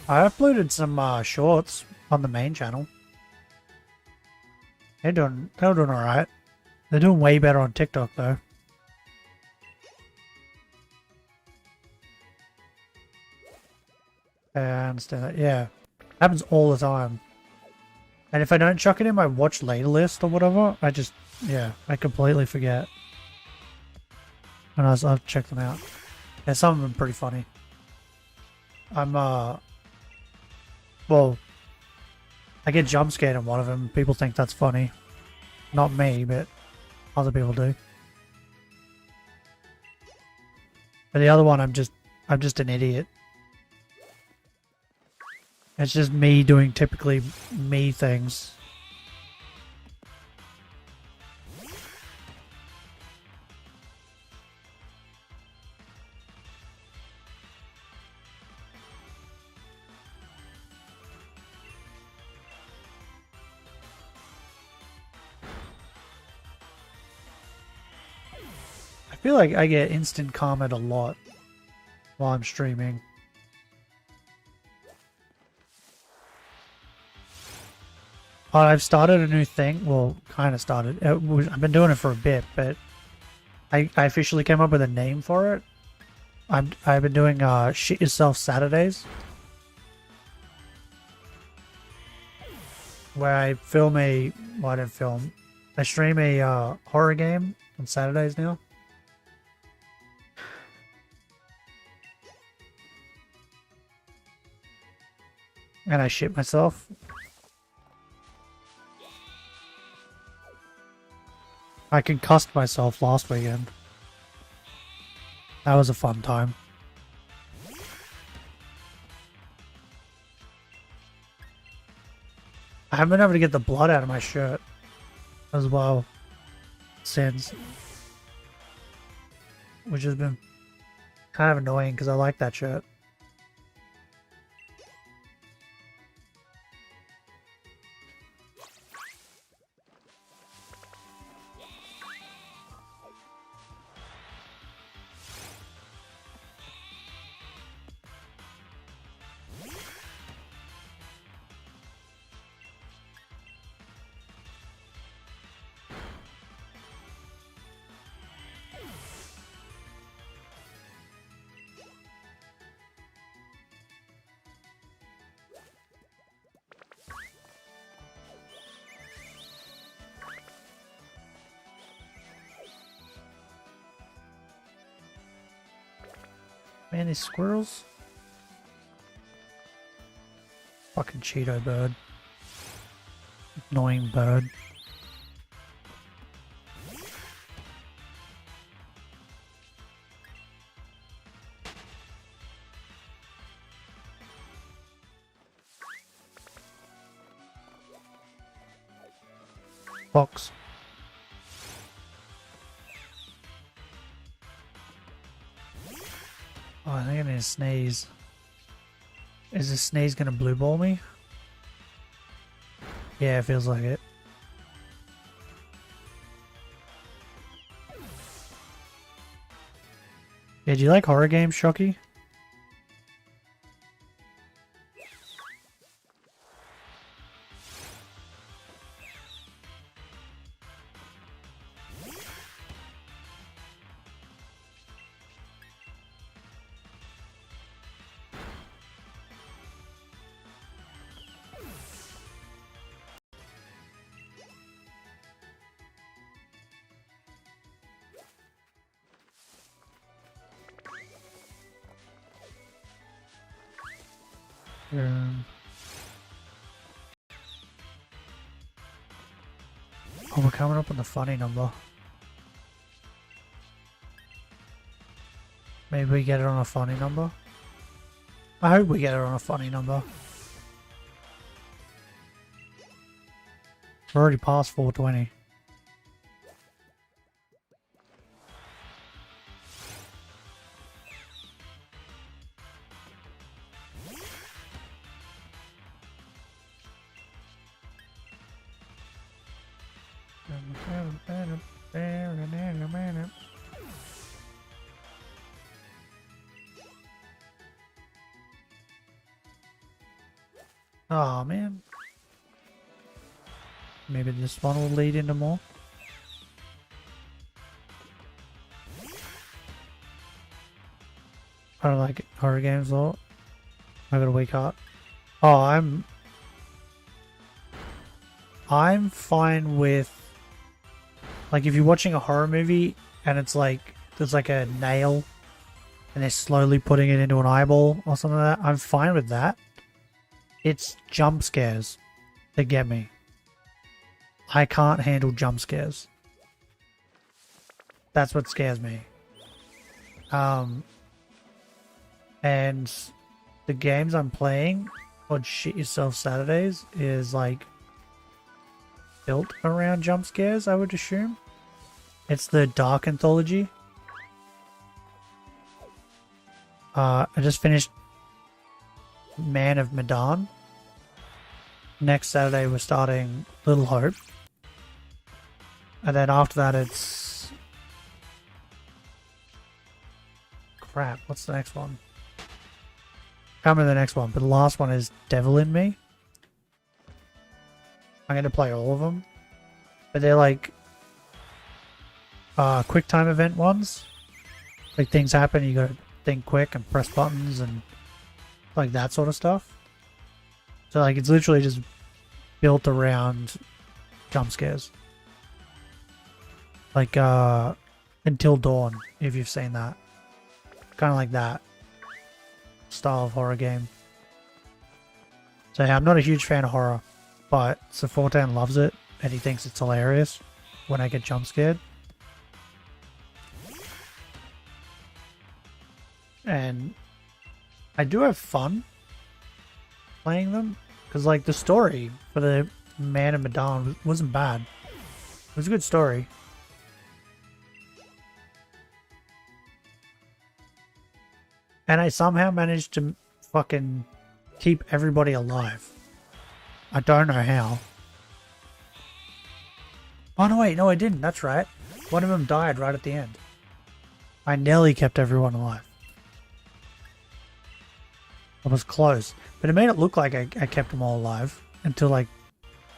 I uploaded some shorts on the main channel. They're doing alright. They're doing way better on TikTok though. I understand that, yeah. Happens all the time. And if I don't chuck it in my watch later list or whatever, I just, yeah, I completely forget. And I'll check them out. Yeah, some of them are pretty funny. Well, I get jump scared in one of them. People think that's funny. Not me, but other people do. But the other one, I'm just an idiot. It's just me doing typically me things. I feel like I get instant comment a lot while I'm streaming. I've started a new thing. Well, kind of started. I've been doing it for a bit, but I officially came up with a name for it. I've been doing Shit Yourself Saturdays, where I film I stream a horror game on Saturdays now. And I shit myself. I concussed myself last weekend. That was a fun time. I haven't been able to get the blood out of my shirt as well since, which has been kind of annoying because I like that shirt. Man, these squirrels. Fucking Cheeto bird. Annoying bird. Fox. Oh, I think I need to sneeze. Is this sneeze gonna blue ball me? Yeah, it feels like it. Yeah, do you like horror games, Shocky? Oh, we're coming up on the funny number. Maybe we get it on a funny number. I hope we get it on a funny number. We're already past 420. Oh man. Maybe this one will lead into more. I don't like horror games a lot. I got a weak heart. Oh, I'm fine with, like, if you're watching a horror movie and it's like there's like a nail and they're slowly putting it into an eyeball or something like that, I'm fine with that. It's jump scares that get me. I can't handle jump scares. That's what scares me. And the games I'm playing on Shit Yourself Saturdays is like built around jump scares, I would assume. It's the Dark Anthology. I just finished Man of Medan. Next Saturday we're starting Little Hope. And then after that it's... Crap, what's the next one? Can't remember the next one, but the last one is Devil in Me. I'm going to play all of them. But they're like... quick time event ones. Like things happen, you gotta think quick and press buttons and like that sort of stuff. So like it's literally just built around jump scares. Like Until Dawn, if you've seen that. Kind of like that style of horror game. So yeah, I'm not a huge fan of horror, but Sefortan loves it and he thinks it's hilarious when I get jump scared. And I do have fun playing them because like the story for the Man of Medan wasn't bad. It was a good story. And I somehow managed to fucking keep everybody alive. I don't know how. Oh no wait, no I didn't, that's right. One of them died right at the end. I nearly kept everyone alive. I was close, but it made it look like I kept them all alive until like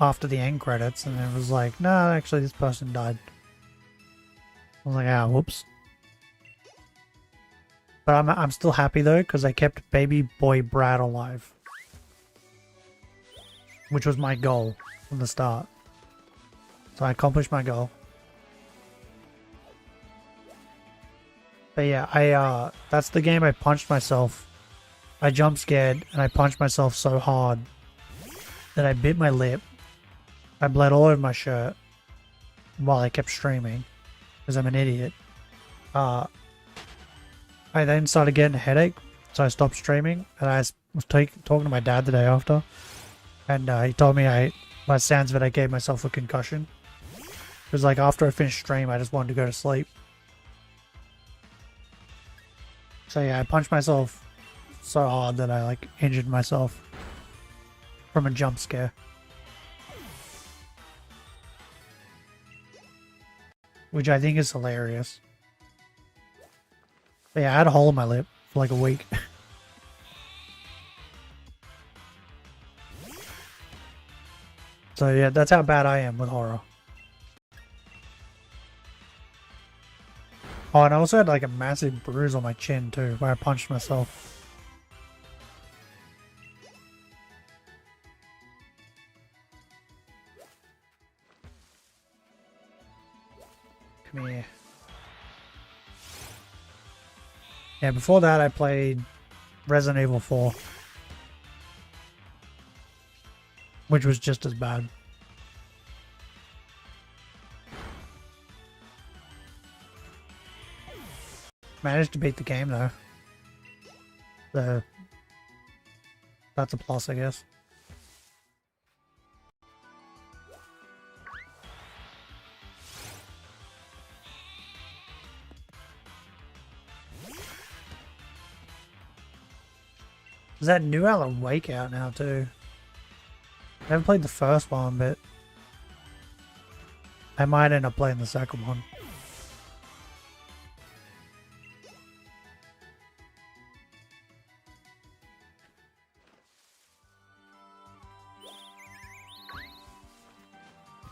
after the end credits, and it was like, no, actually this person died. I was like, ah, whoops. But I'm still happy though because I kept baby boy Brad alive, which was my goal from the start. So I accomplished my goal. But yeah, that's the game I punched myself. I jump scared and I punched myself so hard that I bit my lip. I bled all over my shirt while I kept streaming because I'm an idiot. I then started getting a headache, so I stopped streaming, and I was talking to my dad the day after, and he told me by the sounds of it, I gave myself a concussion. Because like after I finished stream, I just wanted to go to sleep. So yeah, I punched myself so hard that I like injured myself from a jump scare. Which I think is hilarious. But yeah, I had a hole in my lip for like a week. So yeah, that's how bad I am with horror. Oh, and I also had like a massive bruise on my chin too, where I punched myself. Come here. Yeah, before that I played Resident Evil 4. Which was just as bad. Managed to beat the game though. That's a plus, I guess. There's that new Alan Wake out now too. I haven't played the first one, but I might end up playing the second one.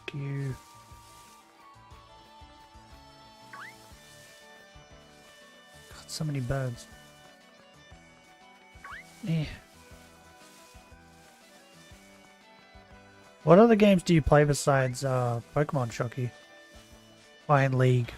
Thank you. God, so many birds. Yeah. What other games do you play besides Pokemon, Shocky? Playing League.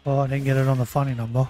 Oh, I didn't get it on the funny number.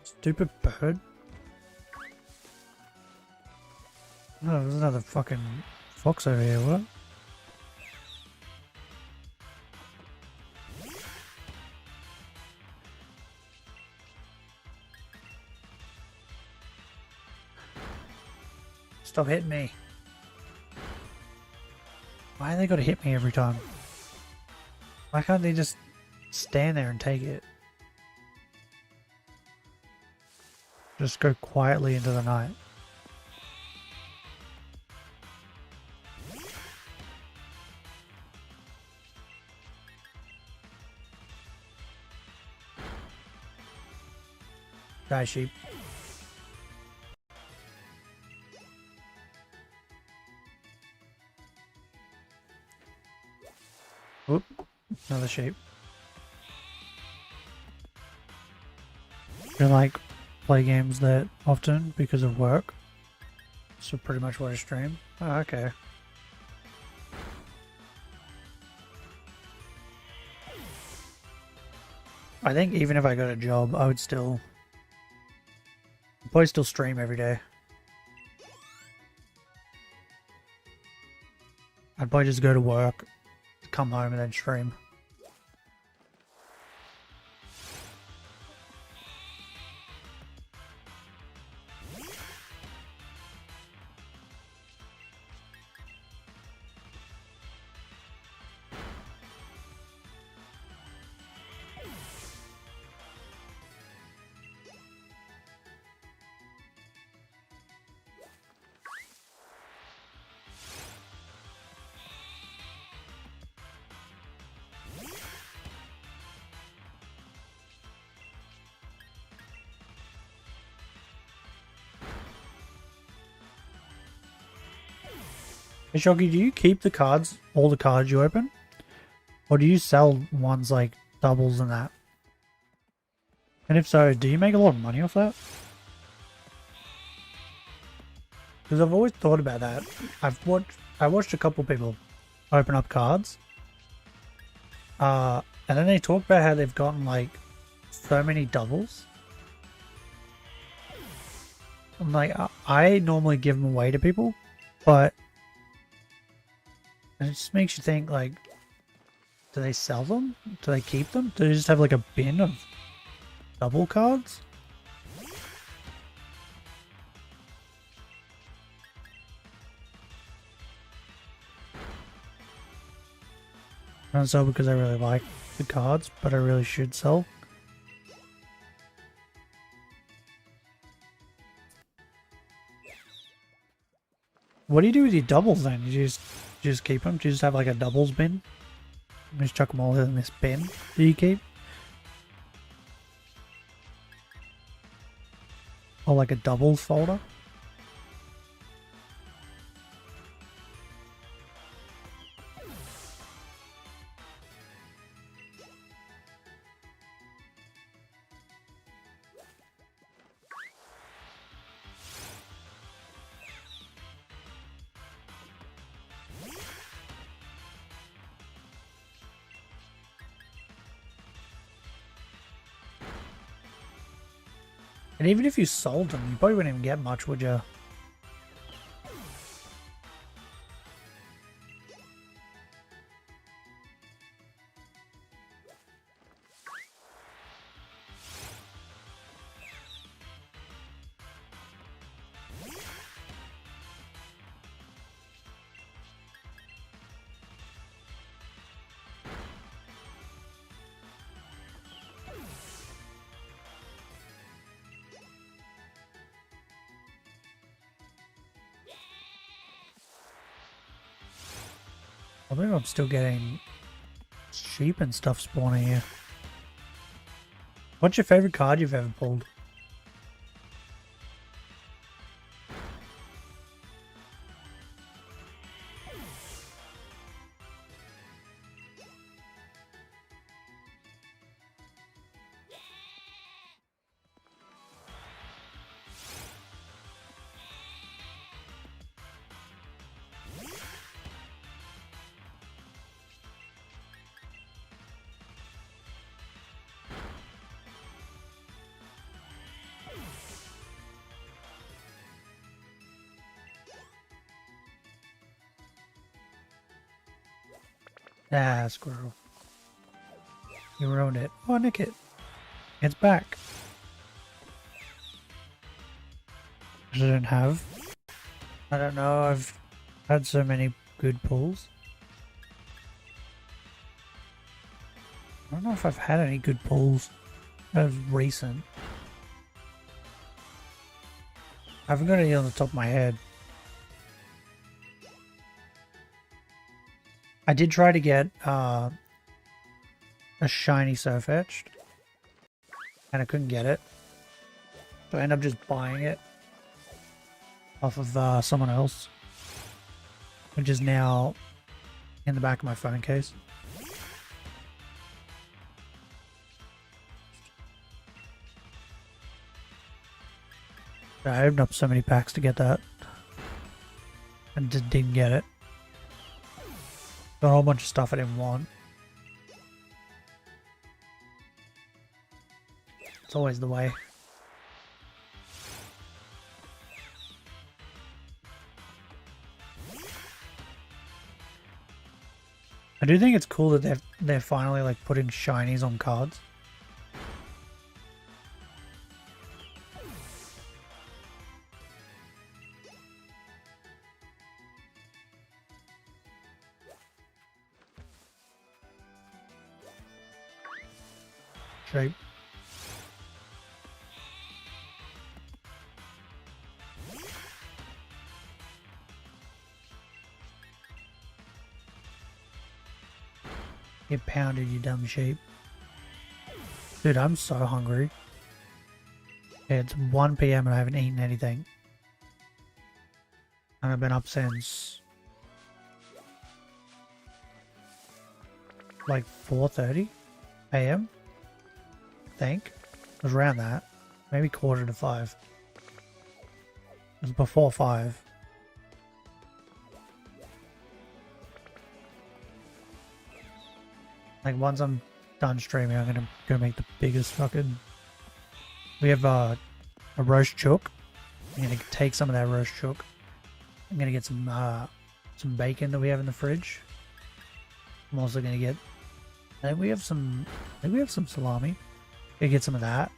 Stupid bird. Oh, there's another fucking fox over here, what? Stop hitting me. Why they gotta hit me every time? Why can't they just stand there and take it? Just go quietly into the night. Die, sheep. Whoop, another sheep. You're like play games that often because of work. So pretty much what I stream. Oh, okay. I think even if I got a job, I would still probably still stream every day. I'd probably just go to work, come home and then stream. Hey Shocky, do you keep the cards, all the cards you open? Or do you sell ones like doubles and that? And if so, do you make a lot of money off that? Because I've always thought about that. I watched a couple people open up cards. And then they talk about how they've gotten like so many doubles. I'm like, I normally give them away to people, but it just makes you think, like, do they sell them? Do they keep them? Do they just have like a bin of double cards? I don't sell because I really like the cards, but I really should sell. What do you do with your doubles then? You just keep them? Do you just have like a doubles bin? You just chuck them all in this bin that you keep? Or like a doubles folder? And even if you sold them, you probably wouldn't even get much, would you? I believe I'm still getting sheep and stuff spawning here. What's your favorite card you've ever pulled? Ah, squirrel. You ruined it. Oh, nick it. It's back. I don't have. I don't know, I've had so many good pulls. I don't know if I've had any good pulls of recent. I haven't got any on the top of my head. I did try to get a shiny Surfetched, and I couldn't get it. So I ended up just buying it off of someone else, which is now in the back of my phone case. I opened up so many packs to get that, and just didn't get it. Got a whole bunch of stuff I didn't want. It's always the way. I do think it's cool that they're finally like putting shinies on cards. Shape. Get pounded, you dumb sheep. Dude, I'm so hungry. Yeah, it's 1 PM and I haven't eaten anything. And I've been up since like 4:30 AM. I think. It was around that. Maybe 4:45. It was before 5. Like once I'm done streaming, I'm gonna go make the biggest fucking. We have a roast chook. I'm gonna take some of that roast chook. I'm gonna get some bacon that we have in the fridge. I'm also gonna get. I think we have some salami. Gonna get some of that.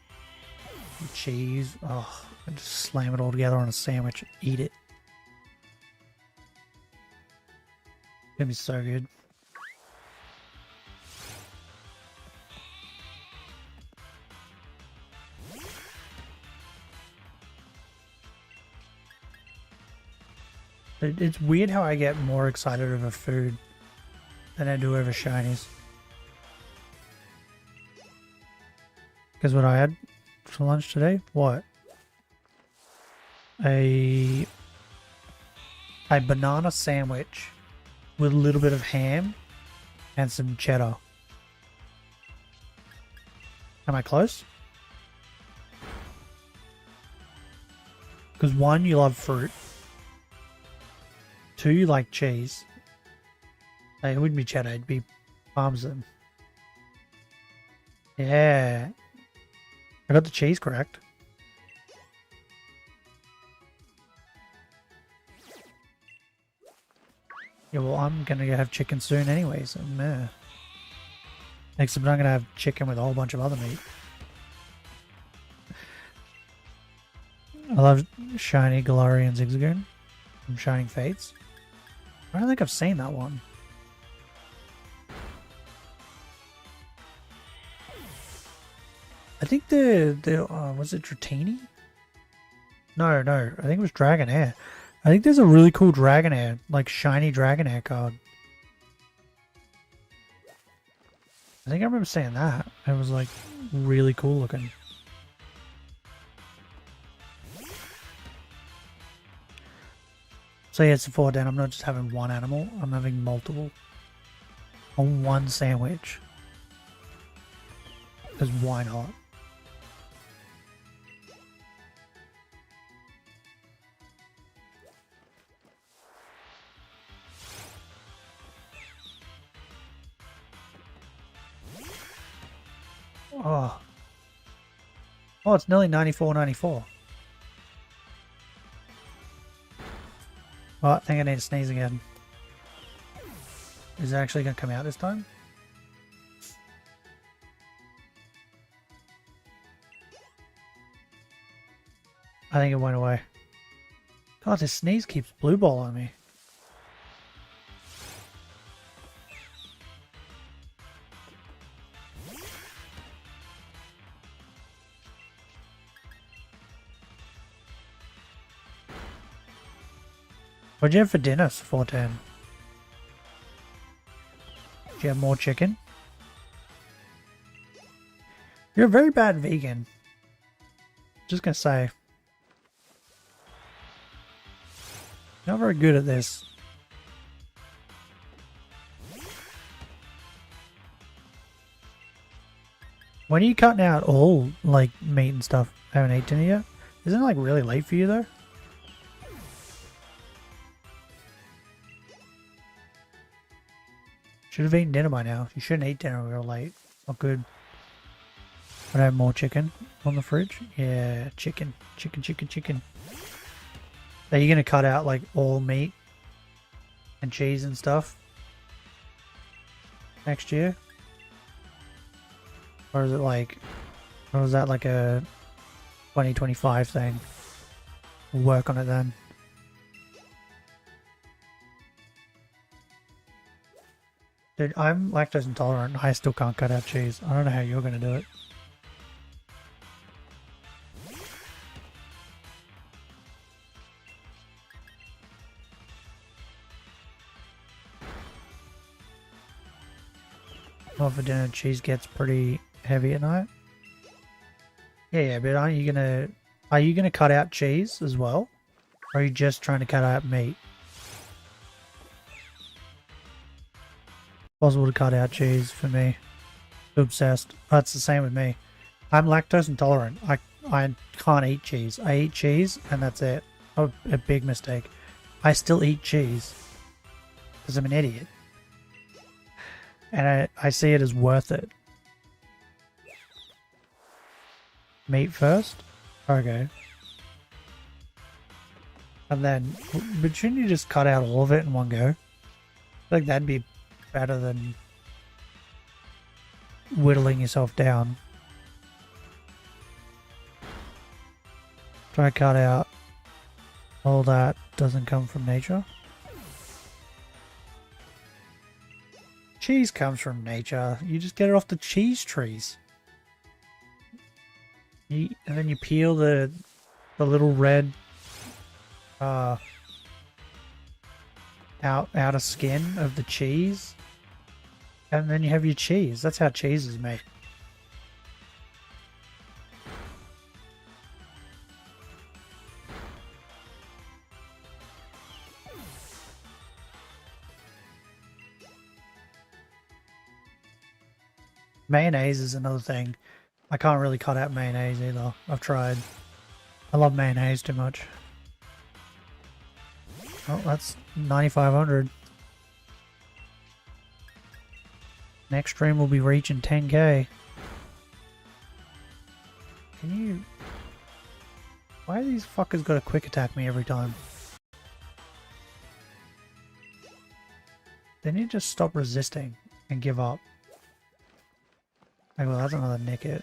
Some cheese. Oh, and just slam it all together on a sandwich and eat it. It's gonna be so good. It's weird how I get more excited over food than I do over shinies. Because what I had for lunch today? What? A banana sandwich with a little bit of ham and some cheddar. Am I close? Because one, you love fruit. Two, you like cheese. It wouldn't be cheddar, it'd be parmesan. Yeah. I got the cheese correct. Yeah, well, I'm gonna have chicken soon anyway, so meh. Except I'm gonna have chicken with a whole bunch of other meat. I love shiny Galarian Zigzagoon from Shining Fates. I don't think I've seen that one. I think was it Dratini? No, I think it was Dragonair. I think there's a really cool Dragonair, like shiny Dragonair card. I think I remember saying that. It was like really cool looking. So yeah, it's a 4-den. I'm not just having one animal, I'm having multiple on one sandwich. Because why not? Oh, it's nearly 94.94. Oh, I think I need to sneeze again. Is it actually going to come out this time? I think it went away. God, this sneeze keeps blue ball on me. What'd you have for dinner, 410? Did you have more chicken? You're a very bad vegan. Just gonna say. Not very good at this. When are you cutting out all, like, meat and stuff? Haven't eaten it yet? Isn't it, like, really late for you, though? Should have eaten dinner by now. You shouldn't eat dinner real late. Not good. Would I have more chicken on the fridge? Yeah, chicken. Chicken. Are you going to cut out like all meat and cheese and stuff next year? Or is it like, or is that like a 2025 thing? We'll work on it then. Dude, I'm lactose intolerant. I still can't cut out cheese. I don't know how you're going to do it. Well, for dinner, cheese gets pretty heavy at night. Yeah, but are you gonna cut out cheese as well? Or are you just trying to cut out meat? Possible to cut out cheese for me. Obsessed. That's the same with me. I'm lactose intolerant. I can't eat cheese. I eat cheese and that's it. Oh, a big mistake. I still eat cheese because I'm an idiot. And I see it as worth it. Meat first? Okay. And then, but shouldn't you just cut out all of it in one go? I feel like that'd be better than whittling yourself down. Try to cut out all that doesn't come from nature. Cheese comes from nature. You just get it off the cheese trees. And then you peel the little red outer skin of the cheese, and then you have your cheese. That's how cheese is made. Mayonnaise is another thing. I can't really cut out mayonnaise either. I've tried. I love mayonnaise too much. Oh, that's 9,500. Next stream will be reaching 10k. Can you... Why are these fuckers gotta quick attack me every time? They need to just stop resisting and give up. Okay, well, that's another Nickit.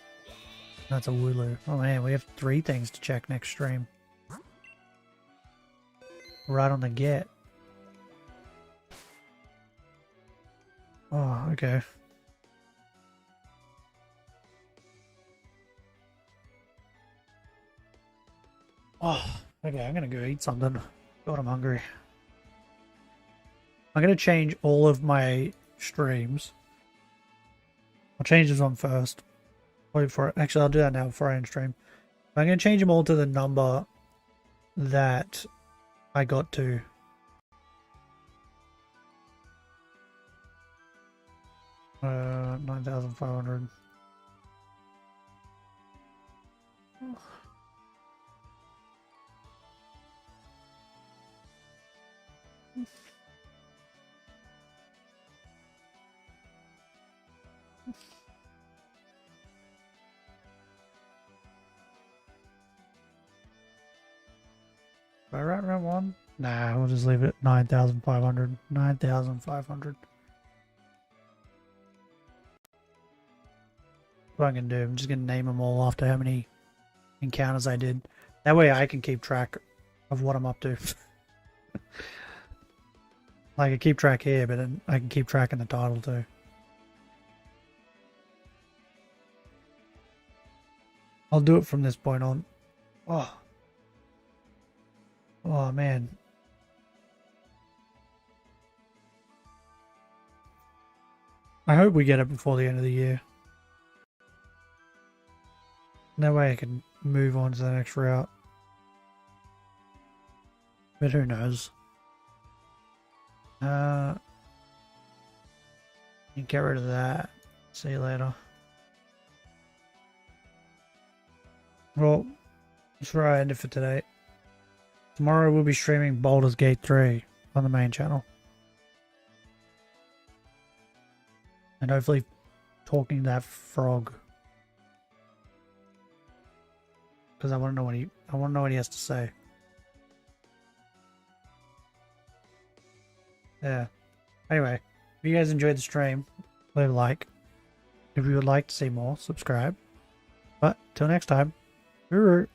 That's a Wooloo. Oh man, we have 3 things to check next stream. Right on the get. Oh, okay. Oh, okay, I'm gonna go eat something. God, I'm hungry. I'm gonna change all of my streams. I'll change this one first. Wait for it. Actually, I'll do that now before I end stream. I'm gonna change them all to the number that I got to. Uh, 9,500. Am I right around one? Nah, we'll just leave it at 9,500. 9,500. What I'm gonna do, I'm just gonna name them all after how many encounters I did. That way I can keep track of what I'm up to. Like I keep track here, but then I can keep track in the title too. I'll do it from this point on. Oh. Oh man. I hope we get it before the end of the year. That way I can move on to the next route. But who knows? You get rid of that. See you later. Well, that's where I end it for today. Tomorrow we'll be streaming Baldur's Gate 3 on the main channel. And hopefully talking to that frog. Because I want to know what he has to say. Yeah. Anyway, if you guys enjoyed the stream, leave a like. If you would like to see more, subscribe. But till next time, hooroo.